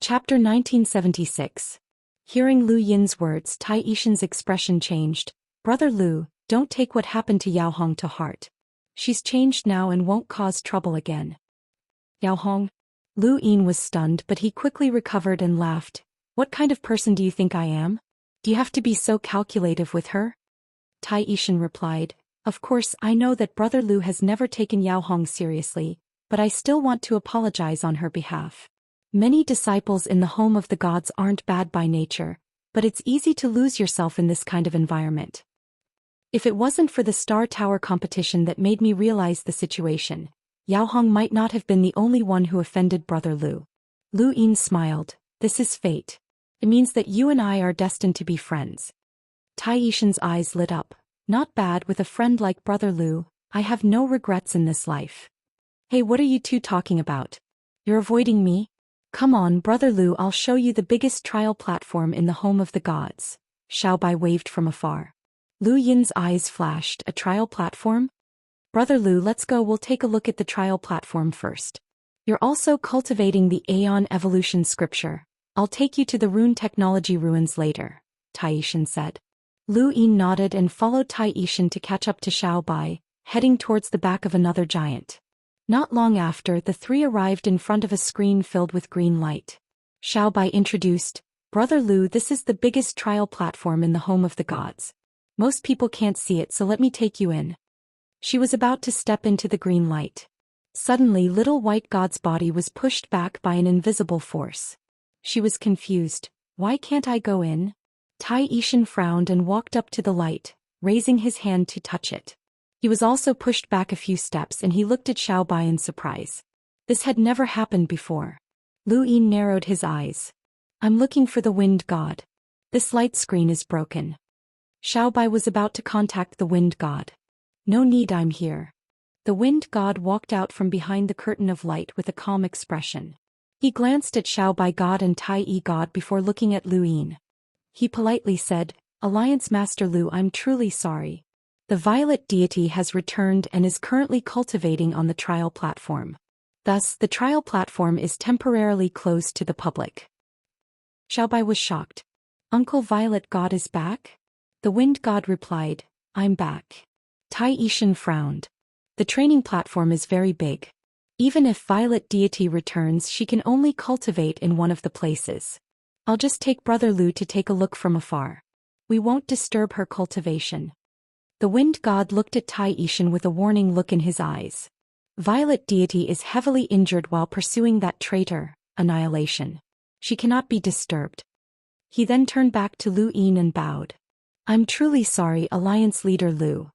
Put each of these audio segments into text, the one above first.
Chapter 1976. Hearing Lu Yin's words, Tai Yishan's expression changed. Brother Lu, don't take what happened to Yao Hong to heart. She's changed now and won't cause trouble again. Yao Hong? Lu Yin was stunned, but he quickly recovered and laughed. What kind of person do you think I am? Do you have to be so calculative with her? Tai Yishan replied, Of course I know that Brother Lu has never taken Yao Hong seriously, but I still want to apologize on her behalf. Many disciples in the home of the gods aren't bad by nature, but it's easy to lose yourself in this kind of environment. If it wasn't for the Star Tower competition that made me realize the situation, Yao Hong might not have been the only one who offended Brother Lu. Lu Yin smiled. This is fate. It means that you and I are destined to be friends. Tai Yishan's eyes lit up. Not bad with a friend like Brother Lu. I have no regrets in this life. Hey, what are you two talking about? You're avoiding me? Come on, Brother Lu, I'll show you the biggest trial platform in the home of the gods. Xiaobai waved from afar. Lu Yin's eyes flashed. A trial platform? Brother Lu, let's go, we'll take a look at the trial platform first. You're also cultivating the Aeon evolution scripture. I'll take you to the rune technology ruins later, Tai Yishan said. Lu Yin nodded and followed Tai Yishan to catch up to Xiaobai, heading towards the back of another giant. Not long after, the three arrived in front of a screen filled with green light. Xiaobai introduced, Brother Lu, this is the biggest trial platform in the home of the gods. Most people can't see it, so let me take you in. She was about to step into the green light. Suddenly, little white god's body was pushed back by an invisible force. She was confused. Why can't I go in? Tai Yishan frowned and walked up to the light, raising his hand to touch it. He was also pushed back a few steps and he looked at Xiaobai in surprise. This had never happened before. Lu Yin narrowed his eyes. I'm looking for the wind god. This light screen is broken. Xiaobai was about to contact the wind god. No need, I'm here. The wind god walked out from behind the curtain of light with a calm expression. He glanced at Xiaobai god and Tai Yi god before looking at Lu Yin. He politely said, Alliance Master Lu, I'm truly sorry. The violet deity has returned and is currently cultivating on the trial platform. Thus, the trial platform is temporarily closed to the public. Xiaobai was shocked. Uncle Violet God is back? The wind god replied, I'm back. Tai Yishan frowned. The training platform is very big. Even if violet deity returns, she can only cultivate in one of the places. I'll just take Brother Lu to take a look from afar. We won't disturb her cultivation. The wind god looked at Tai Yishan with a warning look in his eyes. Violet deity is heavily injured while pursuing that traitor, Annihilation. She cannot be disturbed. He then turned back to Lu Yin and bowed. I'm truly sorry, Alliance Leader Lu.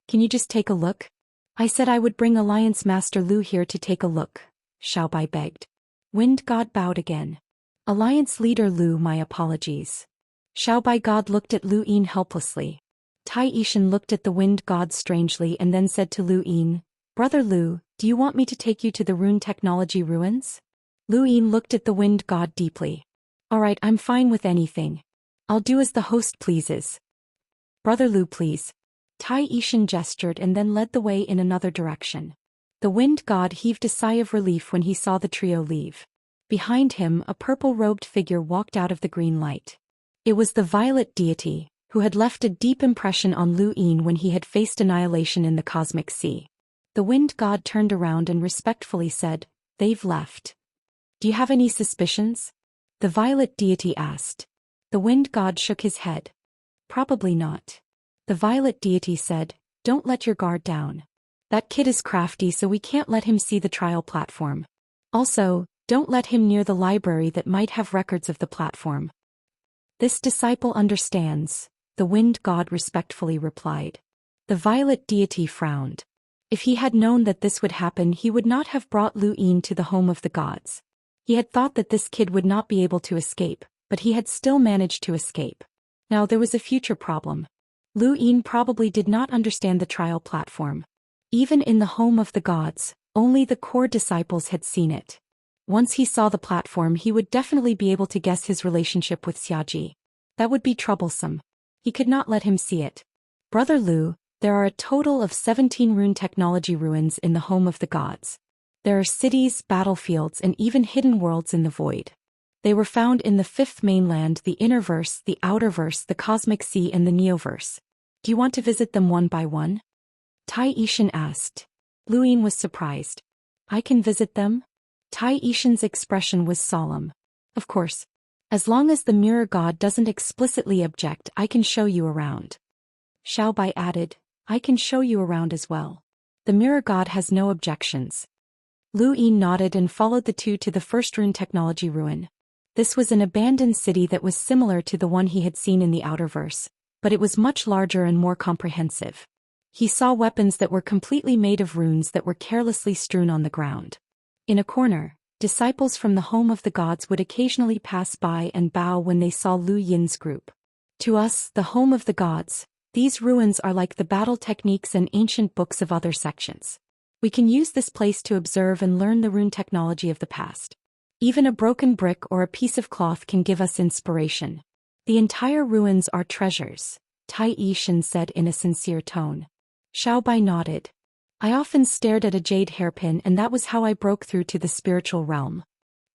Can you just take a look? I said I would bring Alliance Master Lu here to take a look, Xiaobai begged. Wind god bowed again. Alliance Leader Lu, my apologies. Xiaobai god looked at Lu Yin helplessly. Tai Yishan looked at the wind god strangely and then said to Lu Yin, Brother Lu, do you want me to take you to the rune technology ruins? Lu Yin looked at the wind god deeply. Alright, I'm fine with anything. I'll do as the host pleases. Brother Lu, please. Tai Yishan gestured and then led the way in another direction. The wind god heaved a sigh of relief when he saw the trio leave. Behind him, a purple-robed figure walked out of the green light. It was the violet deity, who had left a deep impression on Lu Yin when he had faced annihilation in the cosmic sea. The wind god turned around and respectfully said, They've left. Do you have any suspicions? The violet deity asked. The wind god shook his head. Probably not. The violet deity said, Don't let your guard down. That kid is crafty, so we can't let him see the trial platform. Also, don't let him near the library that might have records of the platform. This disciple understands, the wind god respectfully replied. The violet deity frowned. If he had known that this would happen, he would not have brought Lu Yin to the home of the gods. He had thought that this kid would not be able to escape, but he had still managed to escape. Now there was a future problem. Lu Yin probably did not understand the trial platform. Even in the home of the gods, only the core disciples had seen it. Once he saw the platform, he would definitely be able to guess his relationship with Xiaji. That would be troublesome. He could not let him see it. Brother Lu, there are a total of 17 rune technology ruins in the home of the gods. There are cities, battlefields, and even hidden worlds in the void. They were found in the fifth mainland, the Innerverse, the Outerverse, the Cosmic Sea, and the Neoverse. Do you want to visit them one by one? Tai Yishan asked. Lu Yin was surprised. I can visit them? Tai Yishan's expression was solemn. Of course. As long as the mirror god doesn't explicitly object, I can show you around. Xiaobai added, I can show you around as well. The mirror god has no objections. Lu Yin nodded and followed the two to the first rune technology ruin. This was an abandoned city that was similar to the one he had seen in the Outerverse, but it was much larger and more comprehensive. He saw weapons that were completely made of runes that were carelessly strewn on the ground. In a corner, disciples from the home of the gods would occasionally pass by and bow when they saw Lu Yin's group. To us, the home of the gods, these ruins are like the battle techniques and ancient books of other sections. We can use this place to observe and learn the rune technology of the past. Even a broken brick or a piece of cloth can give us inspiration. The entire ruins are treasures, Tai Yishan said in a sincere tone. Xiaobai nodded. I often stared at a jade hairpin, and that was how I broke through to the spiritual realm.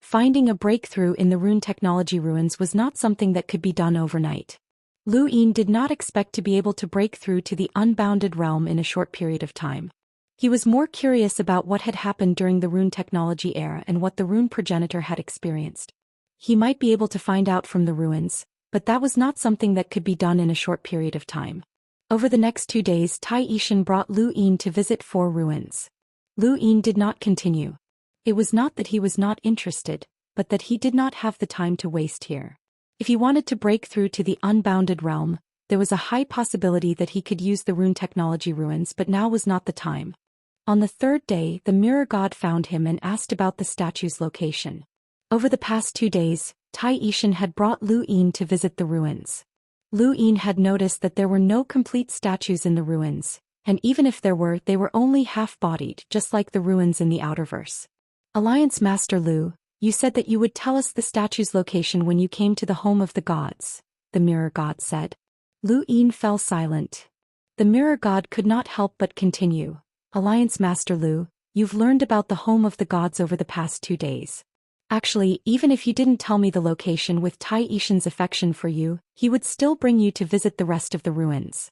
Finding a breakthrough in the rune technology ruins was not something that could be done overnight. Lu Yin did not expect to be able to break through to the unbounded realm in a short period of time. He was more curious about what had happened during the rune technology era and what the rune progenitor had experienced. He might be able to find out from the ruins, but that was not something that could be done in a short period of time. Over the next 2 days, Tai Yishan brought Lu Yin to visit 4 ruins. Lu Yin did not continue. It was not that he was not interested, but that he did not have the time to waste here. If he wanted to break through to the unbounded realm, there was a high possibility that he could use the rune technology ruins, but now was not the time. On the 3rd day, the mirror god found him and asked about the statue's location. Over the past 2 days, Tai Yishan had brought Lu Yin to visit the ruins. Lu Yin had noticed that there were no complete statues in the ruins, and even if there were, they were only half-bodied, just like the ruins in the Outerverse. Alliance Master Lu, you said that you would tell us the statue's location when you came to the home of the gods, the mirror god said. Lu Yin fell silent. The mirror god could not help but continue. Alliance Master Lu, you've learned about the home of the gods over the past 2 days. Actually, even if you didn't tell me the location, with Tai Yishan's affection for you, he would still bring you to visit the rest of the ruins.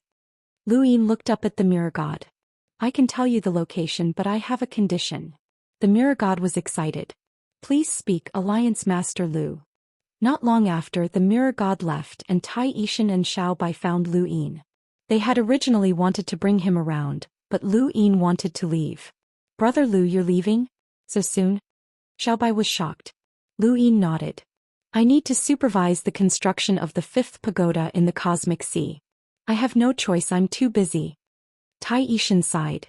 Lu Yin looked up at the mirror god. I can tell you the location, but I have a condition. The mirror god was excited. Please speak, Alliance Master Lu. Not long after, the mirror god left and Tai Yishan and Xiaobai found Lu Yin. They had originally wanted to bring him around, but Lu Yin wanted to leave. Brother Lu, you're leaving? So soon? Xiaobai was shocked. Lu Yin nodded. I need to supervise the construction of the 5th pagoda in the Cosmic Sea. I have no choice, I'm too busy. Tai Yishan sighed.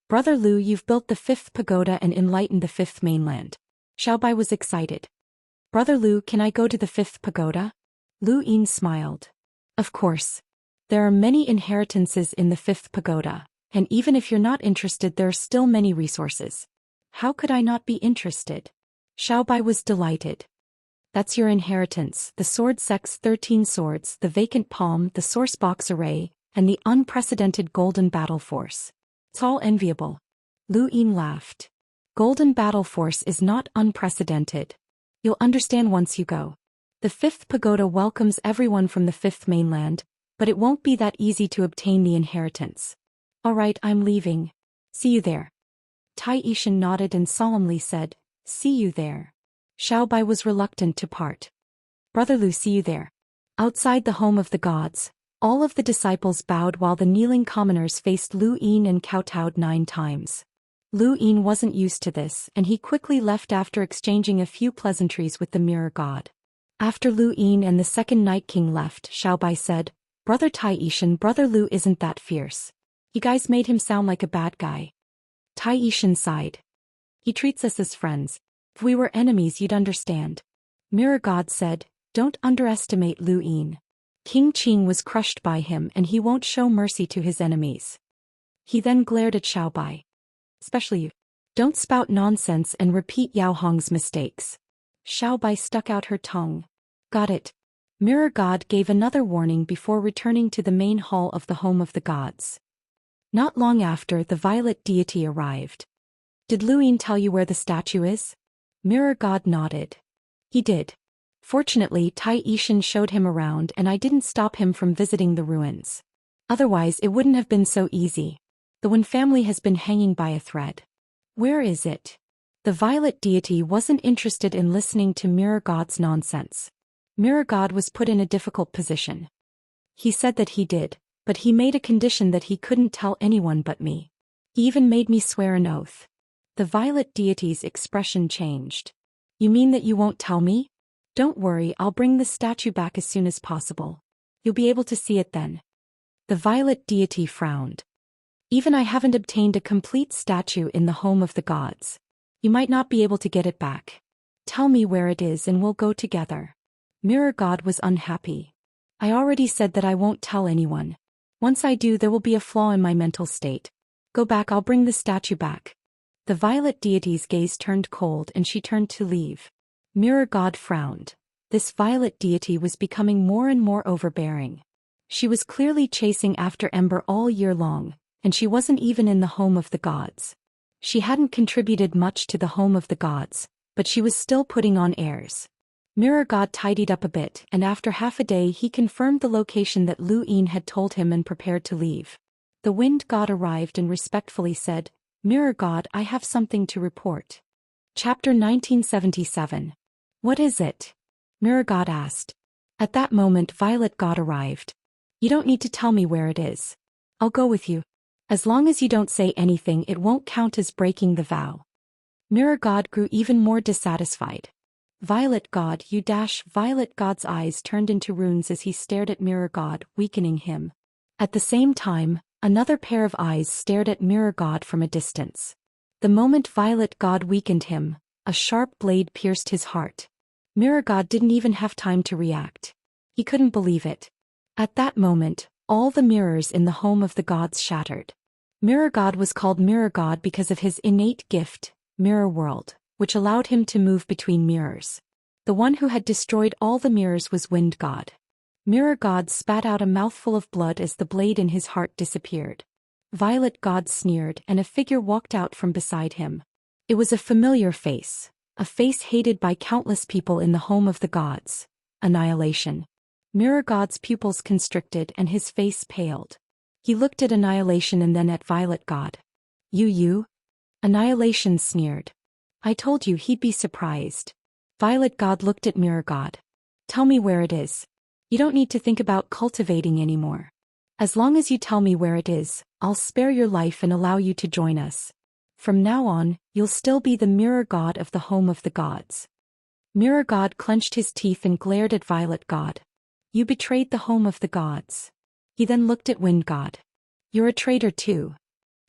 Brother Lu, you've built the 5th pagoda and enlightened the 5th mainland. Xiaobai was excited. Brother Lu, can I go to the 5th pagoda? Lu Yin smiled. Of course. There are many inheritances in the 5th pagoda, and even if you're not interested, there are still many resources. How could I not be interested? Xiaobai was delighted. That's your inheritance, the sword sex, 13 swords, the vacant palm, the source box array, and the unprecedented golden battle force. It's all enviable. Lu Yin laughed. Golden battle force is not unprecedented. You'll understand once you go. The 5th pagoda welcomes everyone from the 5th mainland, but it won't be that easy to obtain the inheritance. All right, I'm leaving. See you there. Tai Yishan nodded and solemnly said, See you there. Xiaobai was reluctant to part. Brother Lu, see you there. Outside the home of the gods, all of the disciples bowed while the kneeling commoners faced Lu Yin and kowtowed 9 times. Lu Yin wasn't used to this, and he quickly left after exchanging a few pleasantries with the mirror god. After Lu Yin and the second Night King left, Xiaobai said, Brother Tai Yishan, Brother Lu isn't that fierce. You guys made him sound like a bad guy. Tai Yishan sighed. He treats us as friends. If we were enemies, you'd understand. Mirror God said, Don't underestimate Lu Yin. King Qing was crushed by him, and he won't show mercy to his enemies. He then glared at Xiaobai. Especially you. Don't spout nonsense and repeat Yao Hong's mistakes. Xiaobai stuck out her tongue. Got it. Mirror God gave another warning before returning to the main hall of the home of the gods. Not long after, the violet deity arrived. Did Lu Yin tell you where the statue is? Mirror God nodded. He did. Fortunately, Tai Yishan showed him around and I didn't stop him from visiting the ruins. Otherwise it wouldn't have been so easy. The Wen family has been hanging by a thread. Where is it? The violet deity wasn't interested in listening to Mirror God's nonsense. Mirror God was put in a difficult position. He said that he did, but he made a condition that he couldn't tell anyone but me. He even made me swear an oath. The violet deity's expression changed. You mean that you won't tell me? Don't worry, I'll bring the statue back as soon as possible. You'll be able to see it then. The violet deity frowned. Even I haven't obtained a complete statue in the home of the gods. You might not be able to get it back. Tell me where it is and we'll go together. Mirror God was unhappy. I already said that I won't tell anyone. Once I do, there will be a flaw in my mental state. Go back, I'll bring the statue back. The violet deity's gaze turned cold and she turned to leave. Mirror God frowned. This violet deity was becoming more and more overbearing. She was clearly chasing after Ember all year long, and she wasn't even in the home of the gods. She hadn't contributed much to the home of the gods, but she was still putting on airs. Mirror God tidied up a bit, and after half a day he confirmed the location that Lu Yin had told him and prepared to leave. The Wind God arrived and respectfully said, Mirror God, I have something to report. Chapter 1977. What is it? Mirror God asked. At that moment Violet God arrived. You don't need to tell me where it is. I'll go with you. As long as you don't say anything, it won't count as breaking the vow. Mirror God grew even more dissatisfied. Violet God, you dash. Violet God's eyes turned into runes as he stared at Mirror God, weakening him. At the same time, another pair of eyes stared at Mirror God from a distance. The moment Violet God weakened him, a sharp blade pierced his heart. Mirror God didn't even have time to react. He couldn't believe it. At that moment, all the mirrors in the home of the gods shattered. Mirror God was called Mirror God because of his innate gift, Mirror World, which allowed him to move between mirrors. The one who had destroyed all the mirrors was Wind God. Mirror God spat out a mouthful of blood as the blade in his heart disappeared. Violet God sneered and a figure walked out from beside him. It was a familiar face, a face hated by countless people in the home of the gods. Annihilation. Mirror God's pupils constricted and his face paled. He looked at Annihilation and then at Violet God. You? Annihilation sneered. I told you he'd be surprised. Violet God looked at Mirror God. Tell me where it is. You don't need to think about cultivating anymore. As long as you tell me where it is, I'll spare your life and allow you to join us. From now on, you'll still be the Mirror God of the home of the gods. Mirror God clenched his teeth and glared at Violet God. You betrayed the home of the gods. He then looked at Wind God. You're a traitor too.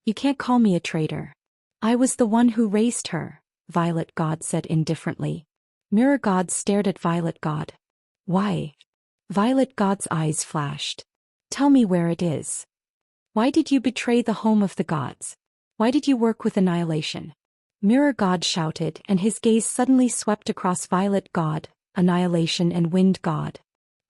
You can't call me a traitor. I was the one who raised her, Violet God said indifferently. Mirror God stared at Violet God. Why? Violet God's eyes flashed. Tell me where it is. Why did you betray the home of the gods? Why did you work with Annihilation? Mirror God shouted and his gaze suddenly swept across Violet God, Annihilation and Wind God.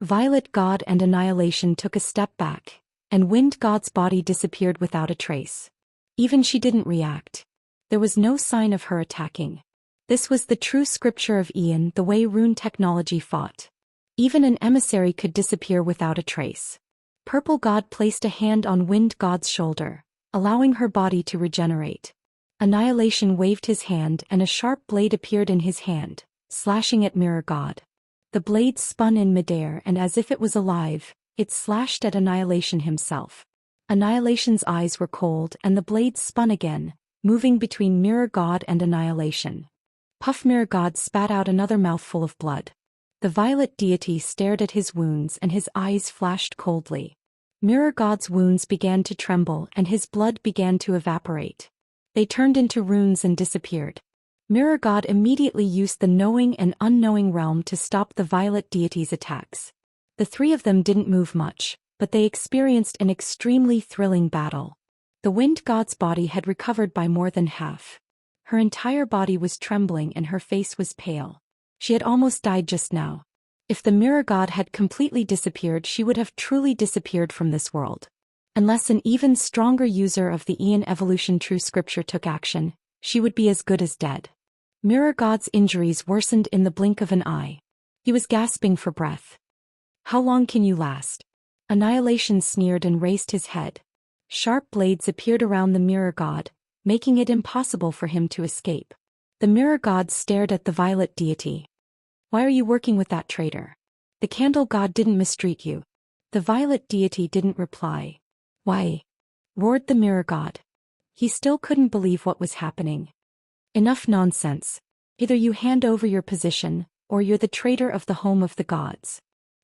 Violet God and Annihilation took a step back, and Wind God's body disappeared without a trace. Even she didn't react. There was no sign of her attacking. This was the true scripture of Ian, the way rune technology fought. Even an emissary could disappear without a trace. Purple God placed a hand on Wind God's shoulder, allowing her body to regenerate. Annihilation waved his hand and a sharp blade appeared in his hand, slashing at Mirror God. The blade spun in midair and as if it was alive, it slashed at Annihilation himself. Annihilation's eyes were cold and the blade spun again, moving between Mirror God and Annihilation. Puff Mirror God spat out another mouthful of blood. The violet deity stared at his wounds and his eyes flashed coldly. Mirror God's wounds began to tremble and his blood began to evaporate. They turned into runes and disappeared. Mirror God immediately used the knowing and unknowing realm to stop the violet deity's attacks. The three of them didn't move much, but they experienced an extremely thrilling battle. The Wind God's body had recovered by more than half. Her entire body was trembling and her face was pale. She had almost died just now. If the Mirror God had completely disappeared, she would have truly disappeared from this world. Unless an even stronger user of the Ian Evolution True Scripture took action, she would be as good as dead. Mirror God's injuries worsened in the blink of an eye. He was gasping for breath. How long can you last? Annihilation sneered and raised his head. Sharp blades appeared around the mirror god, making it impossible for him to escape. The mirror god stared at the violet deity. Why are you working with that traitor? The candle god didn't mistreat you. The violet deity didn't reply. Why? Roared the mirror god. He still couldn't believe what was happening. Enough nonsense. Either you hand over your position, or you're the traitor of the home of the gods.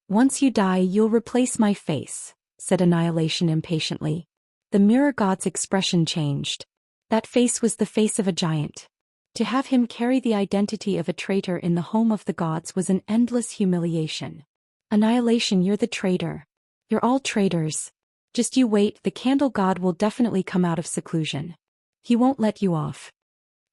Once you die, you'll replace my face, said Annihilation impatiently. The mirror god's expression changed. That face was the face of a giant. To have him carry the identity of a traitor in the home of the gods was an endless humiliation. Annihilation, you're the traitor. You're all traitors. Just you wait, the candle god will definitely come out of seclusion. He won't let you off.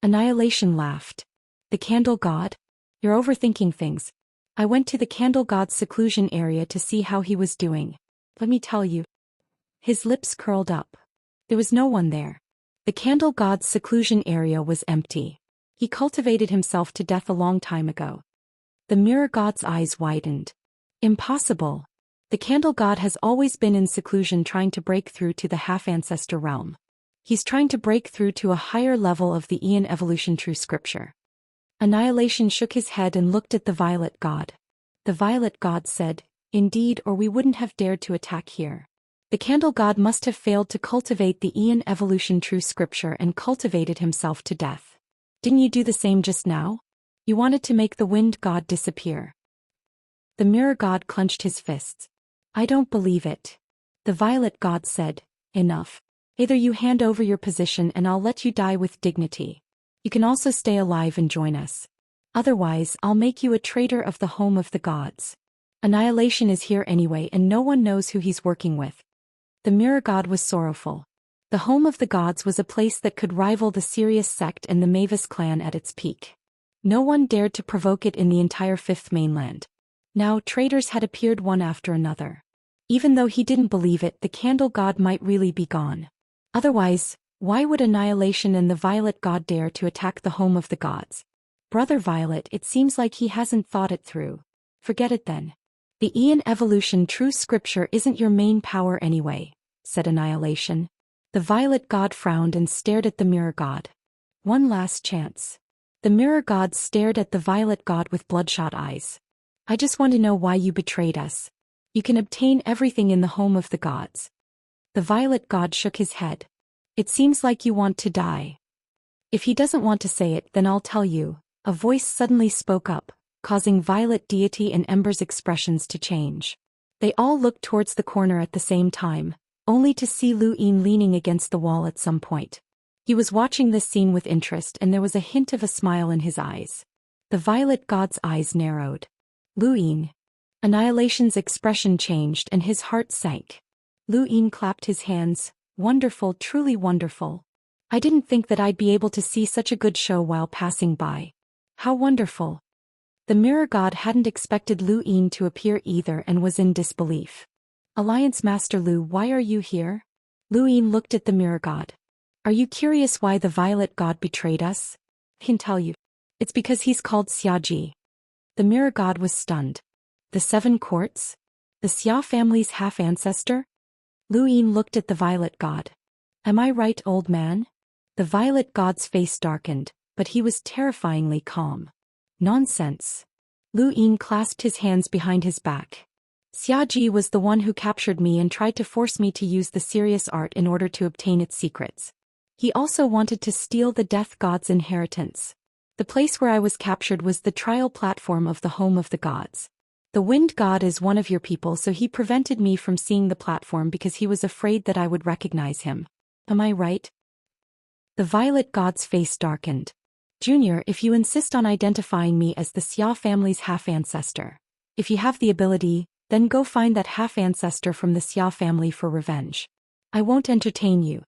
Annihilation laughed. The candle god? You're overthinking things. I went to the candle god's seclusion area to see how he was doing. Let me tell you. His lips curled up. There was no one there. The candle god's seclusion area was empty. He cultivated himself to death a long time ago. The mirror god's eyes widened. Impossible. The candle god has always been in seclusion trying to break through to the half-ancestor realm. He's trying to break through to a higher level of the Aeon evolution true scripture. Annihilation shook his head and looked at the violet god. The violet god said, Indeed, or we wouldn't have dared to attack here. The candle god must have failed to cultivate the Aeon evolution true scripture and cultivated himself to death. Didn't you do the same just now? You wanted to make the wind god disappear. The mirror god clenched his fists. I don't believe it. The violet god said, Enough. Either you hand over your position and I'll let you die with dignity. You can also stay alive and join us. Otherwise, I'll make you a traitor of the home of the gods. Annihilation is here anyway and no one knows who he's working with. The mirror god was sorrowful. The home of the gods was a place that could rival the Sirius sect and the Mavis clan at its peak. No one dared to provoke it in the entire Fifth Mainland. Now traitors had appeared one after another. Even though he didn't believe it, the candle god might really be gone. Otherwise, why would Annihilation and the violet god dare to attack the home of the gods? Brother Violet, it seems like he hasn't thought it through. Forget it then. The Aeon evolution true scripture isn't your main power anyway, said Annihilation. The violet god frowned and stared at the mirror god. One last chance. The mirror god stared at the violet god with bloodshot eyes. I just want to know why you betrayed us. You can obtain everything in the home of the gods. The violet god shook his head. It seems like you want to die. If he doesn't want to say it, then I'll tell you. A voice suddenly spoke up, causing violet deity and Ember's expressions to change. They all looked towards the corner at the same time, only to see Lu Yin leaning against the wall at some point. He was watching this scene with interest and there was a hint of a smile in his eyes. The violet god's eyes narrowed. Lu Yin. Annihilation's expression changed and his heart sank. Lu Yin clapped his hands. Wonderful, truly wonderful. I didn't think that I'd be able to see such a good show while passing by. How wonderful. The mirror god hadn't expected Lu Yin to appear either and was in disbelief. Alliance Master Lu, why are you here? Lu Yin looked at the mirror god. Are you curious why the violet god betrayed us? I can tell you. It's because he's called Xiaji. The mirror god was stunned. The seven courts? The Xia family's half-ancestor? Lu Yin looked at the violet god. Am I right, old man? The violet god's face darkened, but he was terrifyingly calm. Nonsense. Lu Yin clasped his hands behind his back. Xiaji was the one who captured me and tried to force me to use the Sirius art in order to obtain its secrets. He also wanted to steal the death god's inheritance. The place where I was captured was the trial platform of the home of the gods. The wind god is one of your people, so he prevented me from seeing the platform because he was afraid that I would recognize him. Am I right? The violet god's face darkened. Junior, if you insist on identifying me as the Xia family's half-ancestor, if you have the ability, then go find that half-ancestor from the Xia family for revenge. I won't entertain you.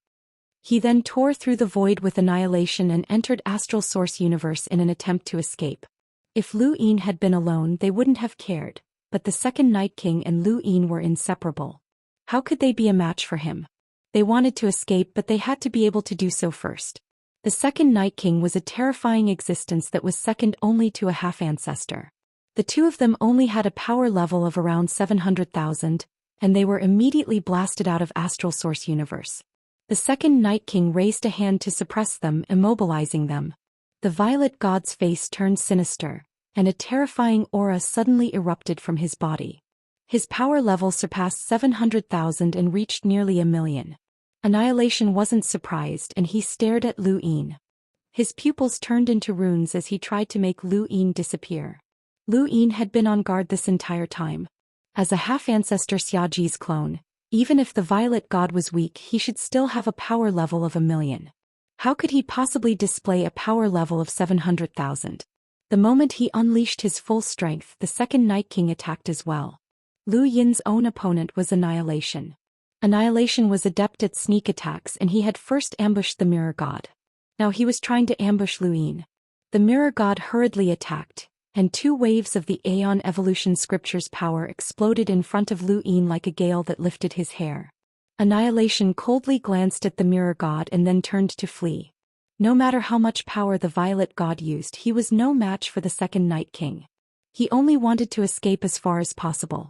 He then tore through the void with annihilation and entered Astral Source Universe in an attempt to escape. If Lu Yin had been alone, they wouldn't have cared, but the second Night King and Lu Yin were inseparable. How could they be a match for him? They wanted to escape, but they had to be able to do so first. The second Night King was a terrifying existence that was second only to a half-ancestor. The two of them only had a power level of around 700,000, and they were immediately blasted out of Astral Source Universe. The second Night King raised a hand to suppress them, immobilizing them. The Violet God's face turned sinister, and a terrifying aura suddenly erupted from his body. His power level surpassed 700,000 and reached nearly 1,000,000. Annihilation wasn't surprised, and he stared at Lu Yin. His pupils turned into runes as he tried to make Lu Yin disappear. Lu Yin had been on guard this entire time. As a half-ancestor Xiaji's clone, even if the Violet God was weak, he should still have a power level of 1,000,000. How could he possibly display a power level of 700,000? The moment he unleashed his full strength, the second Night King attacked as well. Lu Yin's own opponent was Annihilation. Annihilation was adept at sneak attacks, and he had first ambushed the Mirror God. Now he was trying to ambush Lu Yin. The Mirror God hurriedly attacked, and two waves of the Aeon Evolution Scripture's power exploded in front of Lu Yin like a gale that lifted his hair. Annihilation coldly glanced at the Mirror God and then turned to flee. No matter how much power the Violet God used, he was no match for the second Night King. He only wanted to escape as far as possible.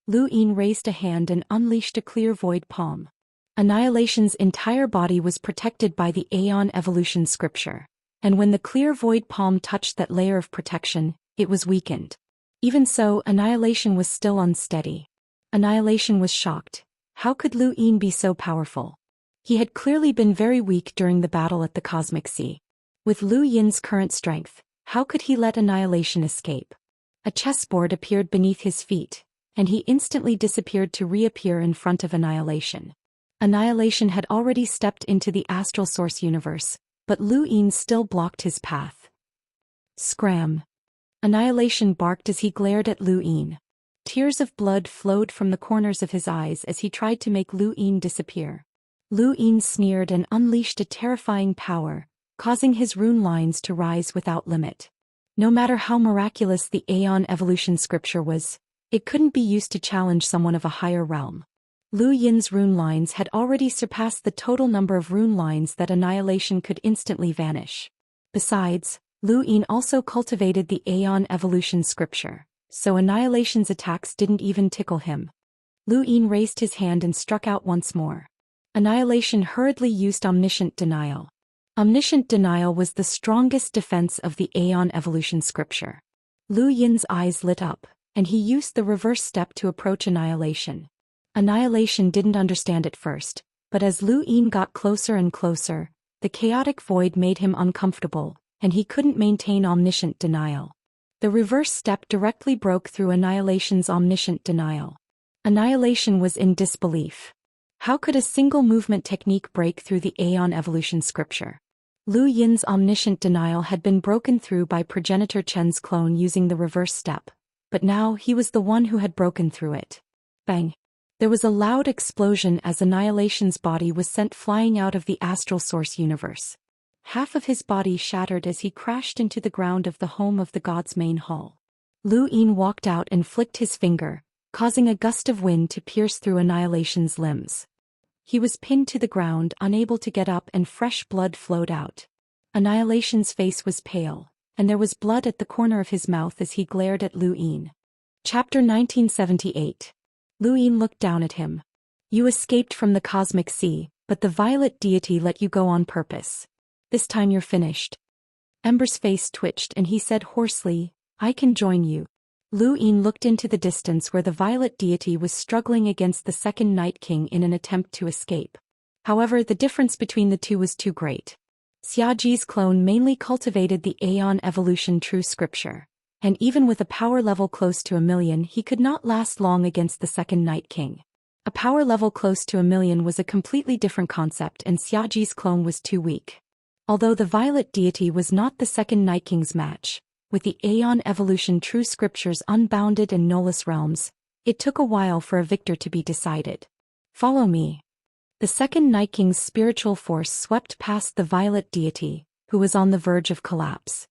Lu Yin raised a hand and unleashed a clear void palm. Annihilation's entire body was protected by the Aeon Evolution Scripture, and when the clear void palm touched that layer of protection, it was weakened. Even so, Annihilation was still unsteady. Annihilation was shocked. How could Lu Yin be so powerful? He had clearly been very weak during the battle at the Cosmic Sea. With Lu Yin's current strength, how could he let Annihilation escape? A chessboard appeared beneath his feet, and he instantly disappeared to reappear in front of Annihilation. Annihilation had already stepped into the Astral Source Universe, but Lu Yin still blocked his path. Scram! Annihilation barked as he glared at Lu Yin. Tears of blood flowed from the corners of his eyes as he tried to make Lu Yin disappear. Lu Yin sneered and unleashed a terrifying power, causing his rune lines to rise without limit. No matter how miraculous the Aeon Evolution Scripture was, it couldn't be used to challenge someone of a higher realm. Lu Yin's rune lines had already surpassed the total number of rune lines that Annihilation could instantly vanish. Besides, Lu Yin also cultivated the Aeon Evolution Scripture, so Annihilation's attacks didn't even tickle him. Lu Yin raised his hand and struck out once more. Annihilation hurriedly used Omniscient Denial. Omniscient Denial was the strongest defense of the Aeon Evolution Scripture. Lu Yin's eyes lit up, and he used the reverse step to approach Annihilation. Annihilation didn't understand at first, but as Lu Yin got closer and closer, the chaotic void made him uncomfortable, and he couldn't maintain Omniscient Denial. The reverse step directly broke through Annihilation's Omniscient Denial. Annihilation was in disbelief. How could a single movement technique break through the Aeon Evolution Scripture? Lu Yin's Omniscient Denial had been broken through by Progenitor Chen's clone using the reverse step, but now he was the one who had broken through it. Bang! There was a loud explosion as Annihilation's body was sent flying out of the Astral Source Universe. Half of his body shattered as he crashed into the ground of the home of the god's main hall. Lu Yin walked out and flicked his finger, causing a gust of wind to pierce through Annihilation's limbs. He was pinned to the ground, unable to get up, and fresh blood flowed out. Annihilation's face was pale, and there was blood at the corner of his mouth as he glared at Lu Yin. Chapter 1978. Lu Yin looked down at him. You escaped from the Cosmic Sea, but the Violet Deity let you go on purpose. This time you're finished. Ember's face twitched and he said hoarsely, I can join you. Lu Yin looked into the distance where the Violet Deity was struggling against the second Night King in an attempt to escape. However, the difference between the two was too great. Xiaji's clone mainly cultivated the Aeon Evolution True Scripture, and even with a power level close to 1,000,000 he could not last long against the second Night King. A power level close to 1,000,000 was a completely different concept, and Xiaji's clone was too weak. Although the Violet Deity was not the second Night King's match, with the Aeon Evolution True Scripture's unbounded and nullous realms, it took a while for a victor to be decided. Follow me. The second Night King's spiritual force swept past the Violet Deity, who was on the verge of collapse.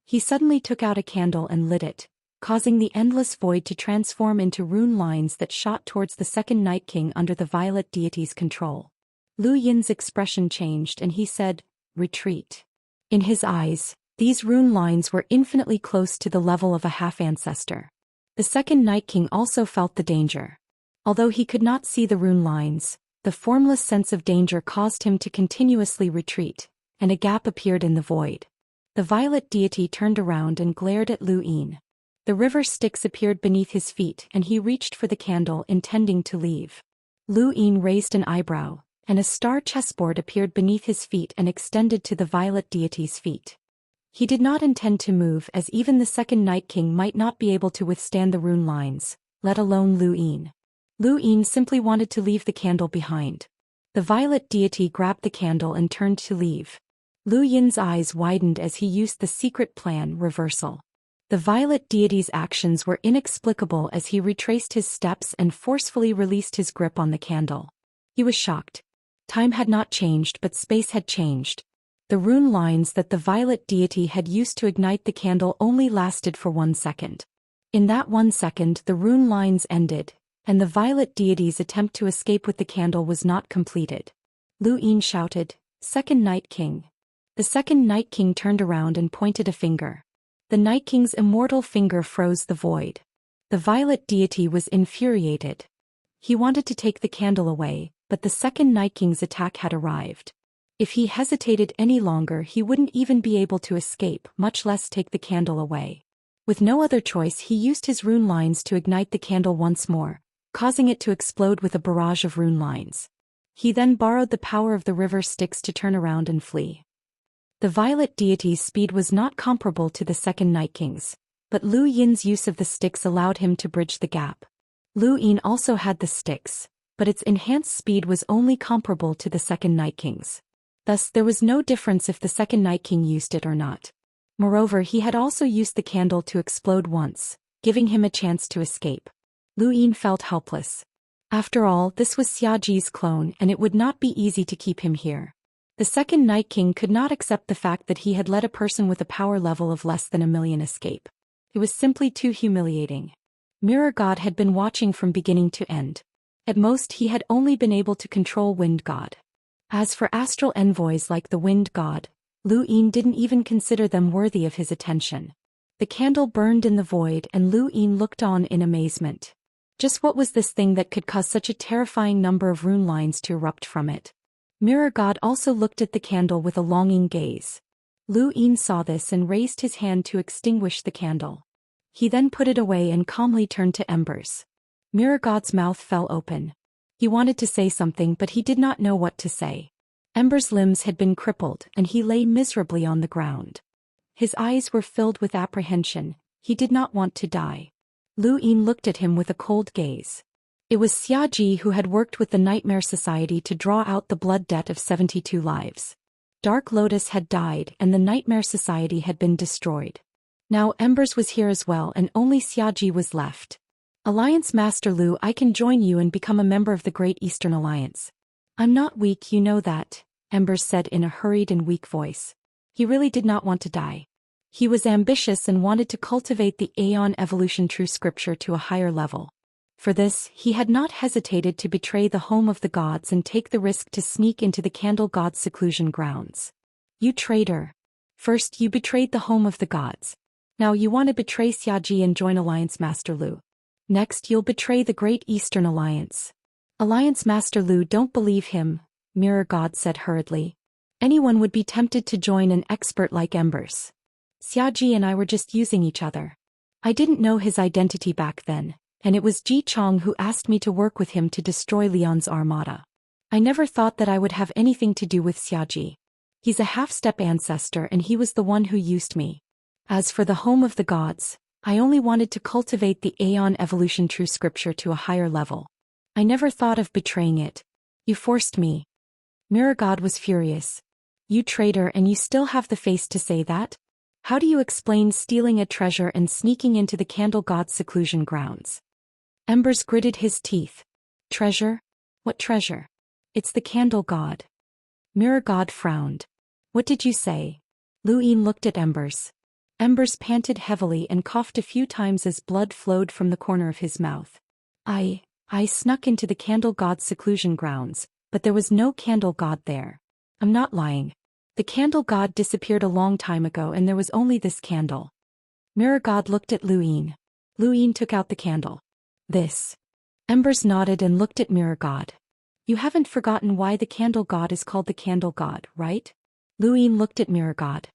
He suddenly took out a candle and lit it, causing the endless void to transform into rune lines that shot towards the second Night King under the Violet Deity's control. Lu Yin's expression changed and he said, Retreat. In his eyes, These rune lines were infinitely close to the level of a half-ancestor. The second Night King also felt the danger. Although he could not see the rune lines, the formless sense of danger caused him to continuously retreat, and a gap appeared in the void. The violet deity turned around and glared at Lu Yin. The river Styx appeared beneath his feet and he reached for the candle intending to leave. Lu Yin raised an eyebrow, and a star chessboard appeared beneath his feet and extended to the violet deity's feet. He did not intend to move as even the second Night King might not be able to withstand the rune lines, let alone Lu Yin. Lu Yin simply wanted to leave the candle behind. The violet deity grabbed the candle and turned to leave. Lu Yin's eyes widened as he used the secret plan reversal. The violet deity's actions were inexplicable as he retraced his steps and forcefully released his grip on the candle. He was shocked. Time had not changed but space had changed. The rune lines that the violet deity had used to ignite the candle only lasted for 1 second. In that 1 second the rune lines ended, and the violet deity's attempt to escape with the candle was not completed. Lu Yin shouted, "Second Night King." The second Night King turned around and pointed a finger. The Night King's immortal finger froze the void. The violet deity was infuriated. He wanted to take the candle away, but the second Night King's attack had arrived. If he hesitated any longer he wouldn't even be able to escape, much less take the candle away. With no other choice he used his rune lines to ignite the candle once more, causing it to explode with a barrage of rune lines. He then borrowed the power of the river Styx to turn around and flee. The violet deity's speed was not comparable to the second Night King's, but Lu Yin's use of the Styx allowed him to bridge the gap. Lu Yin also had the Styx, but its enhanced speed was only comparable to the second Night King's. Thus there was no difference if the second Night King used it or not. Moreover, he had also used the candle to explode once, giving him a chance to escape. Lu Yin felt helpless. After all, this was Xiaji's clone and it would not be easy to keep him here. The second Night King could not accept the fact that he had let a person with a power level of less than 1,000,000 escape. It was simply too humiliating. Mirror God had been watching from beginning to end. At most he had only been able to control Wind God. As for astral envoys like the Wind God, Lu Yin didn't even consider them worthy of his attention. The candle burned in the void and Lu Yin looked on in amazement. Just what was this thing that could cause such a terrifying number of rune lines to erupt from it? Mirror God also looked at the candle with a longing gaze. Lu Yin saw this and raised his hand to extinguish the candle. He then put it away and calmly turned to Embers. Mirror God's mouth fell open. He wanted to say something but he did not know what to say. Ember's limbs had been crippled and he lay miserably on the ground. His eyes were filled with apprehension. He did not want to die. Lu Yin looked at him with a cold gaze. It was Xiaji who had worked with the Nightmare Society to draw out the blood debt of 72 lives. Dark Lotus had died and the Nightmare Society had been destroyed. Now Embers was here as well and only Xiaji was left. Alliance Master Lu, I can join you and become a member of the Great Eastern Alliance. I'm not weak, you know that, Embers said in a hurried and weak voice. He really did not want to die. He was ambitious and wanted to cultivate the Aeon Evolution True Scripture to a higher level. For this, he had not hesitated to betray the home of the gods and take the risk to sneak into the Candle God's seclusion grounds. You traitor. First you betrayed the home of the gods. Now you want to betray Xiaji and join Alliance Master Lu. Next you'll betray the Great Eastern Alliance. Alliance Master Lu, don't believe him, Mirror God said hurriedly. Anyone would be tempted to join an expert like Embers. Xiaji and I were just using each other. I didn't know his identity back then. And it was Ji Chong who asked me to work with him to destroy Leon's armada. I never thought that I would have anything to do with Xiaji. He's a half-step ancestor and he was the one who used me. As for the home of the gods, I only wanted to cultivate the Aeon Evolution True Scripture to a higher level. I never thought of betraying it. You forced me. Mirror God was furious. You traitor, and you still have the face to say that? How do you explain stealing a treasure and sneaking into the Candle God's seclusion grounds? Embers gritted his teeth. Treasure? What treasure? It's the Candle God. Mirror God frowned. What did you say? Lu Yin looked at Embers. Embers panted heavily and coughed a few times as blood flowed from the corner of his mouth. I snuck into the Candle God's seclusion grounds, but there was no Candle God there. I'm not lying. The candle god disappeared a long time ago and there was only this candle. Mirror god looked at Lu Yin. Lu Yin took out the candle. This. Embers nodded and looked at Mirror god. You haven't forgotten why the candle god is called the candle god, right? Lu Yin looked at Mirror god.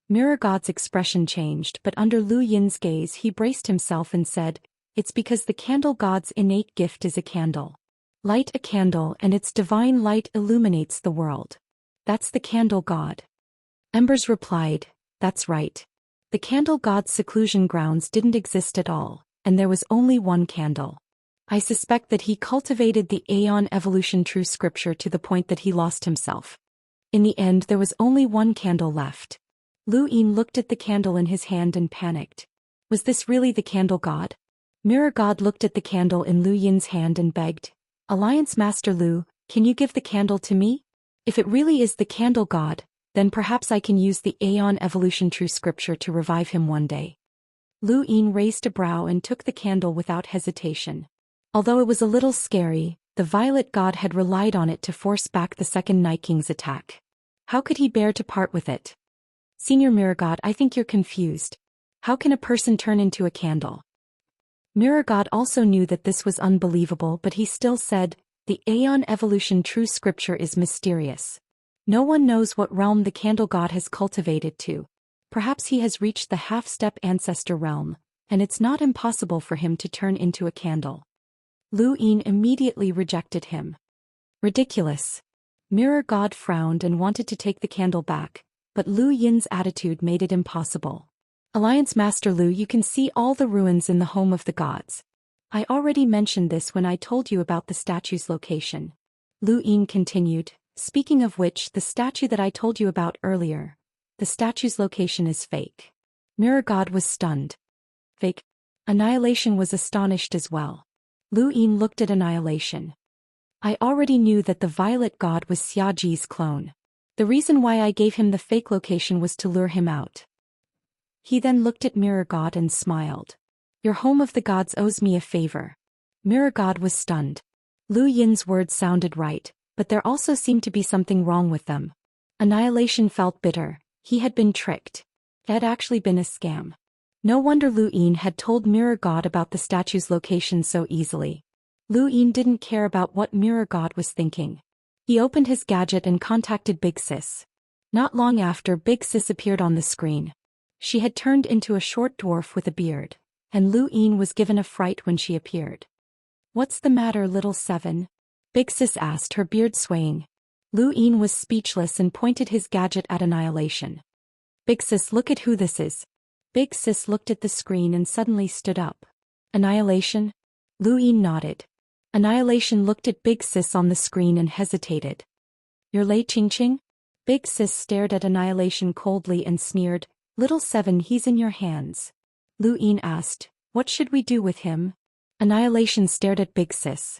Mirror god's expression changed, but under Lu Yin's gaze he braced himself and said, it's because the candle god's innate gift is a candle. Light a candle and its divine light illuminates the world. That's the candle god. Embers replied, that's right. The candle god's seclusion grounds didn't exist at all, and there was only one candle. I suspect that he cultivated the Aeon evolution true scripture to the point that he lost himself. In the end there was only one candle left. Lu Yin looked at the candle in his hand and panicked. Was this really the candle god? Mirror god looked at the candle in Lu Yin's hand and begged, Alliance Master Lu, can you give the candle to me? If it really is the candle god, then perhaps I can use the Aeon evolution true scripture to revive him one day. Lu Yin raised a brow and took the candle without hesitation. Although it was a little scary, the violet god had relied on it to force back the second Night King's attack. How could he bear to part with it? Senior Mirror god, I think you're confused. How can a person turn into a candle? Mirror god also knew that this was unbelievable, but he still said, the Aeon evolution true scripture is mysterious. No one knows what realm the candle god has cultivated to. Perhaps he has reached the half-step ancestor realm, and it's not impossible for him to turn into a candle. Lu Yin immediately rejected him. Ridiculous. Mirror god frowned and wanted to take the candle back, but Lu Yin's attitude made it impossible. Alliance Master Lu, you can see all the ruins in the home of the gods. I already mentioned this when I told you about the statue's location. Lu Yin continued, speaking of which, the statue that I told you about earlier, the statue's location is fake. Mirror god was stunned. Fake? Annihilation was astonished as well. Lu Yin looked at Annihilation. I already knew that the violet god was Xiaji's clone. The reason why I gave him the fake location was to lure him out. He then looked at Mirror god and smiled. Your home of the gods owes me a favor. Mirror god was stunned. Lu Yin's words sounded right, but there also seemed to be something wrong with them. Annihilation felt bitter. He had been tricked. It had actually been a scam. No wonder Lu Yin had told Mirror god about the statue's location so easily. Lu Yin didn't care about what Mirror god was thinking. He opened his gadget and contacted Big Sis. Not long after, Big Sis appeared on the screen. She had turned into a short dwarf with a beard, and Lu Yin was given a fright when she appeared. What's the matter, little seven? Big Sis asked, her beard swaying. Lu Yin was speechless and pointed his gadget at Annihilation. Big Sis, look at who this is. Big Sis looked at the screen and suddenly stood up. Annihilation? Lu Yin nodded. Annihilation looked at Big Sis on the screen and hesitated. You're Lei Qingqing? Big Sis stared at Annihilation coldly and sneered, Little Seven, he's in your hands. Lu Yin asked, what should we do with him? Annihilation stared at Big Sis.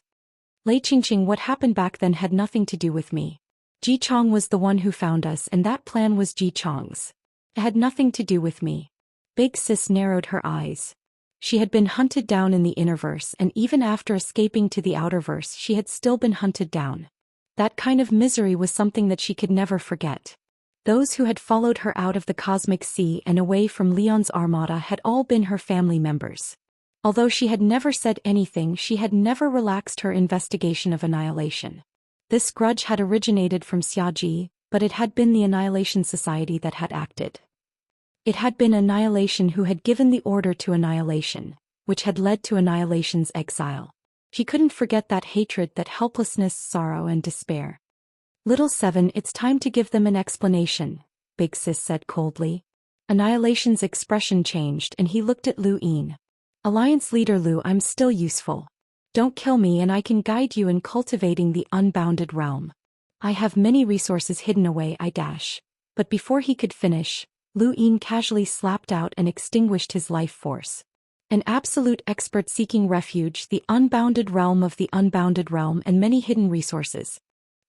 Lei Qingqing, what happened back then had nothing to do with me. Ji Chong was the one who found us, and that plan was Ji Chong's. It had nothing to do with me. Big Sis narrowed her eyes. She had been hunted down in the Innerverse, and even after escaping to the Outerverse she had still been hunted down. That kind of misery was something that she could never forget. Those who had followed her out of the cosmic sea and away from Leon's armada had all been her family members. Although she had never said anything, she had never relaxed her investigation of Annihilation. This grudge had originated from Xiaji, but it had been the Annihilation Society that had acted. It had been Annihilation who had given the order to Annihilation, which had led to Annihilation's exile. She couldn't forget that hatred, that helplessness, sorrow and despair. Little Seven, it's time to give them an explanation, Big Sis said coldly. Annihilation's expression changed and he looked at Lu Yin. Alliance leader Lu, I'm still useful. Don't kill me and I can guide you in cultivating the unbounded realm. I have many resources hidden away, I dash. But before he could finish, Lu Yin casually slapped out and extinguished his life force. An absolute expert seeking refuge, the unbounded realm of the unbounded realm, and many hidden resources.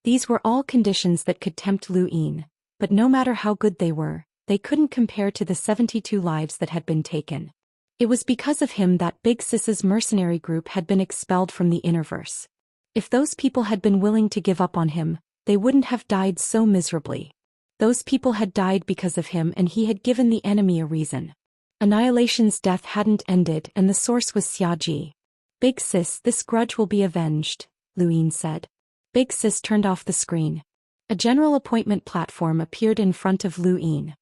These were all conditions that could tempt Lu Yin, but no matter how good they were, they couldn't compare to the 72 lives that had been taken. It was because of him that Big Sis's mercenary group had been expelled from the Innerverse. If those people had been willing to give up on him, they wouldn't have died so miserably. Those people had died because of him and he had given the enemy a reason. Annihilation's death hadn't ended and the source was Xiaji. Big sis, this grudge will be avenged, Luyin said. Big sis turned off the screen. A general appointment platform appeared in front of Luyin.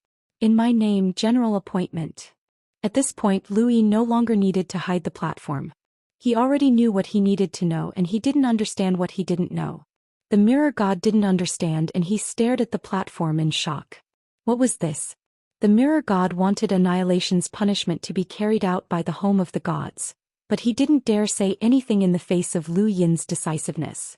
In my name, general appointment. At this point, Luyin no longer needed to hide the platform. He already knew what he needed to know and he didn't understand what he didn't know. The mirror god didn't understand and he stared at the platform in shock. What was this? The mirror god wanted Annihilation's punishment to be carried out by the home of the gods, but he didn't dare say anything in the face of Lu Yin's decisiveness.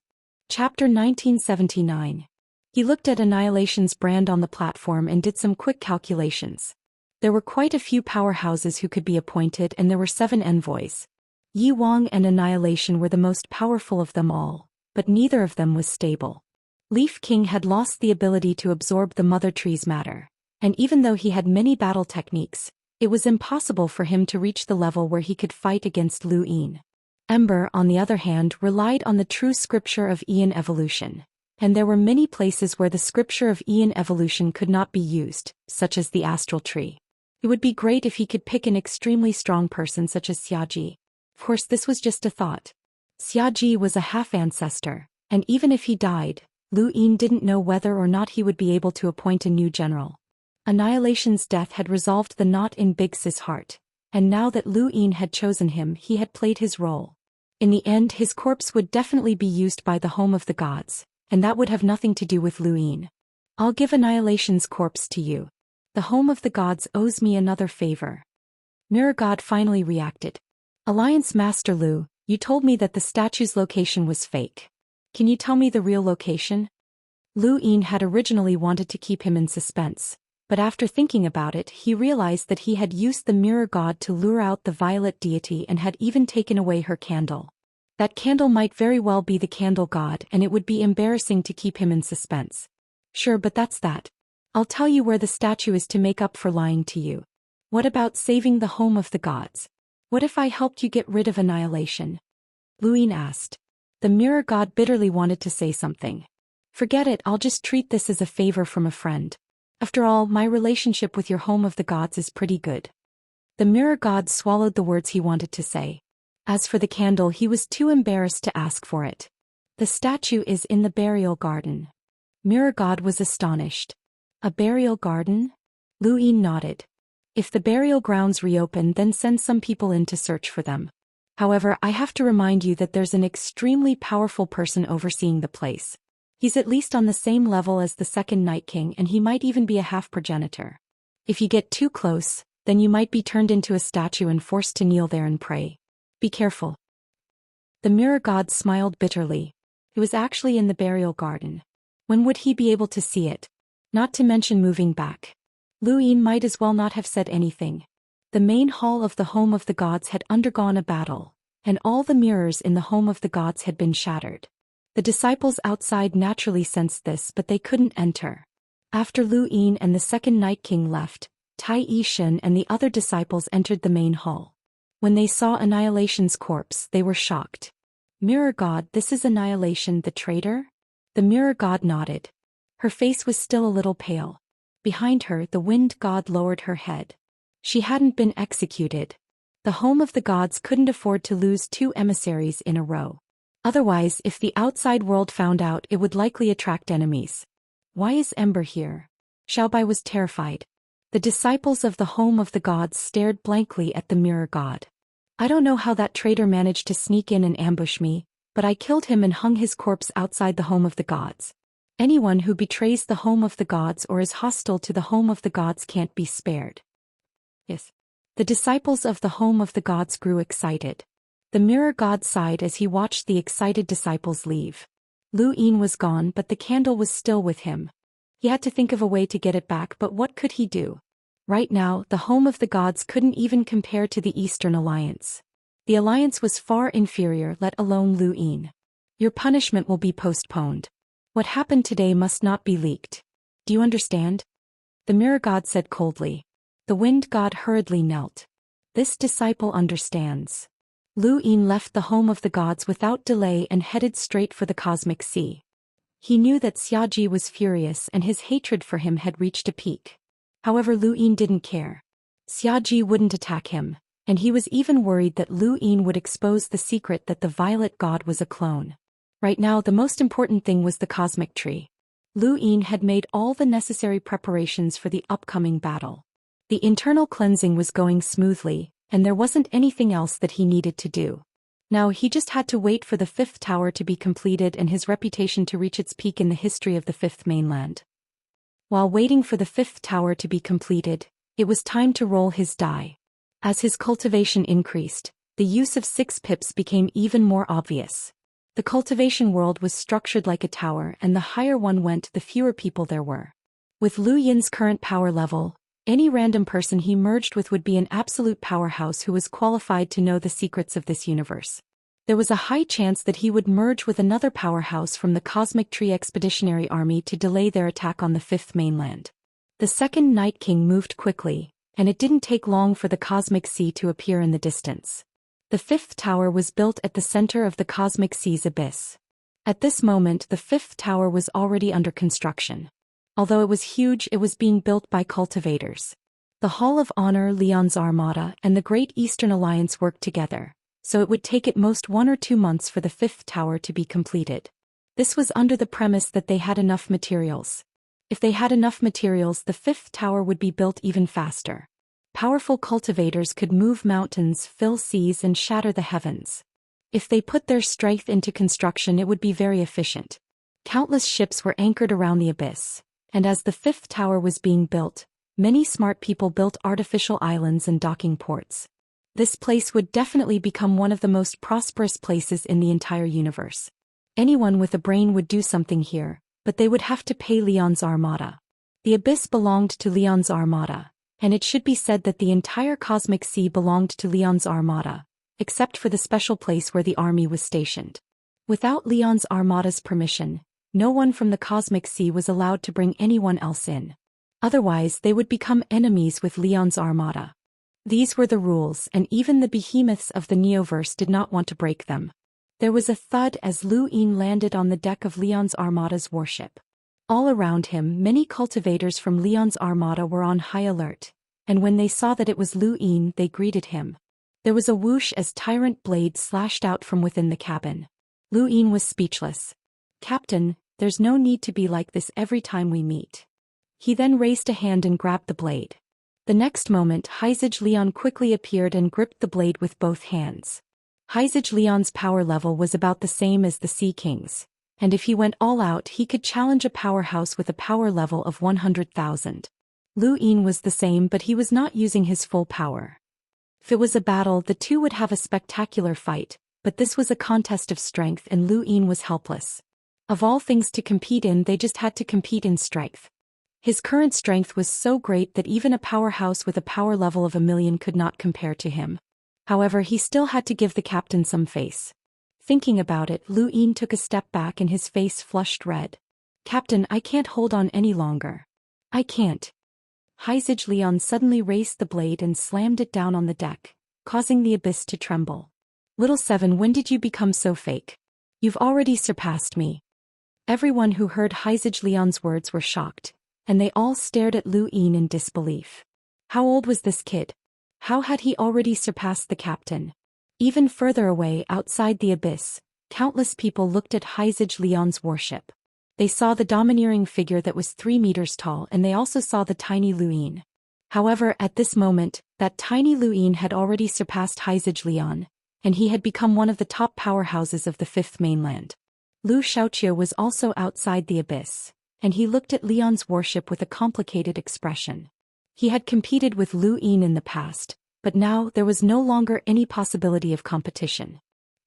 Chapter 1979. He looked at Annihilation's brand on the platform and did some quick calculations. There were quite a few powerhouses who could be appointed and there were 7 envoys. Yi Wang and Annihilation were the most powerful of them all, but neither of them was stable. Leaf King had lost the ability to absorb the Mother Tree's matter, and even though he had many battle techniques, it was impossible for him to reach the level where he could fight against Lu Yin. Ember, on the other hand, relied on the true scripture of Ian evolution, and there were many places where the scripture of Ian evolution could not be used, such as the astral tree. It would be great if he could pick an extremely strong person such as Xiaji. Of course, this was just a thought. Xiaji was a half-ancestor, and even if he died, Lu Yin didn't know whether or not he would be able to appoint a new general. Annihilation's death had resolved the knot in Big Sis' heart, and now that Lu Yin had chosen him, he had played his role. In the end, his corpse would definitely be used by the home of the gods, and that would have nothing to do with Lu Yin. I'll give Annihilation's corpse to you. The home of the gods owes me another favor. Mirror God finally reacted. Alliance Master Lu, you told me that the statue's location was fake. Can you tell me the real location? Lu Yin had originally wanted to keep him in suspense, but after thinking about it, he realized that he had used the mirror god to lure out the violet deity and had even taken away her candle. That candle might very well be the candle god and it would be embarrassing to keep him in suspense. Sure, but that's that. I'll tell you where the statue is to make up for lying to you. What about saving the home of the gods? What if I helped you get rid of Annihilation? Lu Yin asked. The mirror god bitterly wanted to say something. Forget it, I'll just treat this as a favor from a friend. After all, my relationship with your home of the gods is pretty good. The mirror god swallowed the words he wanted to say. As for the candle, he was too embarrassed to ask for it. The statue is in the burial garden. Mirror god was astonished. A burial garden? Lu Yin nodded. If the burial grounds reopen, then send some people in to search for them. However, I have to remind you that there's an extremely powerful person overseeing the place. He's at least on the same level as the second Night King and he might even be a half-progenitor. If you get too close, then you might be turned into a statue and forced to kneel there and pray. Be careful. The mirror god smiled bitterly. It was actually in the burial garden. When would he be able to see it? Not to mention moving back. Lu Yin might as well not have said anything. The main hall of the home of the gods had undergone a battle, and all the mirrors in the home of the gods had been shattered. The disciples outside naturally sensed this, but they couldn't enter. After Lu Yin and the second Night King left, Tai Yishan and the other disciples entered the main hall. When they saw Annihilation's corpse, they were shocked. Mirror God, this is Annihilation the traitor? The mirror god nodded. Her face was still a little pale. Behind her, the wind god lowered her head. She hadn't been executed. The home of the gods couldn't afford to lose 2 emissaries in a row. Otherwise, if the outside world found out, it would likely attract enemies. Why is Ember here? Xiaobai was terrified. The disciples of the home of the gods stared blankly at the mirror god. I don't know how that traitor managed to sneak in and ambush me, but I killed him and hung his corpse outside the home of the gods. Anyone who betrays the home of the gods or is hostile to the home of the gods can't be spared. Yes. The disciples of the home of the gods grew excited. The mirror god sighed as he watched the excited disciples leave. Lu Yin was gone, but the candle was still with him. He had to think of a way to get it back, but what could he do? Right now, the home of the gods couldn't even compare to the Eastern Alliance. The Alliance was far inferior, let alone Lu Yin. Your punishment will be postponed. What happened today must not be leaked. Do you understand? The mirror god said coldly. The wind god hurriedly knelt. This disciple understands. Lu Yin left the home of the gods without delay and headed straight for the cosmic sea. He knew that Xiaji was furious and his hatred for him had reached a peak. However, Lu Yin didn't care. Xiaji wouldn't attack him, and he was even worried that Lu Yin would expose the secret that the Violet God was a clone. Right now the most important thing was the cosmic tree. Lu Yin had made all the necessary preparations for the upcoming battle. The internal cleansing was going smoothly, and there wasn't anything else that he needed to do. Now he just had to wait for the fifth tower to be completed and his reputation to reach its peak in the history of the fifth mainland. While waiting for the fifth tower to be completed, it was time to roll his die. As his cultivation increased, the use of 6 pips became even more obvious. The cultivation world was structured like a tower, and the higher one went, the fewer people there were. With Lu Yin's current power level, any random person he merged with would be an absolute powerhouse who was qualified to know the secrets of this universe. There was a high chance that he would merge with another powerhouse from the Cosmic Tree Expeditionary Army to delay their attack on the fifth mainland. The second Night King moved quickly, and it didn't take long for the Cosmic Sea to appear in the distance. The fifth tower was built at the center of the Cosmic Sea's abyss. At this moment the fifth tower was already under construction. Although it was huge, it was being built by cultivators. The Hall of Honor, Leon's Armada, and the Great Eastern Alliance worked together, so it would take at most 1 or 2 months for the fifth tower to be completed. This was under the premise that they had enough materials. If they had enough materials, the fifth tower would be built even faster. Powerful cultivators could move mountains, fill seas, and shatter the heavens. If they put their strength into construction, it would be very efficient. Countless ships were anchored around the abyss, and as the fifth tower was being built, many smart people built artificial islands and docking ports. This place would definitely become one of the most prosperous places in the entire universe. Anyone with a brain would do something here, but they would have to pay Leon's Armada. The abyss belonged to Leon's Armada, and it should be said that the entire Cosmic Sea belonged to Leon's Armada, except for the special place where the army was stationed. Without Leon's Armada's permission, no one from the Cosmic Sea was allowed to bring anyone else in. Otherwise, they would become enemies with Leon's Armada. These were the rules, and even the behemoths of the Neoverse did not want to break them. There was a thud as Lu Yin landed on the deck of Leon's Armada's warship. All around him, many cultivators from Leon's Armada were on high alert, and when they saw that it was Lu Yin, they greeted him. There was a whoosh as tyrant blades slashed out from within the cabin. Lu Yin was speechless. "Captain, there's no need to be like this every time we meet." He then raised a hand and grabbed the blade. The next moment, Heizage Leon quickly appeared and gripped the blade with both hands. Heizage Leon's power level was about the same as the Sea King's, and if he went all out, he could challenge a powerhouse with a power level of 100,000. Lu Yin was the same, but he was not using his full power. If it was a battle, the two would have a spectacular fight, but this was a contest of strength and Lu Yin was helpless. Of all things to compete in, they just had to compete in strength. His current strength was so great that even a powerhouse with a power level of 1,000,000 could not compare to him. However, he still had to give the captain some face. Thinking about it, Lu Yin took a step back and his face flushed red. "Captain, I can't hold on any longer. I can't." Heizage Leon suddenly raised the blade and slammed it down on the deck, causing the abyss to tremble. "Little Seven, when did you become so fake? You've already surpassed me." Everyone who heard Heizage Leon's words were shocked, and they all stared at Lu Yin in disbelief. How old was this kid? How had he already surpassed the captain? Even further away, outside the abyss, countless people looked at Heizage Leon's warship. They saw the domineering figure that was 3 meters tall, and they also saw the tiny Lu Yin. However, at this moment, that tiny Lu Yin had already surpassed Heizage Leon, and he had become one of the top powerhouses of the fifth mainland. Lu Xiaoqia was also outside the abyss, and he looked at Leon's warship with a complicated expression. He had competed with Lu Yin in the past, but now there was no longer any possibility of competition.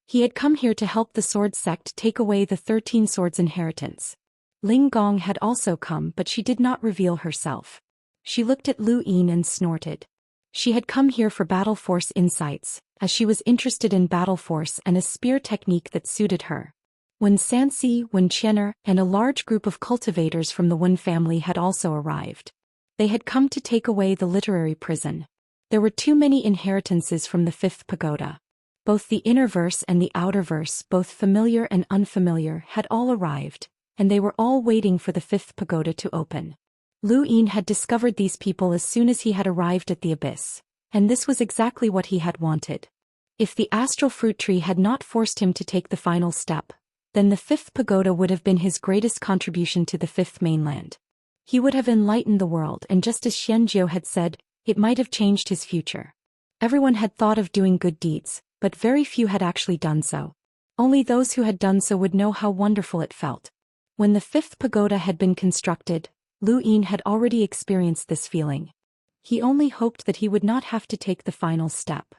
He had come here to help the sword sect take away the 13 swords inheritance. Ling Gong had also come, but she did not reveal herself. She looked at Lu Yin and snorted. She had come here for battle force insights, as she was interested in battle force and a spear technique that suited her. Wen Sanxi, Wen Qianer, and a large group of cultivators from the Wen family had also arrived. They had come to take away the literary prison. There were too many inheritances from the fifth pagoda. Both the inner verse and the outer verse, both familiar and unfamiliar, had all arrived, and they were all waiting for the fifth pagoda to open. Lu Yin had discovered these people as soon as he had arrived at the abyss, and this was exactly what he had wanted. If the astral fruit tree had not forced him to take the final step, then the fifth pagoda would have been his greatest contribution to the fifth mainland. He would have enlightened the world, and just as Xianxia had said, it might have changed his future. Everyone had thought of doing good deeds, but very few had actually done so. Only those who had done so would know how wonderful it felt. When the fifth pagoda had been constructed, Lu Yin had already experienced this feeling. He only hoped that he would not have to take the final step.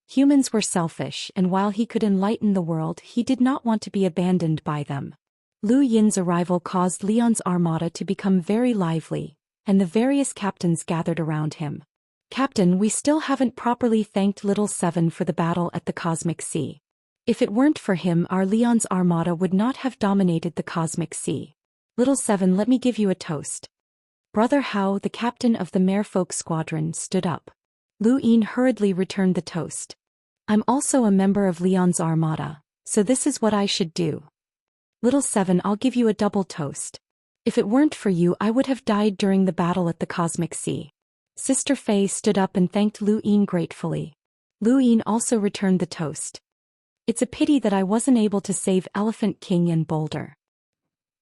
Humans were selfish, and while he could enlighten the world, he did not want to be abandoned by them. Lu Yin's arrival caused Leon's armada to become very lively, and the various captains gathered around him. "Captain, we still haven't properly thanked Little Seven for the battle at the Cosmic Sea. If it weren't for him, our Leon's armada would not have dominated the Cosmic Sea. Little Seven, let me give you a toast." Brother Hao, the captain of the Merfolk squadron, stood up. Lu Yin hurriedly returned the toast. "I'm also a member of Leon's armada, so this is what I should do. Little Seven, I'll give you a double toast. If it weren't for you, I would have died during the battle at the Cosmic Sea." Sister Fei stood up and thanked Lu Yin gratefully. Lu Yin also returned the toast. "It's a pity that I wasn't able to save Elephant King and Boulder."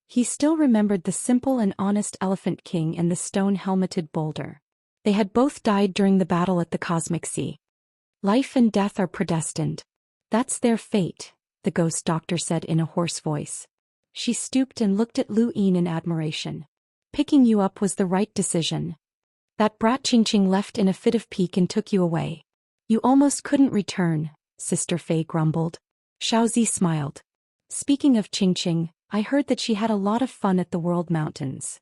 He still remembered the simple and honest Elephant King and the stone-helmeted Boulder. They had both died during the battle at the Cosmic Sea. "Life and death are predestined. That's their fate," the ghost doctor said in a hoarse voice. She stooped and looked at Lu Yin in admiration. "Picking you up was the right decision. That brat Qingqing left in a fit of pique and took you away. You almost couldn't return," Sister Fei grumbled. Shaozi smiled. "Speaking of Qingqing, I heard that she had a lot of fun at the World Mountains."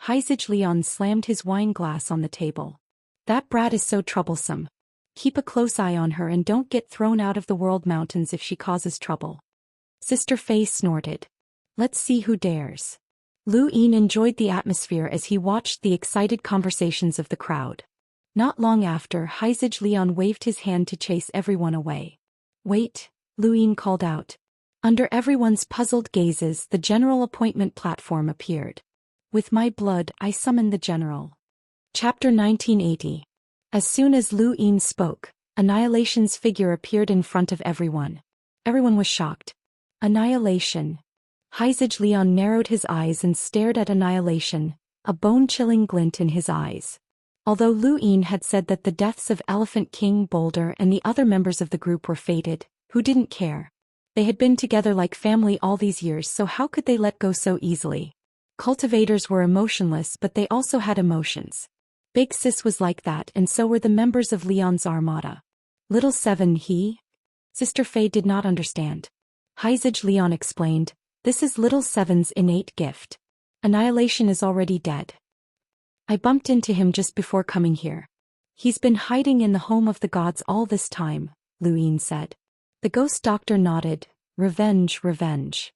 Heizij Leon slammed his wine glass on the table. "That brat is so troublesome. Keep a close eye on her and don't get thrown out of the World Mountains if she causes trouble." Sister Fei snorted. "Let's see who dares." Lu Yin enjoyed the atmosphere as he watched the excited conversations of the crowd. Not long after, Heizij Leon waved his hand to chase everyone away. "Wait," Lu Yin called out. Under everyone's puzzled gazes, the general appointment platform appeared. "With my blood, I summon the general." Chapter 1980. As soon as Lu Yin spoke, Annihilation's figure appeared in front of everyone. Everyone was shocked. "Annihilation." Heizij Leon narrowed his eyes and stared at Annihilation, a bone-chilling glint in his eyes. Although Lu Yin had said that the deaths of Elephant King, Boulder, and the other members of the group were fated, who didn't care? They had been together like family all these years, so how could they let go so easily? Cultivators were emotionless, but they also had emotions. Big Sis was like that, and so were the members of Leon's armada. Little Seven, Sister Fei did not understand. Heizij Leon explained, "This is Little Seven's innate gift. Annihilation is already dead. I bumped into him just before coming here. He's been hiding in the home of the gods all this time," Lu Yin said. The ghost doctor nodded. "Revenge, revenge."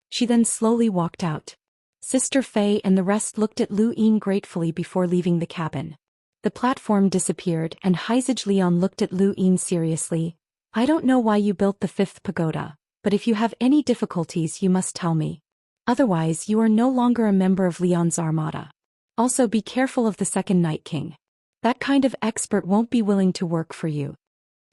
She then slowly walked out. Sister Fei and the rest looked at Lu Yin gratefully before leaving the cabin. The platform disappeared, and Heizij Leon looked at Lu Yin seriously. "I don't know why you built the fifth pagoda, but if you have any difficulties you must tell me. Otherwise you are no longer a member of Leon's armada. Also be careful of the second Night King. That kind of expert won't be willing to work for you."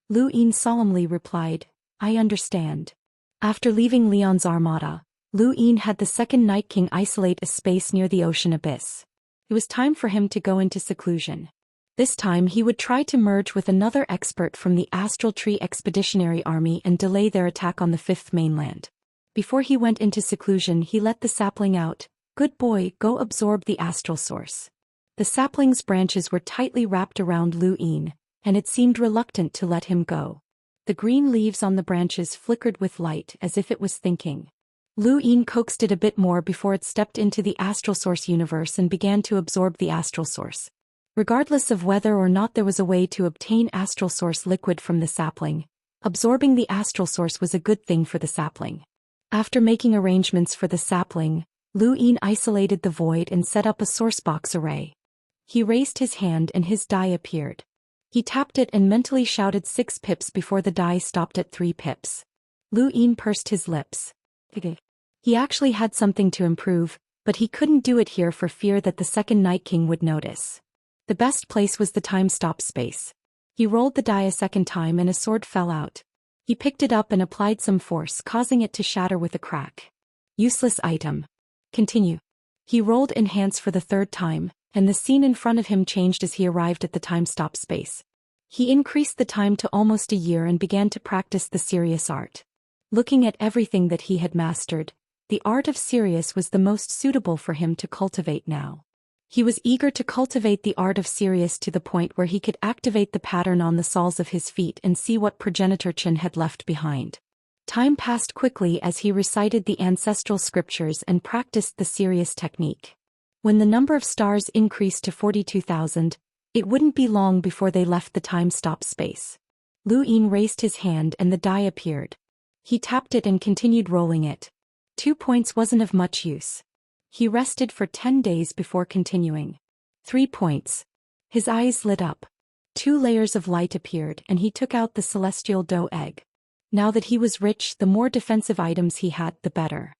Lu Yin solemnly replied, "I understand." After leaving Leon's armada, Lu Yin had the second Night King isolate a space near the ocean abyss. It was time for him to go into seclusion. This time he would try to merge with another expert from the Astral Tree Expeditionary Army and delay their attack on the fifth mainland. Before he went into seclusion, he let the sapling out. "Good boy, go absorb the astral source." The sapling's branches were tightly wrapped around Lu Yin, and it seemed reluctant to let him go. The green leaves on the branches flickered with light as if it was thinking. Lu Yin coaxed it a bit more before it stepped into the astral source universe and began to absorb the astral source. Regardless of whether or not there was a way to obtain astral source liquid from the sapling, absorbing the astral source was a good thing for the sapling. After making arrangements for the sapling, Lu Yin isolated the void and set up a source box array. He raised his hand and his die appeared. He tapped it and mentally shouted 6 pips before the die stopped at 3 pips. Lu Yin pursed his lips. He actually had something to improve, but he couldn't do it here for fear that the second Night King would notice. The best place was the time-stop space. He rolled the die a second time and a sword fell out. He picked it up and applied some force, causing it to shatter with a crack. Useless item. Continue. He rolled Enhance for the third time, and the scene in front of him changed as he arrived at the time-stop space. He increased the time to almost a year and began to practice the serious art. Looking at everything that he had mastered, the art of Sirius was the most suitable for him to cultivate now. He was eager to cultivate the art of Sirius to the point where he could activate the pattern on the soles of his feet and see what progenitor Qian had left behind. Time passed quickly as he recited the ancestral scriptures and practiced the Sirius technique. When the number of stars increased to 42,000, it wouldn't be long before they left the time-stop space. Lu Yin raised his hand and the die appeared. He tapped it and continued rolling it. 2 points wasn't of much use. He rested for 10 days before continuing. 3 points. His eyes lit up. 2 layers of light appeared and he took out the celestial dough egg. Now that he was rich, the more defensive items he had, the better.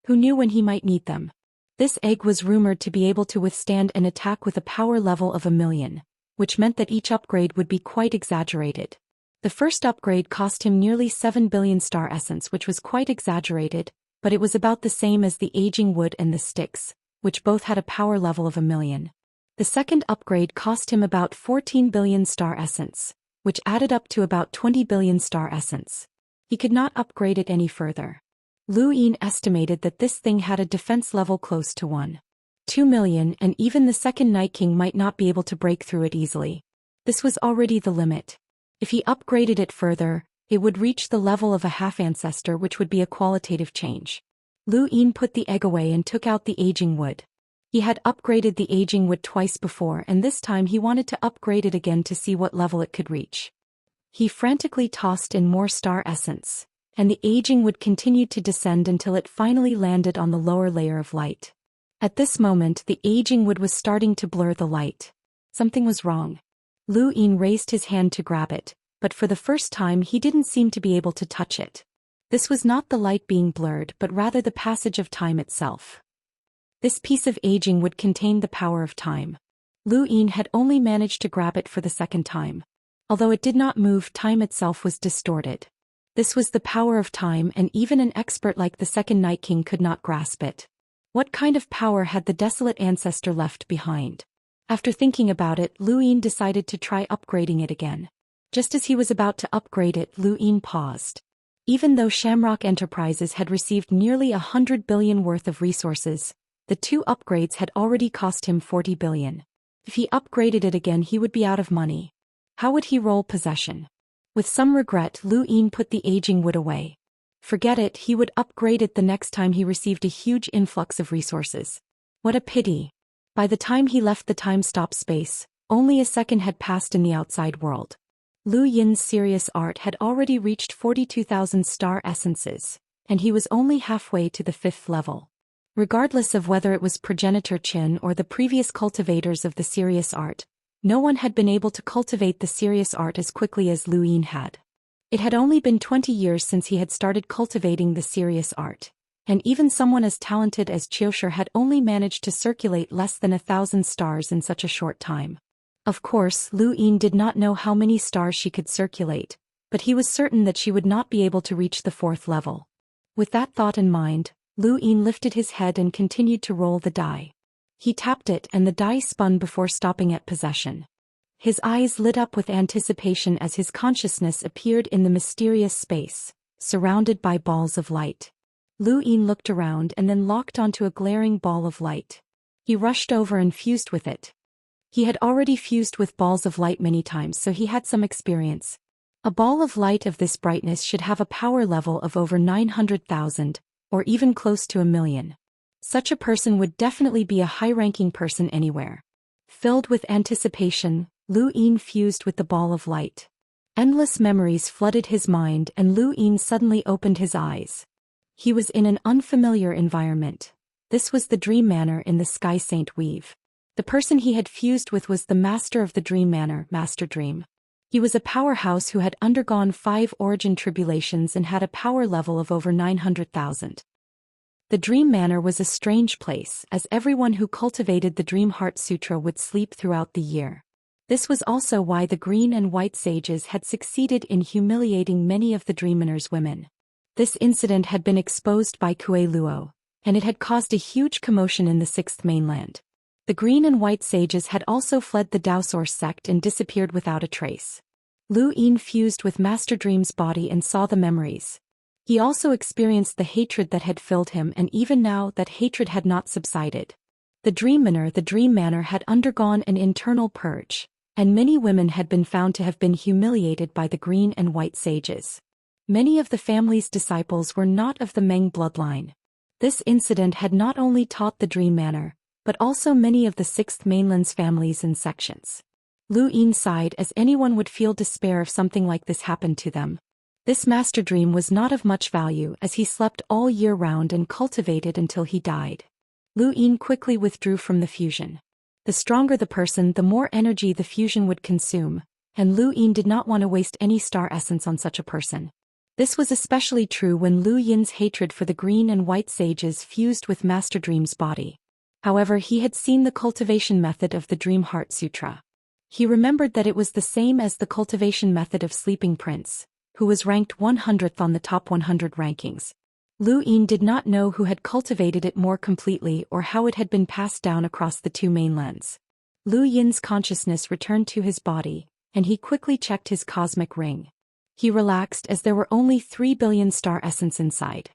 Who knew when he might need them? This egg was rumored to be able to withstand an attack with a power level of 1,000,000, which meant that each upgrade would be quite exaggerated. The first upgrade cost him nearly 7 billion star essence, which was quite exaggerated, but it was about the same as the aging wood and the sticks, which both had a power level of 1,000,000. The second upgrade cost him about 14 billion star essence, which added up to about 20 billion star essence. He could not upgrade it any further. Lu Yin estimated that this thing had a defense level close to 1.2 million, and even the second Night King might not be able to break through it easily. This was already the limit. If he upgraded it further, it would reach the level of a half-ancestor, which would be a qualitative change. Lu Yin put the egg away and took out the aging wood. He had upgraded the aging wood twice before, and this time he wanted to upgrade it again to see what level it could reach. He frantically tossed in more star essence, and the aging wood continued to descend until it finally landed on the lower layer of light. At this moment, the aging wood was starting to blur the light. Something was wrong. Lu Yin raised his hand to grab it, but for the first time he didn't seem to be able to touch it. This was not the light being blurred, but rather the passage of time itself. This piece of aging would contain the power of time. Lu Yin had only managed to grab it for the second time. Although it did not move, time itself was distorted. This was the power of time, and even an expert like the second Night King could not grasp it. What kind of power had the desolate ancestor left behind? After thinking about it, Lu Yin decided to try upgrading it again. Just as he was about to upgrade it, Lu Yin paused. Even though Shamrock Enterprises had received nearly 100 billion worth of resources, the 2 upgrades had already cost him 40 billion. If he upgraded it again, he would be out of money. How would he roll possession? With some regret, Lu Yin put the aging wood away. Forget it, he would upgrade it the next time he received a huge influx of resources. What a pity. By the time he left the time-stop space, only a second had passed in the outside world. Lu Yin's serious art had already reached 42,000 star essences, and he was only halfway to the 5th level. Regardless of whether it was progenitor Qian or the previous cultivators of the serious art, no one had been able to cultivate the serious art as quickly as Lu Yin had. It had only been 20 years since he had started cultivating the serious art, and even someone as talented as Qiushi had only managed to circulate less than 1,000 stars in such a short time. Of course, Lu Yin did not know how many stars she could circulate, but he was certain that she would not be able to reach the 4th level. With that thought in mind, Lu Yin lifted his head and continued to roll the die. He tapped it and the die spun before stopping at possession. His eyes lit up with anticipation as his consciousness appeared in the mysterious space, surrounded by balls of light. Lu Yin looked around and then locked onto a glaring ball of light. He rushed over and fused with it. He had already fused with balls of light many times, so he had some experience. A ball of light of this brightness should have a power level of over 900,000, or even close to 1,000,000. Such a person would definitely be a high-ranking person anywhere. Filled with anticipation, Lu Yin fused with the ball of light. Endless memories flooded his mind and Lu Yin suddenly opened his eyes. He was in an unfamiliar environment. This was the Dream Manor in the Sky Saint Weave. The person he had fused with was the master of the Dream Manor, Master Dream. He was a powerhouse who had undergone 5 origin tribulations and had a power level of over 900,000. The Dream Manor was a strange place, as everyone who cultivated the Dream Heart Sutra would sleep throughout the year. This was also why the green and white sages had succeeded in humiliating many of the Dream Manor's women. This incident had been exposed by Kue Luo, and it had caused a huge commotion in the Sixth Mainland. The green and white sages had also fled the Daoist sect and disappeared without a trace. Lu Yin fused with Master Dream's body and saw the memories. He also experienced the hatred that had filled him, and even now that hatred had not subsided. The Dream Manor had undergone an internal purge, and many women had been found to have been humiliated by the green and white sages. Many of the family's disciples were not of the Meng bloodline. This incident had not only taught the Dream Manor, but also many of the Sixth Mainland's families and sections. Lu Yin sighed, as anyone would feel despair if something like this happened to them. This Master Dream was not of much value, as he slept all year round and cultivated until he died. Lu Yin quickly withdrew from the fusion. The stronger the person, the more energy the fusion would consume, and Lu Yin did not want to waste any star essence on such a person. This was especially true when Lu Yin's hatred for the green and white sages fused with Master Dream's body. However, he had seen the cultivation method of the Dream Heart Sutra. He remembered that it was the same as the cultivation method of Sleeping Prince, who was ranked 100th on the top 100 rankings. Lu Yin did not know who had cultivated it more completely or how it had been passed down across the two mainlands. Lu Yin's consciousness returned to his body, and he quickly checked his cosmic ring. He relaxed as there were only 3 billion star essence inside.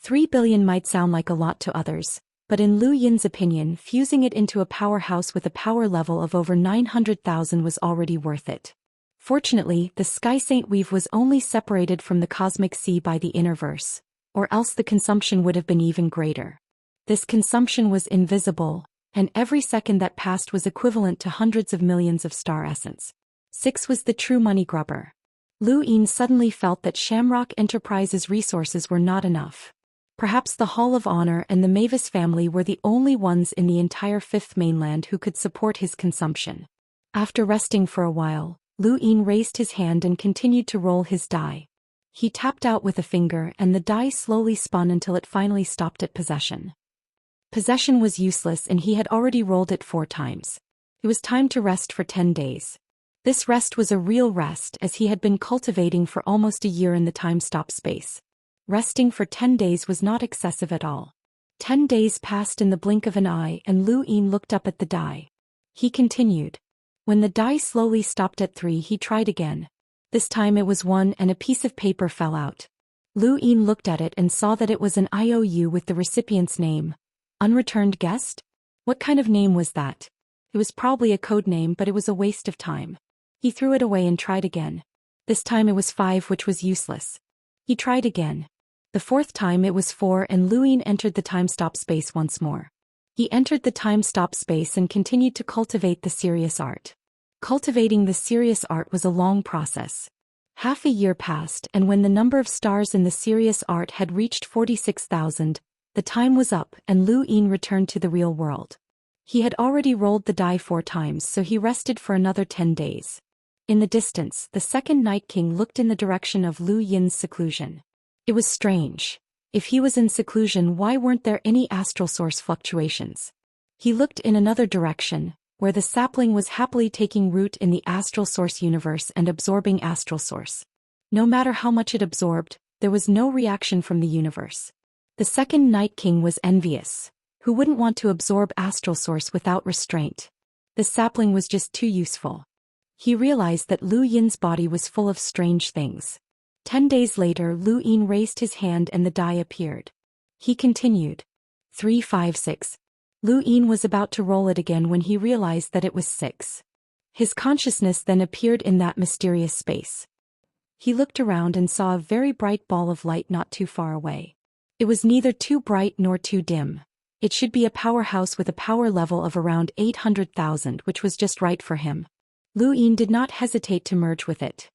3 billion might sound like a lot to others, but in Lu Yin's opinion, fusing it into a powerhouse with a power level of over 900,000 was already worth it. Fortunately, the Sky Saint Weave was only separated from the cosmic sea by the inner verse, or else the consumption would have been even greater. This consumption was invisible, and every second that passed was equivalent to hundreds of millions of star essence. 6 was the true money grubber. Lu Yin suddenly felt that Shamrock Enterprises' resources were not enough. Perhaps the Hall of Honor and the Mavis family were the only ones in the entire Fifth Mainland who could support his consumption. After resting for a while, Lu Yin raised his hand and continued to roll his die. He tapped out with a finger and the die slowly spun until it finally stopped at possession. Possession was useless and he had already rolled it 4 times. It was time to rest for 10 days. This rest was a real rest, as he had been cultivating for almost a year in the time-stop space. Resting for 10 days was not excessive at all. 10 days passed in the blink of an eye and Lu Yin looked up at the die. He continued. When the die slowly stopped at 3, he tried again. This time it was 1 and a piece of paper fell out. Lu Yin looked at it and saw that it was an IOU with the recipient's name. Unreturned guest? What kind of name was that? It was probably a code name, but it was a waste of time. He threw it away and tried again. This time it was 5, which was useless. He tried again. The 4th time it was 4 and Lu Yin entered the time-stop space once more. He entered the time-stop space and continued to cultivate the serious art. Cultivating the serious art was a long process. Half a year passed, and when the number of stars in the serious art had reached 46,000, the time was up and Lu Yin returned to the real world. He had already rolled the die 4 times, so he rested for another 10 days. In the distance, the second Night King looked in the direction of Lu Yin's seclusion. It was strange. If he was in seclusion, why weren't there any astral source fluctuations? He looked in another direction, where the sapling was happily taking root in the astral source universe and absorbing astral source. No matter how much it absorbed, there was no reaction from the universe. The second Night King was envious. Who wouldn't want to absorb astral source without restraint? The sapling was just too useful. He realized that Lu Yin's body was full of strange things. 10 days later, Lu Yin raised his hand and the die appeared. He continued. 3, 5, 6. Lu Yin was about to roll it again when he realized that it was 6. His consciousness then appeared in that mysterious space. He looked around and saw a very bright ball of light not too far away. It was neither too bright nor too dim. It should be a powerhouse with a power level of around 800,000, which was just right for him. Lu Yin did not hesitate to merge with it.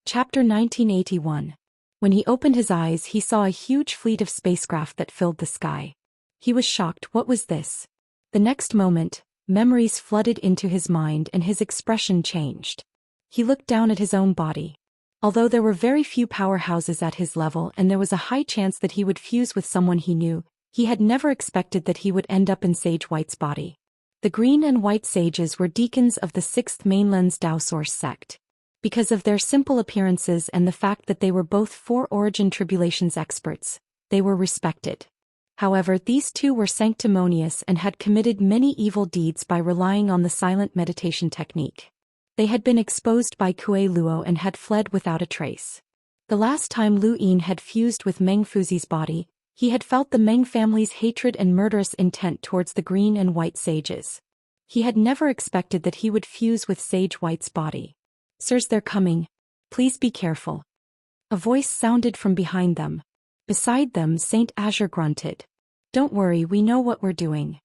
Chapter 1981. When he opened his eyes, he saw a huge fleet of spacecraft that filled the sky. He was shocked. What was this? The next moment, memories flooded into his mind and his expression changed. He looked down at his own body. Although there were very few powerhouses at his level and there was a high chance that he would fuse with someone he knew, He had never expected that he would end up in Sage White's body. The green and white sages were deacons of the 6th Mainland's Daoist sect. Because of their simple appearances and the fact that they were both Four-Origin Tribulations experts, they were respected. However, these two were sanctimonious and had committed many evil deeds by relying on the silent meditation technique. They had been exposed by Kuei Luo and had fled without a trace. The last time Lu Yin had fused with Meng Fuzi's body, he had felt the Meng family's hatred and murderous intent towards the green and white sages. He had never expected that he would fuse with Sage White's body. "Sirs, they're coming. Please be careful." A voice sounded from behind them. Beside them, Saint Azure grunted. "Don't worry, we know what we're doing."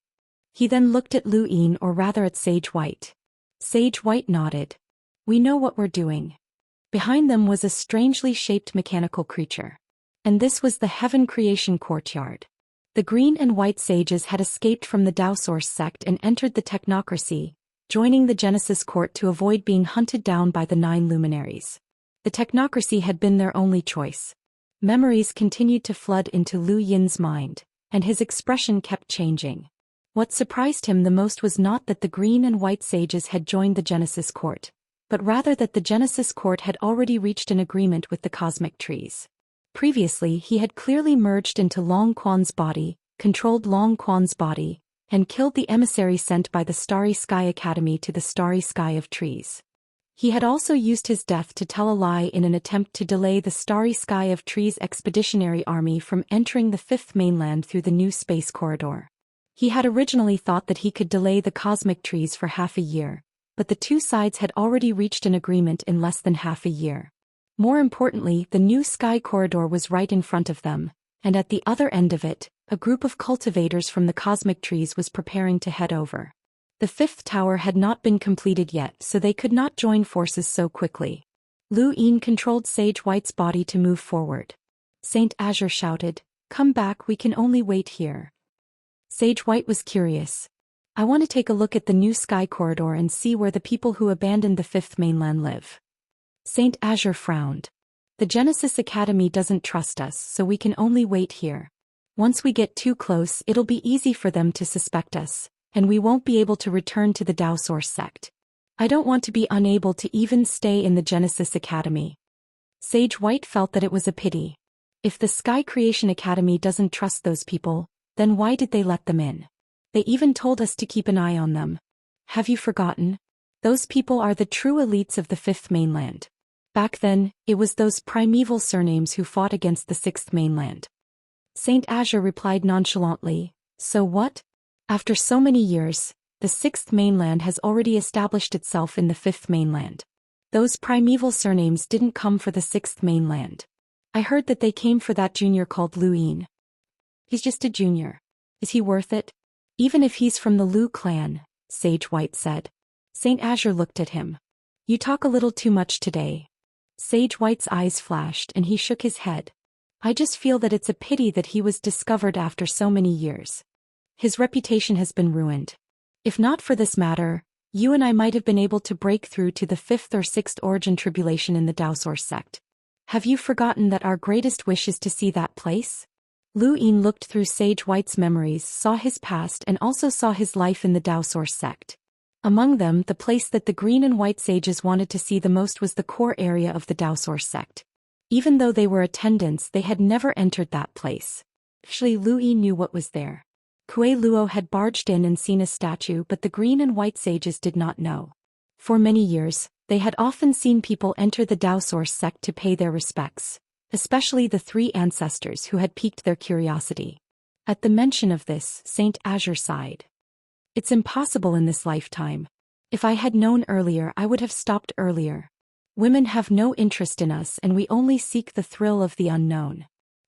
He then looked at Lu Yin, or rather at Sage White. Sage White nodded. "We know what we're doing." Behind them was a strangely shaped mechanical creature. And this was the Heaven Creation Courtyard. The green and white sages had escaped from the Daoist sect and entered the technocracy, joining the Genesis Court to avoid being hunted down by the 9 luminaries. The technocracy had been their only choice. Memories continued to flood into Lu Yin's mind, and his expression kept changing. What surprised him the most was not that the green and white sages had joined the Genesis Court, but rather that the Genesis Court had already reached an agreement with the cosmic trees. Previously, he had clearly merged into Long Quan's body, controlled Long Quan's body, and killed the emissary sent by the Starry Sky Academy to the Starry Sky of Trees. He had also used his death to tell a lie in an attempt to delay the Starry Sky of Trees expeditionary army from entering the 5th mainland through the new space corridor. He had originally thought that he could delay the cosmic trees for half a year, but the two sides had already reached an agreement in less than half a year. More importantly, the new sky corridor was right in front of them, and at the other end of it, a group of cultivators from the cosmic trees was preparing to head over. The 5th tower had not been completed yet, so they could not join forces so quickly. Lu Yin controlled Sage White's body to move forward. Saint Azure shouted, "Come back, we can only wait here." Sage White was curious. "I want to take a look at the new sky corridor and see where the people who abandoned the 5th mainland live." Saint Azure frowned. "The Genesis Academy doesn't trust us, so we can only wait here. Once we get too close, it'll be easy for them to suspect us, and we won't be able to return to the Daoist sect. I don't want to be unable to even stay in the Genesis Academy." Sage White felt that it was a pity. If the Sky Creation Academy doesn't trust those people, then why did they let them in? They even told us to keep an eye on them. Have you forgotten? Those people are the true elites of the 5th mainland. Back then, it was those primeval surnames who fought against the 6th mainland. Saint Azure replied nonchalantly, "So what? After so many years, the 6th mainland has already established itself in the 5th mainland. Those primeval surnames didn't come for the 6th mainland. I heard that they came for that junior called Lu Yin. He's just a junior. Is he worth it? Even if he's from the Lu clan," Sage White said. Saint Azure looked at him. "You talk a little too much today." Sage White's eyes flashed and he shook his head. "I just feel that it's a pity that he was discovered after so many years. His reputation has been ruined. If not for this matter, you and I might have been able to break through to the 5th or 6th origin tribulation in the Daoist sect. Have you forgotten that our greatest wish is to see that place?" Lu Yin looked through Sage White's memories, saw his past and also saw his life in the Daoist sect. Among them, the place that the green and white sages wanted to see the most was the core area of the Daoist sect. Even though they were attendants, they had never entered that place. Actually, Lu Yin knew what was there. Kuei Luo had barged in and seen a statue, but the green and white sages did not know. For many years, they had often seen people enter the Daoist sect to pay their respects, especially the 3 ancestors who had piqued their curiosity. At the mention of this, Saint Azure sighed. "It's impossible in this lifetime. If I had known earlier, I would have stopped earlier. Women have no interest in us and we only seek the thrill of the unknown.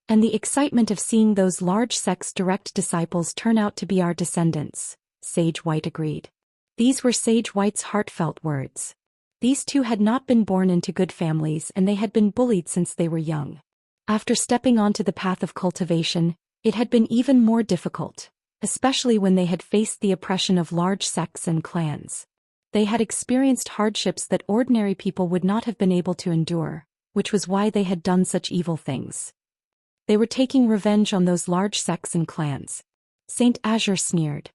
And the excitement of seeing those large sects' direct disciples turn out to be our descendants," Sage White agreed. These were Sage White's heartfelt words. These two had not been born into good families and they had been bullied since they were young. After stepping onto the path of cultivation, it had been even more difficult, especially when they had faced the oppression of large sects and clans. They had experienced hardships that ordinary people would not have been able to endure, which was why they had done such evil things. They were taking revenge on those large sects and clans. Saint Azure sneered.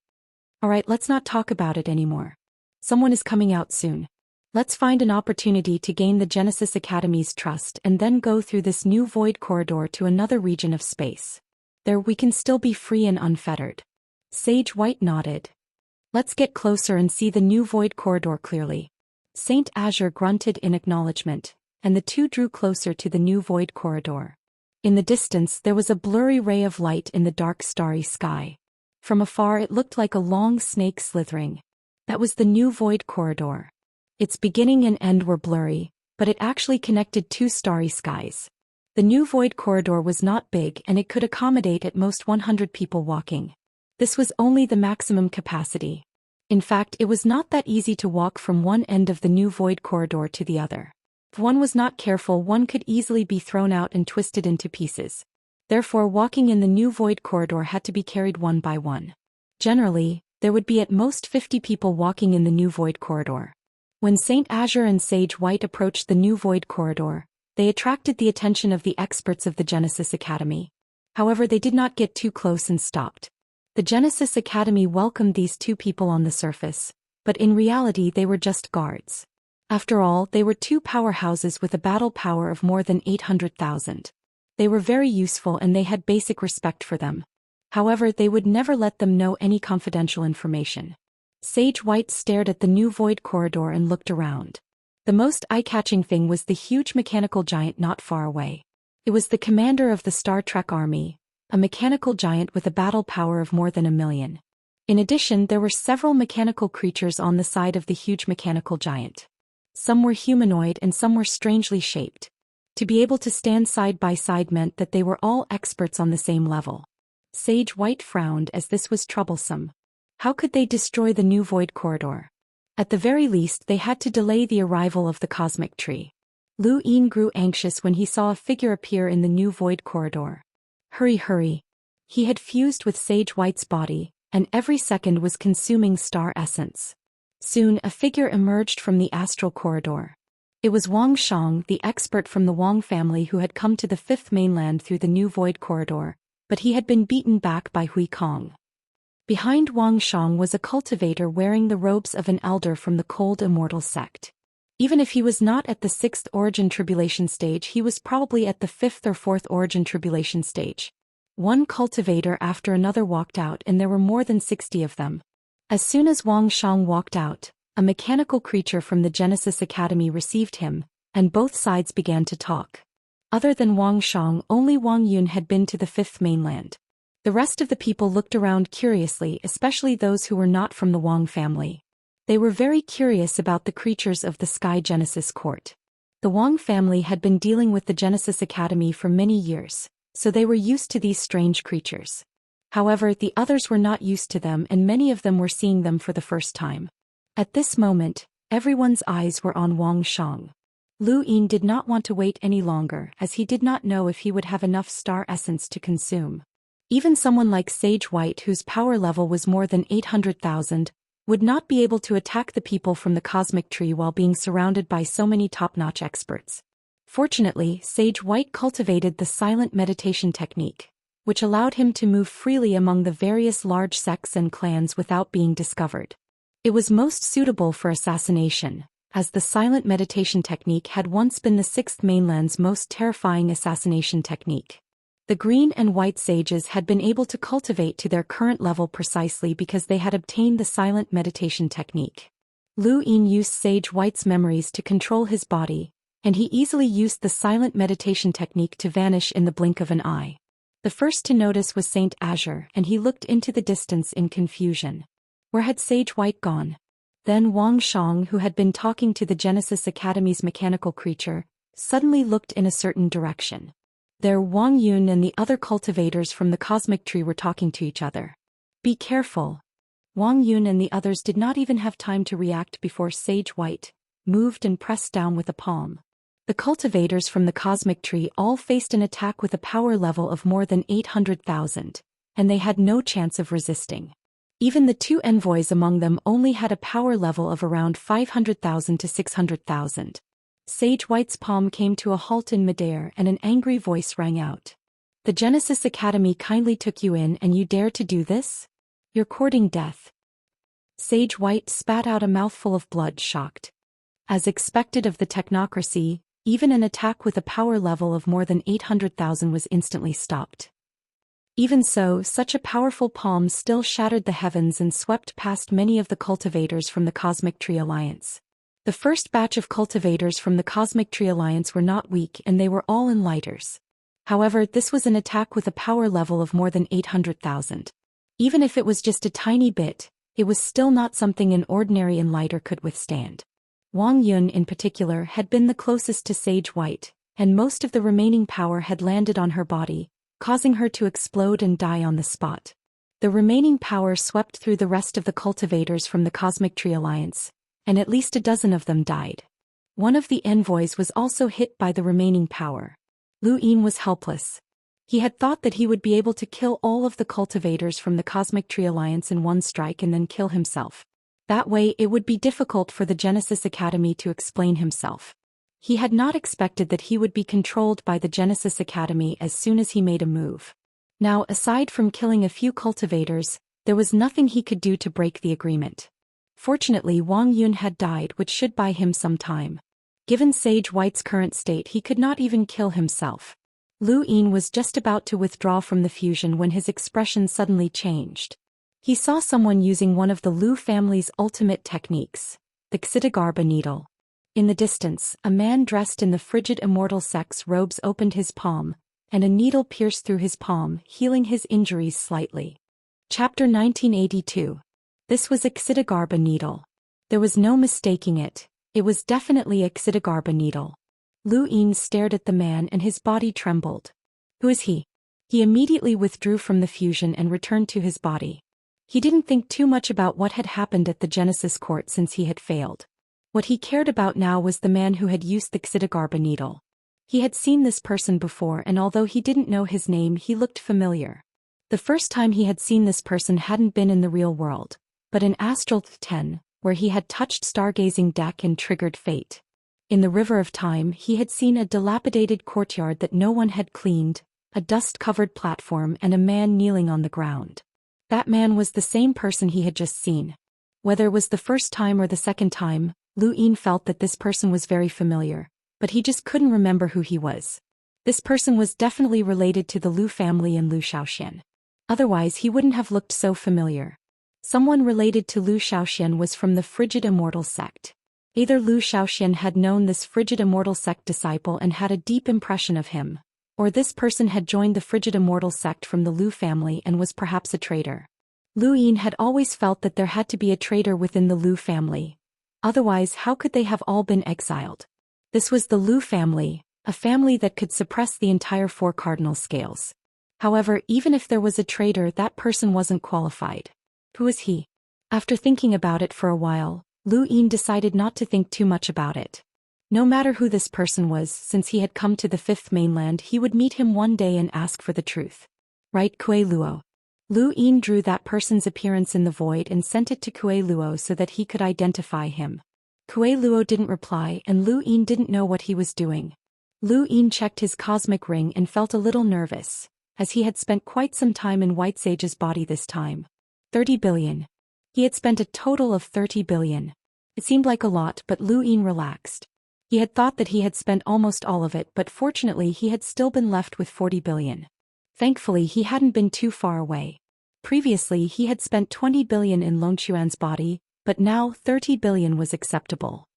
Alright, let's not talk about it anymore. Someone is coming out soon. Let's find an opportunity to gain the Genesis Academy's trust and then go through this new void corridor to another region of space. There we can still be free and unfettered. Sage White nodded. Let's get closer and see the new void corridor clearly. Saint Azure grunted in acknowledgement, and the two drew closer to the new void corridor. In the distance there was a blurry ray of light in the dark starry sky. From afar it looked like a long snake slithering. That was the new void corridor. Its beginning and end were blurry, but it actually connected two starry skies. The new void corridor was not big and it could accommodate at most 100 people walking. This was only the maximum capacity. In fact, it was not that easy to walk from one end of the new void corridor to the other. If one was not careful, one could easily be thrown out and twisted into pieces. Therefore, walking in the new void corridor had to be carried one by one. Generally, there would be at most 50 people walking in the new void corridor. When Saint Azure and Sage White approached the new void corridor, they attracted the attention of the experts of the Genesis Academy. However, they did not get too close and stopped. The Genesis Academy welcomed these two people on the surface, but in reality they were just guards. After all, they were two powerhouses with a battle power of more than 800,000. They were very useful and they had basic respect for them. However, they would never let them know any confidential information. Sage White stared at the new void corridor and looked around. The most eye-catching thing was the huge mechanical giant not far away. It was the commander of the Star Trek army, a mechanical giant with a battle power of more than 1,000,000. In addition, there were several mechanical creatures on the side of the huge mechanical giant. Some were humanoid and some were strangely shaped. To be able to stand side by side meant that they were all experts on the same level. Sage White frowned as this was troublesome. How could they destroy the new void corridor? At the very least, they had to delay the arrival of the cosmic tree. Lu Yin grew anxious when he saw a figure appear in the new void corridor. Hurry, hurry. He had fused with Sage White's body, and every second was consuming star essence. Soon a figure emerged from the astral corridor. It was Wang Shang, the expert from the Wang family who had come to the fifth mainland through the new void corridor, but he had been beaten back by Hui Kong. Behind Wang Shang was a cultivator wearing the robes of an elder from the cold Immortal sect. Even if he was not at the 6th origin tribulation stage, he was probably at the 5th or 4th origin tribulation stage. One cultivator after another walked out and there were more than 60 of them. As soon as Wang Shang walked out, a mechanical creature from the Genesis Academy received him, and both sides began to talk. Other than Wang Shang, only Wang Yun had been to the 5th mainland. The rest of the people looked around curiously, especially those who were not from the Wang family. They were very curious about the creatures of the Sky Genesis Court. The Wang family had been dealing with the Genesis Academy for many years, so they were used to these strange creatures. However, the others were not used to them and many of them were seeing them for the first time. At this moment, everyone's eyes were on Wang Shang. Lu Yin did not want to wait any longer as he did not know if he would have enough star essence to consume. Even someone like Sage White, whose power level was more than 800,000, would not be able to attack the people from the cosmic tree while being surrounded by so many top-notch experts. Fortunately, Sage White cultivated the silent meditation technique, which allowed him to move freely among the various large sects and clans without being discovered. It was most suitable for assassination, as the silent meditation technique had once been the 6th mainland's most terrifying assassination technique. The green and white sages had been able to cultivate to their current level precisely because they had obtained the silent meditation technique. Lu Yin used Sage White's memories to control his body, and he easily used the silent meditation technique to vanish in the blink of an eye. The first to notice was Saint Azure, and he looked into the distance in confusion. Where had Sage White gone? Then Wang Shang, who had been talking to the Genesis Academy's mechanical creature, suddenly looked in a certain direction. There Wang Yun and the other cultivators from the cosmic tree were talking to each other. Be careful. Wang Yun and the others did not even have time to react before Sage White moved and pressed down with a palm. The cultivators from the cosmic tree all faced an attack with a power level of more than 800,000, and they had no chance of resisting. Even the two envoys among them only had a power level of around 500,000 to 600,000. Sage White's palm came to a halt in midair and an angry voice rang out. The Genesis Academy kindly took you in and you dare to do this? You're courting death. Sage White spat out a mouthful of blood, shocked. As expected of the technocracy, even an attack with a power level of more than 800,000 was instantly stopped. Even so, such a powerful palm still shattered the heavens and swept past many of the cultivators from the Cosmic Tree Alliance. The first batch of cultivators from the Cosmic Tree Alliance were not weak and they were all enlighters. However, this was an attack with a power level of more than 800,000. Even if it was just a tiny bit, it was still not something an ordinary enlighter could withstand. Wang Yun in particular had been the closest to Sage White, and most of the remaining power had landed on her body, causing her to explode and die on the spot. The remaining power swept through the rest of the cultivators from the Cosmic Tree Alliance, and at least a dozen of them died. One of the envoys was also hit by the remaining power. Lu Yin was helpless. He had thought that he would be able to kill all of the cultivators from the Cosmic Tree Alliance in one strike and then kill himself. That way it would be difficult for the Genesis Academy to explain himself. He had not expected that he would be controlled by the Genesis Academy as soon as he made a move. Now, aside from killing a few cultivators, there was nothing he could do to break the agreement. Fortunately, Wang Yun had died, which should buy him some time. Given Sage White's current state, he could not even kill himself. Lu Yin was just about to withdraw from the fusion when his expression suddenly changed. He saw someone using one of the Lu family's ultimate techniques, the Xidagarba needle. In the distance, a man dressed in the frigid immortal sex robes opened his palm, and a needle pierced through his palm, healing his injuries slightly. Chapter 1982. This was a Xidagarba needle. There was no mistaking it. It was definitely a Xidagarba needle. Lu Yin stared at the man and his body trembled. Who is he? He immediately withdrew from the fusion and returned to his body. He didn't think too much about what had happened at the Genesis court since he had failed. What he cared about now was the man who had used the Xidagarba needle. He had seen this person before, and although he didn't know his name, he looked familiar. The first time he had seen this person hadn't been in the real world, but in Astral 10, where he had touched Stargazing Deck and triggered fate. In the River of Time, he had seen a dilapidated courtyard that no one had cleaned, a dust-covered platform and a man kneeling on the ground. That man was the same person he had just seen. Whether it was the first time or the second time, Lu Yin felt that this person was very familiar, but he just couldn't remember who he was. This person was definitely related to the Lu family and Lu Xiaoxian. Otherwise he wouldn't have looked so familiar. Someone related to Lu Xiaoxian was from the frigid immortal sect. Either Lu Xiaoxian had known this frigid immortal sect disciple and had a deep impression of him, or this person had joined the frigid immortal sect from the Lu family and was perhaps a traitor. Lu Yin had always felt that there had to be a traitor within the Lu family. Otherwise, how could they have all been exiled? This was the Lu family, a family that could suppress the entire four cardinal scales. However, even if there was a traitor, that person wasn't qualified. Who was he? After thinking about it for a while, Lu Yin decided not to think too much about it. No matter who this person was, since he had come to the fifth mainland, he would meet him one day and ask for the truth. Right, Kuei Luo? Lu Yin drew that person's appearance in the void and sent it to Kuei Luo so that he could identify him. Kuei Luo didn't reply and Lu Yin didn't know what he was doing. Lu Yin checked his cosmic ring and felt a little nervous, as he had spent quite some time in White Sage's body this time. 30 billion. He had spent a total of 30 billion. It seemed like a lot, but Lu Yin relaxed. He had thought that he had spent almost all of it, but fortunately he had still been left with 40 billion. Thankfully he hadn't been too far away. Previously he had spent 20 billion in Longquan's body, but now 30 billion was acceptable.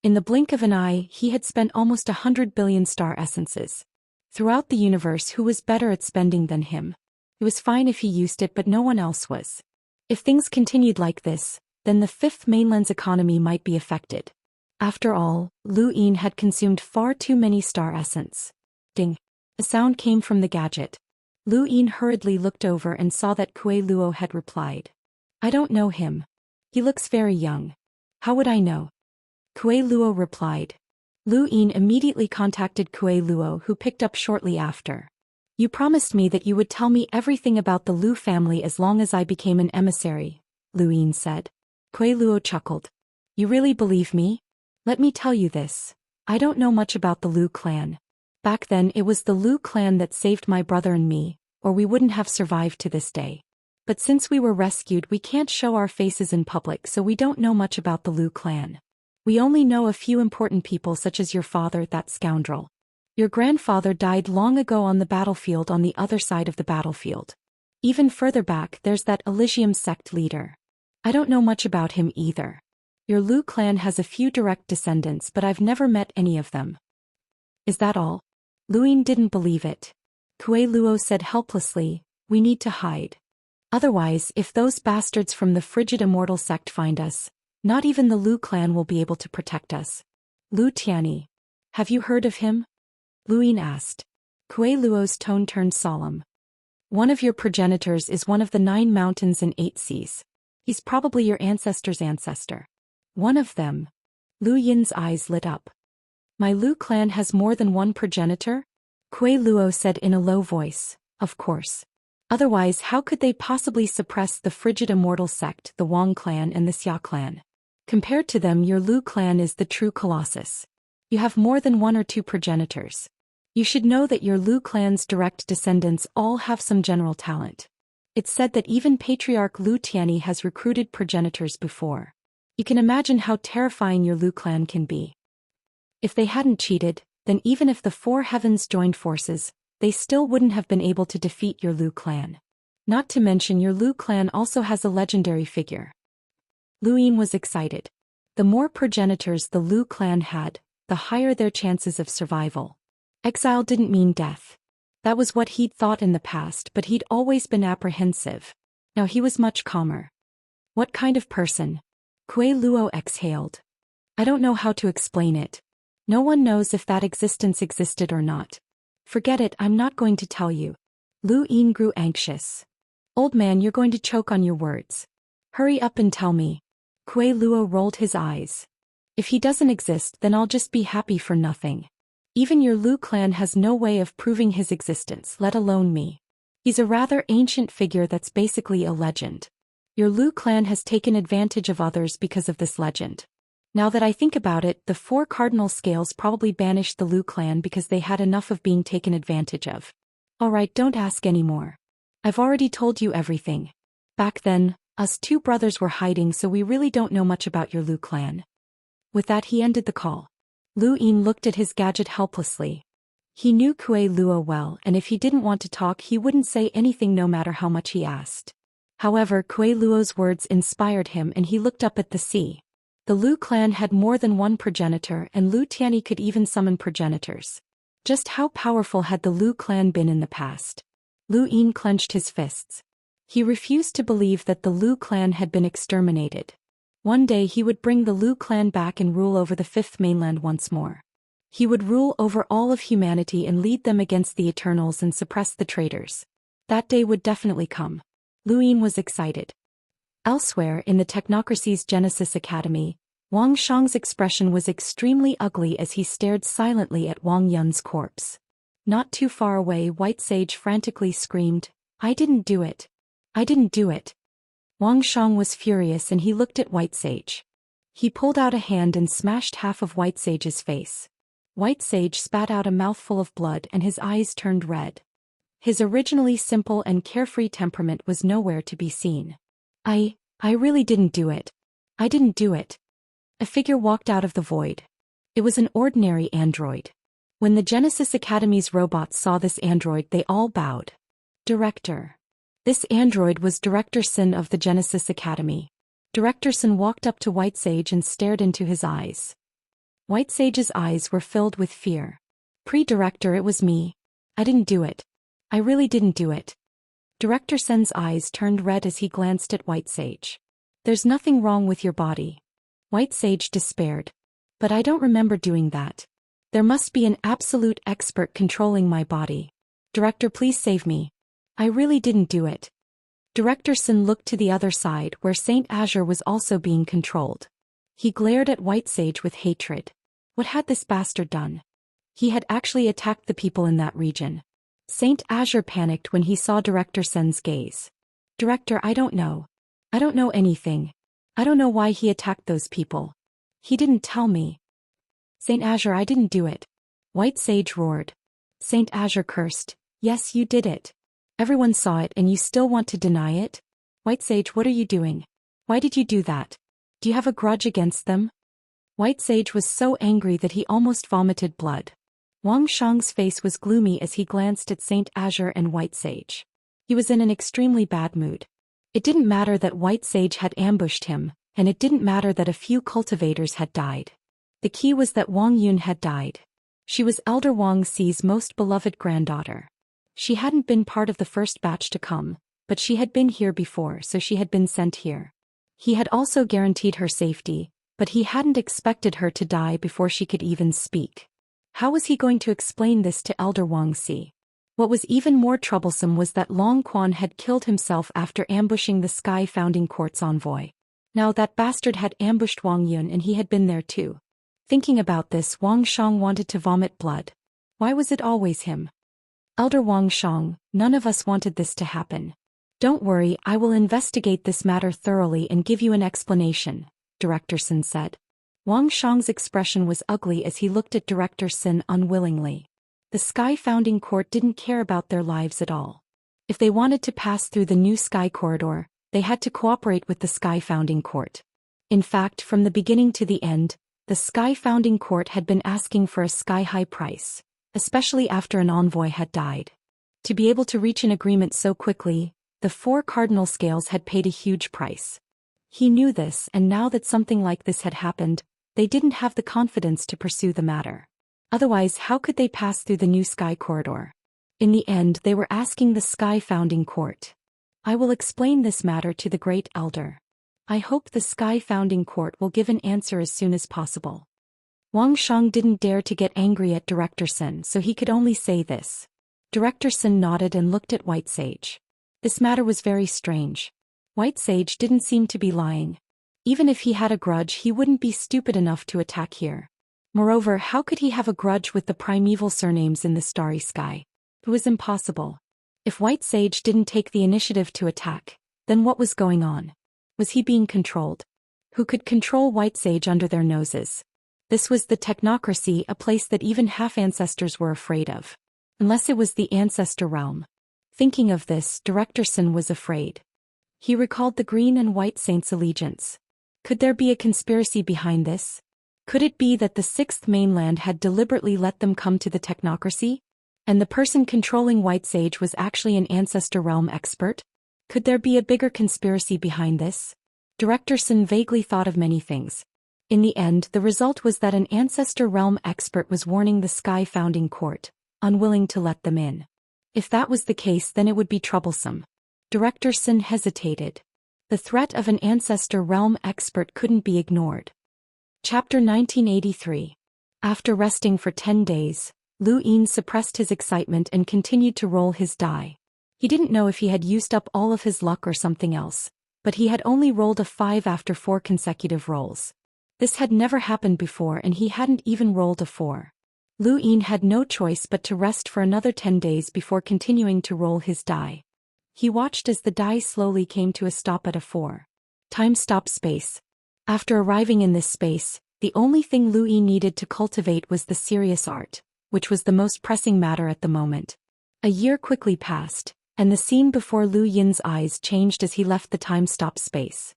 In the blink of an eye, he had spent almost 100 billion star essences. Throughout the universe, who was better at spending than him? It was fine if he used it, but no one else was. If things continued like this, then the fifth mainland's economy might be affected. After all, Lu Yin had consumed far too many star essence. Ding! A sound came from the gadget. Lu Yin hurriedly looked over and saw that Kuei Luo had replied. I don't know him. He looks very young. How would I know? Kuei Luo replied. Lu Yin immediately contacted Kuei Luo, who picked up shortly after. You promised me that you would tell me everything about the Lu family as long as I became an emissary, Lu Yin said. Kuei Luo chuckled. You really believe me? Let me tell you this. I don't know much about the Lu clan. Back then it was the Lu clan that saved my brother and me, or we wouldn't have survived to this day. But since we were rescued we can't show our faces in public, so we don't know much about the Lu clan. We only know a few important people such as your father, that scoundrel. Your grandfather died long ago on the battlefield on the other side of the battlefield. Even further back there's that Elysium sect leader. I don't know much about him either. Your Lu clan has a few direct descendants but I've never met any of them. Is that all? Luin didn't believe it. Kuei Luo said helplessly, we need to hide. Otherwise, if those bastards from the frigid Immortal sect find us, not even the Lu clan will be able to protect us. Lu Tianyi. Have you heard of him? Luin asked. Kuei Luo's tone turned solemn. One of your progenitors is one of the 9 mountains and 8 seas. He's probably your ancestor's ancestor. One of them. Lu Yin's eyes lit up. My Lu clan has more than one progenitor? Kuei Luo said in a low voice, of course. Otherwise how could they possibly suppress the frigid Immortal sect, the Wang clan and the Xia clan? Compared to them your Lu clan is the true colossus. You have more than 1 or 2 progenitors. You should know that your Lu clan's direct descendants all have some general talent. It's said that even Patriarch Lu Tianyi has recruited progenitors before. You can imagine how terrifying your Lu clan can be. If they hadn't cheated, then even if the 4 heavens joined forces, they still wouldn't have been able to defeat your Lu clan. Not to mention your Lu clan also has a legendary figure. Luin was excited. The more progenitors the Lu clan had, the higher their chances of survival. Exile didn't mean death. That was what he'd thought in the past, but he'd always been apprehensive. Now he was much calmer. What kind of person? Kuei Luo exhaled. I don't know how to explain it. No one knows if that existence existed or not. Forget it, I'm not going to tell you. Lu Yin grew anxious. Old man, you're going to choke on your words. Hurry up and tell me. Kuei Luo rolled his eyes. If he doesn't exist, then I'll just be happy for nothing. Even your Lu clan has no way of proving his existence, let alone me. He's a rather ancient figure that's basically a legend. Your Lu clan has taken advantage of others because of this legend. Now that I think about it, the 4 cardinal scales probably banished the Lu clan because they had enough of being taken advantage of. Alright, don't ask anymore. I've already told you everything. Back then, us 2 brothers were hiding, so we really don't know much about your Lu clan. With that he ended the call. Lu Yin looked at his gadget helplessly. He knew Kuei Luo well, and if he didn't want to talk he wouldn't say anything no matter how much he asked. However, Kuei Luo's words inspired him and he looked up at the sea. The Lu clan had more than 1 progenitor and Lu Tianyi could even summon progenitors. Just how powerful had the Lu clan been in the past? Lu Yin clenched his fists. He refused to believe that the Lu clan had been exterminated. One day he would bring the Lu clan back and rule over the 5th mainland once more. He would rule over all of humanity and lead them against the Eternals and suppress the traitors. That day would definitely come. Lu Yin was excited. Elsewhere in the Technocracy's Genesis Academy, Wang Shang's expression was extremely ugly as he stared silently at Wang Yun's corpse. Not too far away, White Sage frantically screamed, I didn't do it. I didn't do it. Wang Shang was furious and he looked at White Sage. He pulled out a hand and smashed half of White Sage's face. White Sage spat out a mouthful of blood and his eyes turned red. His originally simple and carefree temperament was nowhere to be seen. I really didn't do it. I didn't do it. A figure walked out of the void. It was an ordinary android. When the Genesis Academy's robots saw this android, they all bowed. Director. This android was Director Sin of the Genesis Academy. Director Sin walked up to White Sage and stared into his eyes. White Sage's eyes were filled with fear. Pre-director, it was me. I didn't do it. I really didn't do it. Director Sen's eyes turned red as he glanced at White Sage. There's nothing wrong with your body. White Sage despaired. But I don't remember doing that. There must be an absolute expert controlling my body. Director, please save me. I really didn't do it. Director Sin looked to the other side where Saint Azure was also being controlled. He glared at White Sage with hatred. What had this bastard done? He had actually attacked the people in that region. Saint Azure panicked when he saw Director Sen's gaze. Director, I don't know. I don't know anything. I don't know why he attacked those people. He didn't tell me. Saint Azure, I didn't do it. White Sage roared. Saint Azure cursed. Yes, you did it. Everyone saw it and you still want to deny it? White Sage, what are you doing? Why did you do that? Do you have a grudge against them? White Sage was so angry that he almost vomited blood. Wang Shang's face was gloomy as he glanced at Saint Azure and White Sage. He was in an extremely bad mood. It didn't matter that White Sage had ambushed him, and it didn't matter that a few cultivators had died. The key was that Wang Yun had died. She was Elder Wang Xi's most beloved granddaughter. She hadn't been part of the first batch to come, but she had been here before, so she had been sent here. He had also guaranteed her safety, but he hadn't expected her to die before she could even speak. How was he going to explain this to Elder Wang Xi? What was even more troublesome was that Long Quan had killed himself after ambushing the Sky Founding Court's envoy. Now that bastard had ambushed Wang Yun and he had been there too. Thinking about this, Wang Shang wanted to vomit blood. Why was it always him? Elder Wang Shang, none of us wanted this to happen. Don't worry, I will investigate this matter thoroughly and give you an explanation, Director Sun said. Wang Shang's expression was ugly as he looked at Director Sun unwillingly. The Sky Founding Court didn't care about their lives at all. If they wanted to pass through the new Sky Corridor, they had to cooperate with the Sky Founding Court. In fact, from the beginning to the end, the Sky Founding Court had been asking for a sky-high price, especially after an envoy had died. To be able to reach an agreement so quickly, the 4 cardinal scales had paid a huge price. He knew this, and now that something like this had happened, they didn't have the confidence to pursue the matter. Otherwise, how could they pass through the new Sky Corridor? In the end, they were asking the Sky Founding Court. I will explain this matter to the Great Elder. I hope the Sky Founding Court will give an answer as soon as possible. Wang Shang didn't dare to get angry at Director Sun, so he could only say this. Director Sun nodded and looked at White Sage. This matter was very strange. White Sage didn't seem to be lying. Even if he had a grudge, he wouldn't be stupid enough to attack here. Moreover, how could he have a grudge with the primeval surnames in the starry sky? It was impossible. If White Sage didn't take the initiative to attack, then what was going on? Was he being controlled? Who could control White Sage under their noses? This was the technocracy, a place that even half-ancestors were afraid of. Unless it was the ancestor realm. Thinking of this, Director Sun was afraid. He recalled the green and white saints' allegiance. Could there be a conspiracy behind this? Could it be that the 6th mainland had deliberately let them come to the technocracy? And the person controlling White Sage was actually an ancestor realm expert? Could there be a bigger conspiracy behind this? Director Sun vaguely thought of many things. In the end, the result was that an ancestor realm expert was warning the Sky Founding Court, unwilling to let them in. If that was the case, then it would be troublesome. Director Sun hesitated. The threat of an ancestor realm expert couldn't be ignored. Chapter 1983. After resting for 10 days, Lu Yin suppressed his excitement and continued to roll his die. He didn't know if he had used up all of his luck or something else, but he had only rolled a 5 after 4 consecutive rolls. This had never happened before and he hadn't even rolled a 4. Lu Yin had no choice but to rest for another 10 days before continuing to roll his die. He watched as the die slowly came to a stop at a 4. Time stop space. After arriving in this space, the only thing Lu Yin needed to cultivate was the serious art, which was the most pressing matter at the moment. A year quickly passed, and the scene before Lu Yin's eyes changed as he left the time stop space.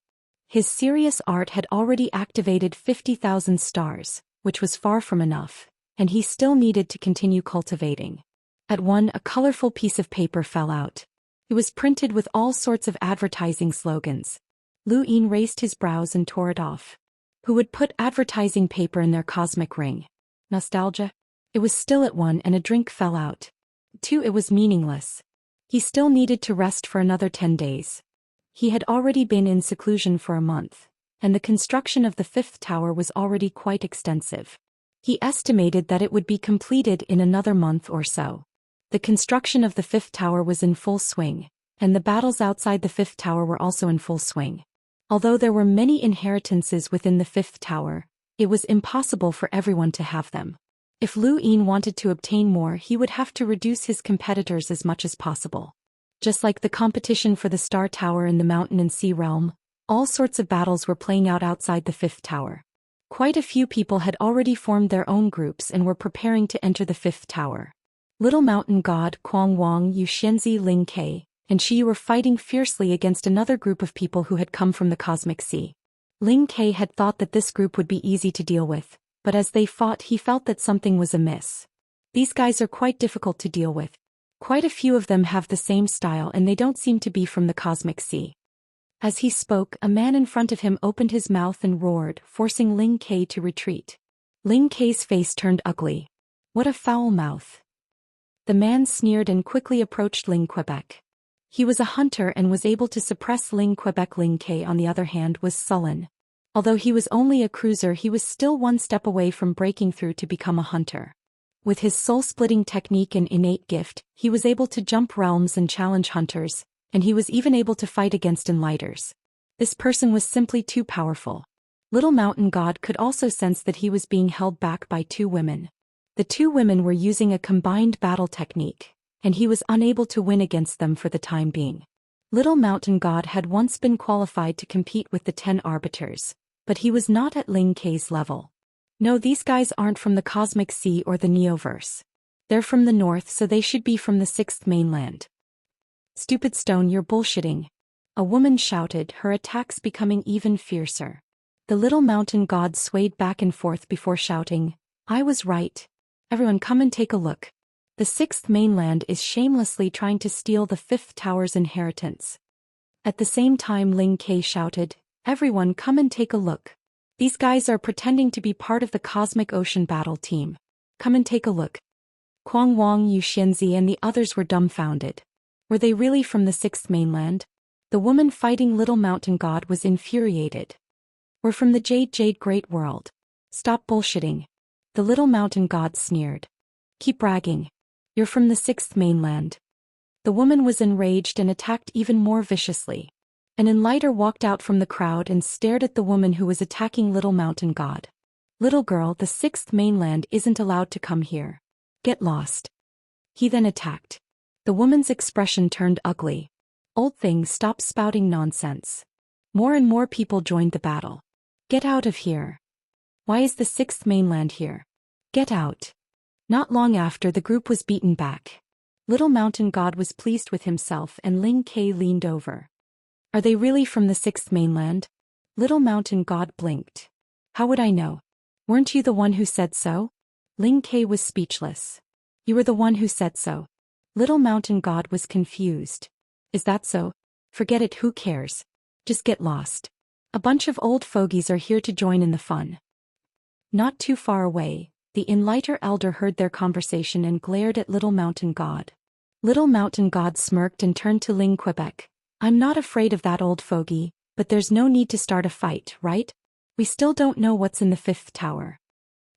His serious art had already activated 50,000 stars, which was far from enough, and he still needed to continue cultivating. At one, a colorful piece of paper fell out. It was printed with all sorts of advertising slogans. Lu Yin raised his brows and tore it off. Who would put advertising paper in their cosmic ring? Nostalgia? It was still at 1 and a drink fell out. 2, it was meaningless. He still needed to rest for another 10 days. He had already been in seclusion for a month, and the construction of the 5th tower was already quite extensive. He estimated that it would be completed in another month or so. The construction of the 5th tower was in full swing, and the battles outside the 5th tower were also in full swing. Although there were many inheritances within the 5th tower, it was impossible for everyone to have them. If Lu Yin wanted to obtain more, he would have to reduce his competitors as much as possible. Just like the competition for the Star Tower in the Mountain and Sea realm, all sorts of battles were playing out outside the 5th tower. Quite a few people had already formed their own groups and were preparing to enter the 5th tower. Little mountain god Kuang Wang Yu Xianzi Ling Ke, and she were fighting fiercely against another group of people who had come from the cosmic sea. Ling Ke had thought that this group would be easy to deal with, but as they fought he felt that something was amiss. These guys are quite difficult to deal with. Quite a few of them have the same style and they don't seem to be from the cosmic sea. As he spoke, a man in front of him opened his mouth and roared, forcing Ling Ke to retreat. Ling Ke's face turned ugly. What a foul mouth. The man sneered and quickly approached Ling Quebec. He was a hunter and was able to suppress Ling Quebec. Ling Ke, on the other hand, was sullen. Although he was only a cruiser, he was still one step away from breaking through to become a hunter. With his soul-splitting technique and innate gift, he was able to jump realms and challenge hunters, and he was even able to fight against enlighters. This person was simply too powerful. Little mountain god could also sense that he was being held back by two women. The two women were using a combined battle technique, and he was unable to win against them for the time being. Little mountain god had once been qualified to compete with the 10 arbiters, but he was not at Ling Ke's level. No, these guys aren't from the cosmic sea or the Neoverse. They're from the north, so they should be from the 6th mainland. Stupid stone, you're bullshitting. A woman shouted, her attacks becoming even fiercer. The little mountain god swayed back and forth before shouting, I was right. Everyone come and take a look. The 6th mainland is shamelessly trying to steal the 5th tower's inheritance. At the same time Ling Ke shouted, everyone come and take a look. These guys are pretending to be part of the Cosmic Ocean Battle Team. Come and take a look. Kuang Wang Yu Xianzi and the others were dumbfounded. Were they really from the 6th mainland? The woman fighting Little Mountain God was infuriated. We're from the Jade Great World. Stop bullshitting. The Little Mountain God sneered. Keep bragging. You're from the 6th mainland. The woman was enraged and attacked even more viciously. An enlighter walked out from the crowd and stared at the woman who was attacking Little Mountain God. Little girl, the 6th mainland isn't allowed to come here. Get lost. He then attacked. The woman's expression turned ugly. Old thing, stop spouting nonsense. More and more people joined the battle. Get out of here. Why is the 6th mainland here? Get out. Not long after, the group was beaten back. Little Mountain God was pleased with himself and Ling Ke leaned over. Are they really from the 6th mainland? Little Mountain God blinked. How would I know? Weren't you the one who said so? Ling Ke was speechless. You were the one who said so. Little Mountain God was confused. Is that so? Forget it, who cares? Just get lost. A bunch of old fogies are here to join in the fun. Not too far away, the enlighter elder heard their conversation and glared at Little Mountain God. Little Mountain God smirked and turned to Ling Quebec. I'm not afraid of that old fogey, but there's no need to start a fight, right? We still don't know what's in the 5th tower.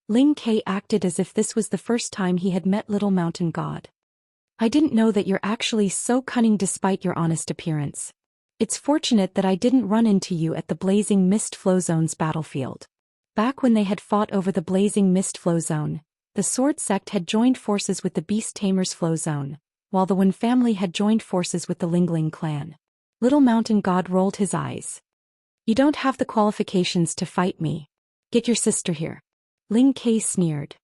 Ling Ke acted as if this was the first time he had met Little Mountain God. I didn't know that you're actually so cunning despite your honest appearance. It's fortunate that I didn't run into you at the Blazing Mist Flow Zone's battlefield. Back when they had fought over the Blazing Mist Flow Zone, the Sword Sect had joined forces with the Beast Tamers Flow Zone, while the Wen family had joined forces with the Lingling clan. Little Mountain God rolled his eyes. You don't have the qualifications to fight me. Get your sister here. Ling Ke sneered.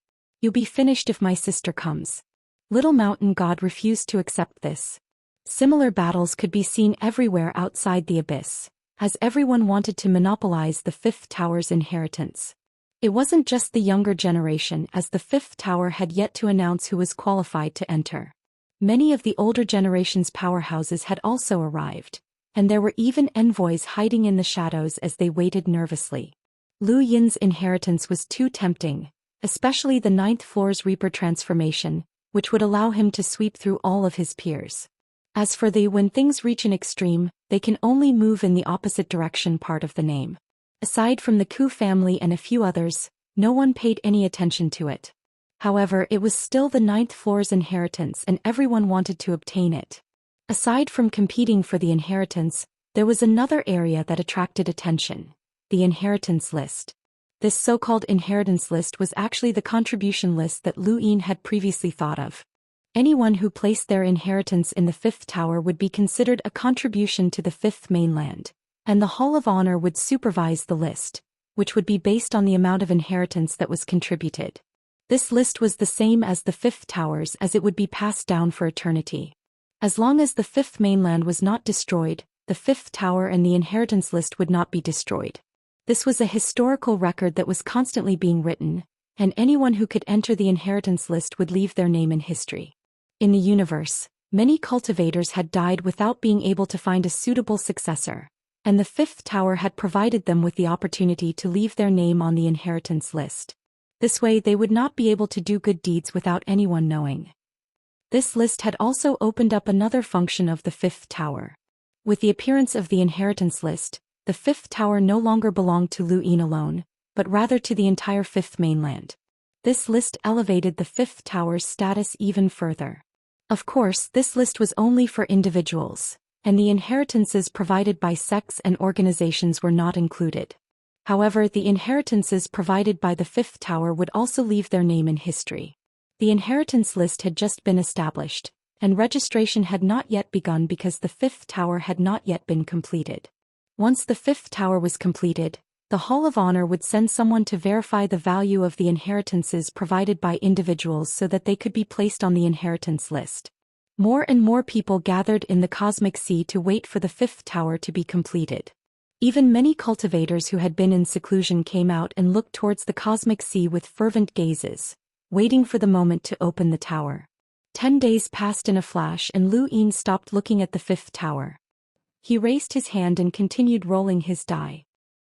You'll be finished if my sister comes. Little Mountain God refused to accept this. Similar battles could be seen everywhere outside the abyss, as everyone wanted to monopolize the 5th tower's inheritance. It wasn't just the younger generation, as the 5th tower had yet to announce who was qualified to enter. Many of the older generation's powerhouses had also arrived, and there were even envoys hiding in the shadows as they waited nervously. Lu Yin's inheritance was too tempting, especially the 9th floor's Reaper transformation, which would allow him to sweep through all of his peers. As for the when things reach an extreme, they can only move in the opposite direction part of the name. Aside from the Ku family and a few others, no one paid any attention to it. However, it was still the 9th floor's inheritance and everyone wanted to obtain it. Aside from competing for the inheritance, there was another area that attracted attention: the inheritance list. This so-called inheritance list was actually the contribution list that Lu Yin had previously thought of. Anyone who placed their inheritance in the 5th tower would be considered a contribution to the 5th mainland, and the Hall of Honor would supervise the list, which would be based on the amount of inheritance that was contributed. This list was the same as the fifth towers, as it would be passed down for eternity. As long as the fifth mainland was not destroyed, the fifth tower and the inheritance list would not be destroyed. This was a historical record that was constantly being written, and anyone who could enter the inheritance list would leave their name in history. In the universe, many cultivators had died without being able to find a suitable successor, and the fifth tower had provided them with the opportunity to leave their name on the inheritance list. This way they would not be able to do good deeds without anyone knowing. This list had also opened up another function of the fifth tower. With the appearance of the inheritance list, the fifth tower no longer belonged to Lu Yin alone, but rather to the entire fifth mainland. This list elevated the fifth tower's status even further. Of course, this list was only for individuals, and the inheritances provided by sects and organizations were not included. However, the inheritances provided by the fifth tower would also leave their name in history. The inheritance list had just been established, and registration had not yet begun because the fifth tower had not yet been completed. Once the fifth tower was completed, the Hall of Honor would send someone to verify the value of the inheritances provided by individuals so that they could be placed on the inheritance list. More and more people gathered in the cosmic sea to wait for the fifth tower to be completed. Even many cultivators who had been in seclusion came out and looked towards the cosmic sea with fervent gazes, waiting for the moment to open the tower. 10 days passed in a flash and Lu Yin stopped looking at the fifth tower. He raised his hand and continued rolling his die.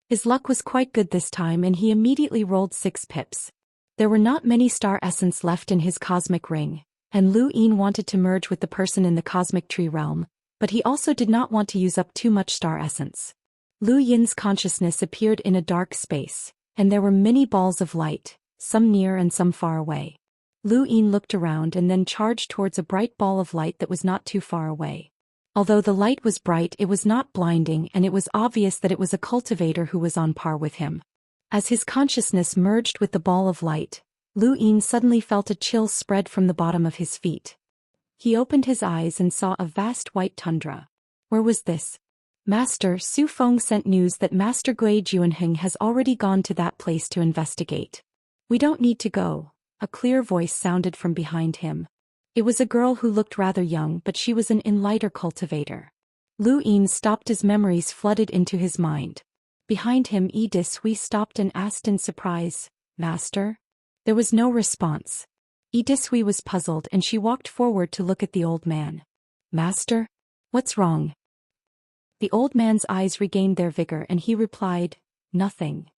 His luck was quite good this time and he immediately rolled 6 pips. There were not many star essence left in his cosmic ring, and Lu Yin wanted to merge with the person in the cosmic tree realm, but he also did not want to use up too much star essence. Lu Yin's consciousness appeared in a dark space, and there were many balls of light, some near and some far away. Lu Yin looked around and then charged towards a bright ball of light that was not too far away. Although the light was bright, it was not blinding and it was obvious that it was a cultivator who was on par with him. As his consciousness merged with the ball of light, Lu Yin suddenly felt a chill spread from the bottom of his feet. He opened his eyes and saw a vast white tundra. Where was this? Master Su Feng sent news that Master Gui Juanheng has already gone to that place to investigate. We don't need to go, a clear voice sounded from behind him. It was a girl who looked rather young, but she was an enlightened cultivator. Lu Yin stopped as memories flooded into his mind. Behind him Idisui stopped and asked in surprise, Master? There was no response. Idisui was puzzled and she walked forward to look at the old man. Master? What's wrong? The old man's eyes regained their vigor and he replied, Nothing.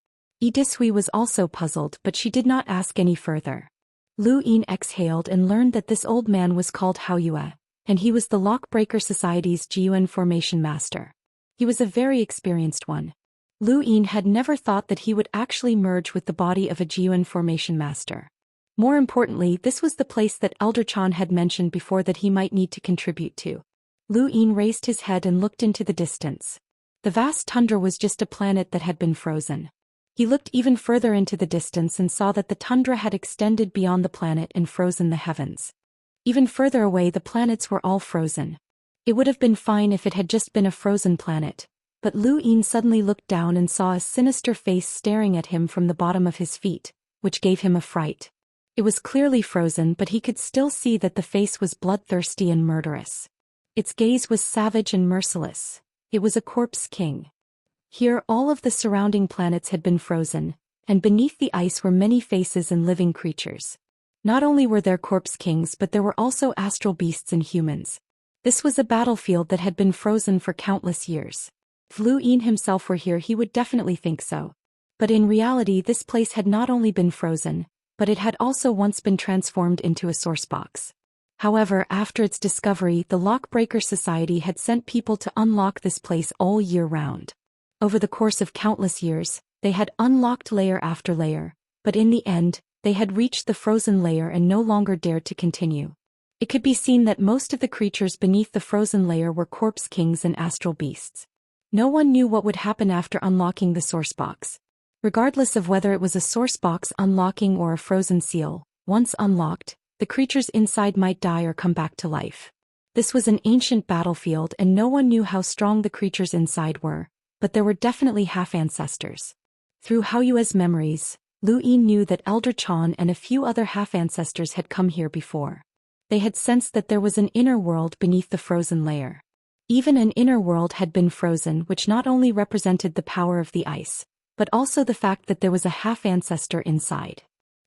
Idisui was also puzzled but she did not ask any further. Lu Yin exhaled and learned that this old man was called Hao Yue, and he was the Lockbreaker Society's Jiyuan formation master. He was a very experienced one. Lu Yin had never thought that he would actually merge with the body of a Jiyuan formation master. More importantly, this was the place that Elder Chan had mentioned before that he might need to contribute to. Lu Yin raised his head and looked into the distance. The vast tundra was just a planet that had been frozen. He looked even further into the distance and saw that the tundra had extended beyond the planet and frozen the heavens. Even further away the planets were all frozen. It would have been fine if it had just been a frozen planet, but Lu Yin suddenly looked down and saw a sinister face staring at him from the bottom of his feet, which gave him a fright. It was clearly frozen but he could still see that the face was bloodthirsty and murderous. Its gaze was savage and merciless. It was a corpse king. Here all of the surrounding planets had been frozen, and beneath the ice were many faces and living creatures. Not only were there corpse kings but there were also astral beasts and humans. This was a battlefield that had been frozen for countless years. If Lu Yin himself were here he would definitely think so. But in reality this place had not only been frozen, but it had also once been transformed into a source box. However, after its discovery, the Lockbreaker Society had sent people to unlock this place all year round. Over the course of countless years, they had unlocked layer after layer, but in the end, they had reached the frozen layer and no longer dared to continue. It could be seen that most of the creatures beneath the frozen layer were corpse kings and astral beasts. No one knew what would happen after unlocking the source box. Regardless of whether it was a source box unlocking or a frozen seal, once unlocked, the creatures inside might die or come back to life. This was an ancient battlefield and no one knew how strong the creatures inside were, but there were definitely half-ancestors. Through Hao Yue's memories, Lu Yin knew that Elder Chan and a few other half-ancestors had come here before. They had sensed that there was an inner world beneath the frozen layer. Even an inner world had been frozen, which not only represented the power of the ice, but also the fact that there was a half-ancestor inside.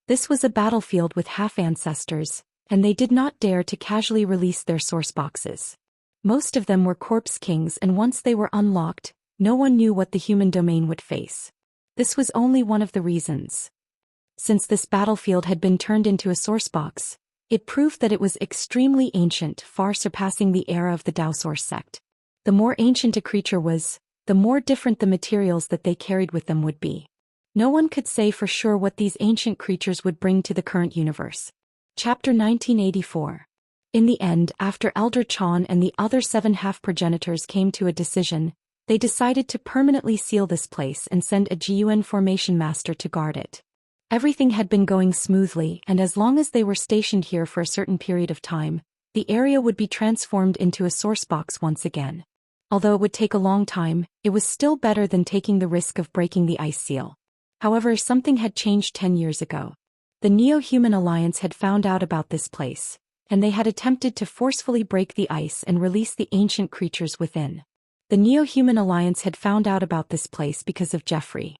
This was a battlefield with half-ancestors, and they did not dare to casually release their source boxes. Most of them were corpse kings, and once they were unlocked, no one knew what the human domain would face. This was only one of the reasons. Since this battlefield had been turned into a source box, it proved that it was extremely ancient, far surpassing the era of the Dao source sect. The more ancient a creature was, the more different the materials that they carried with them would be. No one could say for sure what these ancient creatures would bring to the current universe. Chapter 1984. In the end, after Elder Chan and the other 7 half-progenitors came to a decision, they decided to permanently seal this place and send a GUN formation master to guard it. Everything had been going smoothly, and as long as they were stationed here for a certain period of time, the area would be transformed into a source box once again. Although it would take a long time, it was still better than taking the risk of breaking the ice seal. However, something had changed 10 years ago. The Neo-Human Alliance had found out about this place, and they had attempted to forcefully break the ice and release the ancient creatures within. The Neo-Human Alliance had found out about this place because of Jeffrey.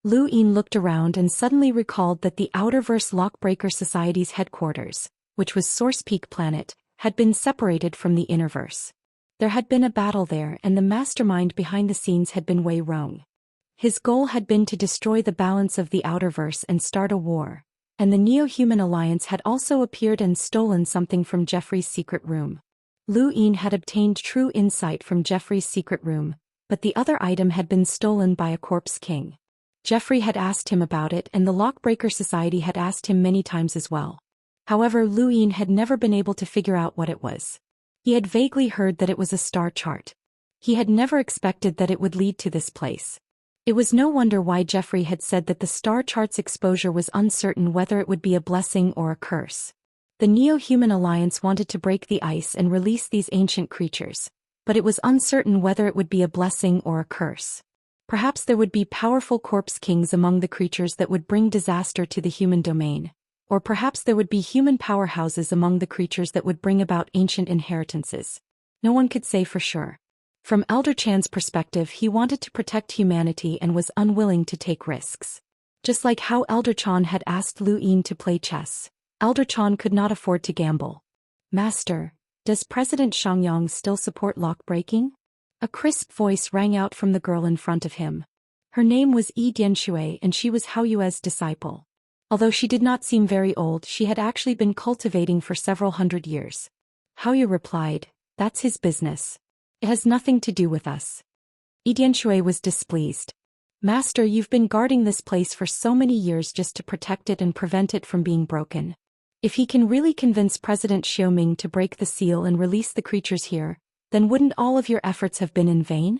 Lu Yin looked around and suddenly recalled that the Outerverse Lockbreaker Society's headquarters, which was Source Peak Planet, had been separated from the Innerverse. There had been a battle there, and the mastermind behind the scenes had been Wei Rong. His goal had been to destroy the balance of the Outerverse and start a war, and the Neo-Human Alliance had also appeared and stolen something from Jeffrey's secret room. Lu Yin had obtained true insight from Jeffrey's secret room, but the other item had been stolen by a corpse king. Jeffrey had asked him about it, and the Lockbreaker Society had asked him many times as well. However, Lu Yin had never been able to figure out what it was. He had vaguely heard that it was a star chart. He had never expected that it would lead to this place. It was no wonder why Jeffrey had said that the star chart's exposure was uncertain whether it would be a blessing or a curse. The Neo-Human Alliance wanted to break the ice and release these ancient creatures, but it was uncertain whether it would be a blessing or a curse. Perhaps there would be powerful corpse kings among the creatures that would bring disaster to the human domain, or perhaps there would be human powerhouses among the creatures that would bring about ancient inheritances. No one could say for sure. From Elder Chan's perspective, he wanted to protect humanity and was unwilling to take risks. Just like how Elder Chan had asked Lu Yin to play chess, Elder Chan could not afford to gamble. Master, does President Xianxia still support lock-breaking? A crisp voice rang out from the girl in front of him. Her name was Yi Dianshui, and she was Hao Yue's disciple. Although she did not seem very old, she had actually been cultivating for several hundred years. Hao Yue replied, "That's his business. It has nothing to do with us." Yi Dianshui was displeased. "Master, you've been guarding this place for so many years just to protect it and prevent it from being broken. If he can really convince President Xiaoming to break the seal and release the creatures here, then wouldn't all of your efforts have been in vain?"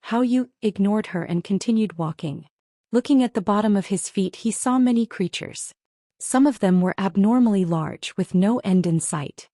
Hao Yu ignored her and continued walking. Looking at the bottom of his feet, he saw many creatures. Some of them were abnormally large, with no end in sight.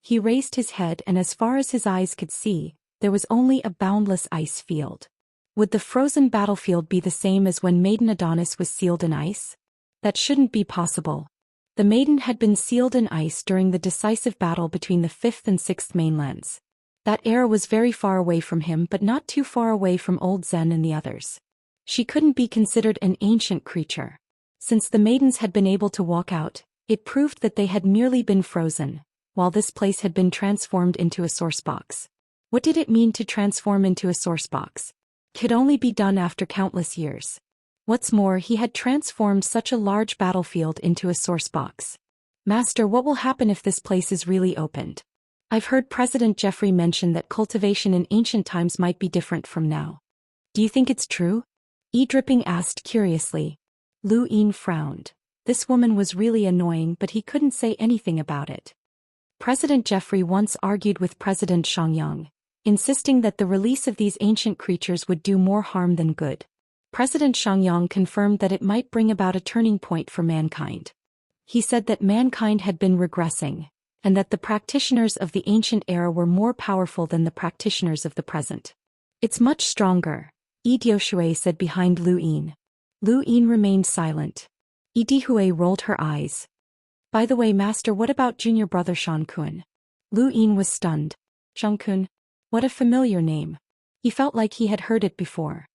He raised his head, and as far as his eyes could see, there was only a boundless ice field. Would the frozen battlefield be the same as when Maiden Adonis was sealed in ice? That shouldn't be possible. The maiden had been sealed in ice during the decisive battle between the 5th and 6th mainlands. That era was very far away from him, but not too far away from Old Zen and the others. She couldn't be considered an ancient creature. Since the maidens had been able to walk out, it proved that they had merely been frozen, while this place had been transformed into a source box. What did it mean to transform into a source box? Could only be done after countless years. What's more, he had transformed such a large battlefield into a source box. Master, what will happen if this place is really opened? I've heard President Jeffrey mention that cultivation in ancient times might be different from now. Do you think it's true? Yi Dripping asked curiously. Lu Yin frowned. This woman was really annoying, but he couldn't say anything about it. President Jeffrey once argued with President Xianxia, insisting that the release of these ancient creatures would do more harm than good. President Xianxia confirmed that it might bring about a turning point for mankind. He said that mankind had been regressing, and that the practitioners of the ancient era were more powerful than the practitioners of the present. It's much stronger, Yi Dianshui said behind Lu Yin. Lu Yin remained silent. Hui rolled her eyes. By the way, Master, what about junior brother Xiankun? Lu Yin was stunned. Xiankun? What a familiar name. He felt like he had heard it before.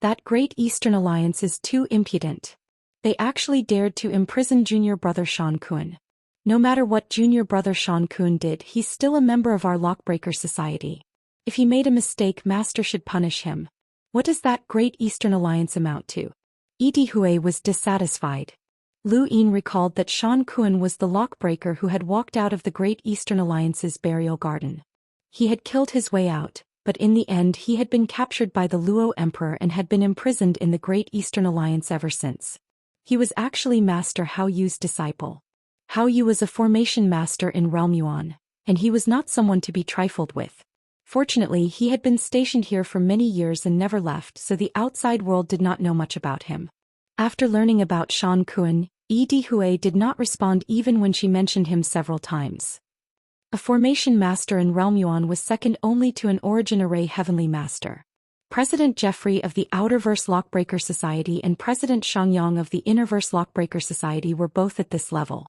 That Great Eastern Alliance is too impudent. They actually dared to imprison junior brother Xiankun. No matter what junior brother Xiankun did, he's still a member of our Lockbreaker Society. If he made a mistake, Master should punish him. What does that Great Eastern Alliance amount to? Hui was dissatisfied. Lu Yin recalled that Xiankun was the Lockbreaker who had walked out of the Great Eastern Alliance's burial garden. He had killed his way out, but in the end he had been captured by the Luo Emperor and had been imprisoned in the Great Eastern Alliance ever since. He was actually Master Hao Yu's disciple. Hao Yu was a formation master in Realm Yuan, and he was not someone to be trifled with. Fortunately, he had been stationed here for many years and never left, so the outside world did not know much about him. After learning about Xiankun, Hui did not respond even when she mentioned him several times. A formation master in Realm Yuan was second only to an origin array heavenly master. President Jeffrey of the Outerverse Lockbreaker Society and President Shangyang of the Innerverse Lockbreaker Society were both at this level.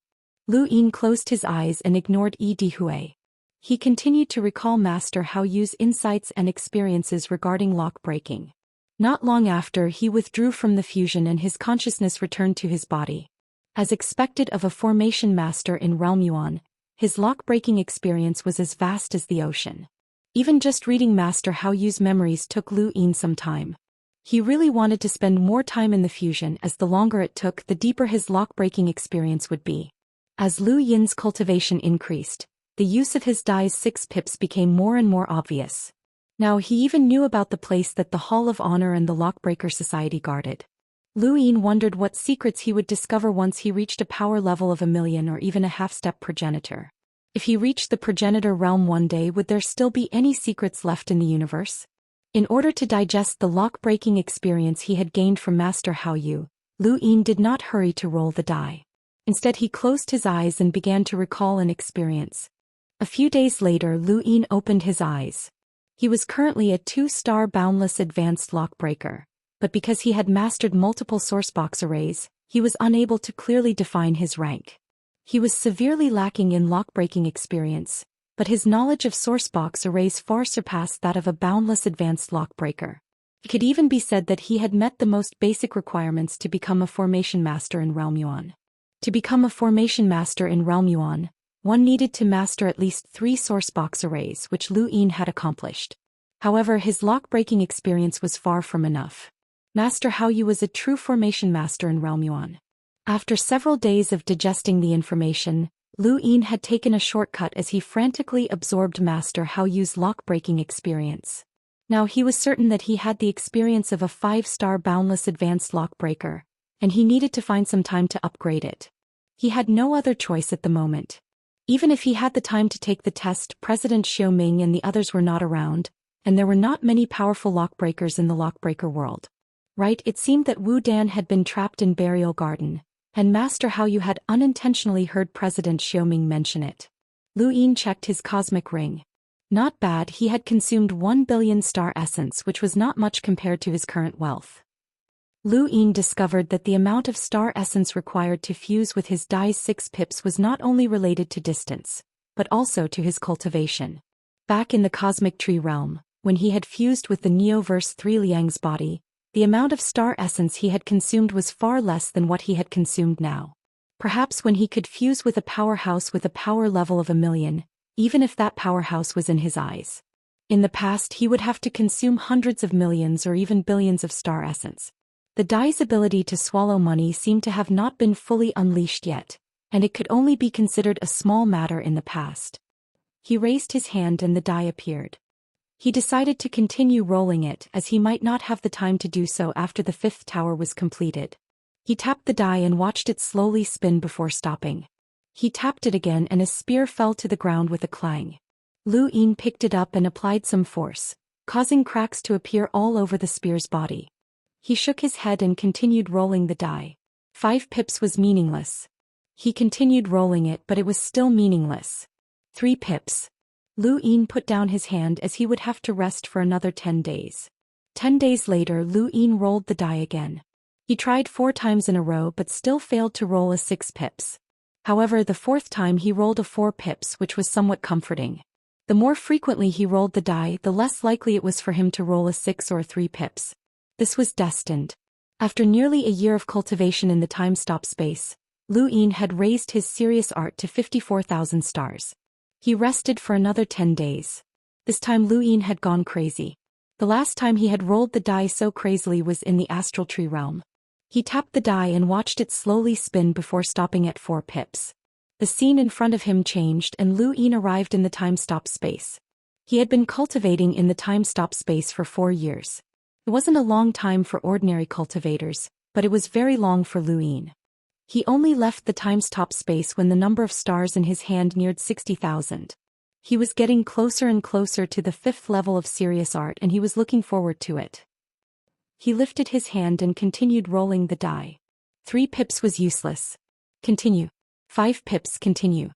Lu Yin closed his eyes and ignored Hui. He continued to recall Master Hao Yu's insights and experiences regarding lockbreaking. Not long after, he withdrew from the fusion and his consciousness returned to his body. As expected of a formation master in Realm Yuan, his lock-breaking experience was as vast as the ocean. Even just reading Master Hao Yu's memories took Lu Yin some time. He really wanted to spend more time in the fusion, as the longer it took, the deeper his lock-breaking experience would be. As Lu Yin's cultivation increased, the use of his Dai's 6 pips became more and more obvious. Now he even knew about the place that the Hall of Honor and the Lockbreaker Society guarded. Lu Yin wondered what secrets he would discover once he reached a power level of 1,000,000 or even a half-step progenitor. If he reached the progenitor realm one day, would there still be any secrets left in the universe? In order to digest the lock-breaking experience he had gained from Master Hao Yu, Lu Yin did not hurry to roll the die. Instead, he closed his eyes and began to recall an experience. A few days later, Lu Yin opened his eyes. He was currently a 2-star boundless advanced lockbreaker, but because he had mastered multiple sourcebox arrays, he was unable to clearly define his rank. He was severely lacking in lockbreaking experience, but his knowledge of sourcebox arrays far surpassed that of a boundless advanced lockbreaker. It could even be said that he had met the most basic requirements to become a formation master in Realm Yuan. To become a formation master in Realm Yuan, one needed to master at least 3 sourcebox arrays, which Lu Yin had accomplished. However, his lock-breaking experience was far from enough. Master Hao Yu was a true formation master in Realm Yuan. After several days of digesting the information, Lu Yin had taken a shortcut as he frantically absorbed Master Hao Yu's lock-breaking experience. Now he was certain that he had the experience of a 5-star boundless advanced lockbreaker, and he needed to find some time to upgrade it. He had no other choice at the moment. Even if he had the time to take the test, President Xiaoming and the others were not around, and there were not many powerful lockbreakers in the lockbreaker world. Right, it seemed that Wu Dan had been trapped in Burial Garden, and Master Hao Yu had unintentionally heard President Xiaoming mention it. Lu Yin checked his cosmic ring. Not bad, he had consumed 1 billion star essence, which was not much compared to his current wealth. Lu Yin discovered that the amount of star essence required to fuse with his Dai's 6 pips was not only related to distance, but also to his cultivation. Back in the cosmic tree realm, when he had fused with the Neoverse 3 Liang's body, the amount of star essence he had consumed was far less than what he had consumed now. Perhaps when he could fuse with a powerhouse with a power level of 1,000,000, even if that powerhouse was in his eyes. In the past, he would have to consume hundreds of millions or even billions of star essence. The Dai's ability to swallow money seemed to have not been fully unleashed yet, and it could only be considered a small matter in the past. He raised his hand and the Dai appeared. He decided to continue rolling it, as he might not have the time to do so after the 5th tower was completed. He tapped the Dai and watched it slowly spin before stopping. He tapped it again and a spear fell to the ground with a clang. Lu Yin picked it up and applied some force, causing cracks to appear all over the spear's body. He shook his head and continued rolling the die. 5 pips was meaningless. He continued rolling it, but it was still meaningless. 3 pips. Lu Yin put down his hand as he would have to rest for another 10 days. 10 days later, Lu Yin rolled the die again. He tried 4 times in a row but still failed to roll a 6 pips. However, the 4th time he rolled a 4 pips, which was somewhat comforting. The more frequently he rolled the die, the less likely it was for him to roll a 6 or 3 pips. This was destined. After nearly a year of cultivation in the time-stop space, Lu Yin had raised his serious art to 54,000 stars. He rested for another 10 days. This time Lu Yin had gone crazy. The last time he had rolled the die so crazily was in the astral tree realm. He tapped the die and watched it slowly spin before stopping at 4 pips. The scene in front of him changed and Lu Yin arrived in the time-stop space. He had been cultivating in the time-stop space for 4 years. It wasn't a long time for ordinary cultivators, but it was very long for Lu Yin. He only left the time-stop space when the number of stars in his hand neared 60,000. He was getting closer and closer to the 5th level of serious art and he was looking forward to it. He lifted his hand and continued rolling the die. 3 pips was useless. Continue. 5 pips, continue.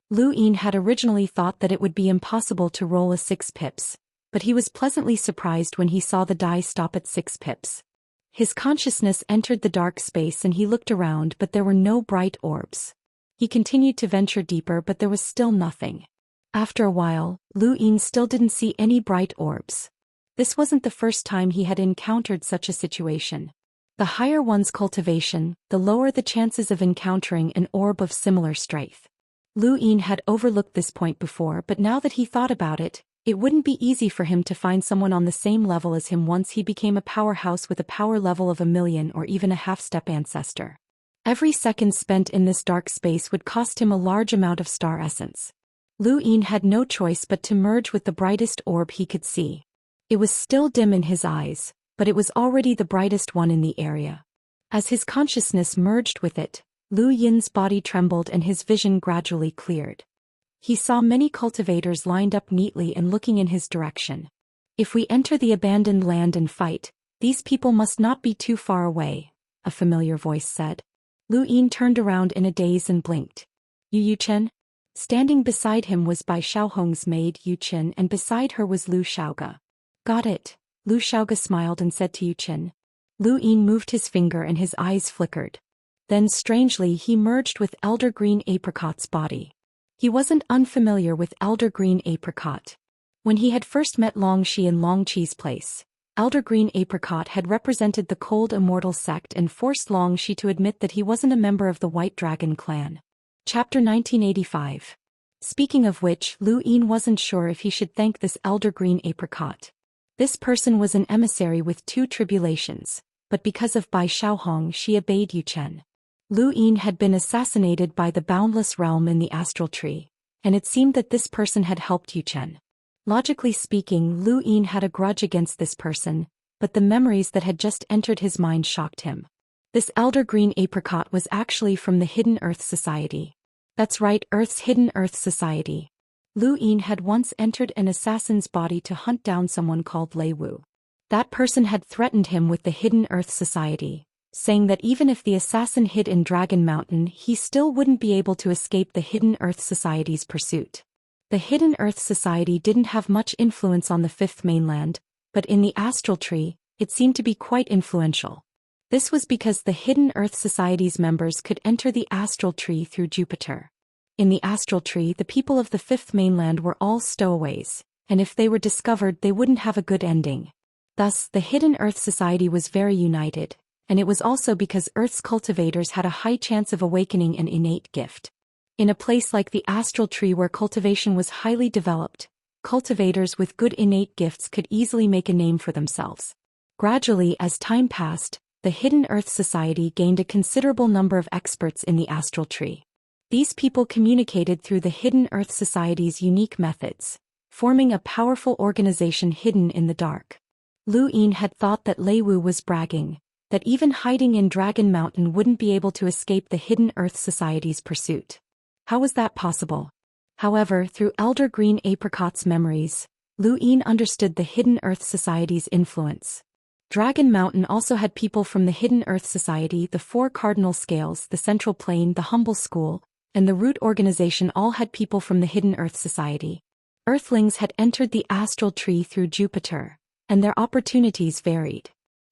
Lu Yin had originally thought that it would be impossible to roll a 6 pips, but he was pleasantly surprised when he saw the die stop at 6 pips. His consciousness entered the dark space and he looked around, but there were no bright orbs. He continued to venture deeper, but there was still nothing. After a while, Lu Yin still didn't see any bright orbs. This wasn't the first time he had encountered such a situation. The higher one's cultivation, the lower the chances of encountering an orb of similar strength. Lu Yin had overlooked this point before, but now that he thought about it, it wouldn't be easy for him to find someone on the same level as him once he became a powerhouse with a power level of 1,000,000 or even a half-step ancestor. Every second spent in this dark space would cost him a large amount of star essence. Lu Yin had no choice but to merge with the brightest orb he could see. It was still dim in his eyes, but it was already the brightest one in the area. As his consciousness merged with it, Lu Yin's body trembled and his vision gradually cleared. He saw many cultivators lined up neatly and looking in his direction. If we enter the abandoned land and fight, these people must not be too far away, a familiar voice said. Lu Yin turned around in a daze and blinked. Yu Chen? Standing beside him was Bai Xiaohong's maid Yu Chen, and beside her was Lu Xiaoga. Got it, Lu Xiaoga smiled and said to Yu Chen. Lu Yin moved his finger and his eyes flickered. Then strangely he merged with Elder Green Apricot's body. He wasn't unfamiliar with Elder Green Apricot. When he had first met Long Shi in Long Chi's place, Elder Green Apricot had represented the cold Immortal sect and forced Long Shi to admit that he wasn't a member of the White Dragon clan. Chapter 1985. Speaking of which, Lu Yin wasn't sure if he should thank this Elder Green Apricot. This person was an emissary with 2 tribulations, but because of Bai Xiaohong she obeyed Yu Chen. Lu Yin had been assassinated by the boundless realm in the astral tree, and it seemed that this person had helped Yu Chen. Logically speaking, Lu Yin had a grudge against this person, but the memories that had just entered his mind shocked him. This Elder Green Apricot was actually from the Hidden Earth Society. That's right, Earth's Hidden Earth Society. Lu Yin had once entered an assassin's body to hunt down someone called Lei Wu. That person had threatened him with the Hidden Earth Society, saying that even if the assassin hid in Dragon Mountain he still wouldn't be able to escape the Hidden Earth Society's pursuit. The Hidden Earth Society didn't have much influence on the 5th mainland, but in the astral tree, it seemed to be quite influential. This was because the Hidden Earth Society's members could enter the astral tree through Jupiter. In the astral tree the people of the 5th mainland were all stowaways, and if they were discovered they wouldn't have a good ending. Thus, the Hidden Earth Society was very united, and it was also because Earth's cultivators had a high chance of awakening an innate gift. In a place like the astral tree where cultivation was highly developed, cultivators with good innate gifts could easily make a name for themselves. Gradually, as time passed, the Hidden Earth Society gained a considerable number of experts in the astral tree. These people communicated through the Hidden Earth Society's unique methods, forming a powerful organization hidden in the dark. Lu Yin had thought that Lei Wu was bragging, that even hiding in Dragon Mountain wouldn't be able to escape the Hidden Earth Society's pursuit. How was that possible? However, through Elder Green Apricot's memories, Lu Yin understood the Hidden Earth Society's influence. Dragon Mountain also had people from the Hidden Earth Society, the 4 Cardinal Scales, the Central Plane, the Humble School, and the Root Organization all had people from the Hidden Earth Society. Earthlings had entered the astral tree through Jupiter, and their opportunities varied.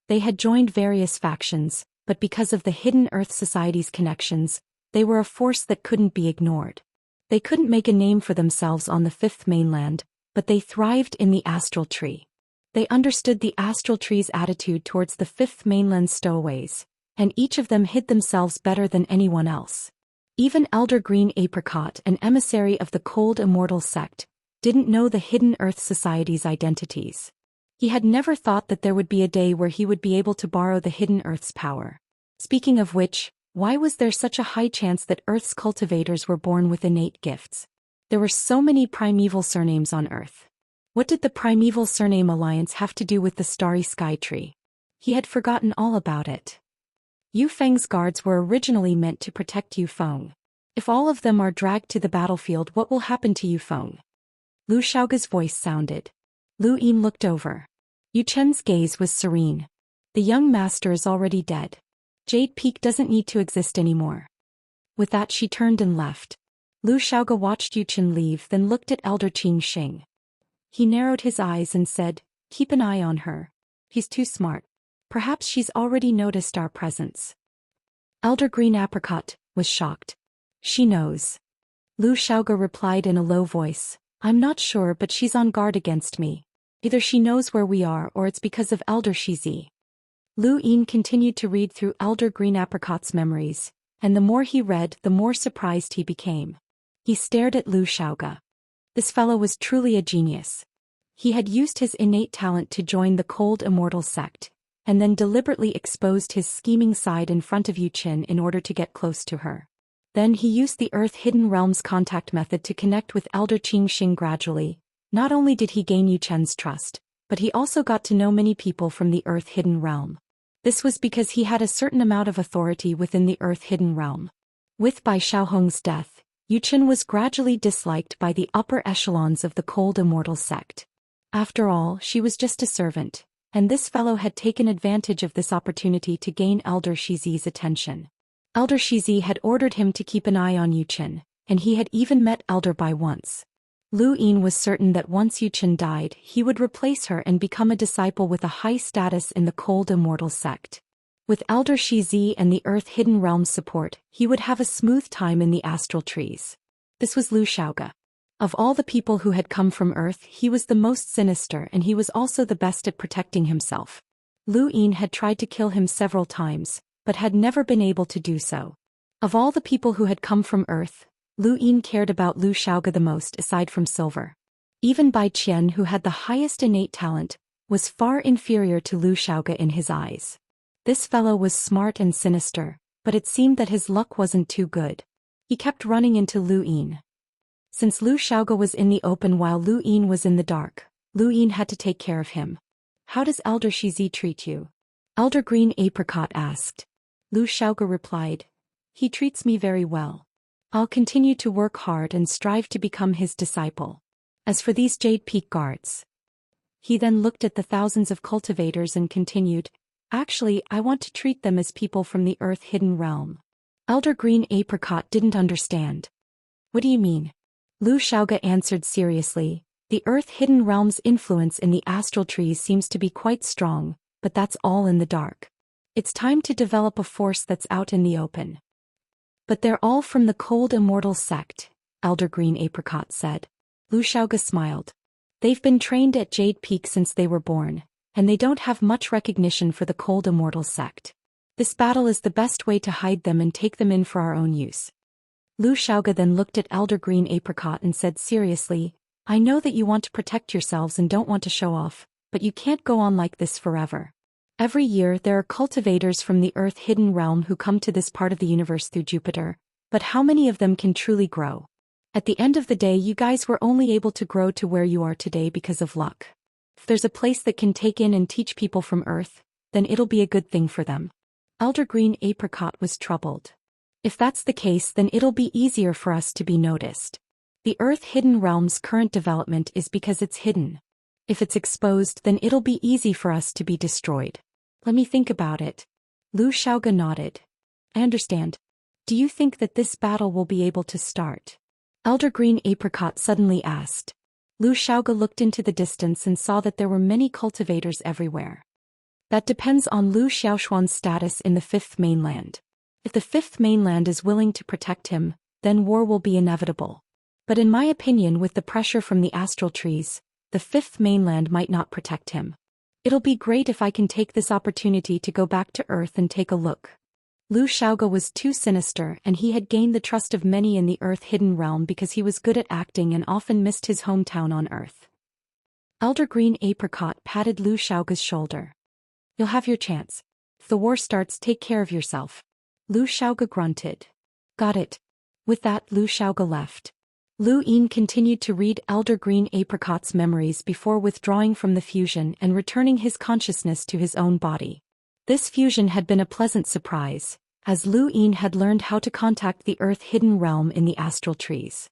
They had joined various factions, but because of the Hidden Earth Society's connections, they were a force that couldn't be ignored. They couldn't make a name for themselves on the Fifth Mainland, but they thrived in the Astral Tree. They understood the Astral Tree's attitude towards the Fifth Mainland stowaways, and each of them hid themselves better than anyone else. Even Elder Green Apricot, an emissary of the Cold Immortal sect, didn't know the Hidden Earth Society's identities. He had never thought that there would be a day where he would be able to borrow the Hidden Earth's power. Speaking of which, why was there such a high chance that Earth's cultivators were born with innate gifts? There were so many primeval surnames on Earth. What did the Primeval Surname Alliance have to do with the Starry Sky Tree? He had forgotten all about it. Yu Feng's guards were originally meant to protect Yu Feng. If all of them are dragged to the battlefield, what will happen to Yu Feng? Lu Xiaoge's voice sounded. Lu Yin looked over. Yu Chen's gaze was serene. The young master is already dead. Jade Peak doesn't need to exist anymore. With that, she turned and left. Lu Xiaoge watched Yu Chen leave, then looked at Elder Qing Xing. He narrowed his eyes and said, "Keep an eye on her. He's too smart. Perhaps she's already noticed our presence." Elder Green Apricot was shocked. "She knows." Lu Xiaoge replied in a low voice, "I'm not sure, but she's on guard against me. Either she knows where we are or it's because of Elder Shizi." Lu Yin continued to read through Elder Green Apricot's memories, and the more he read, the more surprised he became. He stared at Lu Xiaoge. This fellow was truly a genius. He had used his innate talent to join the Cold Immortal sect, and then deliberately exposed his scheming side in front of Yu Chen in order to get close to her. Then he used the Earth Hidden Realms contact method to connect with Elder Qing Xing gradually. Not only did he gain Yu Chen's trust, but he also got to know many people from the Earth Hidden Realm. This was because he had a certain amount of authority within the Earth Hidden Realm. With Bai Xiaohong's death, Yu Chen was gradually disliked by the upper echelons of the Cold Immortal sect. After all, she was just a servant, and this fellow had taken advantage of this opportunity to gain Elder Shizi's attention. Elder Shizi had ordered him to keep an eye on Yu Chen, and he had even met Elder Bai once. Lu Yin was certain that once Yu Chen died, he would replace her and become a disciple with a high status in the Cold Immortal sect. With Elder Shizi and the Earth Hidden Realms support, he would have a smooth time in the astral trees. This was Lu Xiaoge. Of all the people who had come from Earth, he was the most sinister, and he was also the best at protecting himself. Lu Yin had tried to kill him several times, but had never been able to do so. Of all the people who had come from Earth, Lu Yin cared about Lu Xiaoge the most aside from Silver. Even Bai Qian, who had the highest innate talent, was far inferior to Lu Xiaoge in his eyes. This fellow was smart and sinister, but it seemed that his luck wasn't too good. He kept running into Lu Yin. Since Lu Xiaoge was in the open while Lu Yin was in the dark, Lu Yin had to take care of him. "How does Elder Shizi treat you?" Elder Green Apricot asked. Lu Xiaoge replied, "He treats me very well. I'll continue to work hard and strive to become his disciple. As for these Jade Peak guards..." He then looked at the thousands of cultivators and continued, "Actually, I want to treat them as people from the Earth Hidden Realm." Elder Green Apricot didn't understand. "What do you mean?" Lu Xiaoge answered seriously, "The Earth Hidden Realm's influence in the astral trees seems to be quite strong, but that's all in the dark. It's time to develop a force that's out in the open." "But they're all from the Cold Immortal sect," Elder Green Apricot said. Lu Xiaoge smiled. "They've been trained at Jade Peak since they were born, and they don't have much recognition for the Cold Immortal sect. This battle is the best way to hide them and take them in for our own use." Lu Xiaoge then looked at Elder Green Apricot and said seriously, "I know that you want to protect yourselves and don't want to show off, but you can't go on like this forever. Every year there are cultivators from the Earth Hidden Realm who come to this part of the universe through Jupiter, but how many of them can truly grow? At the end of the day, you guys were only able to grow to where you are today because of luck. If there's a place that can take in and teach people from Earth, then it'll be a good thing for them." Elder Green Apricot was troubled. "If that's the case, then it'll be easier for us to be noticed. The Earth Hidden Realm's current development is because it's hidden. If it's exposed, then it'll be easy for us to be destroyed." "Let me think about it." Lu Xiaoge nodded. "I understand. Do you think that this battle will be able to start?" Elder Green Apricot suddenly asked. Lu Xiaoge looked into the distance and saw that there were many cultivators everywhere. That depends on Lu Xiaoshuan's status in the Fifth Mainland. If the Fifth Mainland is willing to protect him, then war will be inevitable. But in my opinion, with the pressure from the astral trees, the Fifth Mainland might not protect him. It'll be great if I can take this opportunity to go back to Earth and take a look. Lu Xiaoge was too sinister, and he had gained the trust of many in the Earth-hidden realm because he was good at acting and often missed his hometown on Earth. Elder Green Apricot patted Lu Xiaoge's shoulder. You'll have your chance. If the war starts, take care of yourself. Lu Xiaoge grunted. Got it. With that, Lu Xiaoge left. Lu Yin continued to read Elder Green Apricot's memories before withdrawing from the fusion and returning his consciousness to his own body. This fusion had been a pleasant surprise, as Lu Yin had learned how to contact the Earth-hidden realm in the astral trees.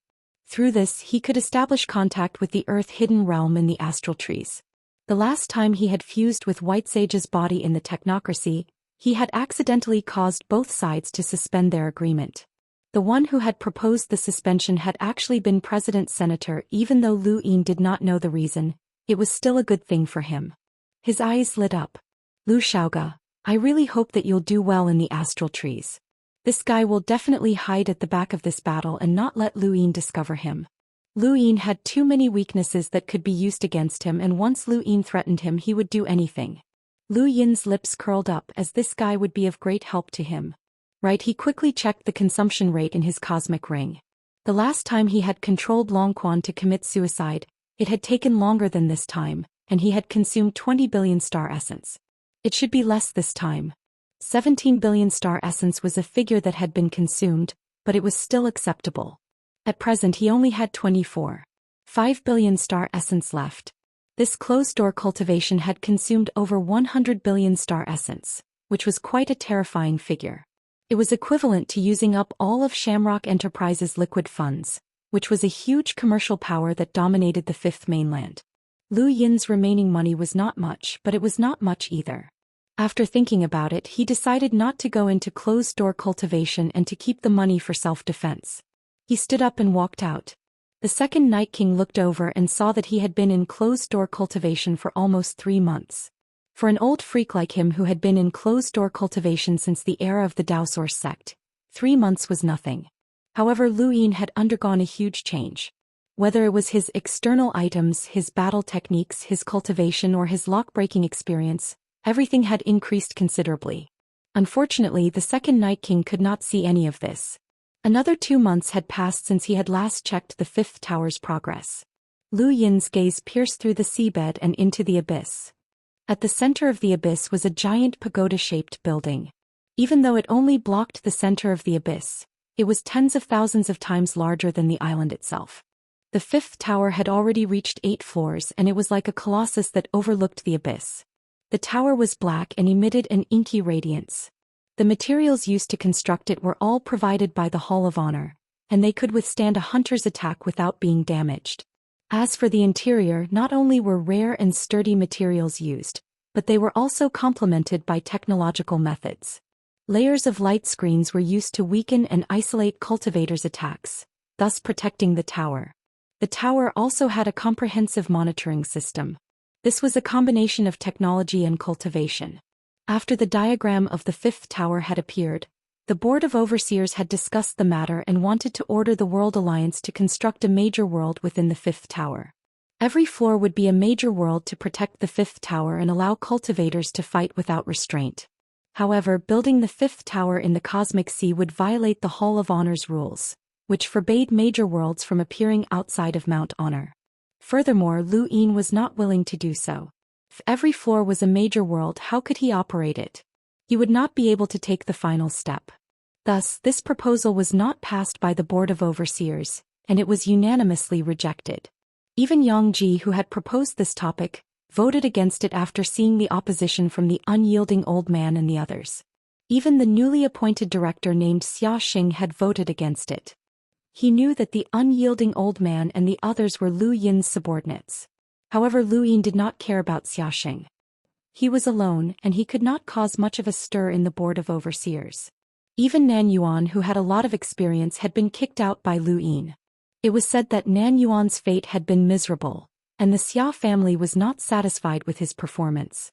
Through this, he could establish contact with the Earth-hidden realm in the astral trees. The last time he had fused with White Sage's body in the technocracy, he had accidentally caused both sides to suspend their agreement. The one who had proposed the suspension had actually been President Senator. Even though Lu Yin did not know the reason, it was still a good thing for him. His eyes lit up. Lu Xiaoge, I really hope that you'll do well in the astral trees. This guy will definitely hide at the back of this battle and not let Lu Yin discover him. Lu Yin had too many weaknesses that could be used against him, and once Lu Yin threatened him, he would do anything. Lu Yin's lips curled up, as this guy would be of great help to him. Right, he quickly checked the consumption rate in his cosmic ring. The last time he had controlled Longquan to commit suicide, it had taken longer than this time, and he had consumed 20 billion star essence. It should be less this time. 17 billion star essence was a figure that had been consumed, but it was still acceptable. At present he only had 24.5 billion star essence left. This closed-door cultivation had consumed over 100 billion star essence, which was quite a terrifying figure. It was equivalent to using up all of Shamrock Enterprises' liquid funds, which was a huge commercial power that dominated the Fifth Mainland. Lu Yin's remaining money was not much, but it was not much either. After thinking about it, he decided not to go into closed-door cultivation and to keep the money for self-defense. He stood up and walked out. The second Night King looked over and saw that he had been in closed-door cultivation for almost 3 months. For an old freak like him who had been in closed-door cultivation since the era of the Daoist sect, 3 months was nothing. However, Lu Yin had undergone a huge change. Whether it was his external items, his battle techniques, his cultivation, or his lock-breaking experience, everything had increased considerably. Unfortunately, the second Night King could not see any of this. Another 2 months had passed since he had last checked the fifth tower's progress. Lu Yin's gaze pierced through the seabed and into the abyss. At the center of the abyss was a giant pagoda-shaped building. Even though it only blocked the center of the abyss, it was tens of thousands of times larger than the island itself. The fifth tower had already reached 8 floors, and it was like a colossus that overlooked the abyss. The tower was black and emitted an inky radiance. The materials used to construct it were all provided by the Hall of Honor, and they could withstand a hunter's attack without being damaged. As for the interior, not only were rare and sturdy materials used, but they were also complemented by technological methods. Layers of light screens were used to weaken and isolate cultivators' attacks, thus protecting the tower. The tower also had a comprehensive monitoring system. This was a combination of technology and cultivation. After the diagram of the fifth tower had appeared, the Board of Overseers had discussed the matter and wanted to order the World Alliance to construct a major world within the fifth tower. Every floor would be a major world to protect the fifth tower and allow cultivators to fight without restraint. However, building the fifth tower in the cosmic sea would violate the Hall of Honor's rules, which forbade major worlds from appearing outside of Mount Honor. Furthermore, Lu Yin was not willing to do so. If every floor was a major world, how could he operate it? He would not be able to take the final step. Thus, this proposal was not passed by the Board of Overseers, and it was unanimously rejected. Even Yang Ji, who had proposed this topic, voted against it after seeing the opposition from the unyielding old man and the others. Even the newly appointed director named Xia Xing had voted against it. He knew that the unyielding old man and the others were Lu Yin's subordinates. However, Lu Yin did not care about Xia Xing. He was alone, and he could not cause much of a stir in the Board of Overseers. Even Nan Yuan, who had a lot of experience, had been kicked out by Lu Yin. It was said that Nan Yuan's fate had been miserable, and the Xia family was not satisfied with his performance.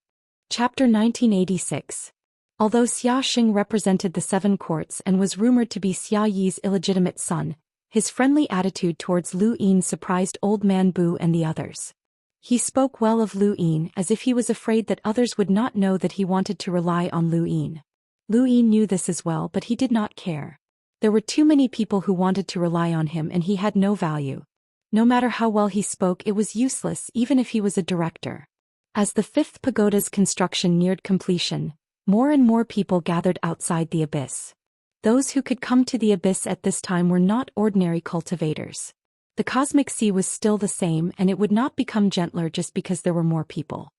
Chapter 1986. Although Xia Xing represented the seven courts and was rumored to be Xia Yi's illegitimate son, his friendly attitude towards Lu Yin surprised Old Man Bu and the others. He spoke well of Lu Yin as if he was afraid that others would not know that he wanted to rely on Lu Yin. Lu Yin knew this as well, but he did not care. There were too many people who wanted to rely on him and he had no value. No matter how well he spoke, it was useless even if he was a director. As the fifth pagoda's construction neared completion, more and more people gathered outside the abyss. Those who could come to the abyss at this time were not ordinary cultivators. The cosmic sea was still the same, and it would not become gentler just because there were more people.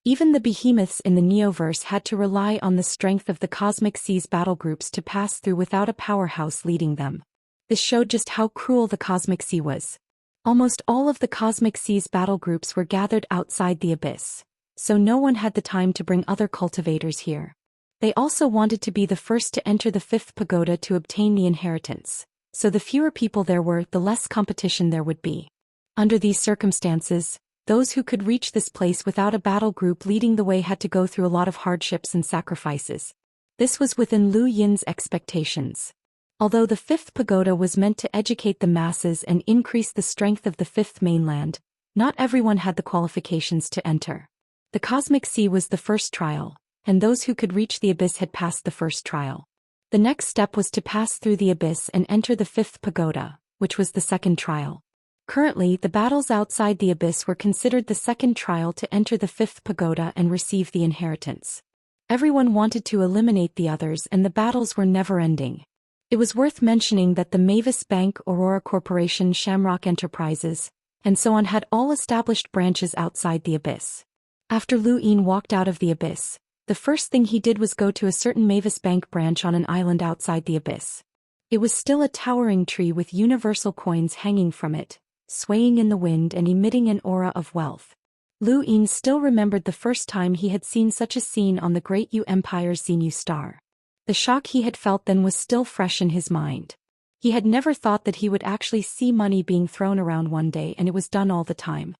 Even the behemoths in the Neoverse had to rely on the strength of the cosmic sea's battle groups to pass through without a powerhouse leading them. This showed just how cruel the cosmic sea was. Almost all of the cosmic sea's battle groups were gathered outside the abyss, so no one had the time to bring other cultivators here. They also wanted to be the first to enter the fifth pagoda to obtain the inheritance, so the fewer people there were, the less competition there would be. Under these circumstances, those who could reach this place without a battle group leading the way had to go through a lot of hardships and sacrifices. This was within Lu Yin's expectations. Although the fifth pagoda was meant to educate the masses and increase the strength of the fifth mainland, not everyone had the qualifications to enter. The cosmic sea was the first trial, and those who could reach the abyss had passed the first trial. The next step was to pass through the abyss and enter the fifth pagoda, which was the second trial. Currently, the battles outside the abyss were considered the second trial to enter the fifth pagoda and receive the inheritance. Everyone wanted to eliminate the others and the battles were never-ending. It was worth mentioning that the Mavis Bank, Aurora Corporation, Shamrock Enterprises, and so on had all established branches outside the abyss. After Lu Yin walked out of the abyss, the first thing he did was go to a certain Mavis Bank branch on an island outside the abyss. It was still a towering tree with universal coins hanging from it, swaying in the wind and emitting an aura of wealth. Lu Yin still remembered the first time he had seen such a scene on the Great Yu Empire's Xenu star. The shock he had felt then was still fresh in his mind. He had never thought that he would actually see money being thrown around one day, and it was done all the time.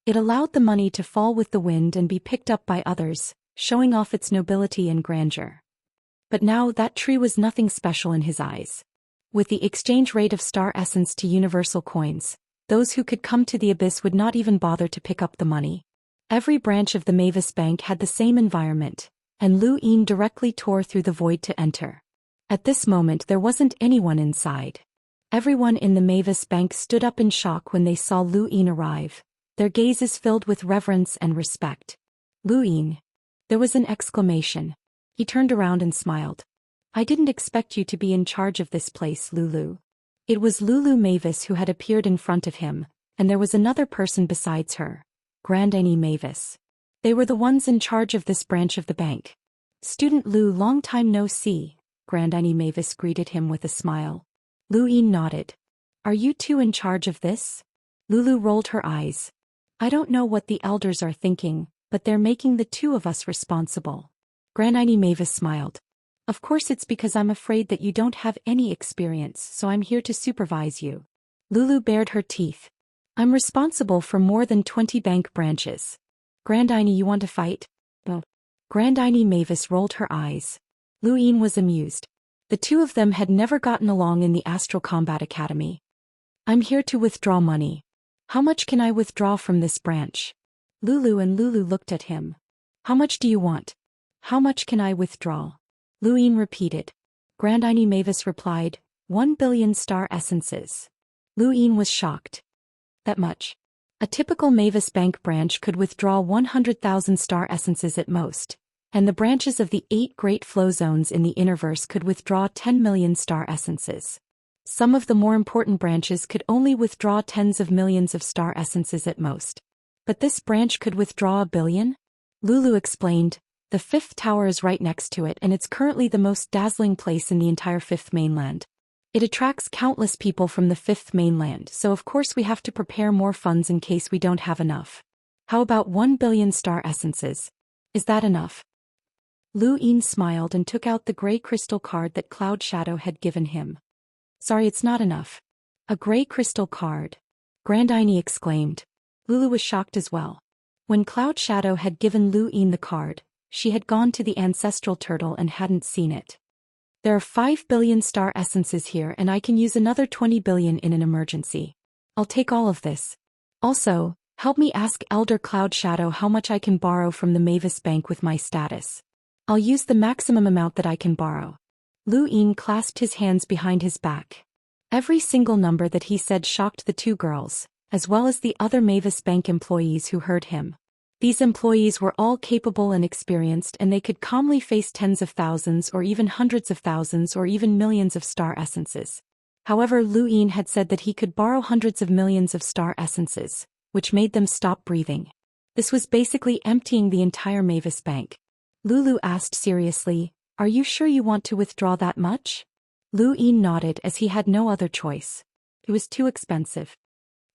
It allowed the money to fall with the wind and be picked up by others, showing off its nobility and grandeur. But now that tree was nothing special in his eyes. With the exchange rate of star essence to universal coins, those who could come to the abyss would not even bother to pick up the money. Every branch of the Mavis Bank had the same environment, and Lu Yin directly tore through the void to enter. At this moment there wasn't anyone inside. Everyone in the Mavis Bank stood up in shock when they saw Lu Yin arrive, their gazes filled with reverence and respect. Lu Yin. There was an exclamation. He turned around and smiled. I didn't expect you to be in charge of this place, Lulu. It was Lulu Mavis who had appeared in front of him, and there was another person besides her, Grandani Mavis. They were the ones in charge of this branch of the bank. Student Lu, long time no see, Grandani Mavis greeted him with a smile. Lu Yin nodded. Are you two in charge of this? Lulu rolled her eyes. I don't know what the elders are thinking, but they're making the two of us responsible. Grandani Mavis smiled. Of course it's because I'm afraid that you don't have any experience, so I'm here to supervise you. Lulu bared her teeth. I'm responsible for more than 20 bank branches. Grandini, you want to fight? No. Grandini Mavis rolled her eyes. Lu Yin was amused. The two of them had never gotten along in the Astral Combat Academy. I'm here to withdraw money. How much can I withdraw from this branch? Lulu and Lulu looked at him. How much do you want? How much can I withdraw? Lu Yin repeated. Grandini Mavis replied, 1 billion star essences. Lu Yin was shocked. That much? A typical Mavis Bank branch could withdraw 100,000 star essences at most, and the branches of the 8 great flow zones in the Innerverse could withdraw 10 million star essences. Some of the more important branches could only withdraw tens of millions of star essences at most. But this branch could withdraw 1 billion? Lulu explained, the 5th tower is right next to it and it's currently the most dazzling place in the entire 5th mainland. It attracts countless people from the 5th mainland, so of course we have to prepare more funds in case we don't have enough. How about 1 billion star essences? Is that enough? Lu Yin smiled and took out the gray crystal card that Cloud Shadow had given him. Sorry, it's not enough. A gray crystal card. Grandini exclaimed. Lulu was shocked as well. When Cloud Shadow had given Lu Yin the card, she had gone to the ancestral turtle and hadn't seen it. There are 5 billion star essences here and I can use another 20 billion in an emergency. I'll take all of this. Also, help me ask Elder Cloud Shadow how much I can borrow from the Mavis Bank with my status. I'll use the maximum amount that I can borrow. Lu Yin clasped his hands behind his back. Every single number that he said shocked the two girls, as well as the other Mavis Bank employees who heard him. These employees were all capable and experienced and they could calmly face tens of thousands or even hundreds of thousands or even millions of star essences. However, Lu Yin had said that he could borrow hundreds of millions of star essences, which made them stop breathing. This was basically emptying the entire Mavis Bank. Lulu asked seriously, "Are you sure you want to withdraw that much?" Lu Yin nodded as he had no other choice. It was too expensive.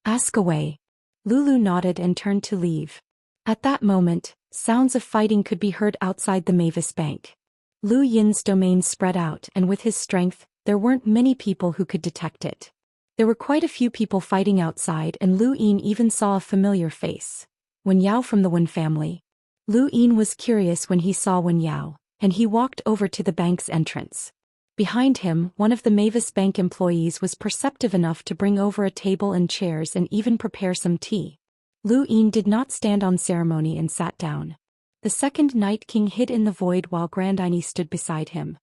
"Ask away." Lulu nodded and turned to leave. At that moment, sounds of fighting could be heard outside the Mavis Bank. Lu Yin's domain spread out and with his strength, there weren't many people who could detect it. There were quite a few people fighting outside and Lu Yin even saw a familiar face. Wen Yao from the Wen family. Lu Yin was curious when he saw Wen Yao, and he walked over to the bank's entrance. Behind him, one of the Mavis Bank employees was perceptive enough to bring over a table and chairs and even prepare some tea. Lu Yin did not stand on ceremony and sat down. The second Night King hid in the void while Grandini stood beside him.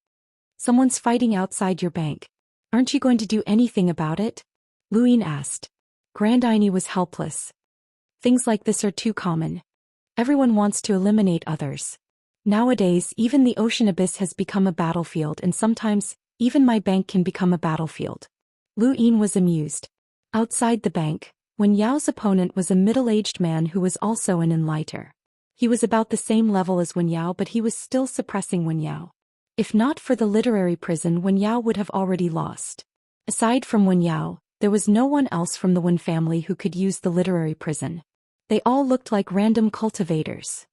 "Someone's fighting outside your bank. Aren't you going to do anything about it?" Lu Yin asked. Grandini was helpless. "Things like this are too common. Everyone wants to eliminate others. Nowadays, even the ocean abyss has become a battlefield and sometimes, even my bank can become a battlefield." Lu Yin was amused. Outside the bank, Wen Yao's opponent was a middle-aged man who was also an enlighter. He was about the same level as Wen Yao but he was still suppressing Wen Yao. If not for the literary prison, Wen Yao would have already lost. Aside from Wen Yao, there was no one else from the Wen family who could use the literary prison. They all looked like random cultivators.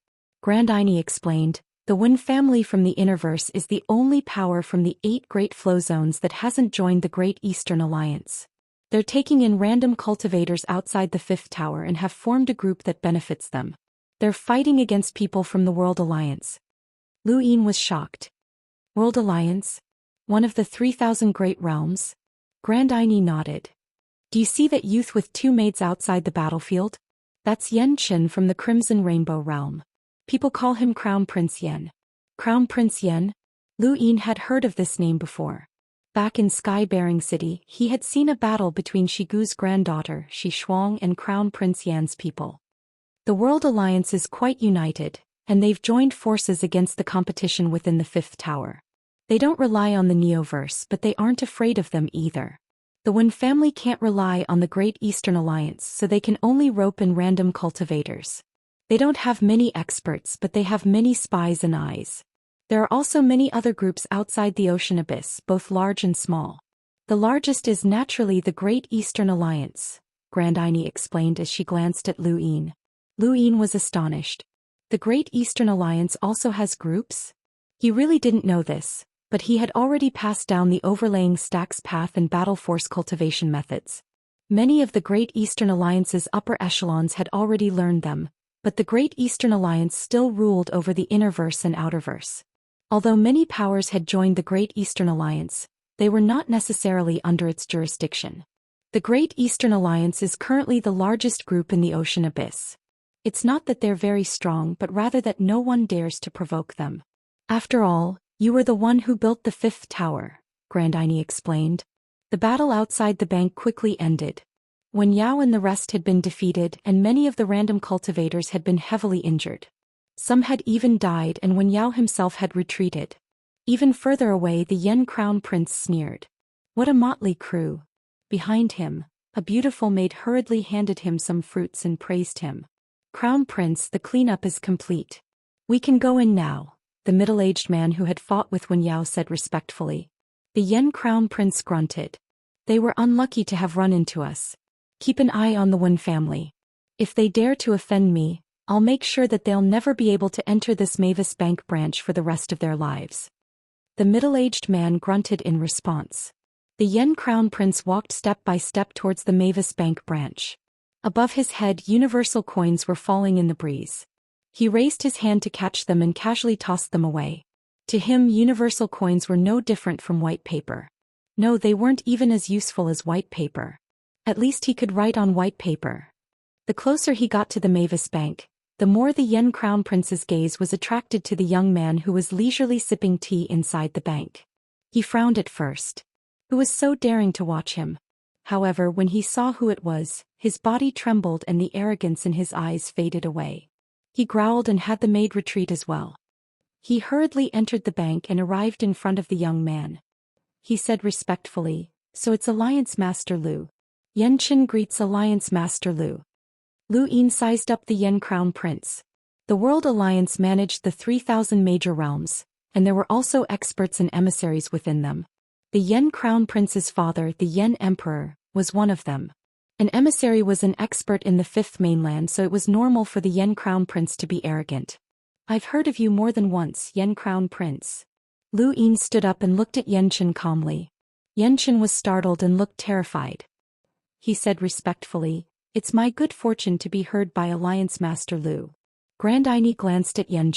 Grandini explained, "The Wen family from the Innerverse is the only power from the 8 Great Flow Zones that hasn't joined the Great Eastern Alliance. They're taking in random cultivators outside the 5th Tower and have formed a group that benefits them. They're fighting against people from the World Alliance." Lu Yin was shocked. "World Alliance? One of the 3,000 Great Realms?" Grandini nodded. "Do you see that youth with 2 maids outside the battlefield? That's Yen Chen from the Crimson Rainbow Realm. People call him Crown Prince Yen." Crown Prince Yen? Lu Yin had heard of this name before. Back in Sky-Bearing City, he had seen a battle between Shigu's granddaughter, Shi Shuang, and Crown Prince Yan's people. The World Alliance is quite united, and they've joined forces against the competition within the 5th Tower. They don't rely on the Neoverse but they aren't afraid of them either. The Wen family can't rely on the Great Eastern Alliance so they can only rope in random cultivators. They don't have many experts but they have many spies and eyes. There are also many other groups outside the ocean abyss, both large and small. The largest is naturally the Great Eastern Alliance, Grandini explained as she glanced at Lu Yin. Lu Yin was astonished. The Great Eastern Alliance also has groups? He really didn't know this, but he had already passed down the overlaying stacks path and battle force cultivation methods. Many of the Great Eastern Alliance's upper echelons had already learned them, but the Great Eastern Alliance still ruled over the Innerverse and Outerverse. Although many powers had joined the Great Eastern Alliance, they were not necessarily under its jurisdiction. The Great Eastern Alliance is currently the largest group in the ocean abyss. It's not that they're very strong but rather that no one dares to provoke them. "After all, you were the one who built the 5th Tower," Grandini explained. The battle outside the bank quickly ended. Wen Yao and the rest had been defeated and many of the random cultivators had been heavily injured. Some had even died and Wen Yao himself had retreated. Even further away the Yen Crown Prince sneered. "What a motley crew." Behind him, a beautiful maid hurriedly handed him some fruits and praised him. "Crown Prince, the cleanup is complete. We can go in now," the middle-aged man who had fought with Wen Yao said respectfully. The Yen Crown Prince grunted. "They were unlucky to have run into us. Keep an eye on the Wen family. If they dare to offend me, I'll make sure that they'll never be able to enter this Mavis Bank branch for the rest of their lives." The middle-aged man grunted in response. The Yen Crown Prince walked step by step towards the Mavis Bank branch. Above his head universal coins were falling in the breeze. He raised his hand to catch them and casually tossed them away. To him, universal coins were no different from white paper. No, they weren't even as useful as white paper. At least he could write on white paper. The closer he got to the Mavis Bank, the more the Yen Crown Prince's gaze was attracted to the young man who was leisurely sipping tea inside the bank. He frowned at first. It was so daring to watch him. However, when he saw who it was, his body trembled and the arrogance in his eyes faded away. He growled and had the maid retreat as well. He hurriedly entered the bank and arrived in front of the young man. He said respectfully, "So it's Alliance Master Lu." Yen greets Alliance Master Lu. Lu Yin sized up the Yen Crown Prince. The World Alliance managed the 3,000 major realms, and there were also experts and emissaries within them. The Yen Crown Prince's father, the Yen Emperor, was one of them. An emissary was an expert in the Fifth Mainland, so it was normal for the Yen Crown Prince to be arrogant. "I've heard of you more than once, Yen Crown Prince." Lu Yin stood up and looked at Yen calmly. Yen was startled and looked terrified. He said respectfully, "It's my good fortune to be heard by Alliance Master Lu." Grand Aini glanced at Yen.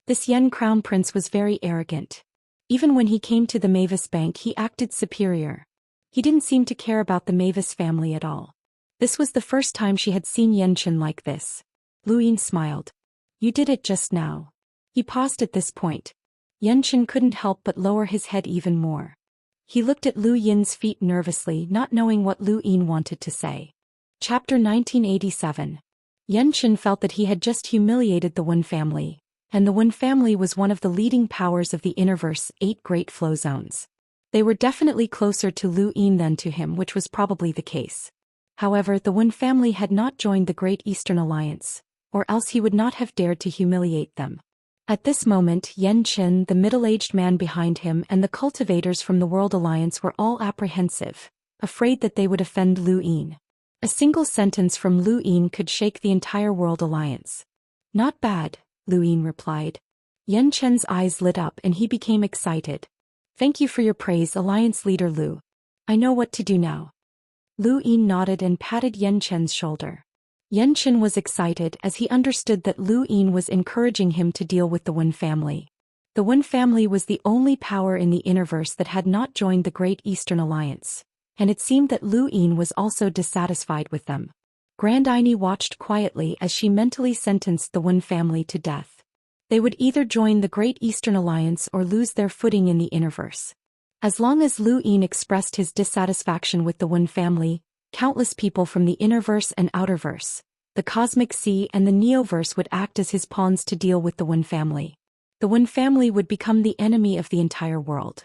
This Yen Crown Prince was very arrogant. Even when he came to the Mavis Bank, he acted superior. He didn't seem to care about the Mavis family at all. This was the first time she had seen Yen like this. Lu Yin smiled. "You did it just now." He paused at this point. Yen couldn't help but lower his head even more. He looked at Lu Yin's feet nervously, not knowing what Lu Yin wanted to say. Chapter 1987. Yen felt that he had just humiliated the Wen family, and the Wen family was one of the leading powers of the Innerverse 8 Great Flow Zones. They were definitely closer to Lu Yin than to him, which was probably the case. However, the Wen family had not joined the Great Eastern Alliance, or else he would not have dared to humiliate them. At this moment, Yen, the middle-aged man behind him, and the cultivators from the World Alliance were all apprehensive, afraid that they would offend Lu Yin. A single sentence from Lu Yin could shake the entire World Alliance. "Not bad," Lu Yin replied. Yen eyes lit up and he became excited. "Thank you for your praise, Alliance Leader Lu. I know what to do now." Lu Yin nodded and patted Yen shoulder. Yen was excited as he understood that Lu Yin was encouraging him to deal with the Wen family. The Wen family was the only power in the Innerverse that had not joined the Great Eastern Alliance, and it seemed that Lu Yin was also dissatisfied with them. Grand Aini watched quietly as she mentally sentenced the Wen family to death. They would either join the Great Eastern Alliance or lose their footing in the Innerverse. As long as Lu Yin expressed his dissatisfaction with the Wen family, countless people from the Innerverse and Outerverse, the Cosmic Sea and the Neoverse would act as his pawns to deal with the Wen family. The Wen family would become the enemy of the entire world.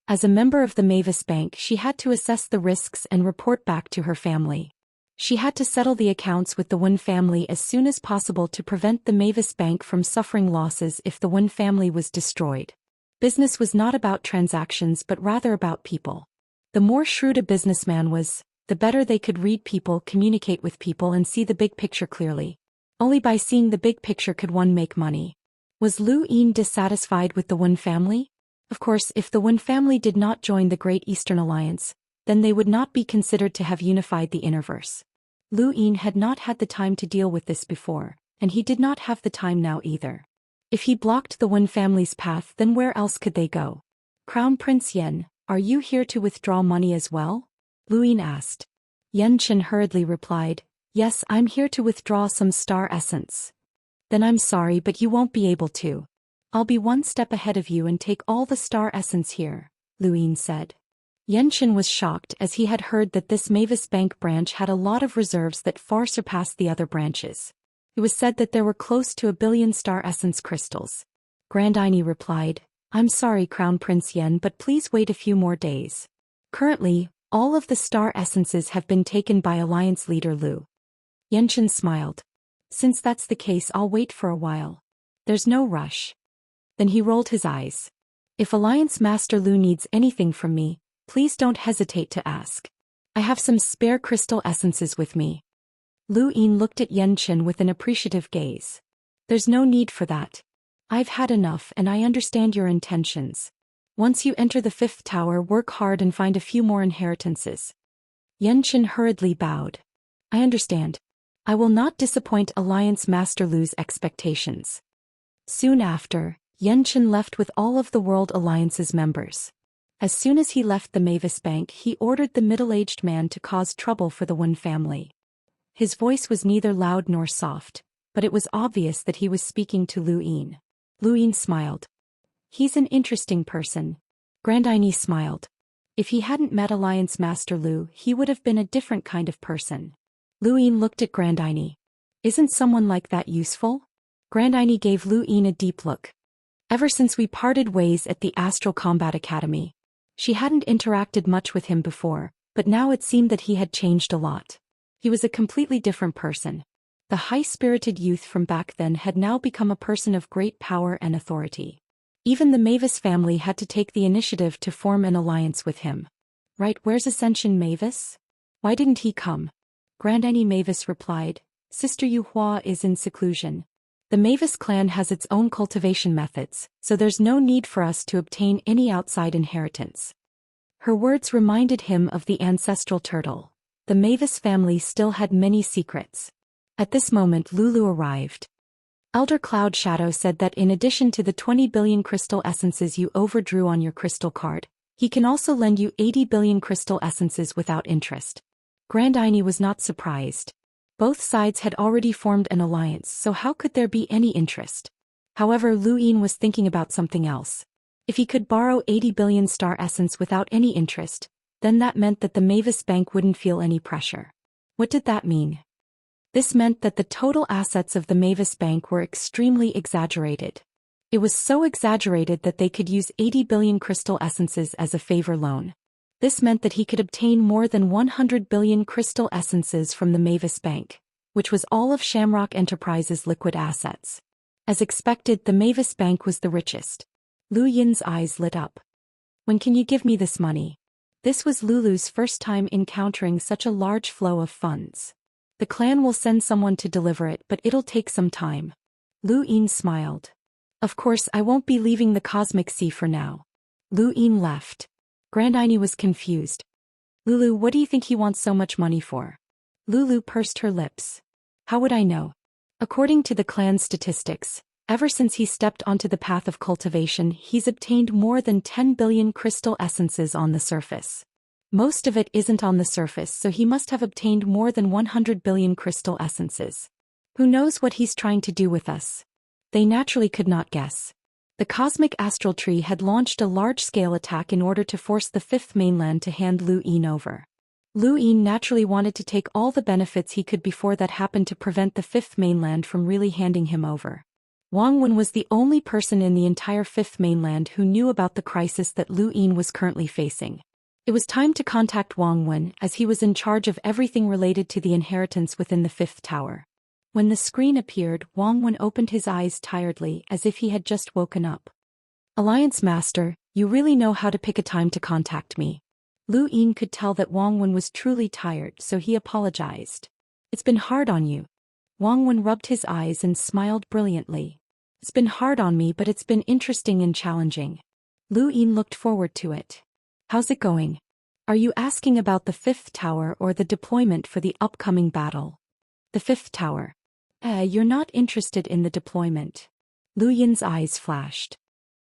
As a member of the Mavis Bank, she had to assess the risks and report back to her family. She had to settle the accounts with the Wen family as soon as possible to prevent the Mavis Bank from suffering losses if the Wen family was destroyed. Business was not about transactions but rather about people. The more shrewd a businessman was, the better they could read people, communicate with people and see the big picture clearly. Only by seeing the big picture could one make money. Was Lu Yin dissatisfied with the Wen family? Of course, if the Wen family did not join the Great Eastern Alliance, then they would not be considered to have unified the Innerverse. Lu Yin had not had the time to deal with this before, and he did not have the time now either. If he blocked the Wen family's path, then where else could they go? "Crown Prince Yen, are you here to withdraw money as well?" Lu Yin asked. Yen hurriedly replied, "Yes, I'm here to withdraw some star essence." "Then I'm sorry, but you won't be able to. I'll be one step ahead of you and take all the star essence here," Lu Yin said. Yen was shocked as he had heard that this Mavis Bank branch had a lot of reserves that far surpassed the other branches. It was said that there were close to 1 billion star essence crystals. Grand Aini replied, "I'm sorry, Crown Prince Yen, but please wait a few more days. Currently, all of the star essences have been taken by Alliance Leader Lu." Yen smiled. "Since that's the case, I'll wait for a while. There's no rush." Then he rolled his eyes. "If Alliance Master Lu needs anything from me, please don't hesitate to ask. I have some spare crystal essences with me." Lu Yin looked at Yen with an appreciative gaze. "There's no need for that. I've had enough and I understand your intentions. Once you enter the 5th tower, work hard and find a few more inheritances." Yen hurriedly bowed. "I understand." I will not disappoint Alliance Master Lu's expectations. Soon after, Yanchen left with all of the World Alliance's members. As soon as he left the Mavis Bank, he ordered the middle-aged man to cause trouble for the Wen family. His voice was neither loud nor soft, but it was obvious that he was speaking to Lu Yin. Lu Yin smiled. He's an interesting person. Grandiani smiled. If he hadn't met Alliance Master Lu, he would have been a different kind of person. Lu Yin looked at Grandiani. Isn't someone like that useful? Grandiani gave Lu Yin a deep look. Ever since we parted ways at the Astral Combat Academy, she hadn't interacted much with him before, but now it seemed that he had changed a lot. He was a completely different person. The high-spirited youth from back then had now become a person of great power and authority. Even the Mavis family had to take the initiative to form an alliance with him. Right, where's Ascension Mavis? Why didn't he come? Grandiani Mavis replied, Sister Yuhua is in seclusion. The Mavis clan has its own cultivation methods, so there's no need for us to obtain any outside inheritance. Her words reminded him of the ancestral turtle. The Mavis family still had many secrets. At this moment Lulu arrived. Elder Cloud Shadow said that in addition to the 20 billion crystal essences you overdrew on your crystal card, he can also lend you 80 billion crystal essences without interest. Grandiani was not surprised. Both sides had already formed an alliance, so how could there be any interest? However, Lu Yin was thinking about something else. If he could borrow 80 billion star essence without any interest, then that meant that the Mavis Bank wouldn't feel any pressure. What did that mean? This meant that the total assets of the Mavis Bank were extremely exaggerated. It was so exaggerated that they could use 80 billion crystal essences as a favor loan. This meant that he could obtain more than 100 billion crystal essences from the Mavis Bank, which was all of Shamrock Enterprises' liquid assets. As expected, the Mavis Bank was the richest. Lu Yin's eyes lit up. When can you give me this money? This was Lulu's first time encountering such a large flow of funds. The clan will send someone to deliver it, but it'll take some time. Lu Yin smiled. Of course, I won't be leaving the Cosmic Sea for now. Lu Yin left. Grandiani was confused. Lulu, what do you think he wants so much money for? Lulu pursed her lips. How would I know? According to the clan's statistics, ever since he stepped onto the path of cultivation, he's obtained more than 10 billion crystal essences on the surface. Most of it isn't on the surface, so he must have obtained more than 100 billion crystal essences. Who knows what he's trying to do with us? They naturally could not guess. The cosmic astral tree had launched a large-scale attack in order to force the fifth mainland to hand Lu Yin over. Lu Yin naturally wanted to take all the benefits he could before that happened to prevent the fifth mainland from really handing him over. Wang Wen was the only person in the entire fifth mainland who knew about the crisis that Lu Yin was currently facing. It was time to contact Wang Wen, as he was in charge of everything related to the inheritance within the fifth tower. When the screen appeared, Wang Wen opened his eyes tiredly as if he had just woken up. Alliance Master, you really know how to pick a time to contact me. Lu Yin could tell that Wang Wen was truly tired, so he apologized. It's been hard on you. Wang Wen rubbed his eyes and smiled brilliantly. It's been hard on me, but it's been interesting and challenging. Lu Yin looked forward to it. How's it going? Are you asking about the fifth tower or the deployment for the upcoming battle? The fifth tower. You're not interested in the deployment. Lu Yin's eyes flashed.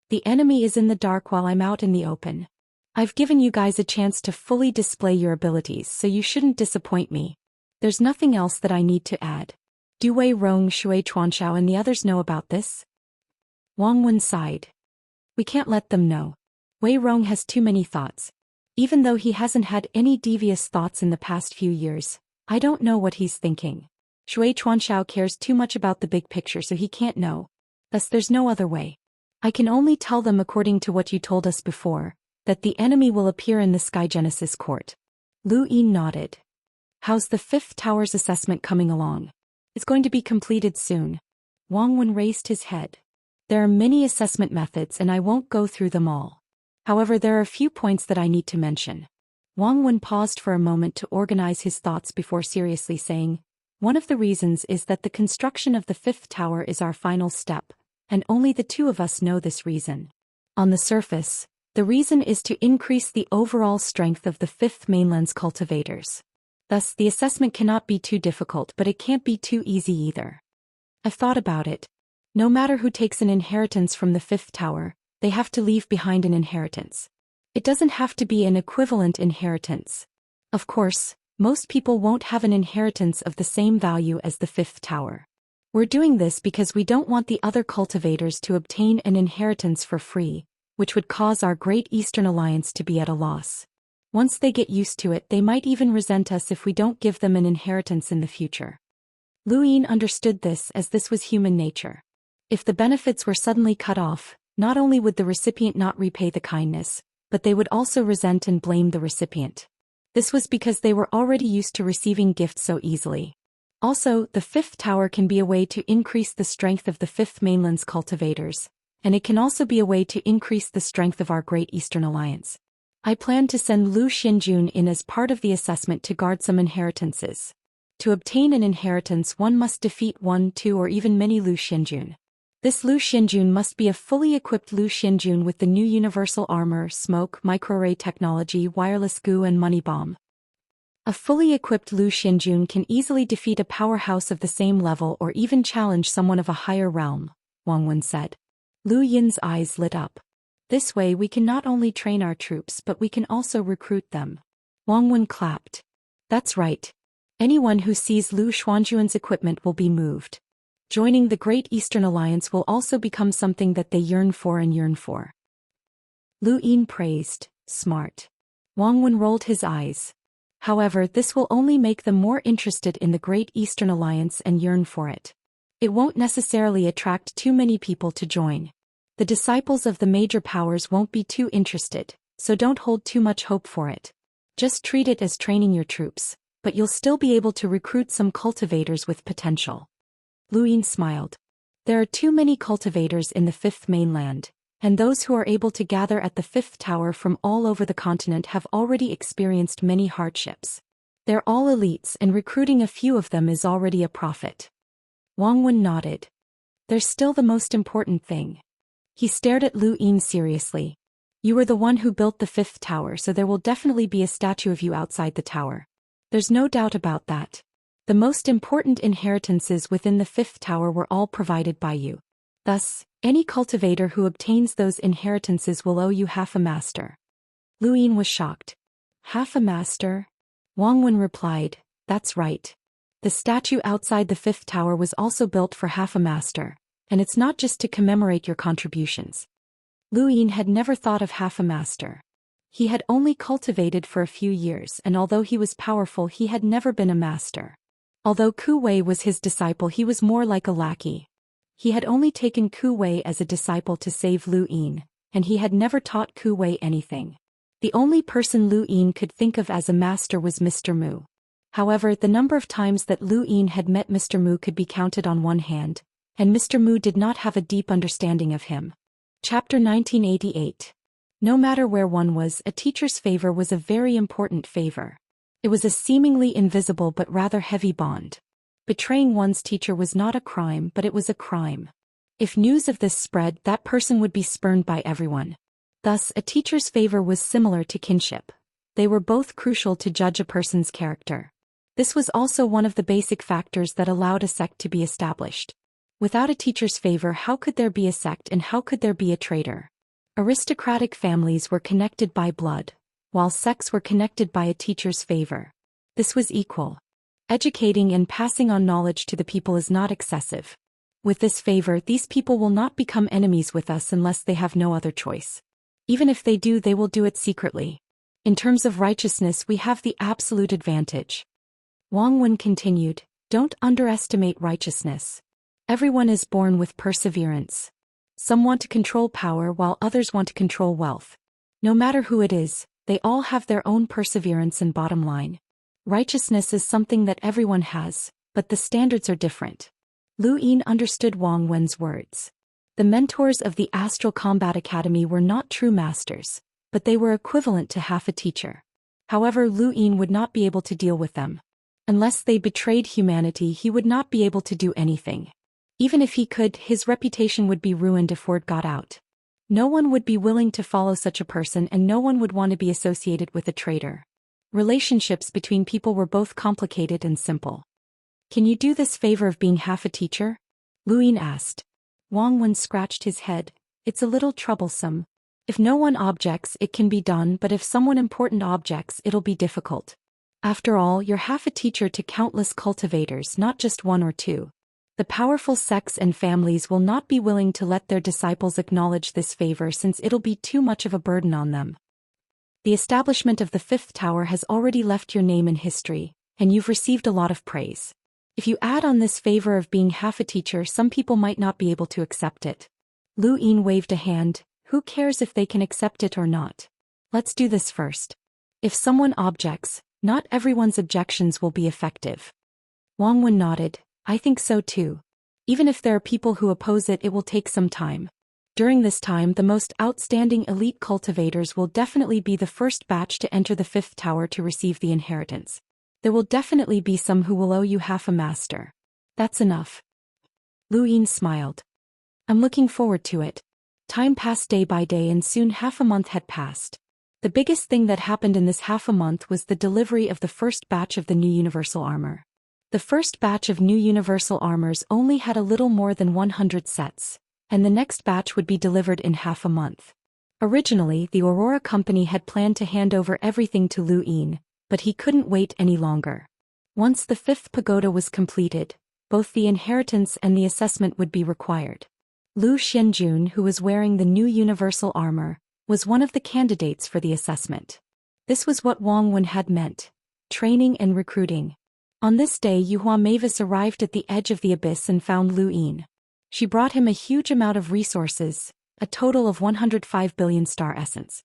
The enemy is in the dark while I'm out in the open. I've given you guys a chance to fully display your abilities, so you shouldn't disappoint me. There's nothing else that I need to add. Do Wei Rong, Shui Chuanshao and the others know about this? Wang Wen sighed. We can't let them know. Wei Rong has too many thoughts. Even though he hasn't had any devious thoughts in the past few years, I don't know what he's thinking. Shui Chuanshao cares too much about the big picture, so he can't know. Thus there's no other way. I can only tell them according to what you told us before, that the enemy will appear in the Sky Genesis court. Lu Yin nodded. How's the fifth tower's assessment coming along? It's going to be completed soon. Wang Wen raised his head. There are many assessment methods and I won't go through them all. However, there are a few points that I need to mention. Wang Wen paused for a moment to organize his thoughts before seriously saying, one of the reasons is that the construction of the fifth tower is our final step, and only the two of us know this reason. On the surface, the reason is to increase the overall strength of the fifth mainland's cultivators. Thus, the assessment cannot be too difficult, but it can't be too easy either. I've thought about it. No matter who takes an inheritance from the fifth tower, they have to leave behind an inheritance. It doesn't have to be an equivalent inheritance. Of course, most people won't have an inheritance of the same value as the fifth tower. We're doing this because we don't want the other cultivators to obtain an inheritance for free, which would cause our Great Eastern Alliance to be at a loss. Once they get used to it, they might even resent us if we don't give them an inheritance in the future. Lu Yin understood this, as this was human nature. If the benefits were suddenly cut off, not only would the recipient not repay the kindness, but they would also resent and blame the recipient. This was because they were already used to receiving gifts so easily. Also, the fifth tower can be a way to increase the strength of the fifth mainland's cultivators, and it can also be a way to increase the strength of our Great Eastern Alliance. I plan to send Lu Xianjun in as part of the assessment to guard some inheritances. To obtain an inheritance, one must defeat 1, 2, or even many Lu Xianjun. This Lu Xianjun must be a fully equipped Lu Xianjun with the new universal armor, smoke, microarray technology, wireless goo, and money bomb. A fully equipped Lu Xianjun can easily defeat a powerhouse of the same level or even challenge someone of a higher realm, Wang Wen said. Lu Yin's eyes lit up. This way we can not only train our troops but we can also recruit them. Wang Wen clapped. That's right. Anyone who sees Lu Xuanjuan's equipment will be moved. Joining the Great Eastern Alliance will also become something that they yearn for. Lu Yin praised, smart. Wang Wen rolled his eyes. However, this will only make them more interested in the Great Eastern Alliance and yearn for it. It won't necessarily attract too many people to join. The disciples of the major powers won't be too interested, so don't hold too much hope for it. Just treat it as training your troops, but you'll still be able to recruit some cultivators with potential. Lu Yin smiled. There are too many cultivators in the fifth mainland, and those who are able to gather at the fifth tower from all over the continent have already experienced many hardships. They're all elites, and recruiting a few of them is already a profit. Wang Wen nodded. There's still the most important thing. He stared at Lu Yin seriously. You were the one who built the fifth tower, so there will definitely be a statue of you outside the tower. There's no doubt about that. The most important inheritances within the fifth tower were all provided by you. Thus, any cultivator who obtains those inheritances will owe you half a master. Lu Yin was shocked. Half a master? Wang Wen replied, that's right. The statue outside the fifth tower was also built for half a master, and it's not just to commemorate your contributions. Lu Yin had never thought of half a master. He had only cultivated for a few years, and although he was powerful, he had never been a master. Although Ku Wei was his disciple, he was more like a lackey. He had only taken Ku Wei as a disciple to save Lu Yin, and he had never taught Ku Wei anything. The only person Lu Yin could think of as a master was Mr. Mu. However, the number of times that Lu Yin had met Mr. Mu could be counted on one hand, and Mr. Mu did not have a deep understanding of him. Chapter 1988. No matter where one was, a teacher's favor was a very important favor. It was a seemingly invisible but rather heavy bond. Betraying one's teacher was not a crime, but it was a crime. If news of this spread, that person would be spurned by everyone. Thus, a teacher's favor was similar to kinship. They were both crucial to judge a person's character. This was also one of the basic factors that allowed a sect to be established. Without a teacher's favor, how could there be a sect, and how could there be a traitor? Aristocratic families were connected by blood, while sects were connected by a teacher's favor. This was equal. Educating and passing on knowledge to the people is not excessive. With this favor, these people will not become enemies with us unless they have no other choice. Even if they do, they will do it secretly. In terms of righteousness, we have the absolute advantage. Wang Wen continued, don't underestimate righteousness. Everyone is born with perseverance. Some want to control power while others want to control wealth. No matter who it is, they all have their own perseverance and bottom line. Righteousness is something that everyone has, but the standards are different. Lu Yin understood Wang Wen's words. The mentors of the Astral Combat Academy were not true masters, but they were equivalent to half a teacher. However, Lu Yin would not be able to deal with them. Unless they betrayed humanity, he would not be able to do anything. Even if he could, his reputation would be ruined if word got out. No one would be willing to follow such a person, and no one would want to be associated with a traitor. Relationships between people were both complicated and simple. Can you do this favor of being half a teacher? Lu Yin asked. Wang Wen scratched his head. It's a little troublesome. If no one objects, it can be done, but if someone important objects, it'll be difficult. After all, you're half a teacher to countless cultivators, not just one or two. The powerful sects and families will not be willing to let their disciples acknowledge this favor since it'll be too much of a burden on them. The establishment of the fifth tower has already left your name in history, and you've received a lot of praise. If you add on this favor of being half a teacher, some people might not be able to accept it. Lu Yin waved a hand. Who cares if they can accept it or not? Let's do this first. If someone objects, not everyone's objections will be effective. Wang Wen nodded. I think so too. Even if there are people who oppose it, it will take some time. During this time, the most outstanding elite cultivators will definitely be the first batch to enter the fifth tower to receive the inheritance. There will definitely be some who will owe you half a master. That's enough. Lu Yin smiled. I'm looking forward to it. Time passed day by day and soon half a month had passed. The biggest thing that happened in this half a month was the delivery of the first batch of the new universal armor. The first batch of new universal armors only had a little more than 100 sets, and the next batch would be delivered in half a month. Originally, the Aurora Company had planned to hand over everything to Lu Yin, but he couldn't wait any longer. Once the fifth pagoda was completed, both the inheritance and the assessment would be required. Lu Xianjun, who was wearing the new universal armor, was one of the candidates for the assessment. This was what Wang Wen had meant: training and recruiting. On this day, Yuhua Mavis arrived at the edge of the abyss and found Lu Yin. She brought him a huge amount of resources, a total of 105 billion star essence.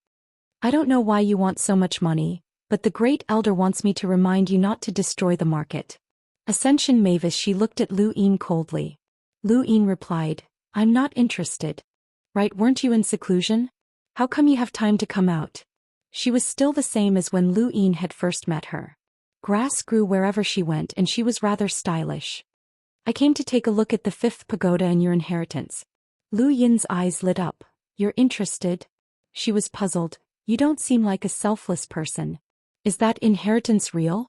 I don't know why you want so much money, but the Great Elder wants me to remind you not to destroy the market. Ascension Mavis, she looked at Lu Yin coldly. Lu Yin replied, I'm not interested. Right, weren't you in seclusion? How come you have time to come out? She was still the same as when Lu Yin had first met her. Grass grew wherever she went and she was rather stylish. I came to take a look at the fifth pagoda and your inheritance. Lu Yin's eyes lit up. You're interested? She was puzzled. You don't seem like a selfless person. Is that inheritance real?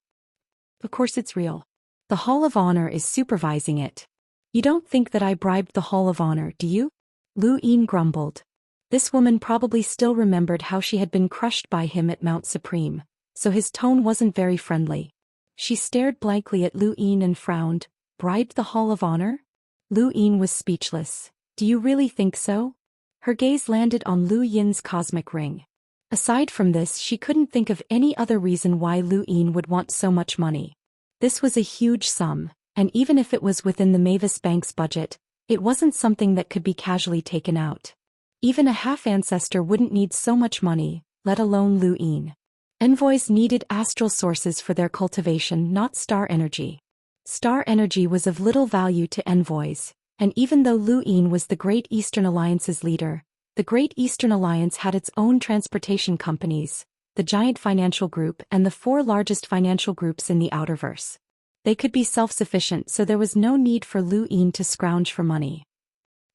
Of course it's real. The Hall of Honor is supervising it. You don't think that I bribed the Hall of Honor, do you? Lu Yin grumbled. This woman probably still remembered how she had been crushed by him at Mount Supreme, so his tone wasn't very friendly. She stared blankly at Lu Yin and frowned. Bribed the Hall of Honor? Lu Yin was speechless. Do you really think so? Her gaze landed on Lu Yin's cosmic ring. Aside from this, she couldn't think of any other reason why Lu Yin would want so much money. This was a huge sum, and even if it was within the Mavis Bank's budget, it wasn't something that could be casually taken out. Even a half-ancestor wouldn't need so much money, let alone Lu Yin. Envoys needed astral sources for their cultivation, not star energy. Star energy was of little value to envoys, and even though Lu Yin was the Great Eastern Alliance's leader, the Great Eastern Alliance had its own transportation companies, the giant financial group and the 4 largest financial groups in the Outerverse. They could be self-sufficient, so there was no need for Lu Yin to scrounge for money.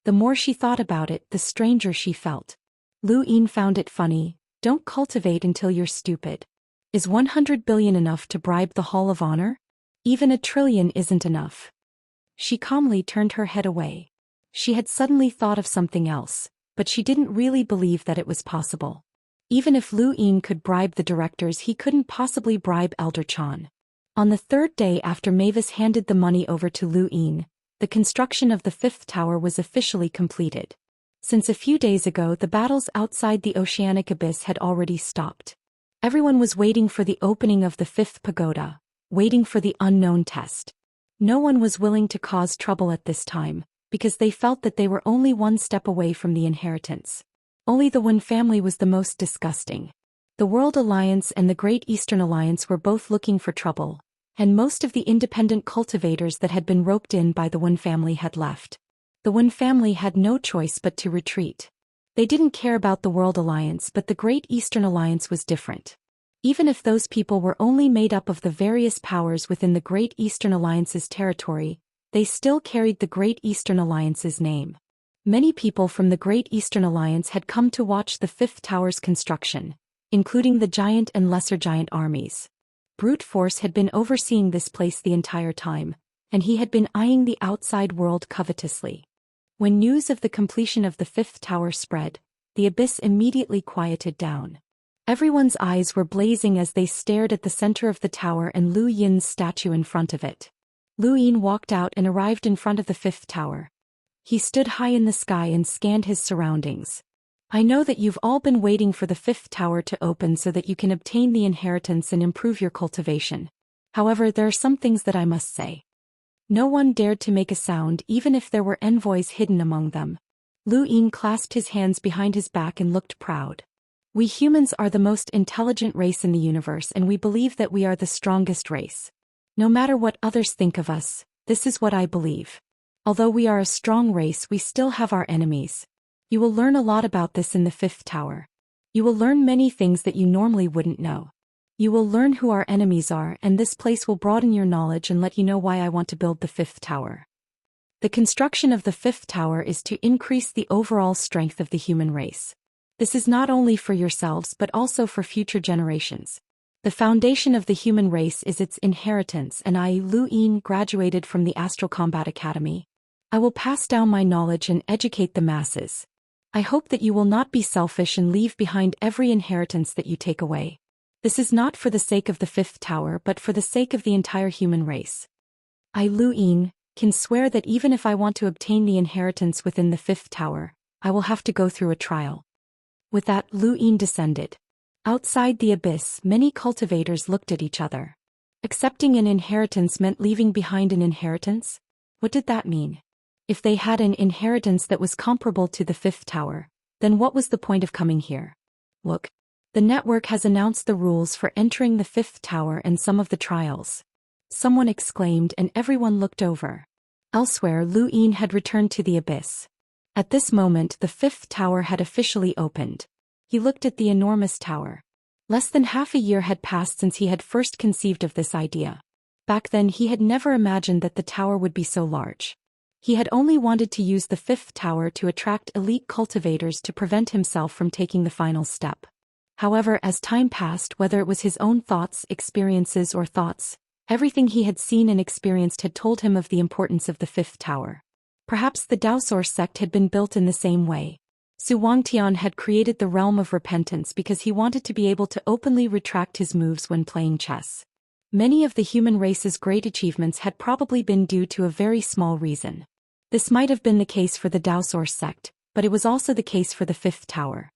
The more she thought about it, the stranger she felt. Lu Yin found it funny. Don't cultivate until you're stupid. Is 100 billion enough to bribe the Hall of Honor? Even 1 trillion isn't enough. She calmly turned her head away. She had suddenly thought of something else, but she didn't really believe that it was possible. Even if Lu Yin could bribe the directors, he couldn't possibly bribe Elder Chan. On the 3rd day after Mavis handed the money over to Lu Yin, the construction of the 5th tower was officially completed. Since a few days ago, the battles outside the oceanic abyss had already stopped. Everyone was waiting for the opening of the 5th pagoda, waiting for the unknown test. No one was willing to cause trouble at this time, because they felt that they were only one step away from the inheritance. Only the Wen family was the most disgusting. The World Alliance and the Great Eastern Alliance were both looking for trouble, and most of the independent cultivators that had been roped in by the Wen family had left. The Wen family had no choice but to retreat. They didn't care about the World Alliance, but the Great Eastern Alliance was different. Even if those people were only made up of the various powers within the Great Eastern Alliance's territory, they still carried the Great Eastern Alliance's name. Many people from the Great Eastern Alliance had come to watch the 5th tower's construction, including the giant and lesser giant armies. Brute force had been overseeing this place the entire time, and he had been eyeing the outside world covetously. When news of the completion of the fifth tower spread, the abyss immediately quieted down. Everyone's eyes were blazing as they stared at the center of the tower and Lu Yin's statue in front of it. Lu Yin walked out and arrived in front of the fifth tower. He stood high in the sky and scanned his surroundings. I know that you've all been waiting for the fifth tower to open so that you can obtain the inheritance and improve your cultivation. However, there are some things that I must say. No one dared to make a sound even if there were envoys hidden among them. Lu Yin clasped his hands behind his back and looked proud. We humans are the most intelligent race in the universe, and we believe that we are the strongest race. No matter what others think of us, this is what I believe. Although we are a strong race, we still have our enemies. You will learn a lot about this in the fifth tower. You will learn many things that you normally wouldn't know. You will learn who our enemies are, and this place will broaden your knowledge and let you know why I want to build the fifth tower. The construction of the fifth tower is to increase the overall strength of the human race. This is not only for yourselves but also for future generations. The foundation of the human race is its inheritance, and I, Lu Yin, graduated from the Astral Combat Academy. I will pass down my knowledge and educate the masses. I hope that you will not be selfish and leave behind every inheritance that you take away. This is not for the sake of the fifth tower but for the sake of the entire human race. I, Lu Yin, can swear that even if I want to obtain the inheritance within the fifth tower, I will have to go through a trial. With that, Lu Yin descended. Outside the abyss, many cultivators looked at each other. Accepting an inheritance meant leaving behind an inheritance? What did that mean? If they had an inheritance that was comparable to the fifth tower, then what was the point of coming here? Look. The network has announced the rules for entering the fifth tower and some of the trials. Someone exclaimed and everyone looked over. Elsewhere, Lu Yin had returned to the abyss. At this moment, the fifth tower had officially opened. He looked at the enormous tower. Less than half a year had passed since he had first conceived of this idea. Back then he had never imagined that the tower would be so large. He had only wanted to use the fifth tower to attract elite cultivators to prevent himself from taking the final step. However, as time passed, whether it was his own thoughts, experiences, or thoughts, everything he had seen and experienced had told him of the importance of the fifth tower. Perhaps the Daoist sect had been built in the same way. Su Wangtian had created the realm of repentance because he wanted to be able to openly retract his moves when playing chess. Many of the human race's great achievements had probably been due to a very small reason. This might have been the case for the Daoist sect, but it was also the case for the fifth tower.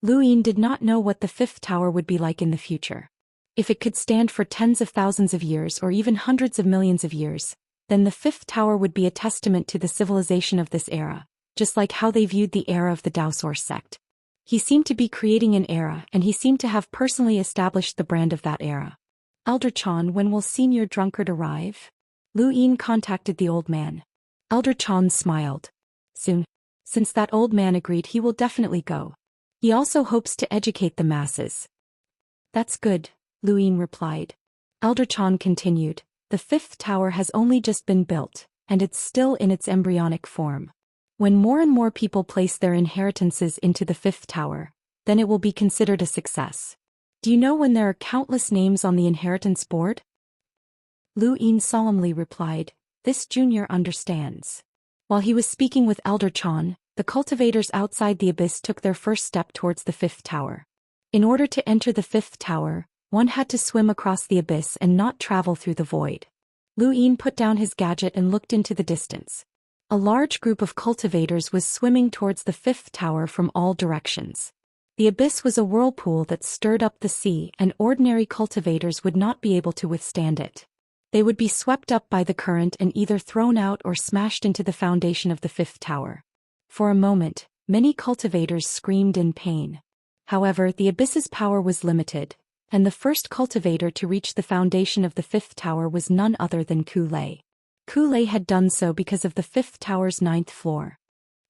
Lu Yin did not know what the fifth tower would be like in the future. If it could stand for tens of thousands of years or even hundreds of millions of years, then the fifth tower would be a testament to the civilization of this era, just like how they viewed the era of the Daoist sect. He seemed to be creating an era, and he seemed to have personally established the brand of that era. Elder Chan, when will Senior Drunkard arrive? Lu Yin contacted the old man. Elder Chan smiled. Soon. Since that old man agreed, he will definitely go. He also hopes to educate the masses. That's good, Lu Yin replied. Elder Chan continued. The fifth tower has only just been built, and it's still in its embryonic form. When more and more people place their inheritances into the fifth tower, then it will be considered a success. Do you know when there are countless names on the inheritance board? Lu Yin solemnly replied. This junior understands. While he was speaking with Elder Chan, the cultivators outside the abyss took their first step towards the fifth tower. In order to enter the fifth tower, one had to swim across the abyss and not travel through the void. Lu Yin put down his gadget and looked into the distance. A large group of cultivators was swimming towards the fifth tower from all directions. The abyss was a whirlpool that stirred up the sea, and ordinary cultivators would not be able to withstand it. They would be swept up by the current and either thrown out or smashed into the foundation of the fifth tower. For a moment, many cultivators screamed in pain. However, the abyss's power was limited, and the first cultivator to reach the foundation of the fifth tower was none other than Kulei. Kulei had done so because of the fifth tower's 9th floor.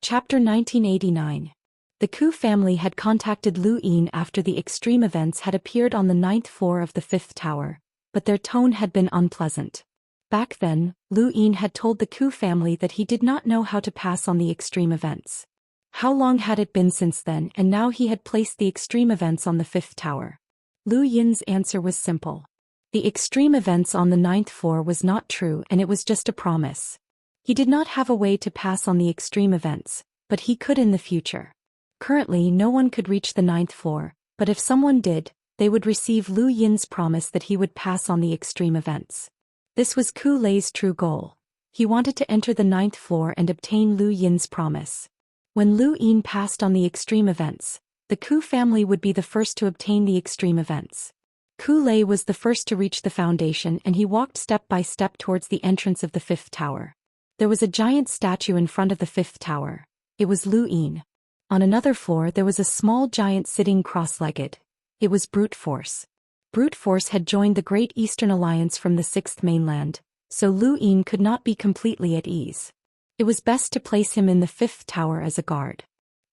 Chapter 1989. The Ku family had contacted Lu Yin after the extreme events had appeared on the 9th floor of the fifth tower, but their tone had been unpleasant. Back then, Lu Yin had told the Ku family that he did not know how to pass on the extreme events. How long had it been since then, and now he had placed the extreme events on the fifth tower? Lu Yin's answer was simple. The extreme events on the ninth floor was not true and it was just a promise. He did not have a way to pass on the extreme events, but he could in the future. Currently no one could reach the ninth floor, but if someone did, they would receive Lu Yin's promise that he would pass on the extreme events. This was Ku Lei's true goal. He wanted to enter the ninth floor and obtain Lu Yin's promise. When Lu Yin passed on the extreme events, the Ku family would be the first to obtain the extreme events. Ku Lei was the first to reach the foundation and he walked step by step towards the entrance of the fifth tower. There was a giant statue in front of the fifth tower. It was Lu Yin. On another floor there was a small giant sitting cross-legged. It was Brute Force. Brute Force had joined the Great Eastern Alliance from the Sixth Mainland, so Lu Yin could not be completely at ease. It was best to place him in the fifth tower as a guard.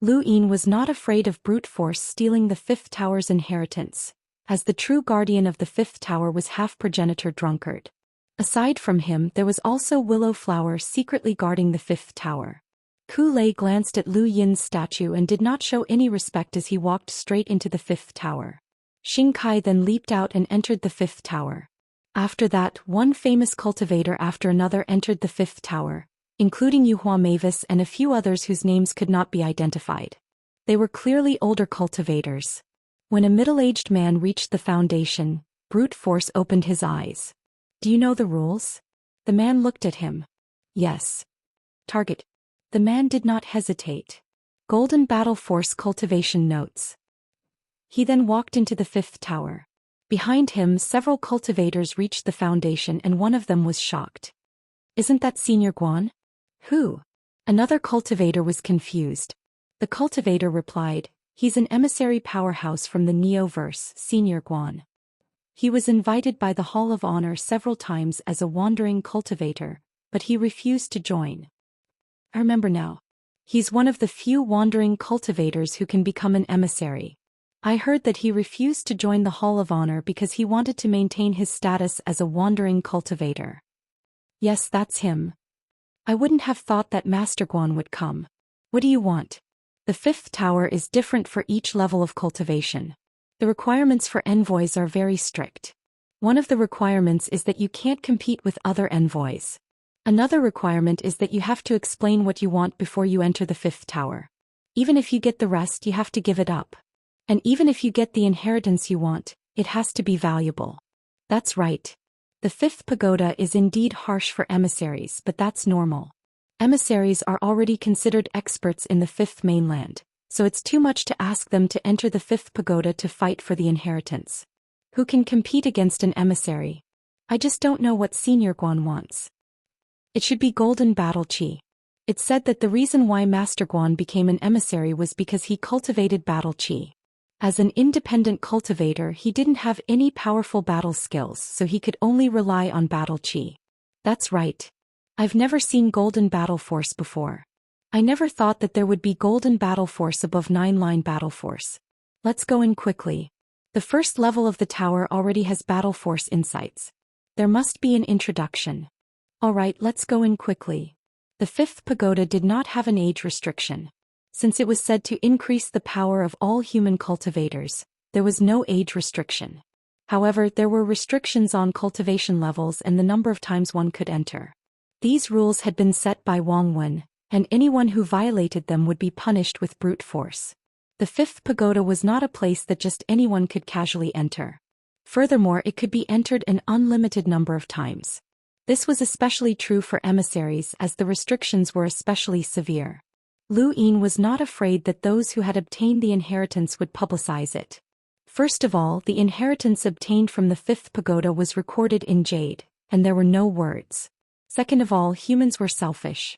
Lu Yin was not afraid of Brute Force stealing the fifth tower's inheritance, as the true guardian of the fifth tower was half-progenitor drunkard. Aside from him there was also Willow Flower secretly guarding the fifth tower. Ku Lei glanced at Lu Yin's statue and did not show any respect as he walked straight into the fifth tower. Xing Kai then leaped out and entered the fifth tower. After that, one famous cultivator after another entered the fifth tower, including Yuhua Mavis and a few others whose names could not be identified. They were clearly older cultivators. When a middle-aged man reached the foundation, Brute Force opened his eyes. "Do you know the rules?" The man looked at him. "Yes." "Target." The man did not hesitate. "Golden Battle Force Cultivation Notes." He then walked into the fifth tower. Behind him several cultivators reached the foundation and one of them was shocked. "Isn't that Senior Guan?" "Who?" Another cultivator was confused. The cultivator replied, "He's an emissary powerhouse from the Neo-verse, Senior Guan. He was invited by the Hall of Honor several times as a wandering cultivator, but he refused to join. I remember now. He's one of the few wandering cultivators who can become an emissary. I heard that he refused to join the Hall of Honor because he wanted to maintain his status as a wandering cultivator." "Yes, that's him. I wouldn't have thought that Master Guan would come. What do you want?" The fifth tower is different for each level of cultivation. The requirements for envoys are very strict. One of the requirements is that you can't compete with other envoys. Another requirement is that you have to explain what you want before you enter the fifth tower. Even if you get the rest, you have to give it up. And even if you get the inheritance you want, it has to be valuable. That's right. The fifth pagoda is indeed harsh for emissaries, but that's normal. Emissaries are already considered experts in the fifth mainland, so it's too much to ask them to enter the fifth pagoda to fight for the inheritance. Who can compete against an emissary? I just don't know what Senior Guan wants. It should be Golden Battle Chi. It's said that the reason why Master Guan became an emissary was because he cultivated battle chi. As an independent cultivator, he didn't have any powerful battle skills, so he could only rely on battle chi. That's right. I've never seen Golden Battle Force before. I never thought that there would be Golden Battle Force above 9-line Battle Force. Let's go in quickly. The first level of the tower already has Battle Force insights. There must be an introduction. Alright, let's go in quickly. The fifth pagoda did not have an age restriction. Since it was said to increase the power of all human cultivators, there was no age restriction. However, there were restrictions on cultivation levels and the number of times one could enter. These rules had been set by Wang Wen, and anyone who violated them would be punished with brute force. The fifth pagoda was not a place that just anyone could casually enter. Furthermore, it could be entered an unlimited number of times. This was especially true for emissaries as the restrictions were especially severe. Lu Yin was not afraid that those who had obtained the inheritance would publicize it. First of all, the inheritance obtained from the fifth pagoda was recorded in jade, and there were no words. Second of all, humans were selfish.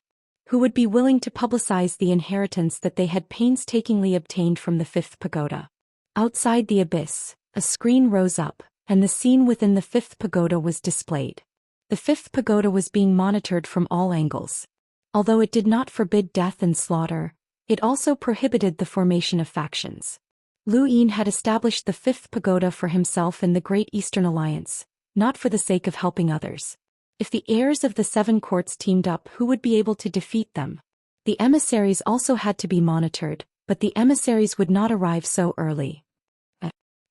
Who would be willing to publicize the inheritance that they had painstakingly obtained from the fifth pagoda? Outside the abyss, a screen rose up, and the scene within the fifth pagoda was displayed. The fifth pagoda was being monitored from all angles. Although it did not forbid death and slaughter, it also prohibited the formation of factions. Lu Yin had established the fifth pagoda for himself in the Great Eastern Alliance, not for the sake of helping others. If the heirs of the seven courts teamed up, who would be able to defeat them? The emissaries also had to be monitored, but the emissaries would not arrive so early.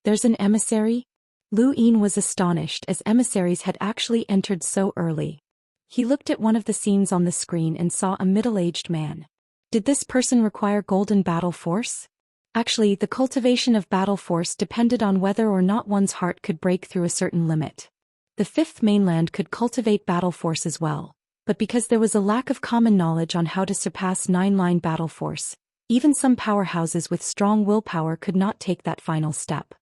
There's an emissary? Lu Yin was astonished as emissaries had actually entered so early. He looked at one of the scenes on the screen and saw a middle-aged man. Did this person require golden battle force? Actually, the cultivation of battle force depended on whether or not one's heart could break through a certain limit. The fifth mainland could cultivate battle force as well, but because there was a lack of common knowledge on how to surpass nine-line battle force, even some powerhouses with strong willpower could not take that final step.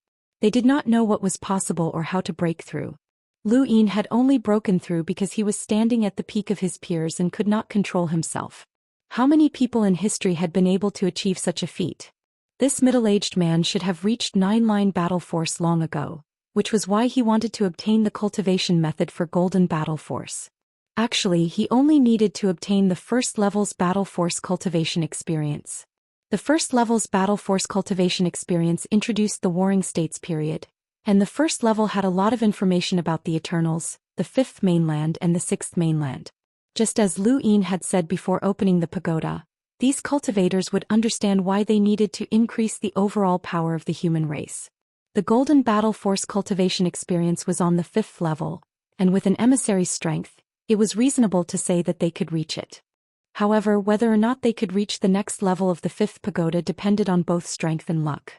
They did not know what was possible or how to break through. Lu Yin had only broken through because he was standing at the peak of his peers and could not control himself. How many people in history had been able to achieve such a feat? This middle-aged man should have reached nine-line battle force long ago, which was why he wanted to obtain the cultivation method for golden battle force. Actually, he only needed to obtain the first level's battle force cultivation experience. The first level's battle force cultivation experience introduced the Warring States period, and the first level had a lot of information about the Eternals, the fifth mainland and the sixth mainland. Just as Lu Yin had said before opening the pagoda, these cultivators would understand why they needed to increase the overall power of the human race. The golden battle force cultivation experience was on the fifth level, and with an emissary's strength, it was reasonable to say that they could reach it. However, whether or not they could reach the next level of the fifth pagoda depended on both strength and luck.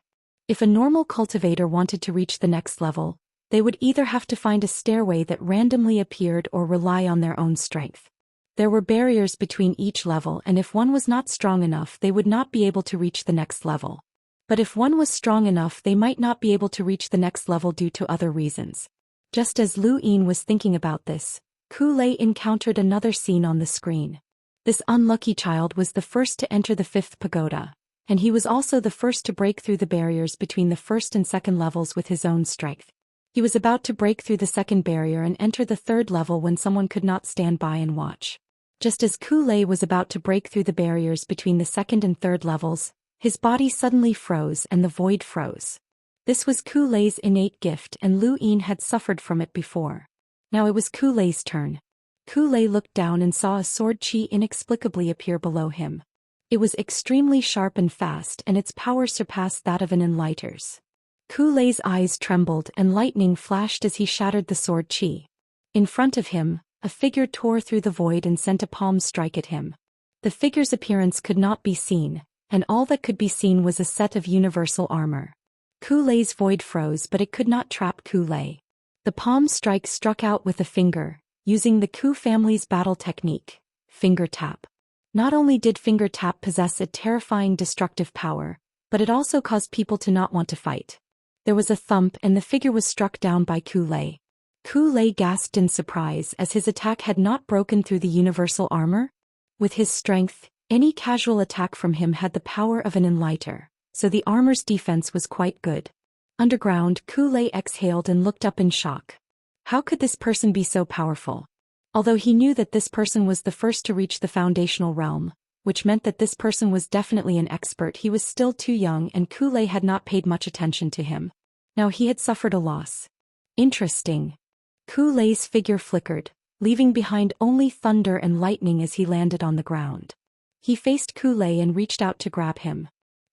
If a normal cultivator wanted to reach the next level, they would either have to find a stairway that randomly appeared or rely on their own strength. There were barriers between each level, and if one was not strong enough, they would not be able to reach the next level. But if one was strong enough, they might not be able to reach the next level due to other reasons. Just as Lu Yin was thinking about this, Ku Lei encountered another scene on the screen. This unlucky child was the first to enter the fifth pagoda, and he was also the first to break through the barriers between the first and second levels with his own strength. He was about to break through the second barrier and enter the third level when someone could not stand by and watch. Just as Ku Lei was about to break through the barriers between the second and third levels, his body suddenly froze and the void froze. This was Ku Lei's innate gift, and Lu Yin had suffered from it before. Now it was Ku Lei's turn. Ku Lei looked down and saw a sword chi inexplicably appear below him. It was extremely sharp and fast, and its power surpassed that of an enlighter's. Ku Lei's eyes trembled and lightning flashed as he shattered the sword chi. In front of him, a figure tore through the void and sent a palm strike at him. The figure's appearance could not be seen, and all that could be seen was a set of universal armor. Ku Lei's void froze, but it could not trap Ku Lei. The palm strike struck out with a finger, using the Ku family's battle technique, finger tap. Not only did finger tap possess a terrifying destructive power, but it also caused people to not want to fight. There was a thump and the figure was struck down by Ku Lei. Ku Lei gasped in surprise as his attack had not broken through the universal armor. With his strength, any casual attack from him had the power of an enlighter, so the armor's defense was quite good. Underground, Ku Lei exhaled and looked up in shock. How could this person be so powerful? Although he knew that this person was the first to reach the foundational realm, which meant that this person was definitely an expert, he was still too young and Ku Lei had not paid much attention to him. Now he had suffered a loss. Interesting. Ku Lei's figure flickered, leaving behind only thunder and lightning as he landed on the ground. He faced Ku Lei and reached out to grab him.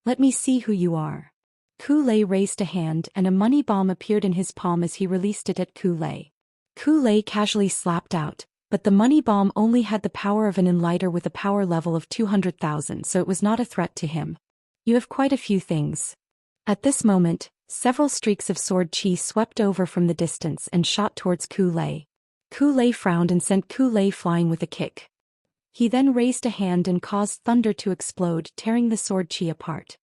Let me see who you are. Ku Lei raised a hand and a money bomb appeared in his palm as he released it at Ku Lei. Ku Lei casually slapped out, but the money bomb only had the power of an enlighter with a power level of 200,000, so it was not a threat to him. You have quite a few things. At this moment, several streaks of sword chi swept over from the distance and shot towards Ku Lei. Ku Lei frowned and sent Ku Lei flying with a kick. He then raised a hand and caused thunder to explode, tearing the sword chi apart.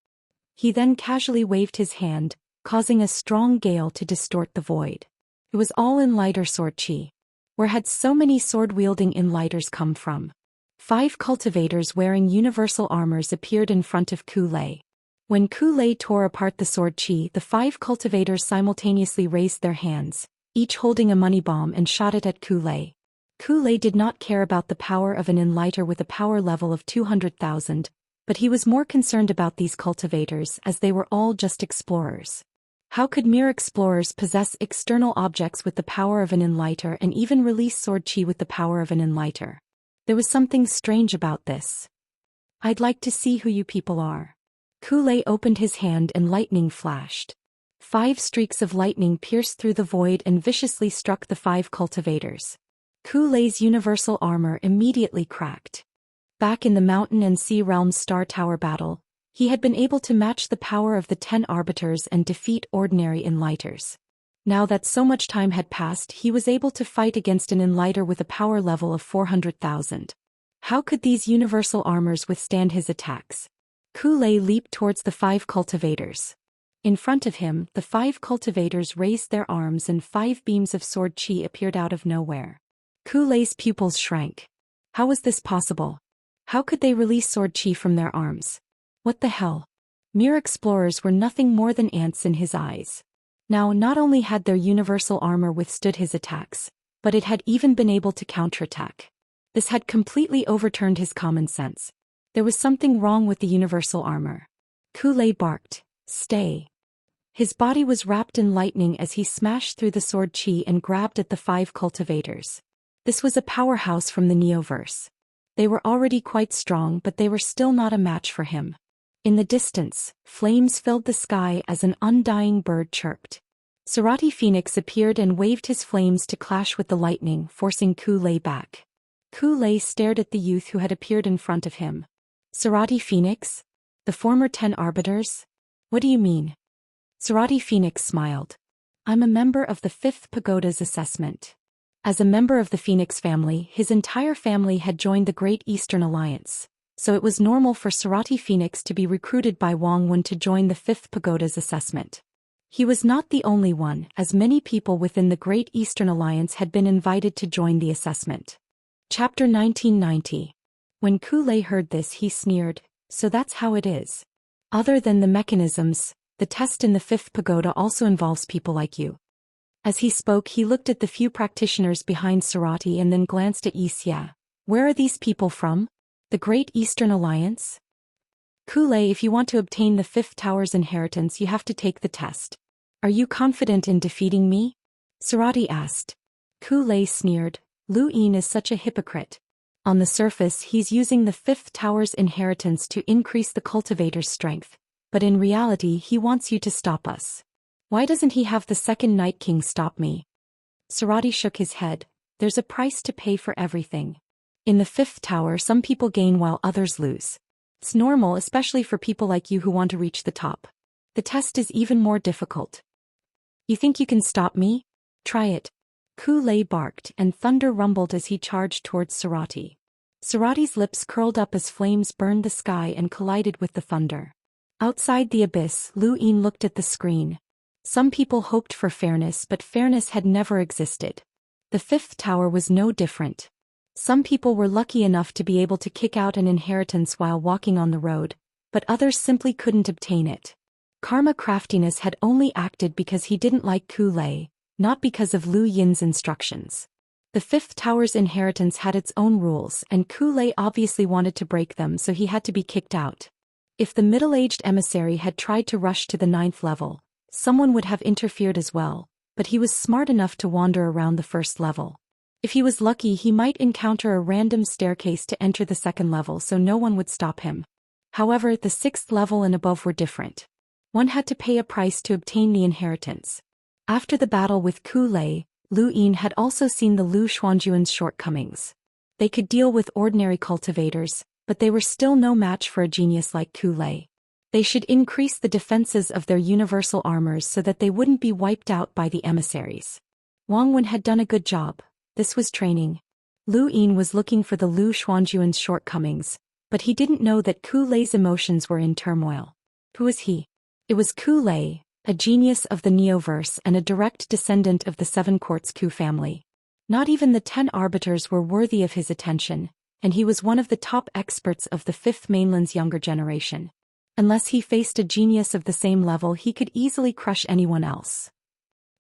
He then casually waved his hand, causing a strong gale to distort the void. It was all enlighter sword chi. Where had so many sword-wielding enlighters come from? 5 cultivators wearing universal armors appeared in front of Ku Lei. When Ku Lei tore apart the sword chi, the 5 cultivators simultaneously raised their hands, each holding a money bomb, and shot it at Ku Lei. Ku Lei did not care about the power of an enlighter with a power level of 200,000, but he was more concerned about these cultivators as they were all just explorers. How could mere explorers possess external objects with the power of an enlighter and even release sword chi with the power of an enlighter? There was something strange about this. I'd like to see who you people are. Ku Lei opened his hand and lightning flashed. 5 streaks of lightning pierced through the void and viciously struck the 5 cultivators. Ku Lei's universal armor immediately cracked. Back in the Mountain and Sea Realms Star Tower battle, he had been able to match the power of the 10 arbiters and defeat ordinary enlighters. Now that so much time had passed, he was able to fight against an enlighter with a power level of 400,000. How could these universal armors withstand his attacks? Ku Lei leaped towards the 5 cultivators. In front of him, the 5 cultivators raised their arms and 5 beams of sword chi appeared out of nowhere. Ku Lei's pupils shrank. How was this possible? How could they release sword chi from their arms? What the hell? Mere explorers were nothing more than ants in his eyes. Now, not only had their universal armor withstood his attacks, but it had even been able to counterattack. This had completely overturned his common sense. There was something wrong with the universal armor. Ku Lei barked, "Stay." His body was wrapped in lightning as he smashed through the sword chi and grabbed at the 5 cultivators. This was a powerhouse from the Neoverse. They were already quite strong, but they were still not a match for him. In the distance, flames filled the sky as an undying bird chirped. Sarati Phoenix appeared and waved his flames to clash with the lightning, forcing Ku Lei back. Ku Lei stared at the youth who had appeared in front of him. Sarati Phoenix? The former 10 arbiters? What do you mean? Sarati Phoenix smiled. I'm a member of the 5th Pagoda's assessment. As a member of the Phoenix family, his entire family had joined the Great Eastern Alliance, so it was normal for Sarati Phoenix to be recruited by Wang Wen to join the 5th Pagoda's assessment. He was not the only one, as many people within the Great Eastern Alliance had been invited to join the assessment. Chapter 1990. When Ku Lei heard this, he sneered, "So that's how it is. Other than the mechanisms, the test in the 5th Pagoda also involves people like you." As he spoke, he looked at the few practitioners behind Sarati and then glanced at Wuxia. "Where are these people from? The Great Eastern Alliance?" "Ku Lei, if you want to obtain the 5th Tower's inheritance, you have to take the test. Are you confident in defeating me?" Sarati asked. Ku Lei sneered, "Lu Yin is such a hypocrite. On the surface, he's using the 5th Tower's inheritance to increase the cultivator's strength, but in reality he wants you to stop us. Why doesn't he have the 2nd Night King stop me?" Sarati shook his head. "There's a price to pay for everything. In the 5th Tower, some people gain while others lose. It's normal, especially for people like you who want to reach the top. The test is even more difficult. You think you can stop me? Try it." Ku Lei barked, and thunder rumbled as he charged towards Sarati. Sarati's lips curled up as flames burned the sky and collided with the thunder. Outside the abyss, Lu Yin looked at the screen. Some people hoped for fairness, but fairness had never existed. The 5th Tower was no different. Some people were lucky enough to be able to kick out an inheritance while walking on the road, but others simply couldn't obtain it. Karma craftiness had only acted because he didn't like Ku Lei, not because of Lu Yin's instructions. The 5th Tower's inheritance had its own rules, and Ku Lei obviously wanted to break them, so he had to be kicked out. If the middle-aged emissary had tried to rush to the 9th level, someone would have interfered as well, but he was smart enough to wander around the 1st level. If he was lucky, he might encounter a random staircase to enter the 2nd level, so no one would stop him. However, the 6th level and above were different. One had to pay a price to obtain the inheritance. After the battle with Ku Lei, Lu Yin had also seen the Lu Xuanjuan's shortcomings. They could deal with ordinary cultivators, but they were still no match for a genius like Ku Lei. They should increase the defenses of their universal armors so that they wouldn't be wiped out by the emissaries. Wang Wen had done a good job. This was training. Lu Yin was looking for the Lu Xuanjuan's shortcomings, but he didn't know that Ku Lei's emotions were in turmoil. Who was he? It was Ku Lei, a genius of the Neoverse and a direct descendant of the 7 Courts Ku family. Not even the 10 arbiters were worthy of his attention, and he was one of the top experts of the 5th Mainland's younger generation. Unless he faced a genius of the same level, he could easily crush anyone else.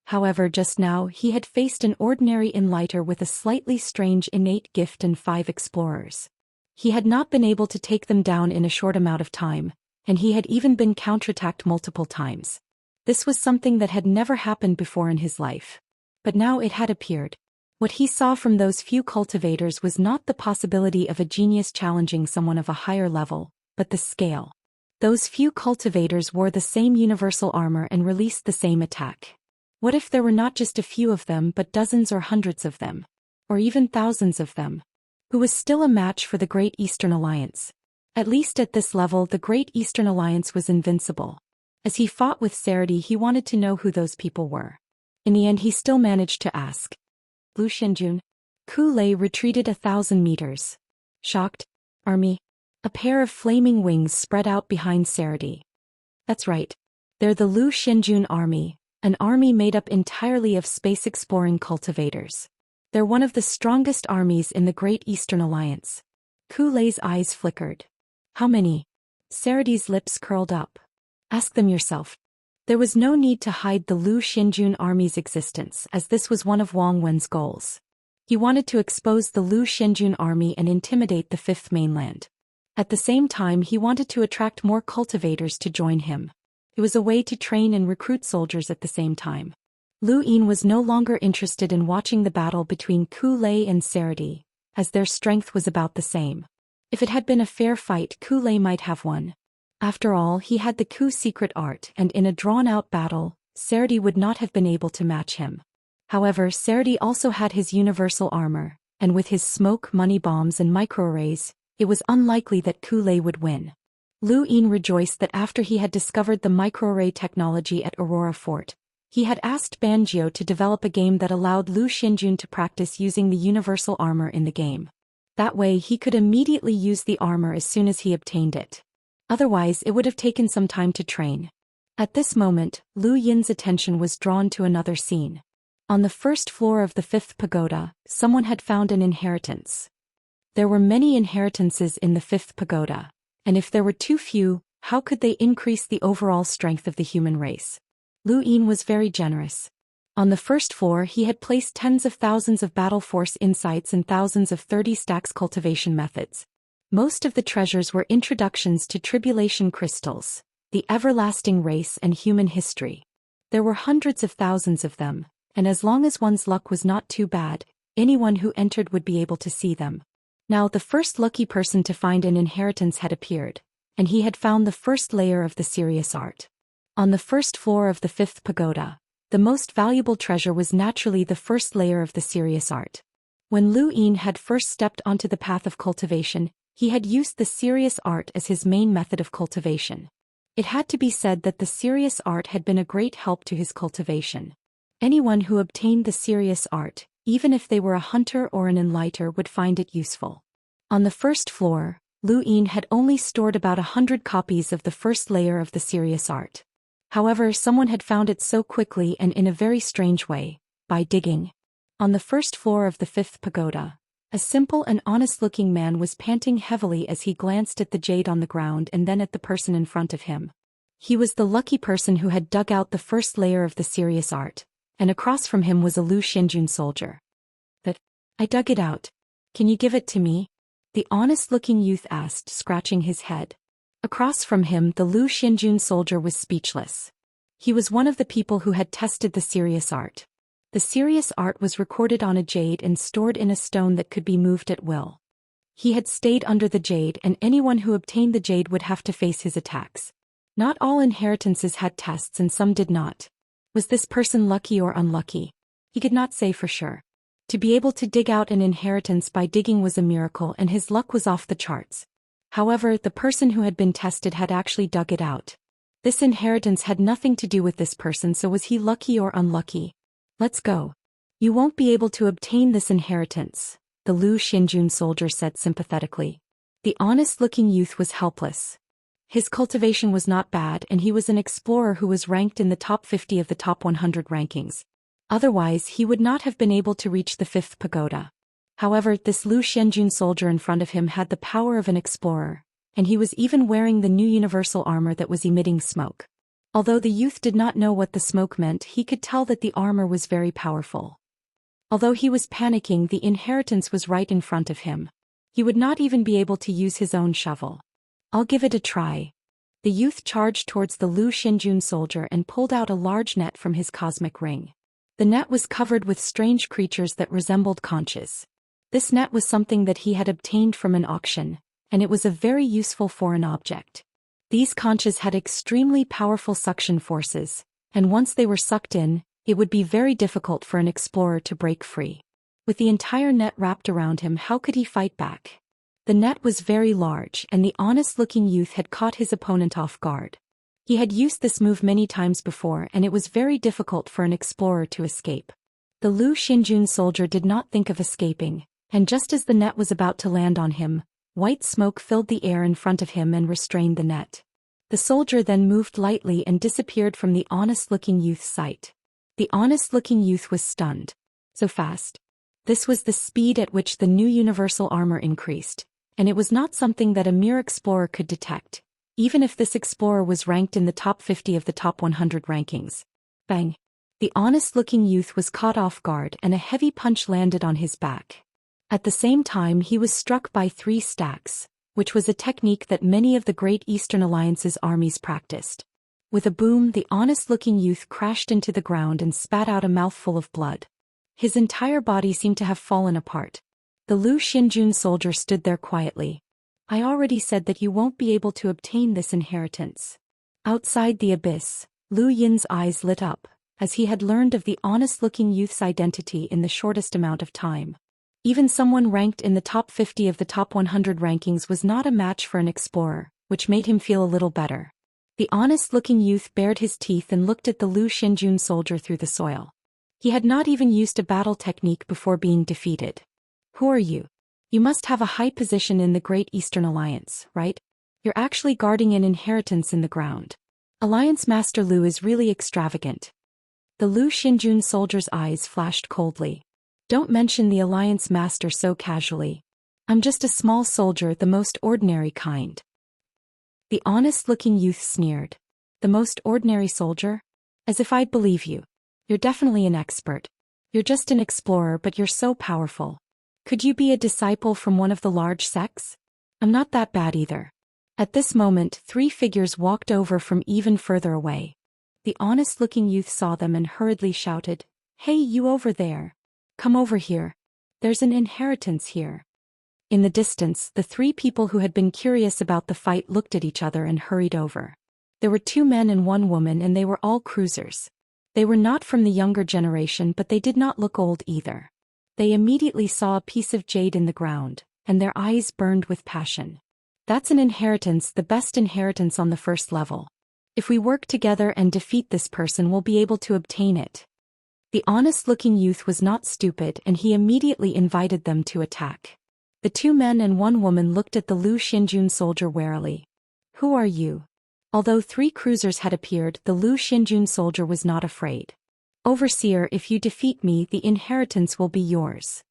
However, just now he had faced an ordinary enlighter with a slightly strange innate gift and 5 explorers. He had not been able to take them down in a short amount of time, and he had even been counterattacked multiple times. This was something that had never happened before in his life. But now it had appeared. What he saw from those few cultivators was not the possibility of a genius challenging someone of a higher level, but the scale. Those few cultivators wore the same universal armor and released the same attack. What if there were not just a few of them but dozens or hundreds of them? Or even thousands of them? Who was still a match for the Great Eastern Alliance? At least at this level the Great Eastern Alliance was invincible. As he fought with Sarity he wanted to know who those people were. In the end he still managed to ask. Lu Xianjun? Ku Lei retreated 1,000 meters. Shocked? Army? A pair of flaming wings spread out behind Sarity. That's right. They're the Lu Xianjun army, an army made up entirely of space-exploring cultivators. They're one of the strongest armies in the Great Eastern Alliance. Ku Lei's eyes flickered. How many? Sarity's lips curled up. Ask them yourself. There was no need to hide the Lu Xianjun army's existence, as this was one of Wang Wen's goals. He wanted to expose the Lu Xianjun army and intimidate the Fifth Mainland. At the same time he wanted to attract more cultivators to join him. It was a way to train and recruit soldiers at the same time. Lu Yin was no longer interested in watching the battle between Ku Lei and Sarity, as their strength was about the same. If it had been a fair fight Ku Lei might have won. After all he had the Ku secret art and in a drawn-out battle, Sarity would not have been able to match him. However Sarity also had his universal armor, and with his smoke money bombs and microarrays, it was unlikely that Ku Lei would win. Lu Yin rejoiced that after he had discovered the microarray technology at Aurora Fort, he had asked Banjio to develop a game that allowed Lu Xianjun to practice using the universal armor in the game. That way he could immediately use the armor as soon as he obtained it. Otherwise it would have taken some time to train. At this moment, Lu Yin's attention was drawn to another scene. On the first floor of the 5th pagoda, someone had found an inheritance. There were many inheritances in the 5th pagoda, and if there were too few, how could they increase the overall strength of the human race? Lu Yin was very generous. On the first floor he had placed tens of thousands of battle force insights and thousands of 30 stacks cultivation methods. Most of the treasures were introductions to tribulation crystals, the everlasting race and human history. There were hundreds of thousands of them, and as long as one's luck was not too bad, anyone who entered would be able to see them. Now the first lucky person to find an inheritance had appeared, and he had found the first layer of the serious art. On the first floor of the 5th pagoda, the most valuable treasure was naturally the first layer of the serious art. When Lu Yin had first stepped onto the path of cultivation, he had used the serious art as his main method of cultivation. It had to be said that the serious art had been a great help to his cultivation. Anyone who obtained the serious art, even if they were a hunter or an enlighter, would find it useful. On the first floor, Lu Yin had only stored about 100 copies of the first layer of the serious art. However, someone had found it so quickly and in a very strange way, by digging. On the first floor of the 5th pagoda, a simple and honest-looking man was panting heavily as he glanced at the jade on the ground and then at the person in front of him. He was the lucky person who had dug out the first layer of the serious art, and across from him was a Lu Xianjun soldier. "But I dug it out. Can you give it to me?" the honest-looking youth asked, scratching his head. Across from him the Lu Xianjun soldier was speechless. He was one of the people who had tested the serious art. The serious art was recorded on a jade and stored in a stone that could be moved at will. He had stayed under the jade and anyone who obtained the jade would have to face his attacks. Not all inheritances had tests and some did not. Was this person lucky or unlucky? He could not say for sure. To be able to dig out an inheritance by digging was a miracle and his luck was off the charts. However, the person who had been tested had actually dug it out. This inheritance had nothing to do with this person, so was he lucky or unlucky? "Let's go. You won't be able to obtain this inheritance," the Lu Xianjun soldier said sympathetically. The honest-looking youth was helpless. His cultivation was not bad and he was an explorer who was ranked in the top 50 of the top 100 rankings. Otherwise he would not have been able to reach the 5th pagoda. However, this Lu Xianjun soldier in front of him had the power of an explorer, and he was even wearing the new universal armor that was emitting smoke. Although the youth did not know what the smoke meant, he could tell that the armor was very powerful. Although he was panicking, the inheritance was right in front of him. He would not even be able to use his own shovel. "I'll give it a try." The youth charged towards the Lu Xianjun soldier and pulled out a large net from his cosmic ring. The net was covered with strange creatures that resembled conches. This net was something that he had obtained from an auction, and it was a very useful foreign object. These conchs had extremely powerful suction forces, and once they were sucked in, it would be very difficult for an explorer to break free. With the entire net wrapped around him, how could he fight back? The net was very large, and the honest-looking youth had caught his opponent off guard. He had used this move many times before, and it was very difficult for an explorer to escape. The Lu Xinjun soldier did not think of escaping, and just as the net was about to land on him, white smoke filled the air in front of him and restrained the net. The soldier then moved lightly and disappeared from the honest-looking youth's sight. The honest-looking youth was stunned. So fast. This was the speed at which the new universal armor increased, and it was not something that a mere explorer could detect, even if this explorer was ranked in the top 50 of the top 100 rankings. Bang! The honest-looking youth was caught off guard and a heavy punch landed on his back. At the same time he was struck by 3 stacks, which was a technique that many of the Great Eastern Alliance's armies practiced. With a boom, the honest-looking youth crashed into the ground and spat out a mouthful of blood. His entire body seemed to have fallen apart. The Lu Xinjun soldier stood there quietly. I already said that you won't be able to obtain this inheritance. Outside the abyss, Lu Yin's eyes lit up, as he had learned of the honest-looking youth's identity in the shortest amount of time. Even someone ranked in the top 50 of the top 100 rankings was not a match for an explorer, which made him feel a little better. The honest-looking youth bared his teeth and looked at the Lu Xinjun soldier through the soil. He had not even used a battle technique before being defeated. Who are you? You must have a high position in the Great Eastern Alliance, right? You're actually guarding an inheritance in the ground. Alliance Master Lu is really extravagant. The Lu Xinjun soldier's eyes flashed coldly. Don't mention the Alliance Master so casually. I'm just a small soldier, the most ordinary kind. The honest-looking youth sneered. The most ordinary soldier? As if I'd believe you. You're definitely an expert. You're just an explorer, but you're so powerful. Could you be a disciple from one of the large sects? I'm not that bad either. At this moment 3 figures walked over from even further away. The honest-looking youth saw them and hurriedly shouted, "Hey, you over there! Come over here. There's an inheritance here." In the distance, the 3 people who had been curious about the fight looked at each other and hurried over. There were 2 men and 1 woman, and they were all cruisers. They were not from the younger generation, but they did not look old either. They immediately saw a piece of jade in the ground, and their eyes burned with passion. That's an inheritance, the best inheritance on the first level. If we work together and defeat this person, we'll be able to obtain it. The honest-looking youth was not stupid, and he immediately invited them to attack. The 2 men and 1 woman looked at the Lu Xinjun soldier warily. Who are you? Although 3 cruisers had appeared, the Lu Xinjun soldier was not afraid. Overseer, if you defeat me, the inheritance will be yours.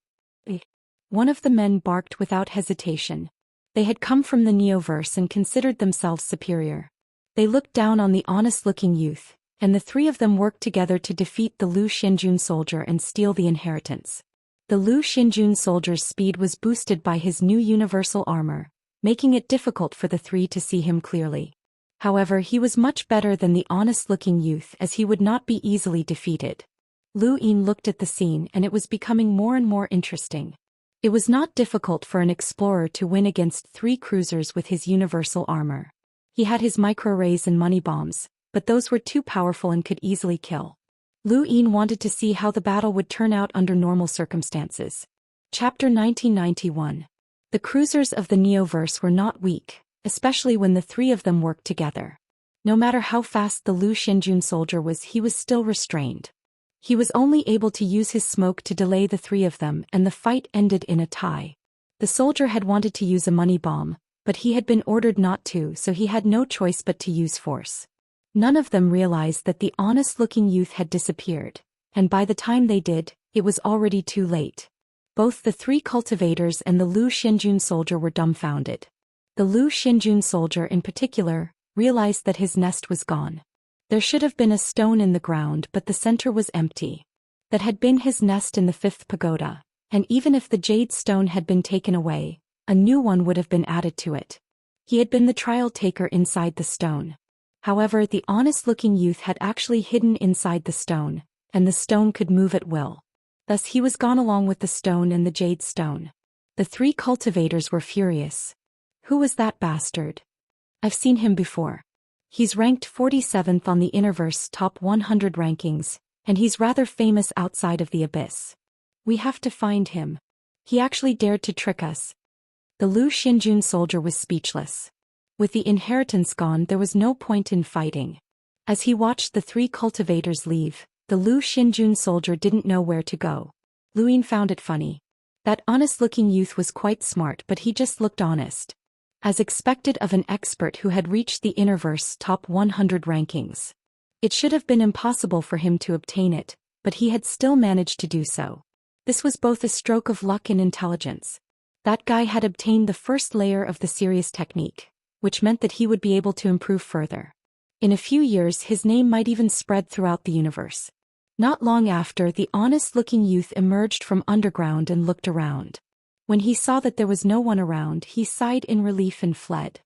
One of the men barked without hesitation. They had come from the Neoverse and considered themselves superior. They looked down on the honest-looking youth, and the 3 of them worked together to defeat the Lu Xinjun soldier and steal the inheritance. The Lu Xinjun soldier's speed was boosted by his new universal armor, making it difficult for the 3 to see him clearly. However, he was much better than the honest-looking youth, as he would not be easily defeated. Lu Yin looked at the scene, and it was becoming more and more interesting. It was not difficult for an explorer to win against 3 cruisers with his universal armor. He had his micro-rays and money bombs, but those were too powerful and could easily kill. Lu Yin wanted to see how the battle would turn out under normal circumstances. Chapter 1991. The cruisers of the Neoverse were not weak, especially when the 3 of them worked together. No matter how fast the Lu Xinjun soldier was, he was still restrained. He was only able to use his smoke to delay the 3 of them, and the fight ended in a tie. The soldier had wanted to use a money bomb, but he had been ordered not to, so he had no choice but to use force. None of them realized that the honest-looking youth had disappeared, and by the time they did, it was already too late. Both the 3 cultivators and the Lu Xinjun soldier were dumbfounded. The Lu Xinjun soldier in particular realized that his nest was gone. There should have been a stone in the ground, but the center was empty. That had been his nest in the 5th pagoda, and even if the jade stone had been taken away, a new one would have been added to it. He had been the trial taker inside the stone. However, the honest-looking youth had actually hidden inside the stone, and the stone could move at will. Thus he was gone along with the stone and the jade stone. The 3 cultivators were furious. Who was that bastard? I've seen him before. He's ranked 47th on the Immerse top 100 rankings, and he's rather famous outside of the abyss. We have to find him. He actually dared to trick us. The Lu Xinjun soldier was speechless. With the inheritance gone, there was no point in fighting. As he watched the three cultivators leave, the Lu Xinjun soldier didn't know where to go. Lu Yin found it funny. That honest-looking youth was quite smart, but he just looked honest. As expected of an expert who had reached the Immerse top 100 rankings. It should have been impossible for him to obtain it, but he had still managed to do so. This was both a stroke of luck and intelligence. That guy had obtained the first layer of the serious technique, which meant that he would be able to improve further. In a few years his name might even spread throughout the universe. Not long after, the honest-looking youth emerged from underground and looked around. When he saw that there was no one around, he sighed in relief and fled.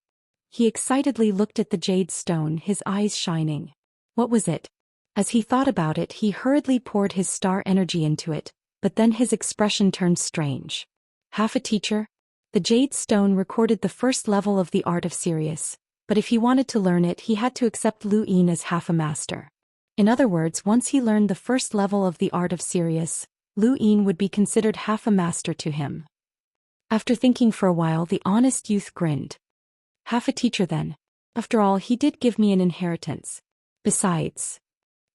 He excitedly looked at the jade stone, his eyes shining. What was it? As he thought about it, he hurriedly poured his star energy into it, but then his expression turned strange. Half a teacher? The jade stone recorded the first level of the art of Sirius, but if he wanted to learn it, he had to accept Lu Yin as half a master. In other words, once he learned the first level of the art of Sirius, Lu Yin would be considered half a master to him. After thinking for a while, the honest youth grinned. Half a teacher then. After all, he did give me an inheritance. Besides,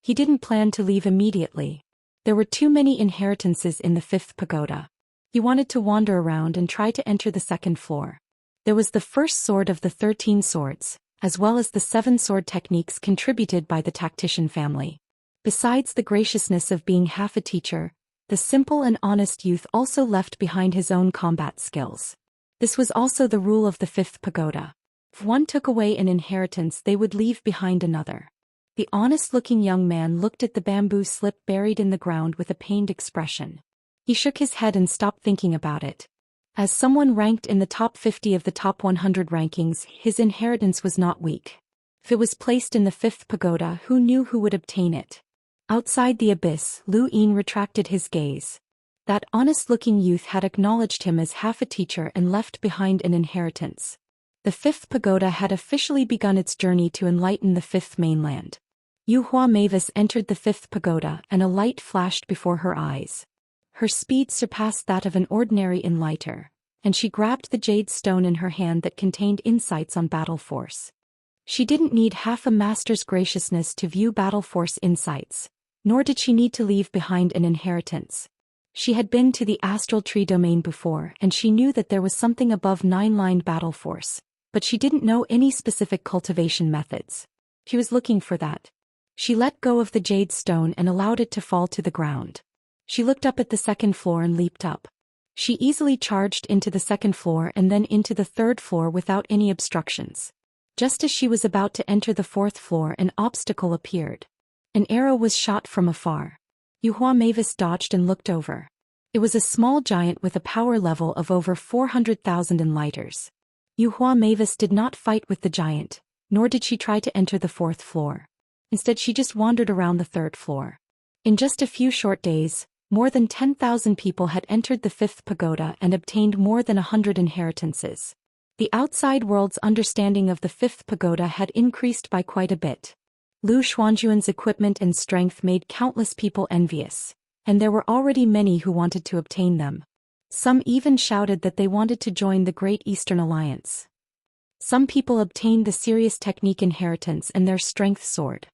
he didn't plan to leave immediately. There were too many inheritances in the 5th pagoda. He wanted to wander around and try to enter the 2nd floor. There was the first sword of the 13 swords, as well as the 7 sword techniques contributed by the tactician family. Besides the graciousness of being half a teacher, the simple and honest youth also left behind his own combat skills. This was also the rule of the 5th pagoda. If one took away an inheritance, they would leave behind another. The honest-looking young man looked at the bamboo slip buried in the ground with a pained expression. He shook his head and stopped thinking about it. As someone ranked in the top 50 of the top 100 rankings, his inheritance was not weak. If it was placed in the 5th pagoda, who knew who would obtain it? Outside the abyss, Lu Yin retracted his gaze. That honest-looking youth had acknowledged him as half a teacher and left behind an inheritance. The 5th pagoda had officially begun its journey to enlighten the 5th mainland. Yuhua Mavis entered the 5th pagoda, and a light flashed before her eyes. Her speed surpassed that of an ordinary enlighter, and she grabbed the jade stone in her hand that contained insights on battle force. She didn't need half a master's graciousness to view battle force insights, nor did she need to leave behind an inheritance. She had been to the astral tree domain before, and she knew that there was something above 9-lined battle force, but she didn't know any specific cultivation methods. She was looking for that. She let go of the jade stone and allowed it to fall to the ground. She looked up at the 2nd floor and leaped up. She easily charged into the 2nd floor and then into the 3rd floor without any obstructions. Just as she was about to enter the 4th floor, an obstacle appeared. An arrow was shot from afar. Yuhua Mavis dodged and looked over. It was a small giant with a power level of over 400,000 enlighters. Yuhua Mavis did not fight with the giant, nor did she try to enter the 4th floor. Instead, she just wandered around the 3rd floor. In just a few short days, more than 10,000 people had entered the 5th pagoda and obtained more than 100 inheritances. The outside world's understanding of the 5th pagoda had increased by quite a bit. Lu Xuanjuan's equipment and strength made countless people envious, and there were already many who wanted to obtain them. Some even shouted that they wanted to join the Great Eastern Alliance. Some people obtained the serious technique inheritance and their strength soared.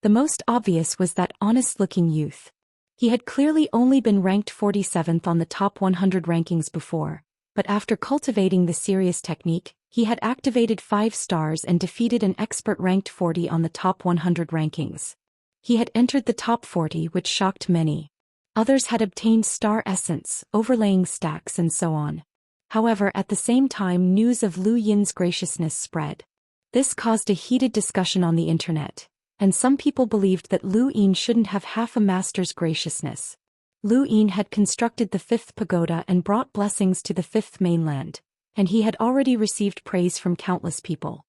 The most obvious was that honest-looking youth. He had clearly only been ranked 47th on the top 100 rankings before, but after cultivating the serious technique, he had activated 5 stars and defeated an expert ranked 40 on the top 100 rankings. He had entered the top 40, which shocked many. Others had obtained star essence, overlaying stacks and so on. However, at the same time, news of Lu Yin's graciousness spread. This caused a heated discussion on the internet, and some people believed that Lu Yin shouldn't have half a master's graciousness. Lu Yin had constructed the 5th pagoda and brought blessings to the 5th mainland, and he had already received praise from countless people.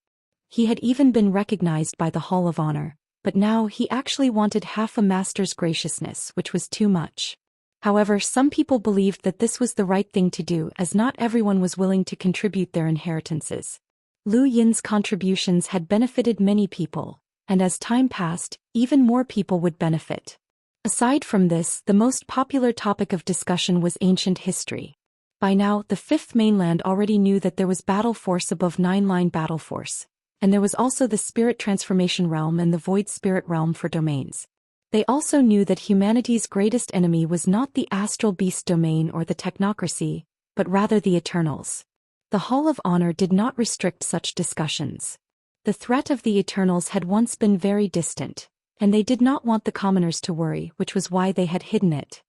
He had even been recognized by the Hall of Honor, but now he actually wanted half a master's graciousness, which was too much. However, some people believed that this was the right thing to do, as not everyone was willing to contribute their inheritances. Lu Yin's contributions had benefited many people, and as time passed, even more people would benefit. Aside from this, the most popular topic of discussion was ancient history. By now, the Fifth Mainland already knew that there was battle force above nine-line battle force, and there was also the Spirit Transformation Realm and the Void Spirit Realm for domains. They also knew that humanity's greatest enemy was not the Astral Beast domain or the Technocracy, but rather the Eternals. The Hall of Honor did not restrict such discussions. The threat of the Eternals had once been very distant, and they did not want the commoners to worry, which was why they had hidden it.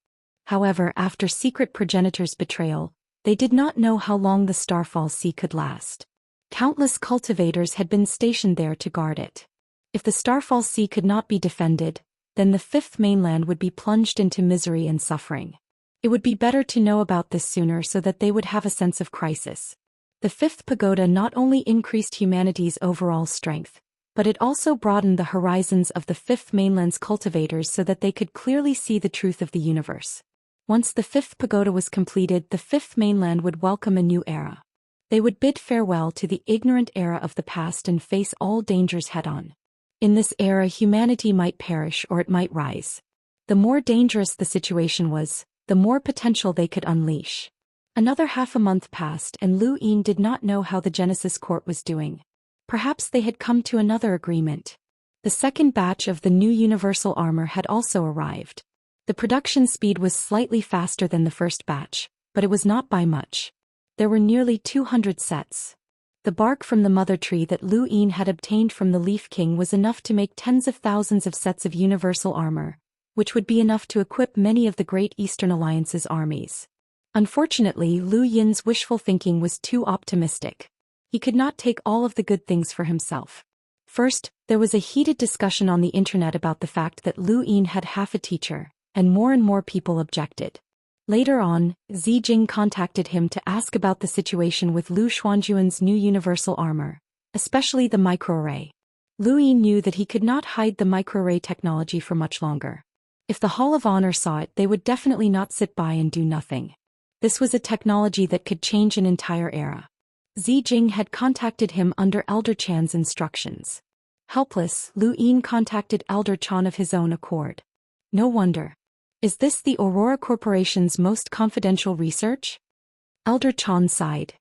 However, after Secret Progenitor's betrayal, they did not know how long the Starfall Sea could last. Countless cultivators had been stationed there to guard it. If the Starfall Sea could not be defended, then the Fifth Mainland would be plunged into misery and suffering. It would be better to know about this sooner so that they would have a sense of crisis. The Fifth Pagoda not only increased humanity's overall strength, but it also broadened the horizons of the Fifth Mainland's cultivators so that they could clearly see the truth of the universe. Once the Fifth Pagoda was completed, the Fifth Mainland would welcome a new era. They would bid farewell to the ignorant era of the past and face all dangers head-on. In this era, humanity might perish or it might rise. The more dangerous the situation was, the more potential they could unleash. Another half a month passed and Lu Yin did not know how the Genesis Court was doing. Perhaps they had come to another agreement. The second batch of the new universal armor had also arrived. The production speed was slightly faster than the first batch, but it was not by much. There were nearly 200 sets. The bark from the mother tree that Lu Yin had obtained from the Leaf King was enough to make tens of thousands of sets of universal armor, which would be enough to equip many of the Great Eastern Alliance's armies. Unfortunately, Lu Yin's wishful thinking was too optimistic. He could not take all of the good things for himself. First, there was a heated discussion on the internet about the fact that Lu Yin had half a teacher, and more people objected. Later on, Xi Jing contacted him to ask about the situation with Lu Xuanjuan's new universal armor, especially the microarray. Lu Yin knew that he could not hide the microarray technology for much longer. If the Hall of Honor saw it, they would definitely not sit by and do nothing. This was a technology that could change an entire era. Xi Jing had contacted him under Elder Chan's instructions. Helpless, Lu Yin contacted Elder Chan of his own accord. No wonder. Is this the Aurora Corporation's most confidential research? Elder Chan sighed.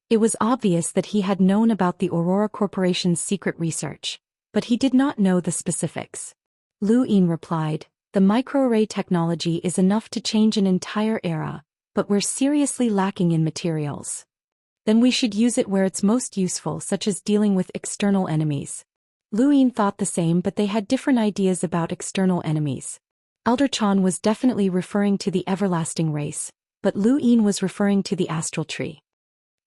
It was obvious that he had known about the Aurora Corporation's secret research, but he did not know the specifics. Lu Yin replied, "The microarray technology is enough to change an entire era, but we're seriously lacking in materials. Then we should use it where it's most useful, such as dealing with external enemies." Lu Yin thought the same, but they had different ideas about external enemies. Elder Chan was definitely referring to the everlasting race, but Lu Yin was referring to the astral tree.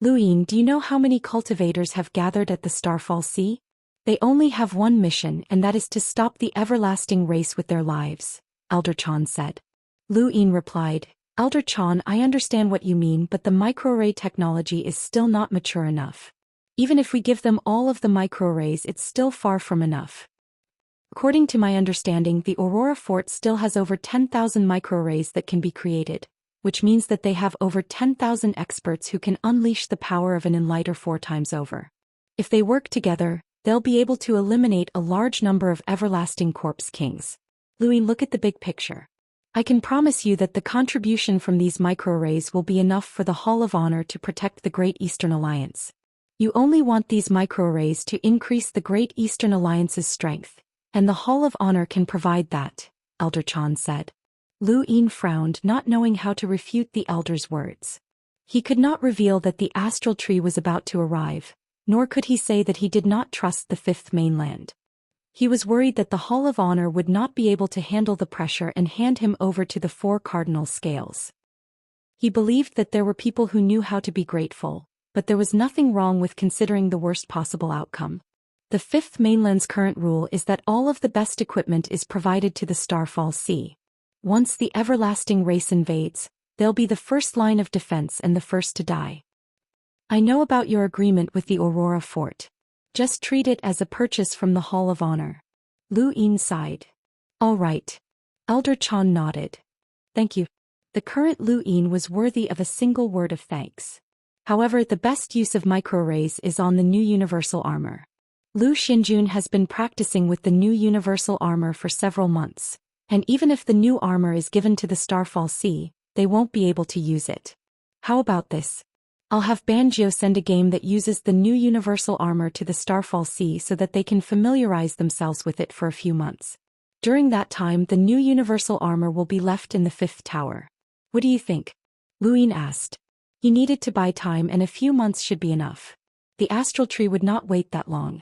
Lu Yin, do you know how many cultivators have gathered at the Starfall Sea? They only have one mission, and that is to stop the everlasting race with their lives, Elder Chan said. Lu Yin replied, "Elder Chan, I understand what you mean, but the microarray technology is still not mature enough. Even if we give them all of the microarrays, it's still far from enough. According to my understanding, the Aurora Fort still has over 10,000 microarrays that can be created, which means that they have over 10,000 experts who can unleash the power of an Enlighter 4 times over. If they work together, they'll be able to eliminate a large number of everlasting corpse kings." Lu Yin, look at the big picture. I can promise you that the contribution from these microarrays will be enough for the Hall of Honor to protect the Great Eastern Alliance. You only want these microarrays to increase the Great Eastern Alliance's strength, and the Hall of Honor can provide that, Elder Chan said. Lu Yin frowned, not knowing how to refute the elder's words. He could not reveal that the astral tree was about to arrive, nor could he say that he did not trust the Fifth Mainland. He was worried that the Hall of Honor would not be able to handle the pressure and hand him over to the 4 cardinal scales. He believed that there were people who knew how to be grateful, but there was nothing wrong with considering the worst possible outcome. The Fifth Mainland's current rule is that all of the best equipment is provided to the Starfall Sea. Once the everlasting race invades, they'll be the first line of defense and the first to die. I know about your agreement with the Aurora Fort. Just treat it as a purchase from the Hall of Honor. Lu Yin sighed. All right. Elder Chan nodded. Thank you. The current Lu Yin was worthy of a single word of thanks. However, the best use of microarrays is on the new universal armor. Lu Xinjun has been practicing with the new universal armor for several months, and even if the new armor is given to the Starfall Sea, they won't be able to use it. How about this? I'll have Banjo send a game that uses the new universal armor to the Starfall Sea so that they can familiarize themselves with it for a few months. During that time, the new universal armor will be left in the 5th tower. What do you think? Lu Yin asked. He needed to buy time, and a few months should be enough. The astral tree would not wait that long.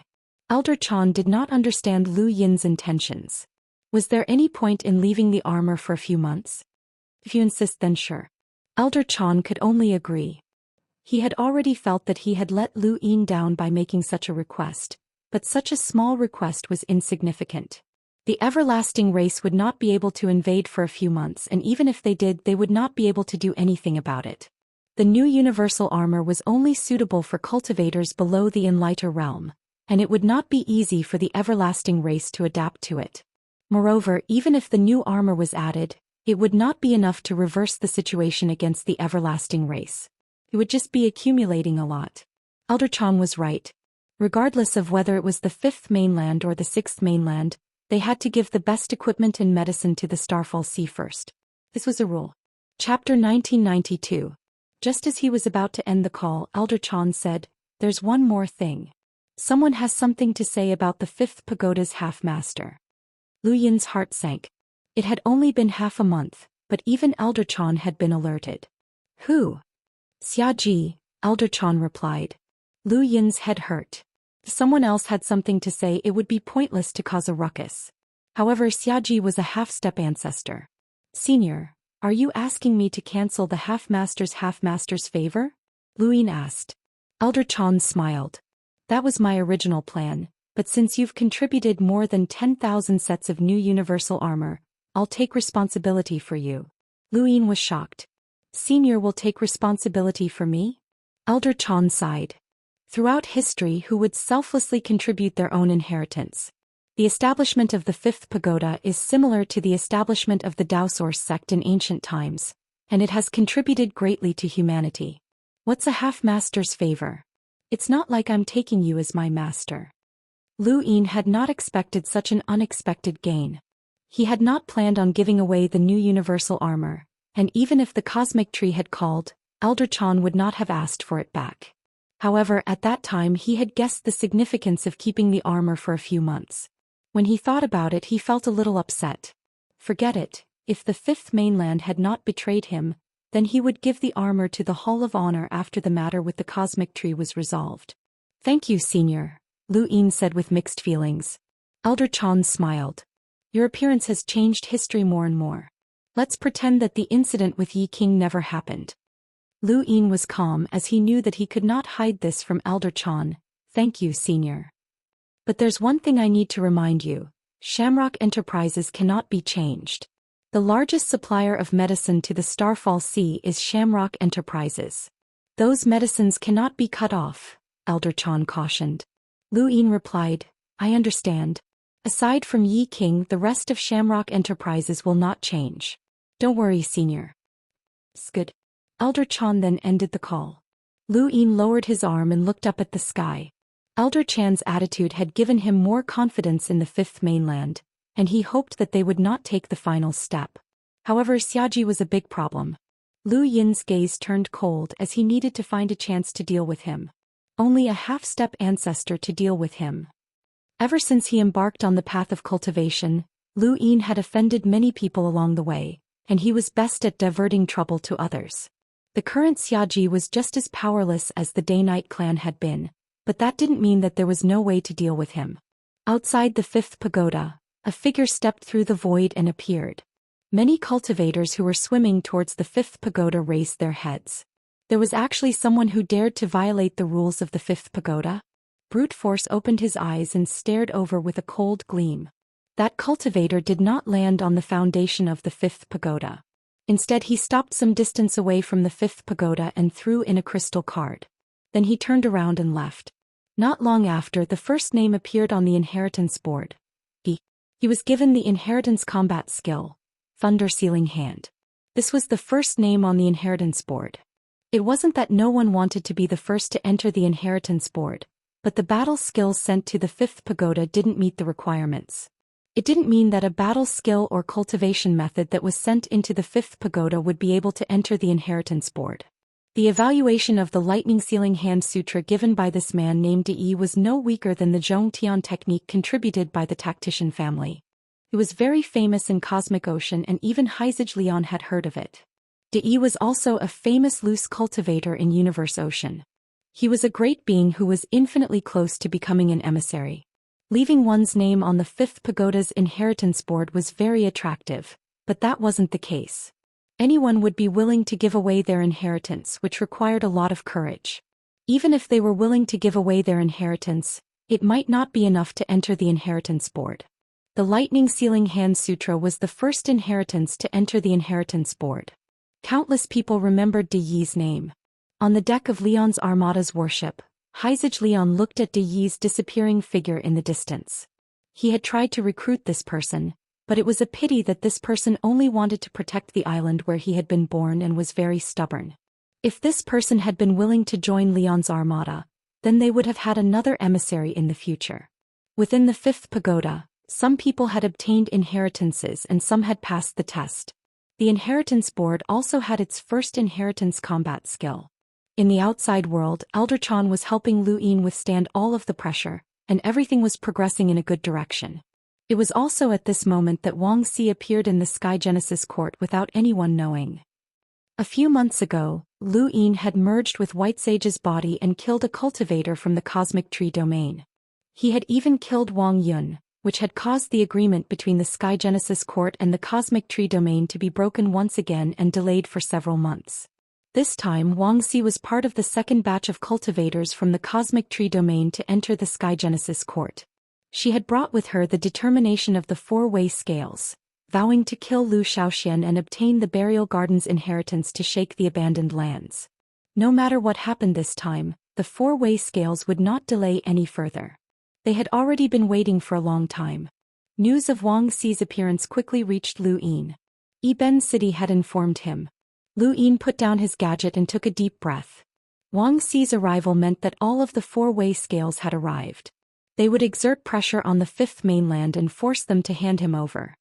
Elder Chan did not understand Lu Yin's intentions. Was there any point in leaving the armor for a few months? If you insist, then sure. Elder Chan could only agree. He had already felt that he had let Lu Yin down by making such a request, but such a small request was insignificant. The everlasting race would not be able to invade for a few months, and even if they did, they would not be able to do anything about it. The new universal armor was only suitable for cultivators below the Enlighter realm, and it would not be easy for the everlasting race to adapt to it. Moreover, even if the new armor was added, it would not be enough to reverse the situation against the everlasting race. It would just be accumulating a lot. Elder Chan was right. Regardless of whether it was the 5th mainland or the 6th mainland, they had to give the best equipment and medicine to the Starfall Sea first. This was a rule. Chapter 1992. Just as he was about to end the call, Elder Chan said, "There's one more thing. Someone has something to say about the 5th pagoda's half-master." Lu Yin's heart sank. It had only been half a month, but even Elder Chan had been alerted. Who? Xia Ji, Elder Chan replied. Lu Yin's head hurt. If someone else had something to say, it would be pointless to cause a ruckus. However, Xia Ji was a half-step ancestor. Senior, are you asking me to cancel the half-master's favor? Lu Yin asked. Elder Chan smiled. That was my original plan, but since you've contributed more than 10,000 sets of new universal armor, I'll take responsibility for you. Lu Yin was shocked. Senior will take responsibility for me? Elder Chan sighed. Throughout history, who would selflessly contribute their own inheritance? The establishment of the 5th pagoda is similar to the establishment of the Daoist sect in ancient times, and it has contributed greatly to humanity. What's a half-master's favor? It's not like I'm taking you as my master. Lu Yin had not expected such an unexpected gain. He had not planned on giving away the new universal armor, and even if the cosmic tree had called, Elder Chan would not have asked for it back. However, at that time he had guessed the significance of keeping the armor for a few months. When he thought about it, he felt a little upset. Forget it, if the 5th mainland had not betrayed him, then he would give the armor to the Hall of Honor after the matter with the cosmic tree was resolved. Thank you, Senior, Lu Yin said with mixed feelings. Elder Chan smiled. Your appearance has changed history more and more. Let's pretend that the incident with Yi King never happened. Lu Yin was calm as he knew that he could not hide this from Elder Chan. Thank you, Senior. But there's one thing I need to remind you. Shamrock Enterprises cannot be changed. The largest supplier of medicine to the Starfall Sea is Shamrock Enterprises. Those medicines cannot be cut off, Elder Chan cautioned. Lu Yin replied, I understand. Aside from Yi King, the rest of Shamrock Enterprises will not change. Don't worry, Senior. Good. Elder Chan then ended the call. Lu Yin lowered his arm and looked up at the sky. Elder Chan's attitude had given him more confidence in the 5th mainland, and he hoped that they would not take the final step. However, Xiaji was a big problem. Lu Yin's gaze turned cold as he needed to find a chance to deal with him. Only a half-step ancestor to deal with him. Ever since he embarked on the path of cultivation, Lu Yin had offended many people along the way, and he was best at diverting trouble to others. The current Xiaji was just as powerless as the Day-Night clan had been, but that didn't mean that there was no way to deal with him. Outside the 5th pagoda, a figure stepped through the void and appeared. Many cultivators who were swimming towards the 5th pagoda raised their heads. There was actually someone who dared to violate the rules of the 5th pagoda. Brute Force opened his eyes and stared over with a cold gleam. That cultivator did not land on the foundation of the 5th pagoda. Instead, he stopped some distance away from the 5th pagoda and threw in a crystal card. Then he turned around and left. Not long after, the first name appeared on the inheritance board. He was given the inheritance combat skill, Thunder Sealing Hand. This was the first name on the inheritance board. It wasn't that no one wanted to be the first to enter the inheritance board, but the battle skills sent to the fifth pagoda didn't meet the requirements. It didn't mean that a battle skill or cultivation method that was sent into the fifth pagoda would be able to enter the inheritance board. The evaluation of the lightning sealing hand sutra given by this man named De was no weaker than the Zhou Xian technique contributed by the tactician family. It was very famous in Cosmic Ocean and even Heizij Lian had heard of it. De was also a famous loose cultivator in Universe Ocean. He was a great being who was infinitely close to becoming an emissary. Leaving one's name on the fifth pagoda's inheritance board was very attractive, but that wasn't the case. Anyone would be willing to give away their inheritance, which required a lot of courage. Even if they were willing to give away their inheritance, it might not be enough to enter the inheritance board. The Lightning Sealing Hand Sutra was the first inheritance to enter the inheritance board. Countless people remembered De's name. On the deck of Leon's Armada's warship, Heizij Lian looked at De's disappearing figure in the distance. He had tried to recruit this person, but it was a pity that this person only wanted to protect the island where he had been born and was very stubborn. If this person had been willing to join Leon's Armada, then they would have had another emissary in the future. Within the fifth pagoda, some people had obtained inheritances and some had passed the test. The inheritance board also had its first inheritance combat skill. In the outside world, Elder Chan was helping Lu Yin withstand all of the pressure, and everything was progressing in a good direction. It was also at this moment that Wang Si appeared in the Sky Genesis court without anyone knowing. A few months ago, Lu Yin had merged with White Sage's body and killed a cultivator from the Cosmic Tree domain. He had even killed Wang Yun, which had caused the agreement between the Sky Genesis court and the Cosmic Tree domain to be broken once again and delayed for several months. This time Wang Si was part of the second batch of cultivators from the Cosmic Tree domain to enter the Sky Genesis court. She had brought with her the determination of the four-way scales, vowing to kill Zhou Xian and obtain the Burial Garden's inheritance to shake the abandoned lands. No matter what happened this time, the four-way scales would not delay any further. They had already been waiting for a long time. News of Wang Si's appearance quickly reached Lu Yin. Iben City had informed him. Lu Yin put down his gadget and took a deep breath. Wang Si's arrival meant that all of the four-way scales had arrived. They would exert pressure on the fifth mainland and force them to hand him over.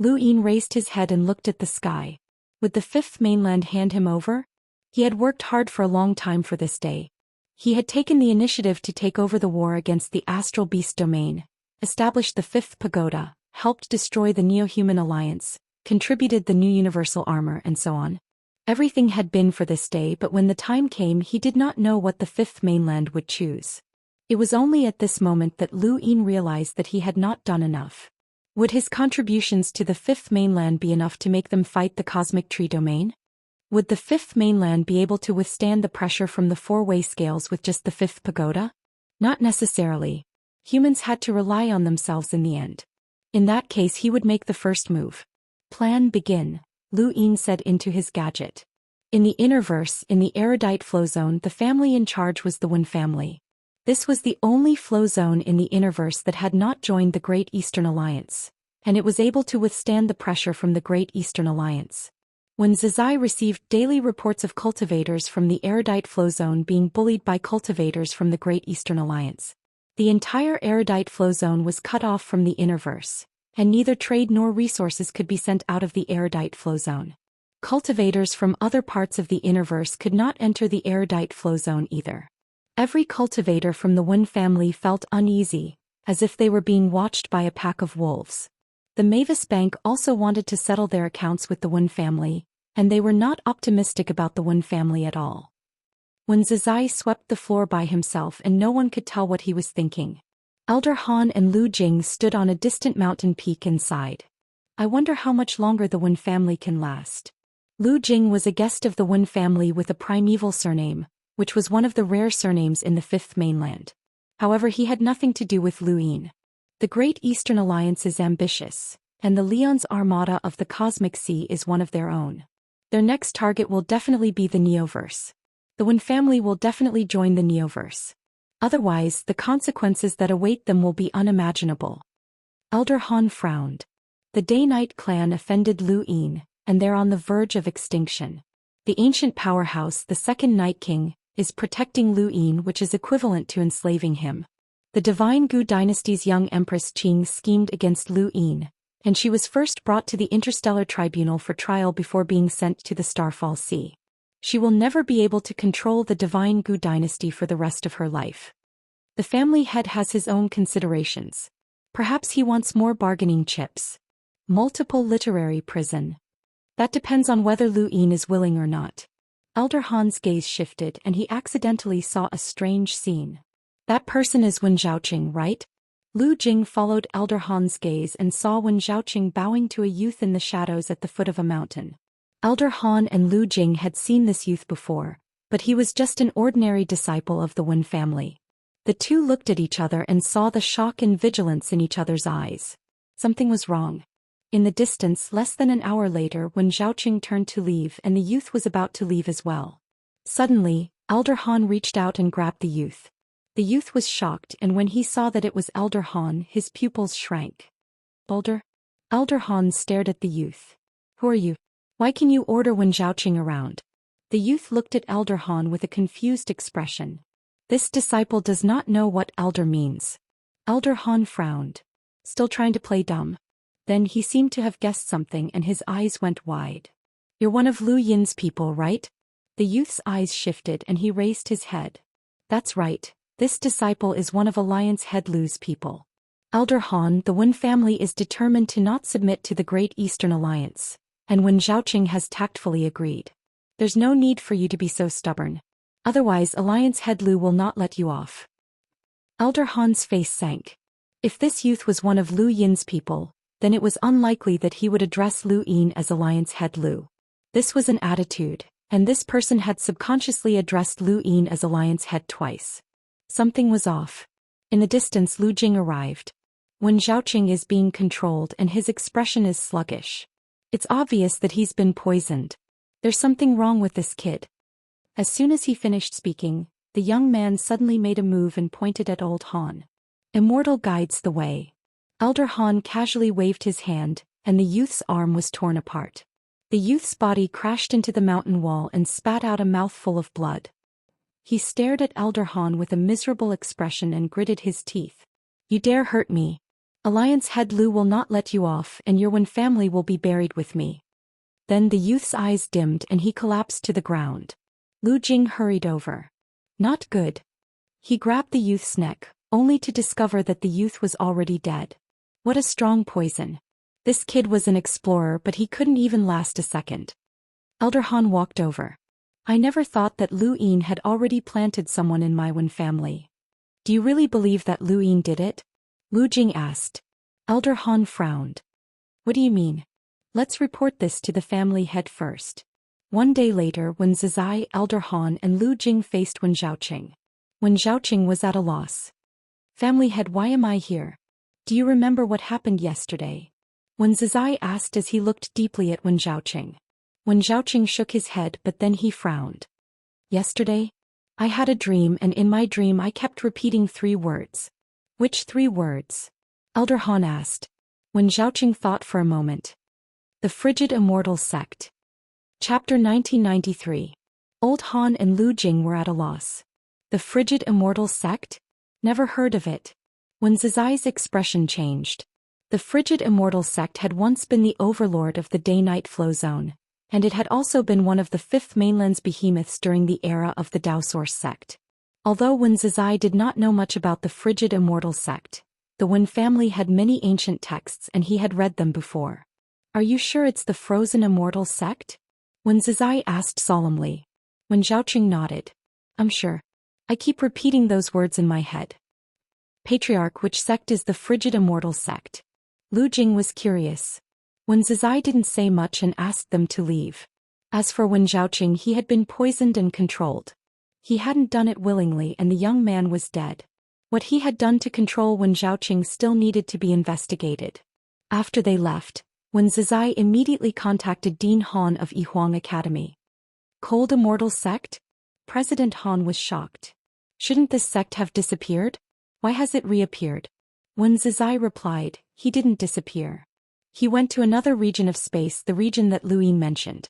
Lu Yin raised his head and looked at the sky. Would the fifth mainland hand him over? He had worked hard for a long time for this day. He had taken the initiative to take over the war against the Astral Beast domain, established the fifth pagoda, helped destroy the Neo-Human Alliance, contributed the new universal armor and so on. Everything had been for this day, but when the time came he did not know what the fifth mainland would choose. It was only at this moment that Lu Yin realized that he had not done enough. Would his contributions to the fifth mainland be enough to make them fight the Cosmic Tree domain? Would the fifth mainland be able to withstand the pressure from the four-way scales with just the fifth pagoda? Not necessarily. Humans had to rely on themselves in the end. In that case he would make the first move. Plan begin, Lu Yin said into his gadget. In the Innerverse, in the erudite flow zone, the family in charge was the Wen family. This was the only flow zone in the Innerverse that had not joined the Great Eastern Alliance, and it was able to withstand the pressure from the Great Eastern Alliance. When Zizai received daily reports of cultivators from the erudite flow zone being bullied by cultivators from the Great Eastern Alliance, the entire erudite flow zone was cut off from the Innerverse, and neither trade nor resources could be sent out of the erudite flow zone. Cultivators from other parts of the Innerverse could not enter the erudite flow zone either. Every cultivator from the Wen family felt uneasy, as if they were being watched by a pack of wolves. The Mavis Bank also wanted to settle their accounts with the Wen family, and they were not optimistic about the Wen family at all. When Zizai swept the floor by himself and no one could tell what he was thinking, Elder Han and Lu Jing stood on a distant mountain peak and sighed. I wonder how much longer the Wen family can last. Lu Jing was a guest of the Wen family with a primeval surname, which was one of the rare surnames in the fifth mainland. However, he had nothing to do with Lu Yin. The Great Eastern Alliance is ambitious, and the Leon's Armada of the Cosmic Sea is one of their own. Their next target will definitely be the Neoverse. The Wen family will definitely join the Neoverse. Otherwise, the consequences that await them will be unimaginable. Elder Han frowned. The Day-Night clan offended Lu Yin, and they're on the verge of extinction. The ancient powerhouse, the second Night King, is protecting Lu Yin, which is equivalent to enslaving him. The divine Gu dynasty's young Empress Qing schemed against Lu Yin, and she was first brought to the Interstellar Tribunal for trial before being sent to the Starfall Sea. She will never be able to control the divine Gu dynasty for the rest of her life. The family head has his own considerations. Perhaps he wants more bargaining chips. Multiple literary prison. That depends on whether Lu Yin is willing or not. Elder Han's gaze shifted and he accidentally saw a strange scene. That person is Wen Zhaoqing, right? Lu Jing followed Elder Han's gaze and saw Wen Zhaoqing bowing to a youth in the shadows at the foot of a mountain. Elder Han and Lu Jing had seen this youth before, but he was just an ordinary disciple of the Wen family. The two looked at each other and saw the shock and vigilance in each other's eyes. Something was wrong. In the distance, less than an hour later, when Zhaoqing turned to leave and the youth was about to leave as well. Suddenly, Elder Han reached out and grabbed the youth. The youth was shocked, and when he saw that it was Elder Han, his pupils shrank. Elder Han stared at the youth. Who are you? Why can you order Wen Zhaoqing around? The youth looked at Elder Han with a confused expression. This disciple does not know what elder means. Elder Han frowned. Still trying to play dumb. Then he seemed to have guessed something and his eyes went wide. You're one of Lu Yin's people, right? The youth's eyes shifted and he raised his head. That's right, this disciple is one of Alliance Head Lu's people. Elder Han, the Wen family is determined to not submit to the Great Eastern Alliance, and Wen Zhaoqing has tactfully agreed. There's no need for you to be so stubborn. Otherwise Alliance Head Lu will not let you off. Elder Han's face sank. If this youth was one of Lu Yin's people, then it was unlikely that he would address Lu Yin as Alliance Head Lu. This was an attitude, and this person had subconsciously addressed Lu Yin as Alliance Head twice. Something was off. In the distance Lu Jing arrived. Wen Zhaoqing is being controlled and his expression is sluggish. It's obvious that he's been poisoned. There's something wrong with this kid. As soon as he finished speaking, the young man suddenly made a move and pointed at Old Han. Immortal guides the way. Elder Han casually waved his hand, and the youth's arm was torn apart. The youth's body crashed into the mountain wall and spat out a mouthful of blood. He stared at Elder Han with a miserable expression and gritted his teeth. You dare hurt me. Alliance Head Lu will not let you off and your Wen family will be buried with me. Then the youth's eyes dimmed and he collapsed to the ground. Lu Jing hurried over. Not good. He grabbed the youth's neck, only to discover that the youth was already dead. What a strong poison. This kid was an explorer but he couldn't even last a second. Elder Han walked over. I never thought that Lu Yin had already planted someone in my Wen family. Do you really believe that Lu Yin did it? Lu Jing asked. Elder Han frowned. What do you mean? Let's report this to the family head first. One day later, when Zizai, Elder Han and Lu Jing faced Wen Zhaoqing. Wen Zhaoqing was at a loss. Family head, why am I here? Do you remember what happened yesterday? Wen Zizai asked as he looked deeply at Wen Zhaoqing. Wen Zhaoqing shook his head but then he frowned. Yesterday? I had a dream and in my dream I kept repeating 3 words. Which 3 words? Elder Han asked. Wen Zhaoqing thought for a moment. The Frigid Immortal Sect. Chapter 1993. Old Han and Lu Jing were at a loss. The Frigid Immortal Sect? Never heard of it. When Zizai's expression changed. The Frigid Immortal Sect had once been the overlord of the day-night flow zone, and it had also been one of the Fifth Mainland's behemoths during the era of the Daoist sect. Although Wen Zizai did not know much about the Frigid Immortal Sect, the Wen family had many ancient texts and he had read them before. Are you sure it's the Frozen Immortal Sect? Wen Zizai asked solemnly. Wen Zhaoqing nodded. I'm sure. I keep repeating those words in my head. Patriarch, which sect is the Frigid Immortal Sect? Lu Jing was curious. Wen Zizai didn't say much and asked them to leave. As for Wen Zhaoqing, he had been poisoned and controlled. He hadn't done it willingly and the young man was dead. What he had done to control Wen Zhaoqing still needed to be investigated. After they left, Wen Zizai immediately contacted Dean Han of Yihuang Academy. Cold Immortal Sect? President Han was shocked. Shouldn't this sect have disappeared? Why has it reappeared? Wen Zizai replied, he didn't disappear. He went to another region of space, the region that Lu Yin mentioned.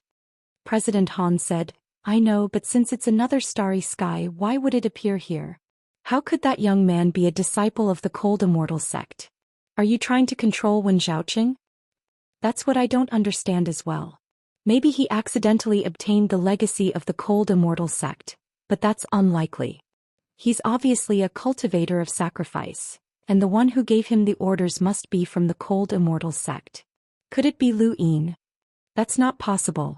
President Han said, I know, but since it's another starry sky, why would it appear here? How could that young man be a disciple of the Cold Immortal sect? Are you trying to control Wen Zhaoqing? That's what I don't understand as well. Maybe he accidentally obtained the legacy of the Cold Immortal sect, but that's unlikely. He's obviously a cultivator of sacrifice, and the one who gave him the orders must be from the Cold Immortal sect. Could it be Lu Yin? That's not possible.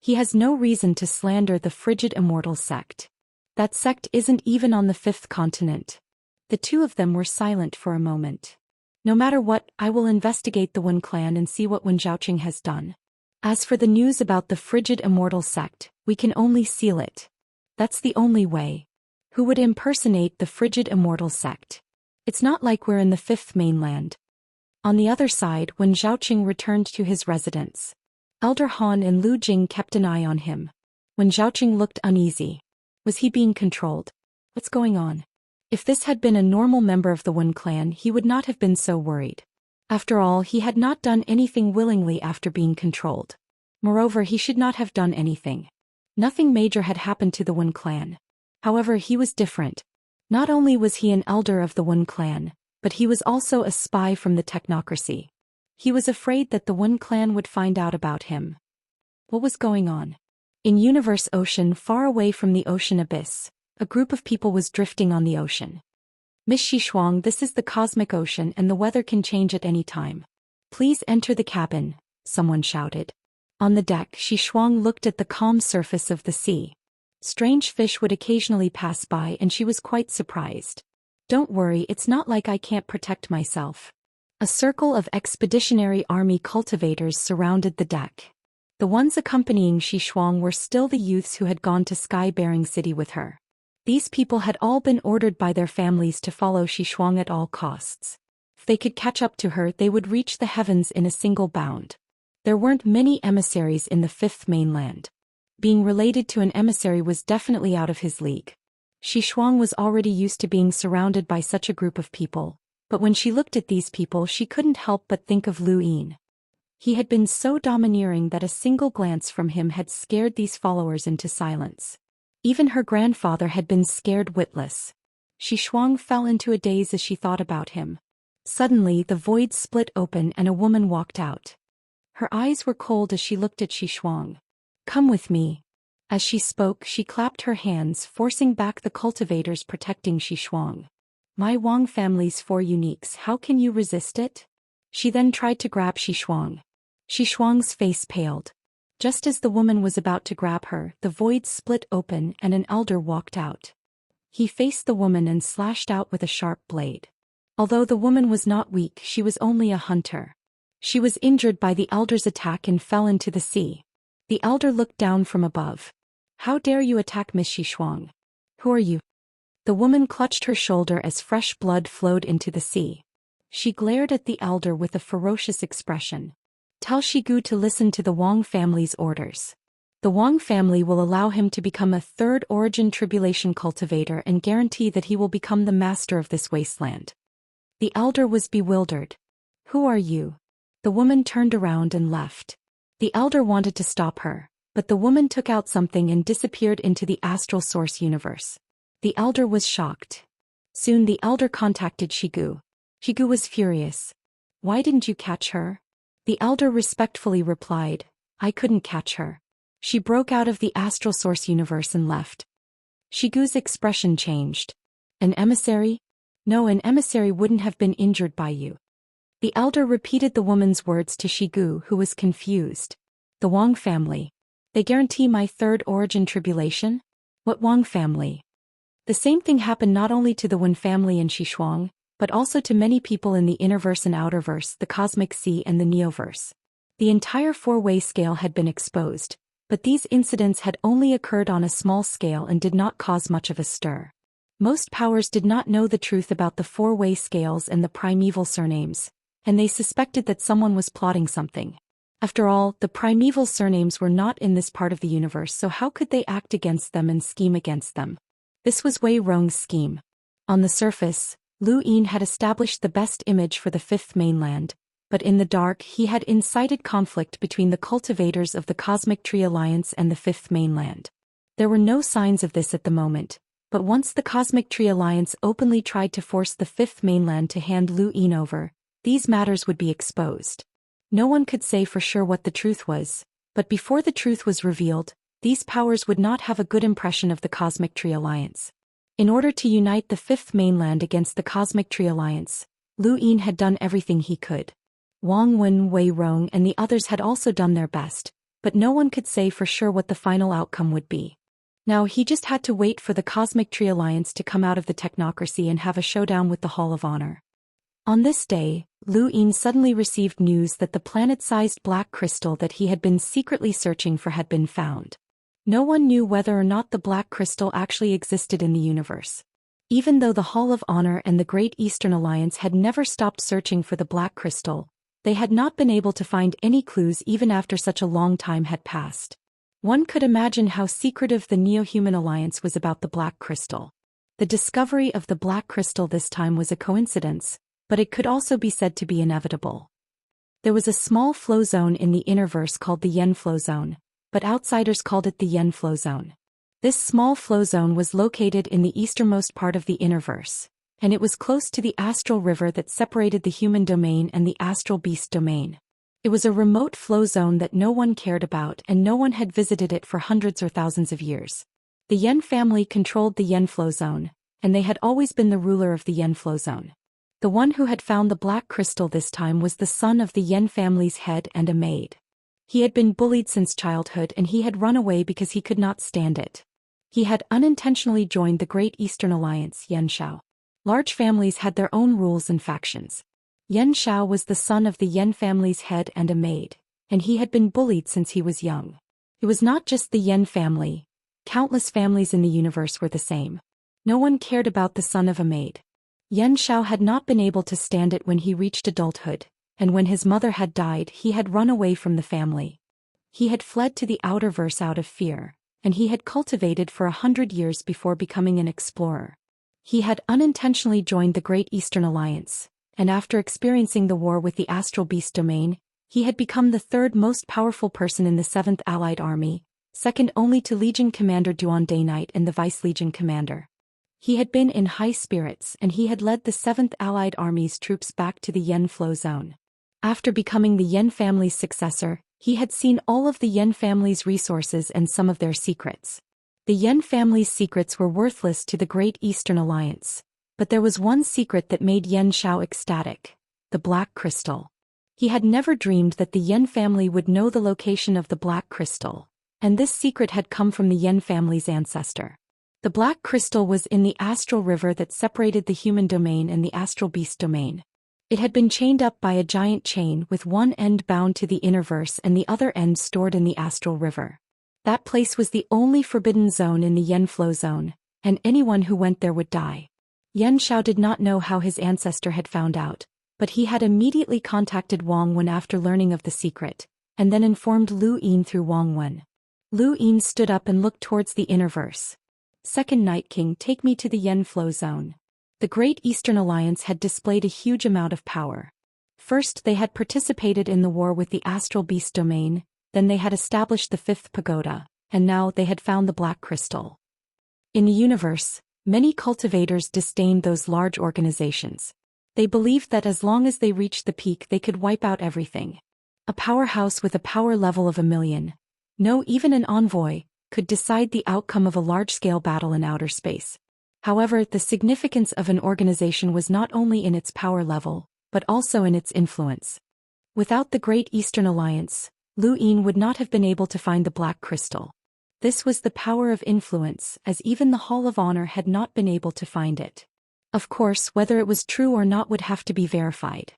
He has no reason to slander the frigid Immortal sect. That sect isn't even on the 5th continent. The two of them were silent for a moment. No matter what, I will investigate the Wen clan and see what Wen Zhaoqing has done. As for the news about the frigid Immortal sect, we can only seal it. That's the only way. Who would impersonate the frigid Immortal sect? It's not like we're in the 5th mainland. On the other side, when Zhaoqing returned to his residence, Elder Han and Lu Jing kept an eye on him. When Zhaoqing looked uneasy. Was he being controlled? What's going on? If this had been a normal member of the Wen clan, he would not have been so worried. After all, he had not done anything willingly after being controlled. Moreover, he should not have done anything. Nothing major had happened to the Wen clan. However, he was different. Not only was he an elder of the Wen clan, but he was also a spy from the technocracy. He was afraid that the Wen clan would find out about him. What was going on? In Universe Ocean, far away from the ocean abyss, a group of people was drifting on the ocean. Miss Xishuang, this is the cosmic ocean and the weather can change at any time. Please enter the cabin, someone shouted. On the deck, Xishuang looked at the calm surface of the sea. Strange fish would occasionally pass by and she was quite surprised. Don't worry, it's not like I can't protect myself. A circle of expeditionary army cultivators surrounded the deck. The ones accompanying Xishuang were still the youths who had gone to Sky-bearing City with her. These people had all been ordered by their families to follow Xishuang at all costs. If they could catch up to her, they would reach the heavens in a single bound. There weren't many emissaries in the 5th mainland. Being related to an emissary was definitely out of his league. Xishuang was already used to being surrounded by such a group of people, but when she looked at these people she couldn't help but think of Lu Yin. He had been so domineering that a single glance from him had scared these followers into silence. Even her grandfather had been scared witless. Xishuang fell into a daze as she thought about him. Suddenly the void split open and a woman walked out. Her eyes were cold as she looked at Xishuang. Come with me. As she spoke, she clapped her hands, forcing back the cultivators protecting Xishuang. My Wang family's 4 uniques, how can you resist it? She then tried to grab Xishuang. Xishuang's face paled. Just as the woman was about to grab her, the void split open and an elder walked out. He faced the woman and slashed out with a sharp blade. Although the woman was not weak, she was only a hunter. She was injured by the elder's attack and fell into the sea. The elder looked down from above. How dare you attack Miss Xishuang? Who are you? The woman clutched her shoulder as fresh blood flowed into the sea. She glared at the elder with a ferocious expression. Tell Shigu to listen to the Wang family's orders. The Wang family will allow him to become a 3rd origin tribulation cultivator and guarantee that he will become the master of this wasteland. The elder was bewildered. Who are you? The woman turned around and left. The elder wanted to stop her, but the woman took out something and disappeared into the astral source universe. The elder was shocked. Soon the elder contacted Shigu. Shigu was furious. Why didn't you catch her? The elder respectfully replied, I couldn't catch her. She broke out of the astral source universe and left. Shigu's expression changed. An emissary? No, an emissary wouldn't have been injured by you. The elder repeated the woman's words to Shigu, who was confused. The Wang family. They guarantee my 3rd origin tribulation? What Wang family? The same thing happened not only to the Wen family in Xishuang, but also to many people in the Innerverse and Outerverse, the Cosmic Sea and the Neoverse. The entire 4-way scale had been exposed, but these incidents had only occurred on a small scale and did not cause much of a stir. Most powers did not know the truth about the 4-way scales and the primeval surnames, and they suspected that someone was plotting something. After all, the primeval surnames were not in this part of the universe, so how could they act against them and scheme against them? This was Wei Rong's scheme. On the surface, Lu Yin had established the best image for the 5th mainland, but in the dark he had incited conflict between the cultivators of the Cosmic Tree Alliance and the Fifth Mainland. There were no signs of this at the moment, but once the Cosmic Tree Alliance openly tried to force the Fifth Mainland to hand Lu Yin over, these matters would be exposed. No one could say for sure what the truth was, but before the truth was revealed, these powers would not have a good impression of the Cosmic Tree Alliance. In order to unite the Fifth Mainland against the Cosmic Tree Alliance, Lu Yin had done everything he could. Wang Wen, Wei Rong and the others had also done their best, but no one could say for sure what the final outcome would be. Now he just had to wait for the Cosmic Tree Alliance to come out of the technocracy and have a showdown with the Hall of Honor. On this day, Lu Yin suddenly received news that the planet-sized black crystal that he had been secretly searching for had been found. No one knew whether or not the black crystal actually existed in the universe. Even though the Hall of Honor and the Great Eastern Alliance had never stopped searching for the black crystal, they had not been able to find any clues even after such a long time had passed. One could imagine how secretive the Neo-Human Alliance was about the black crystal. The discovery of the black crystal this time was a coincidence, but it could also be said to be inevitable. There was a small flow zone in the Innerverse called the Yen Flow Zone, but outsiders called it the Yen Flow Zone. This small flow zone was located in the easternmost part of the Innerverse, and it was close to the astral river that separated the human domain and the astral beast domain. It was a remote flow zone that no one cared about and no one had visited it for hundreds or thousands of years. The Yen family controlled the Yen Flow Zone, and they had always been the ruler of the Yen Flow Zone. The one who had found the black crystal this time was the son of the Yen family's head and a maid. He had been bullied since childhood and he had run away because he could not stand it. He had unintentionally joined the Great Eastern Alliance, Xianxia. Large families had their own rules and factions. Xianxia was the son of the Yen family's head and a maid, and he had been bullied since he was young. It was not just the Yen family. Countless families in the universe were the same. No one cared about the son of a maid. Xianxia had not been able to stand it when he reached adulthood, and when his mother had died he had run away from the family. He had fled to the outer verse out of fear, and he had cultivated for 100 years before becoming an explorer. He had unintentionally joined the Great Eastern Alliance, and after experiencing the war with the Astral Beast domain, he had become the third most powerful person in the 7th Allied Army, second only to Legion Commander Duan Day Knight and the Vice Legion Commander. He had been in high spirits and he had led the 7th Allied Army's troops back to the Yen Flow Zone. After becoming the Yen family's successor, he had seen all of the Yen family's resources and some of their secrets. The Yen family's secrets were worthless to the Great Eastern Alliance, but there was one secret that made Xianxia ecstatic: the black crystal. He had never dreamed that the Yen family would know the location of the black crystal, and this secret had come from the Yen family's ancestor. The black crystal was in the astral river that separated the human domain and the astral beast domain. It had been chained up by a giant chain with one end bound to the Innerverse and the other end stored in the astral river. That place was the only forbidden zone in the Yen Flow Zone, and anyone who went there would die. Xianxia did not know how his ancestor had found out, but he had immediately contacted Wang Wen after learning of the secret, and then informed Lu Yin through Wang Wen. Lu Yin stood up and looked towards the Innerverse. Second Night King, take me to the Yen Flow Zone. The Great Eastern Alliance had displayed a huge amount of power. First they had participated in the war with the Astral Beast domain, then they had established the Fifth Pagoda, and now they had found the Black Crystal. In the universe, many cultivators disdained those large organizations. They believed that as long as they reached the peak they could wipe out everything. A powerhouse with a power level of 1,000,000, no, even an envoy, could decide the outcome of a large-scale battle in outer space. However, the significance of an organization was not only in its power level, but also in its influence. Without the Great Eastern Alliance, Lu Yin would not have been able to find the Black Crystal. This was the power of influence, as even the Hall of Honor had not been able to find it. Of course, whether it was true or not would have to be verified.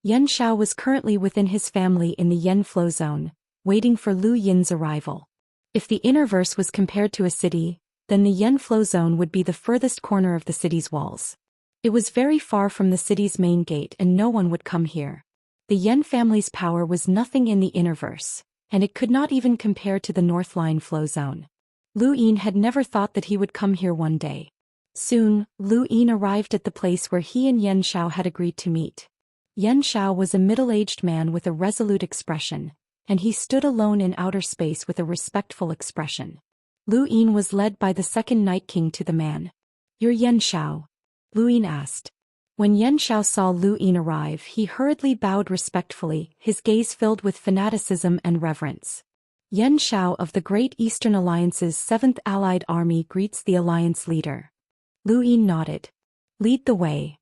Xianxia was currently within his family in the Yen Flow Zone, waiting for Lu Yin's arrival. If the Innerverse was compared to a city, then the Yen Flow Zone would be the furthest corner of the city's walls. It was very far from the city's main gate and no one would come here. The Yen family's power was nothing in the Innerverse, and it could not even compare to the North Line Flow Zone. Lu Yin had never thought that he would come here one day. Soon, Lu Yin arrived at the place where he and Xianxia had agreed to meet. Xianxia was a middle-aged man with a resolute expression, and he stood alone in outer space with a respectful expression. Lu Yin was led by the second Night King to the man. "You're Xianxia?" Lu Yin asked. When Xianxia saw Lu Yin arrive, he hurriedly bowed respectfully, his gaze filled with fanaticism and reverence. "Xianxia of the Great Eastern Alliance's 7th Allied Army greets the Alliance leader." Lu Yin nodded. "Lead the way."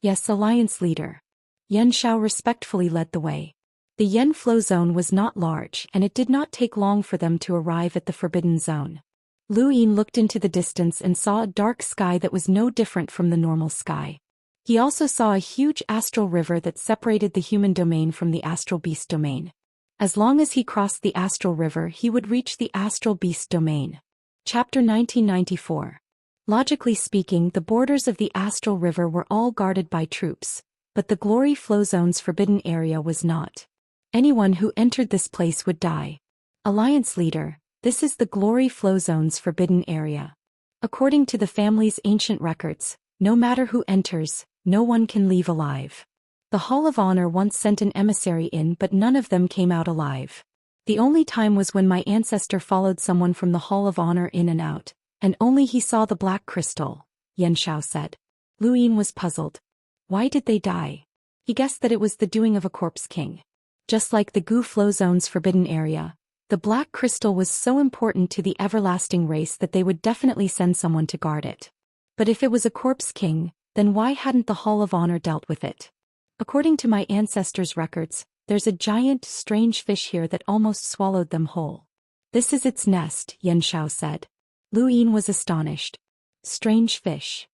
"Yes, Alliance leader." Xianxia respectfully led the way. The Yen flow zone was not large, and it did not take long for them to arrive at the Forbidden Zone. Lu Yin looked into the distance and saw a dark sky that was no different from the normal sky. He also saw a huge astral river that separated the human domain from the astral beast domain. As long as he crossed the astral river, he would reach the astral beast domain. Chapter 1994. Logically speaking, the borders of the astral river were all guarded by troops, but the Glory Flow Zone's forbidden area was not. Anyone who entered this place would die. Alliance leader, this is the Glory Flow Zone's forbidden area. According to the family's ancient records, no matter who enters, no one can leave alive. The Hall of Honor once sent an emissary in, but none of them came out alive. The only time was when my ancestor followed someone from the Hall of Honor in and out, and only he saw the black crystal, Xianxia said. Lu Yin was puzzled. Why did they die? He guessed that it was the doing of a corpse king. Just like the Gu Flow Zone's forbidden area, the black crystal was so important to the everlasting race that they would definitely send someone to guard it. But if it was a corpse king, then why hadn't the Hall of Honor dealt with it? According to my ancestors' records, there's a giant, strange fish here that almost swallowed them whole. This is its nest, Xianxia said. Lu Yin was astonished. Strange fish.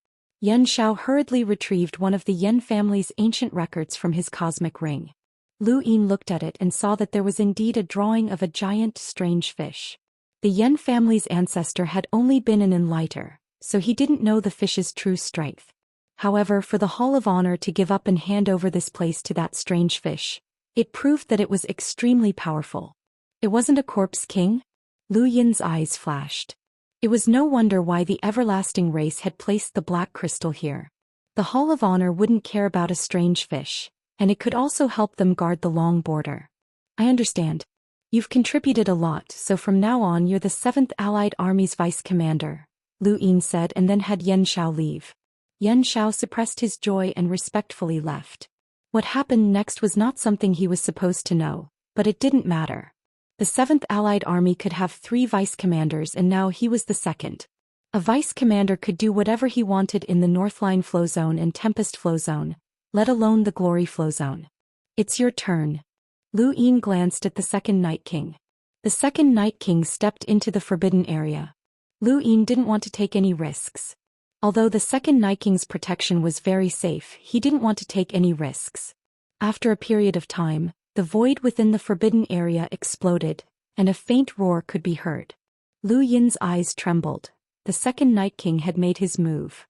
Xianxia hurriedly retrieved one of the Yen family's ancient records from his cosmic ring. Lu Yin looked at it and saw that there was indeed a drawing of a giant, strange fish. The Yen family's ancestor had only been an enlighter, so he didn't know the fish's true strength. However, for the Hall of Honor to give up and hand over this place to that strange fish, it proved that it was extremely powerful. It wasn't a corpse king? Lu Yin's eyes flashed. It was no wonder why the everlasting race had placed the black crystal here. The Hall of Honor wouldn't care about a strange fish, and it could also help them guard the long border. I understand. You've contributed a lot, so from now on you're the 7th Allied Army's vice commander, Lu Yin said, and then had Xianxia leave. Xianxia suppressed his joy and respectfully left. What happened next was not something he was supposed to know, but it didn't matter. The 7th Allied Army could have 3 vice commanders, and now he was the second. A vice commander could do whatever he wanted in the Northline Flow Zone and Tempest Flow Zone, let alone the Glory Flow Zone. It's your turn. Lu Yin glanced at the second Night King. The second Night King stepped into the forbidden area. Lu Yin didn't want to take any risks. Although the second Night King's protection was very safe, he didn't want to take any risks. After a period of time, the void within the forbidden area exploded, and a faint roar could be heard. Lu Yin's eyes trembled. The second Night King had made his move.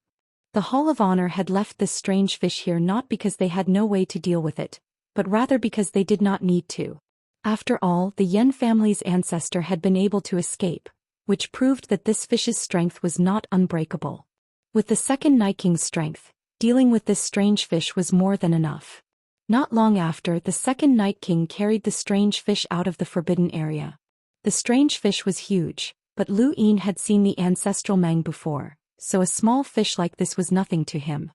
The Hall of Honor had left this strange fish here not because they had no way to deal with it, but rather because they did not need to. After all, the Yen family's ancestor had been able to escape, which proved that this fish's strength was not unbreakable. With the second Night King's strength, dealing with this strange fish was more than enough. Not long after, the second Night King carried the strange fish out of the forbidden area. The strange fish was huge, but Lu Yin had seen the ancestral Mang before, so a small fish like this was nothing to him.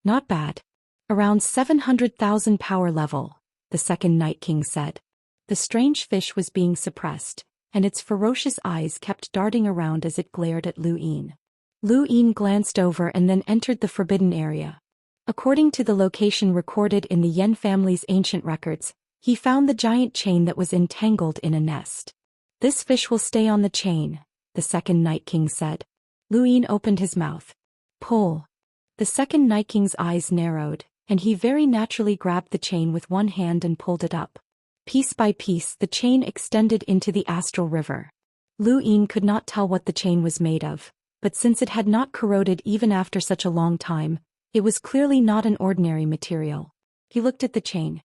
Not bad. Around 700,000 power level, the second Night King said. The strange fish was being suppressed, and its ferocious eyes kept darting around as it glared at Lu Yin. Lu Yin glanced over and then entered the forbidden area. According to the location recorded in the Yen family's ancient records, he found the giant chain that was entangled in a nest. This fish will stay on the chain, the second Night King said. Lu Yin opened his mouth. Pull. The second Night King's eyes narrowed, and he very naturally grabbed the chain with one hand and pulled it up. Piece by piece, the chain extended into the astral river. Lu Yin could not tell what the chain was made of, but since it had not corroded even after such a long time, it was clearly not an ordinary material. He looked at the chain.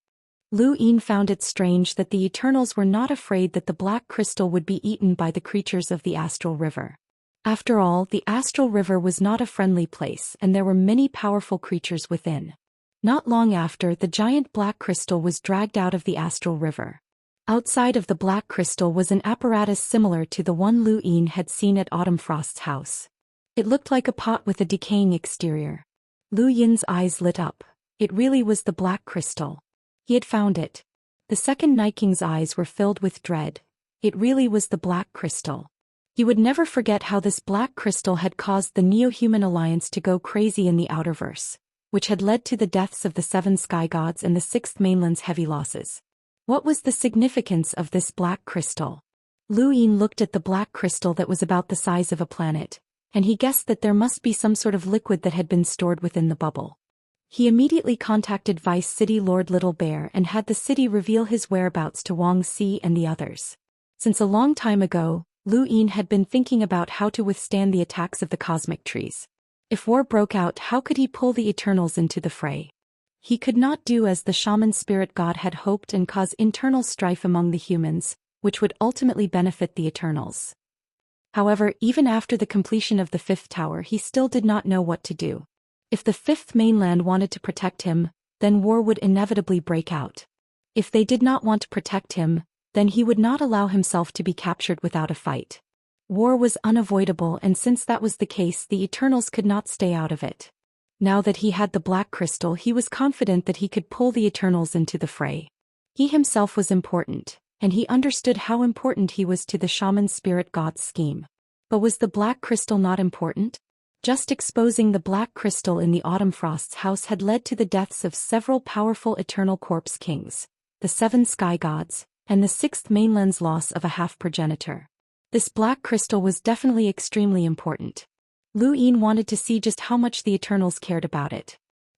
Lu Yin found it strange that the Eternals were not afraid that the black crystal would be eaten by the creatures of the astral river. After all, the astral river was not a friendly place and there were many powerful creatures within. Not long after, the giant black crystal was dragged out of the astral river. Outside of the black crystal was an apparatus similar to the one Lu Yin had seen at Autumn Frost's house. It looked like a pot with a decaying exterior. Lu Yin's eyes lit up. It really was the black crystal. He had found it. The second Night King's eyes were filled with dread. It really was the black crystal. He would never forget how this black crystal had caused the Neo-Human Alliance to go crazy in the Outerverse, which had led to the deaths of the 7 sky gods and the 6th mainland's heavy losses. What was the significance of this black crystal? Lu Yin looked at the black crystal that was about the size of a planet, and he guessed that there must be some sort of liquid that had been stored within the bubble. He immediately contacted Vice City Lord Little Bear and had the city reveal his whereabouts to Wang Xi and the others. Since a long time ago, Lu Yin had been thinking about how to withstand the attacks of the cosmic trees. If war broke out, how could he pull the Eternals into the fray? He could not do as the shaman spirit god had hoped and cause internal strife among the humans, which would ultimately benefit the Eternals. However, even after the completion of the 5th tower, he still did not know what to do. If the 5th mainland wanted to protect him, then war would inevitably break out. If they did not want to protect him, then he would not allow himself to be captured without a fight. War was unavoidable, and since that was the case, the Eternals could not stay out of it. Now that he had the black crystal, he was confident that he could pull the Eternals into the fray. He himself was important, and he understood how important he was to the shaman spirit god's scheme. But was the black crystal not important? Just exposing the black crystal in the Autumn Frost's house had led to the deaths of several powerful eternal corpse kings, the 7 sky gods, and the 6th mainland's loss of a half-progenitor. This black crystal was definitely extremely important. Lu Yin wanted to see just how much the Eternals cared about it.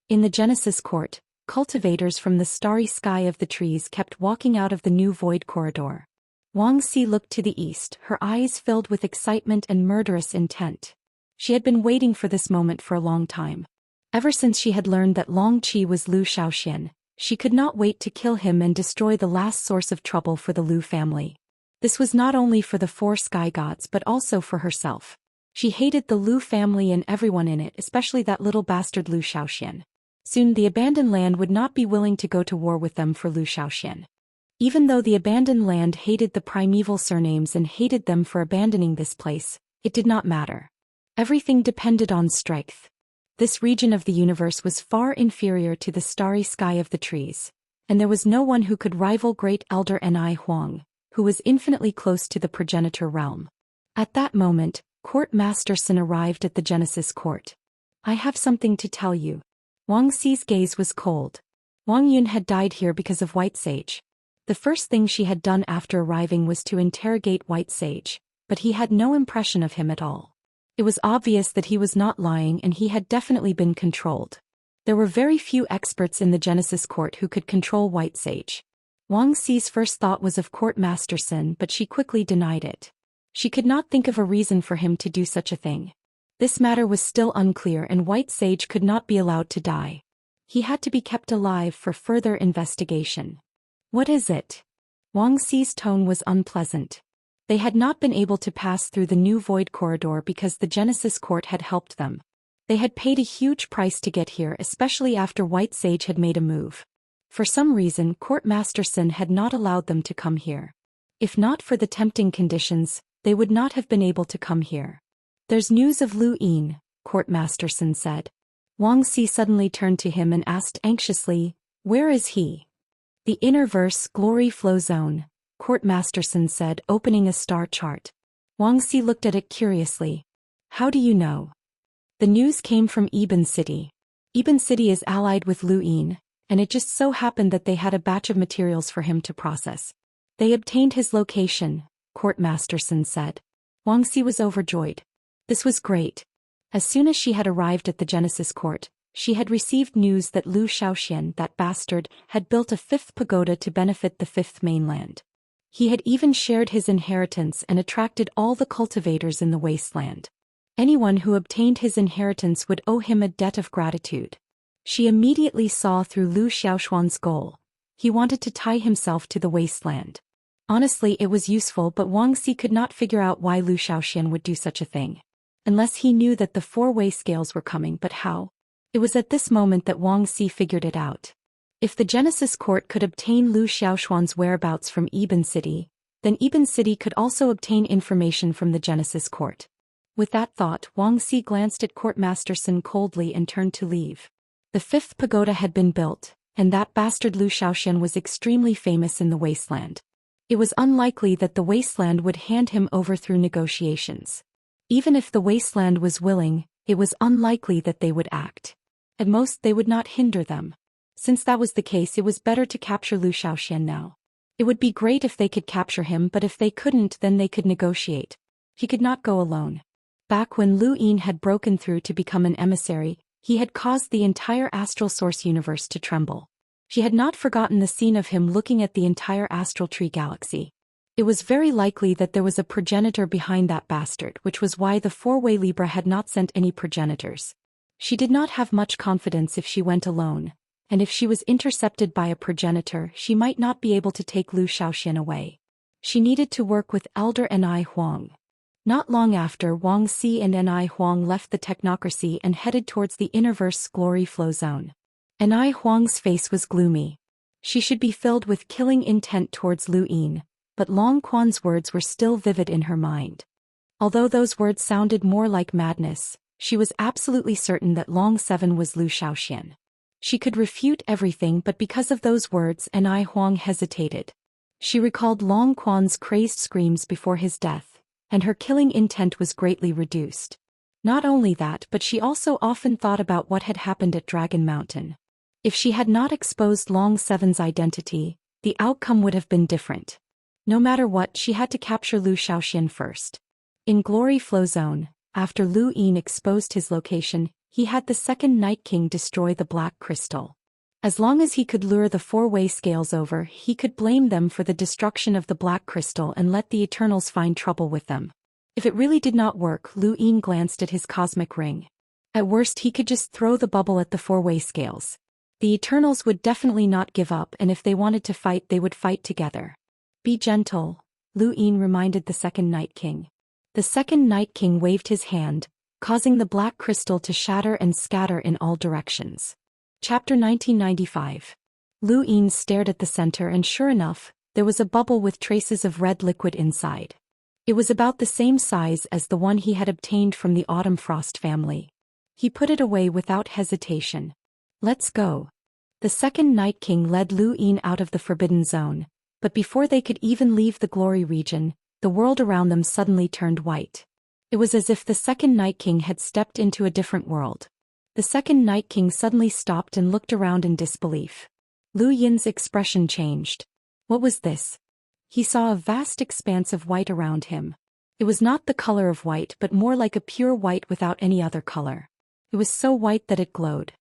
In the Genesis Court, cultivators from the starry sky of the trees kept walking out of the new void corridor. Wang Xi looked to the east, her eyes filled with excitement and murderous intent. She had been waiting for this moment for a long time. Ever since she had learned that Long Qi was Zhou Xian, she could not wait to kill him and destroy the last source of trouble for the Lu family. This was not only for the 4 sky gods but also for herself. She hated the Lu family and everyone in it, especially that little bastard Zhou Xian. Soon the abandoned land would not be willing to go to war with them for Zhou Xian. Even though the abandoned land hated the primeval surnames and hated them for abandoning this place, it did not matter. Everything depended on strength. This region of the universe was far inferior to the starry sky of the trees, and there was no one who could rival Great Elder Ni Huang, who was infinitely close to the progenitor realm. At that moment, Court Master Sun arrived at the Genesis Court. "I have something to tell you." Wang Xi's gaze was cold. Wang Yun had died here because of White Sage. The first thing she had done after arriving was to interrogate White Sage, but he had no impression of him at all. It was obvious that he was not lying and he had definitely been controlled. There were very few experts in the Genesis Court who could control White Sage. Wang Xi's first thought was of Court Master Sun, but she quickly denied it. She could not think of a reason for him to do such a thing. This matter was still unclear and White Sage could not be allowed to die. He had to be kept alive for further investigation. "What is it?" Wang Xi's tone was unpleasant. They had not been able to pass through the new void corridor because the Genesis Court had helped them. They had paid a huge price to get here, especially after White Sage had made a move. For some reason, Court Master Sun had not allowed them to come here. If not for the tempting conditions, they would not have been able to come here. "There's news of Lu Yin," Court Master Sun said. Wang Xi suddenly turned to him and asked anxiously, "Where is he?" "The inner verse, glory flow zone," Court Master Sun said, opening a star chart. Wang Xi looked at it curiously. "How do you know?" "The news came from Eben City. Eben City is allied with Lu Yin, and it just so happened that they had a batch of materials for him to process. They obtained his location," Court Master Sun said. Wang Xi was overjoyed. This was great. As soon as she had arrived at the Genesis Court, she had received news that Zhou Xian, that bastard, had built a 5th pagoda to benefit the 5th mainland. He had even shared his inheritance and attracted all the cultivators in the wasteland. Anyone who obtained his inheritance would owe him a debt of gratitude. She immediately saw through Lu Xiaoshuan's goal. He wanted to tie himself to the wasteland. Honestly, it was useful, but Wang Xi could not figure out why Zhou Xian would do such a thing. Unless he knew that the 4-way scales were coming, but how? It was at this moment that Wang Si figured it out. If the Genesis Court could obtain Lu Xiaoshuan's whereabouts from Eben City, then Eben City could also obtain information from the Genesis Court. With that thought, Wang Si glanced at Courtmaster Sun coldly and turned to leave. The fifth pagoda had been built, and that bastard Lu Xiaoxian was extremely famous in the wasteland. It was unlikely that the wasteland would hand him over through negotiations. Even if the wasteland was willing, it was unlikely that they would act. At most they would not hinder them. Since that was the case, it was better to capture Lu Xiaoxian now. It would be great if they could capture him, but if they couldn't, then they could negotiate. He could not go alone. Back when Lu Yin had broken through to become an emissary, he had caused the entire astral source universe to tremble. She had not forgotten the scene of him looking at the entire astral tree galaxy. It was very likely that there was a progenitor behind that bastard, which was why the four-way Libra had not sent any progenitors. She did not have much confidence if she went alone, and if she was intercepted by a progenitor, she might not be able to take Lu Xiaoxian away. She needed to work with Elder Ni Huang. Not long after, Wang Si and Ni Huang left the technocracy and headed towards the Innerverse glory flow zone. Ni Huang's face was gloomy. She should be filled with killing intent towards Lu Yin, but Long Quan's words were still vivid in her mind. Although those words sounded more like madness, she was absolutely certain that Long Seven was Lu Xiaoxian. She could refute everything, but because of those words, Ni Huang hesitated. She recalled Long Quan's crazed screams before his death, and her killing intent was greatly reduced. Not only that, but she also often thought about what had happened at Dragon Mountain. If she had not exposed Long Seven's identity, the outcome would have been different. No matter what, she had to capture Lu Xiaoxian first. In Glory Flow Zone, after Lu Yin exposed his location, he had the second Night King destroy the Black Crystal. As long as he could lure the four-way scales over, he could blame them for the destruction of the Black Crystal and let the Eternals find trouble with them. If it really did not work, Lu Yin glanced at his cosmic ring. At worst, he could just throw the bubble at the four-way scales. The Eternals would definitely not give up, and if they wanted to fight, they would fight together. Be gentle, Lu Yin reminded the second Night King. The second Night King waved his hand, causing the black crystal to shatter and scatter in all directions. Chapter 1995. Lu Yin stared at the center, and sure enough, there was a bubble with traces of red liquid inside. It was about the same size as the one he had obtained from the Autumn Frost family. He put it away without hesitation. Let's go. The second Night King led Lu Yin out of the Forbidden Zone, but before they could even leave the Glory region, the world around them suddenly turned white. It was as if the second Night King had stepped into a different world. The second Night King suddenly stopped and looked around in disbelief. Lu Yin's expression changed. What was this? He saw a vast expanse of white around him. It was not the color of white, but more like a pure white without any other color. It was so white that it glowed.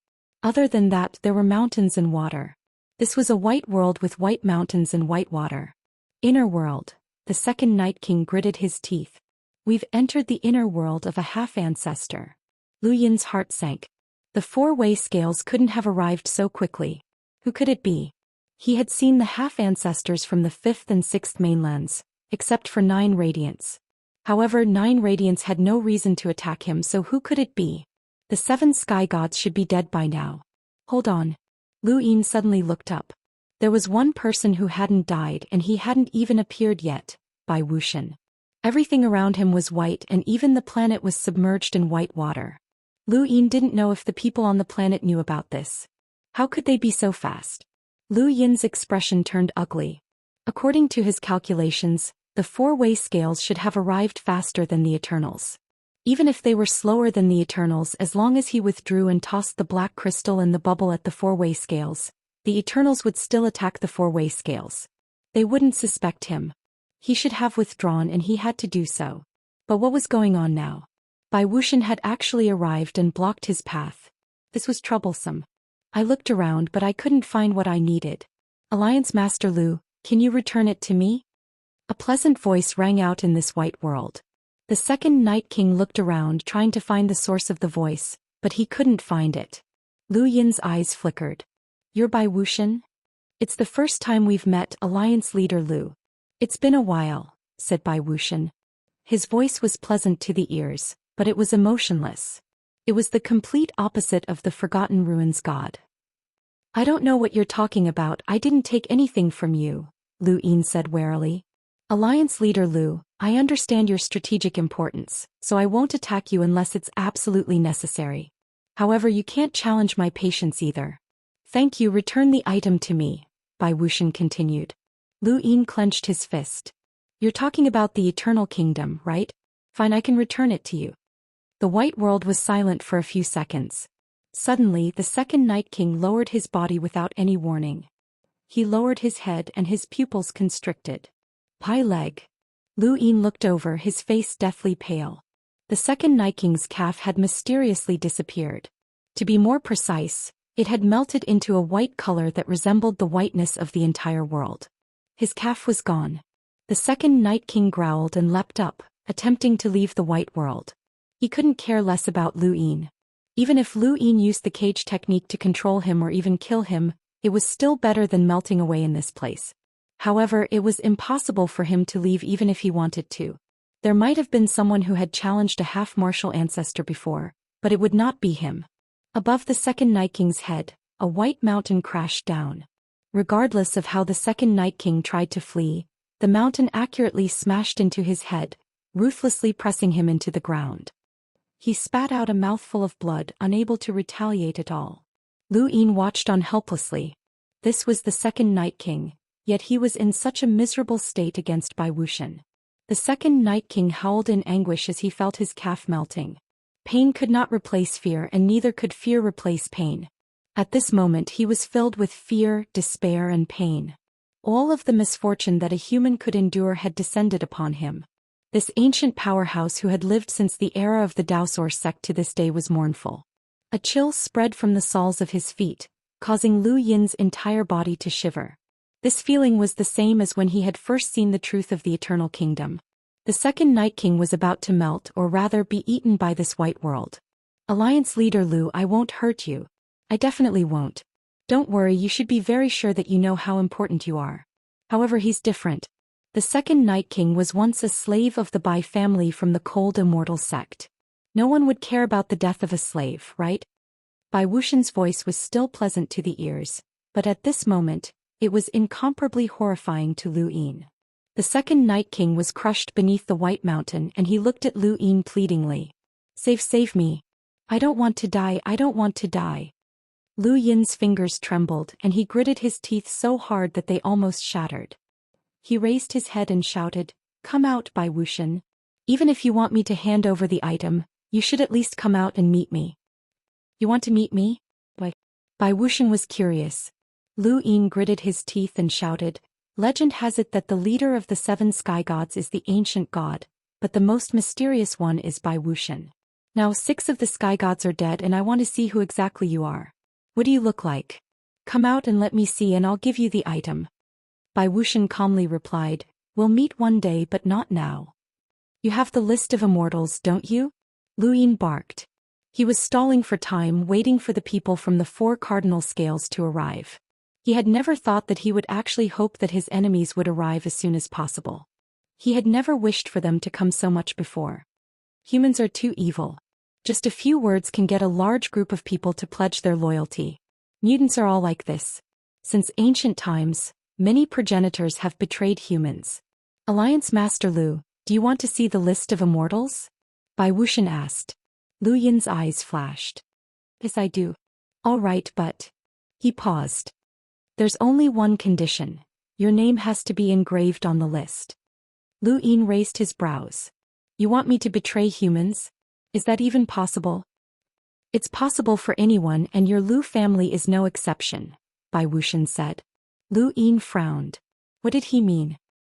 Other than that, there were mountains and water. This was a white world with white mountains and white water. Inner world. The second Night King gritted his teeth. We've entered the inner world of a half-ancestor. Lu Yin's heart sank. The four-way scales couldn't have arrived so quickly. Who could it be? He had seen the half-ancestors from the 5th and 6th mainlands, except for 9 Radiants. However, 9 Radiants had no reason to attack him, so who could it be? The 7 sky gods should be dead by now. Hold on. Lu Yin suddenly looked up. There was one person who hadn't died, and he hadn't even appeared yet, Bai Wuxian. Everything around him was white, and even the planet was submerged in white water. Lu Yin didn't know if the people on the planet knew about this. How could they be so fast? Lu Yin's expression turned ugly. According to his calculations, the four-way scales should have arrived faster than the Eternals. Even if they were slower than the Eternals, as long as he withdrew and tossed the black crystal and the bubble at the four-way scales, the Eternals would still attack the four-way scales. They wouldn't suspect him. He should have withdrawn, and he had to do so. But what was going on now? Bai Wuxian had actually arrived and blocked his path. This was troublesome. I looked around, but I couldn't find what I needed. Alliance Master Lu, can you return it to me? A pleasant voice rang out in this white world. The second Night King looked around, trying to find the source of the voice, but he couldn't find it. Lu Yin's eyes flickered. You're Bai Wuxian? It's the first time we've met, Alliance Leader Lu. It's been a while, said Bai Wuxian. His voice was pleasant to the ears, but it was emotionless. It was the complete opposite of the Forgotten Ruins god. I don't know what you're talking about. I didn't take anything from you, Lu Yin said warily. Alliance leader Lu, I understand your strategic importance, so I won't attack you unless it's absolutely necessary. However, you can't challenge my patience either. Thank you. Return the item to me, Bai Wuxian continued. Lu Yin clenched his fist. You're talking about the Eternal Kingdom, right? Fine, I can return it to you. The white world was silent for a few seconds. Suddenly, the second Night King lowered his body without any warning. He lowered his head and his pupils constricted. Pai leg. Lu Yin looked over, his face deathly pale. The second Night King's calf had mysteriously disappeared. To be more precise, it had melted into a white color that resembled the whiteness of the entire world. His calf was gone. The second Night King growled and leapt up, attempting to leave the white world. He couldn't care less about Lu Yin. Even if Lu Yin used the cage technique to control him or even kill him, it was still better than melting away in this place. However, it was impossible for him to leave even if he wanted to. There might have been someone who had challenged a half-martial ancestor before, but it would not be him. Above the second Night King's head, a white mountain crashed down. Regardless of how the second Night King tried to flee, the mountain accurately smashed into his head, ruthlessly pressing him into the ground. He spat out a mouthful of blood, unable to retaliate at all. Lu Yin watched on helplessly. This was the second Night King, yet he was in such a miserable state against Bai Wuxian. The second Night King howled in anguish as he felt his calf melting. Pain could not replace fear, and neither could fear replace pain. At this moment he was filled with fear, despair, and pain. All of the misfortune that a human could endure had descended upon him. This ancient powerhouse who had lived since the era of the Daoist sect to this day was mournful. A chill spread from the soles of his feet, causing Lu Yin's entire body to shiver. This feeling was the same as when he had first seen the truth of the Eternal Kingdom. The second Night King was about to melt, or rather be eaten by this white world. Alliance leader Lu, I won't hurt you. I definitely won't. Don't worry, you should be very sure that you know how important you are. However, he's different. The second Night King was once a slave of the Bai family from the cold Immortal sect. No one would care about the death of a slave, right? Bai Wuxian's voice was still pleasant to the ears, but at this moment, it was incomparably horrifying to Lu Yin. The second Night King was crushed beneath the white mountain, and he looked at Lu Yin pleadingly. Save me. I don't want to die, I don't want to die. Lu Yin's fingers trembled, and he gritted his teeth so hard that they almost shattered. He raised his head and shouted, Come out, Bai Wuxian. Even if you want me to hand over the item, you should at least come out and meet me. You want to meet me? Bai Wuxian was curious. Lu Yin gritted his teeth and shouted, Legend has it that the leader of the 7 sky gods is the ancient god, but the most mysterious one is Bai Wuxian. Now 6 of the sky gods are dead, and I want to see who exactly you are. What do you look like? Come out and let me see, and I'll give you the item. Bai Wuxian calmly replied, We'll meet one day, but not now. You have the list of immortals, don't you? Lu Yin barked. He was stalling for time, waiting for the people from the 4 cardinal scales to arrive. He had never thought that he would actually hope that his enemies would arrive as soon as possible. He had never wished for them to come so much before. Humans are too evil. Just a few words can get a large group of people to pledge their loyalty. Mutants are all like this. Since ancient times, many progenitors have betrayed humans. Alliance Master Lu, do you want to see the list of immortals? Bai Wuxian asked. Lu Yin's eyes flashed. Yes, I do. All right, but... He paused. There's only one condition. Your name has to be engraved on the list. Lu Yin raised his brows. You want me to betray humans? Is that even possible? It's possible for anyone, and your Lu family is no exception, Bai Wuxian said. Lu Yin frowned. What did he mean?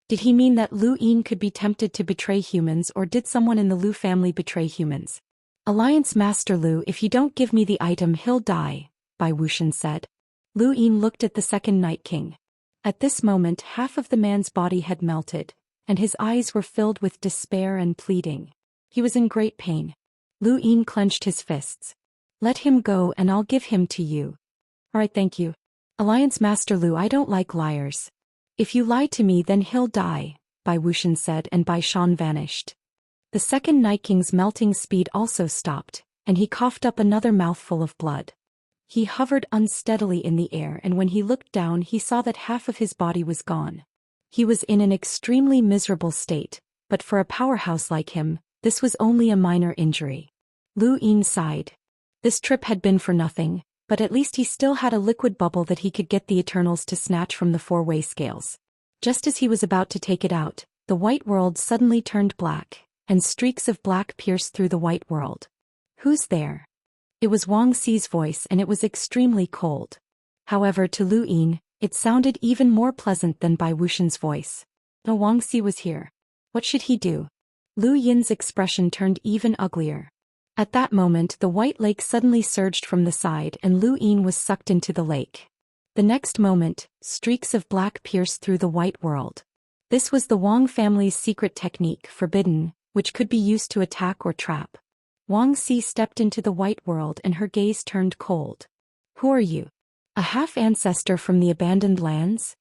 Did he mean that Lu Yin could be tempted to betray humans, or did someone in the Lu family betray humans? Alliance Master Lu, if you don't give me the item, he'll die, Bai Wuxian said. Lu Yin looked at the second Night King. At this moment, half of the man's body had melted, and his eyes were filled with despair and pleading. He was in great pain. Lu Yin clenched his fists. Let him go and I'll give him to you. All right, thank you. Alliance Master Lu, I don't like liars. If you lie to me, then he'll die, Bai Wuxian said, and Bai Shan vanished. The second Night King's melting speed also stopped, and he coughed up another mouthful of blood. He hovered unsteadily in the air, and when he looked down he saw that half of his body was gone. He was in an extremely miserable state, but for a powerhouse like him, this was only a minor injury. Lu Yin sighed. This trip had been for nothing, but at least he still had a liquid bubble that he could get the Eternals to snatch from the four-way scales. Just as he was about to take it out, the white world suddenly turned black, and streaks of black pierced through the white world. "Who's there?" It was Wang Xi's voice, and it was extremely cold. However, to Lu Yin, it sounded even more pleasant than Bai Wuxian's voice. No, Wang Xi was here. What should he do? Lu Yin's expression turned even uglier. At that moment the white lake suddenly surged from the side and Lu Yin was sucked into the lake. The next moment, streaks of black pierced through the white world. This was the Wang family's secret technique, forbidden, which could be used to attack or trap. Wang Xi stepped into the white world and her gaze turned cold. "Who are you? A half-ancestor from the abandoned lands?"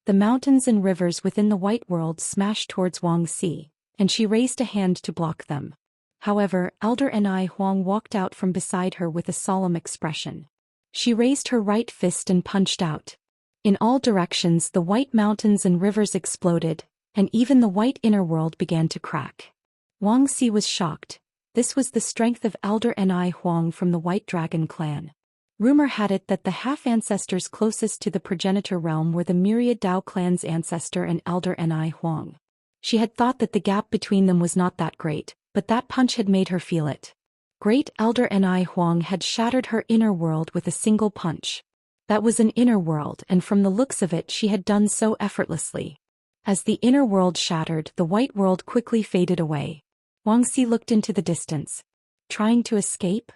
The mountains and rivers within the white world smashed towards Wang Xi, and she raised a hand to block them. However, Elder Ni Huang walked out from beside her with a solemn expression. She raised her right fist and punched out. In all directions the white mountains and rivers exploded, and even the white inner world began to crack. Wang Xi was shocked. This was the strength of Elder Ni Huang from the White Dragon clan. Rumor had it that the half-ancestors closest to the progenitor realm were the myriad Dao clan's ancestor and Elder Ni Huang. She had thought that the gap between them was not that great, but that punch had made her feel it. Great Elder Ni Huang had shattered her inner world with a single punch. That was an inner world, and from the looks of it she had done so effortlessly. As the inner world shattered, the white world quickly faded away. Wang Xi looked into the distance. Trying to escape?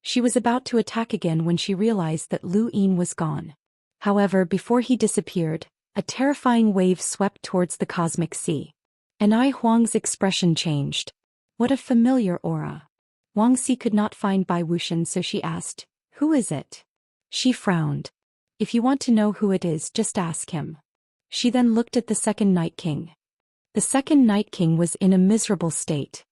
She was about to attack again when she realized that Lu Yin was gone. However, before he disappeared, a terrifying wave swept towards the cosmic sea. Ni Huang's expression changed. What a familiar aura. Wang Xi could not find Bai Wuxian, so she asked, "Who is it?" She frowned. "If you want to know who it is, just ask him." She then looked at the second Night King. The second Night King was in a miserable state.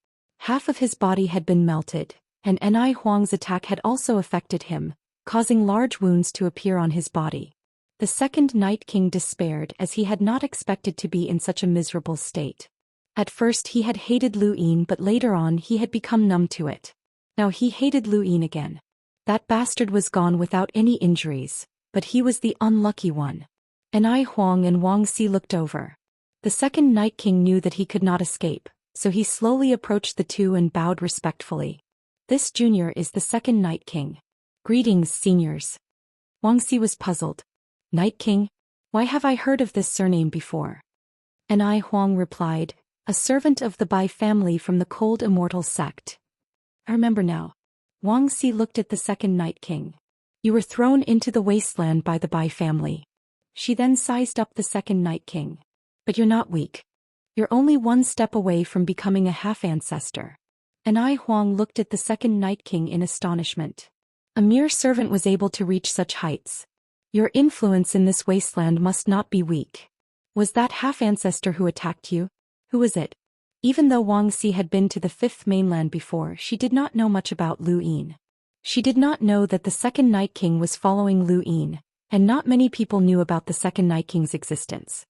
Half of his body had been melted, and Ni Huang's attack had also affected him, causing large wounds to appear on his body. The second Night King despaired as he had not expected to be in such a miserable state. At first he had hated Lu Yin, but later on he had become numb to it. Now he hated Lu Yin again. That bastard was gone without any injuries, but he was the unlucky one. Ni Huang and Wang Xi looked over. The second Night King knew that he could not escape, so he slowly approached the two and bowed respectfully. "This junior is the second Night King. Greetings, seniors." Wang Xi was puzzled. "Night King? Why have I heard of this surname before?" Ni Huang replied, "A servant of the Bai family from the cold Immortal sect." "I remember now." Wang Xi looked at the second Night King. "You were thrown into the wasteland by the Bai family." She then sized up the second Night King. "But you're not weak. You're only one step away from becoming a half-ancestor." Ni Huang looked at the second Night King in astonishment. A mere servant was able to reach such heights. Your influence in this wasteland must not be weak. Was that half-ancestor who attacked you? Who was it? Even though Wang Xi had been to the Fifth Mainland before, she did not know much about Lu Yin. She did not know that the second Night King was following Lu Yin, and not many people knew about the second Night King's existence.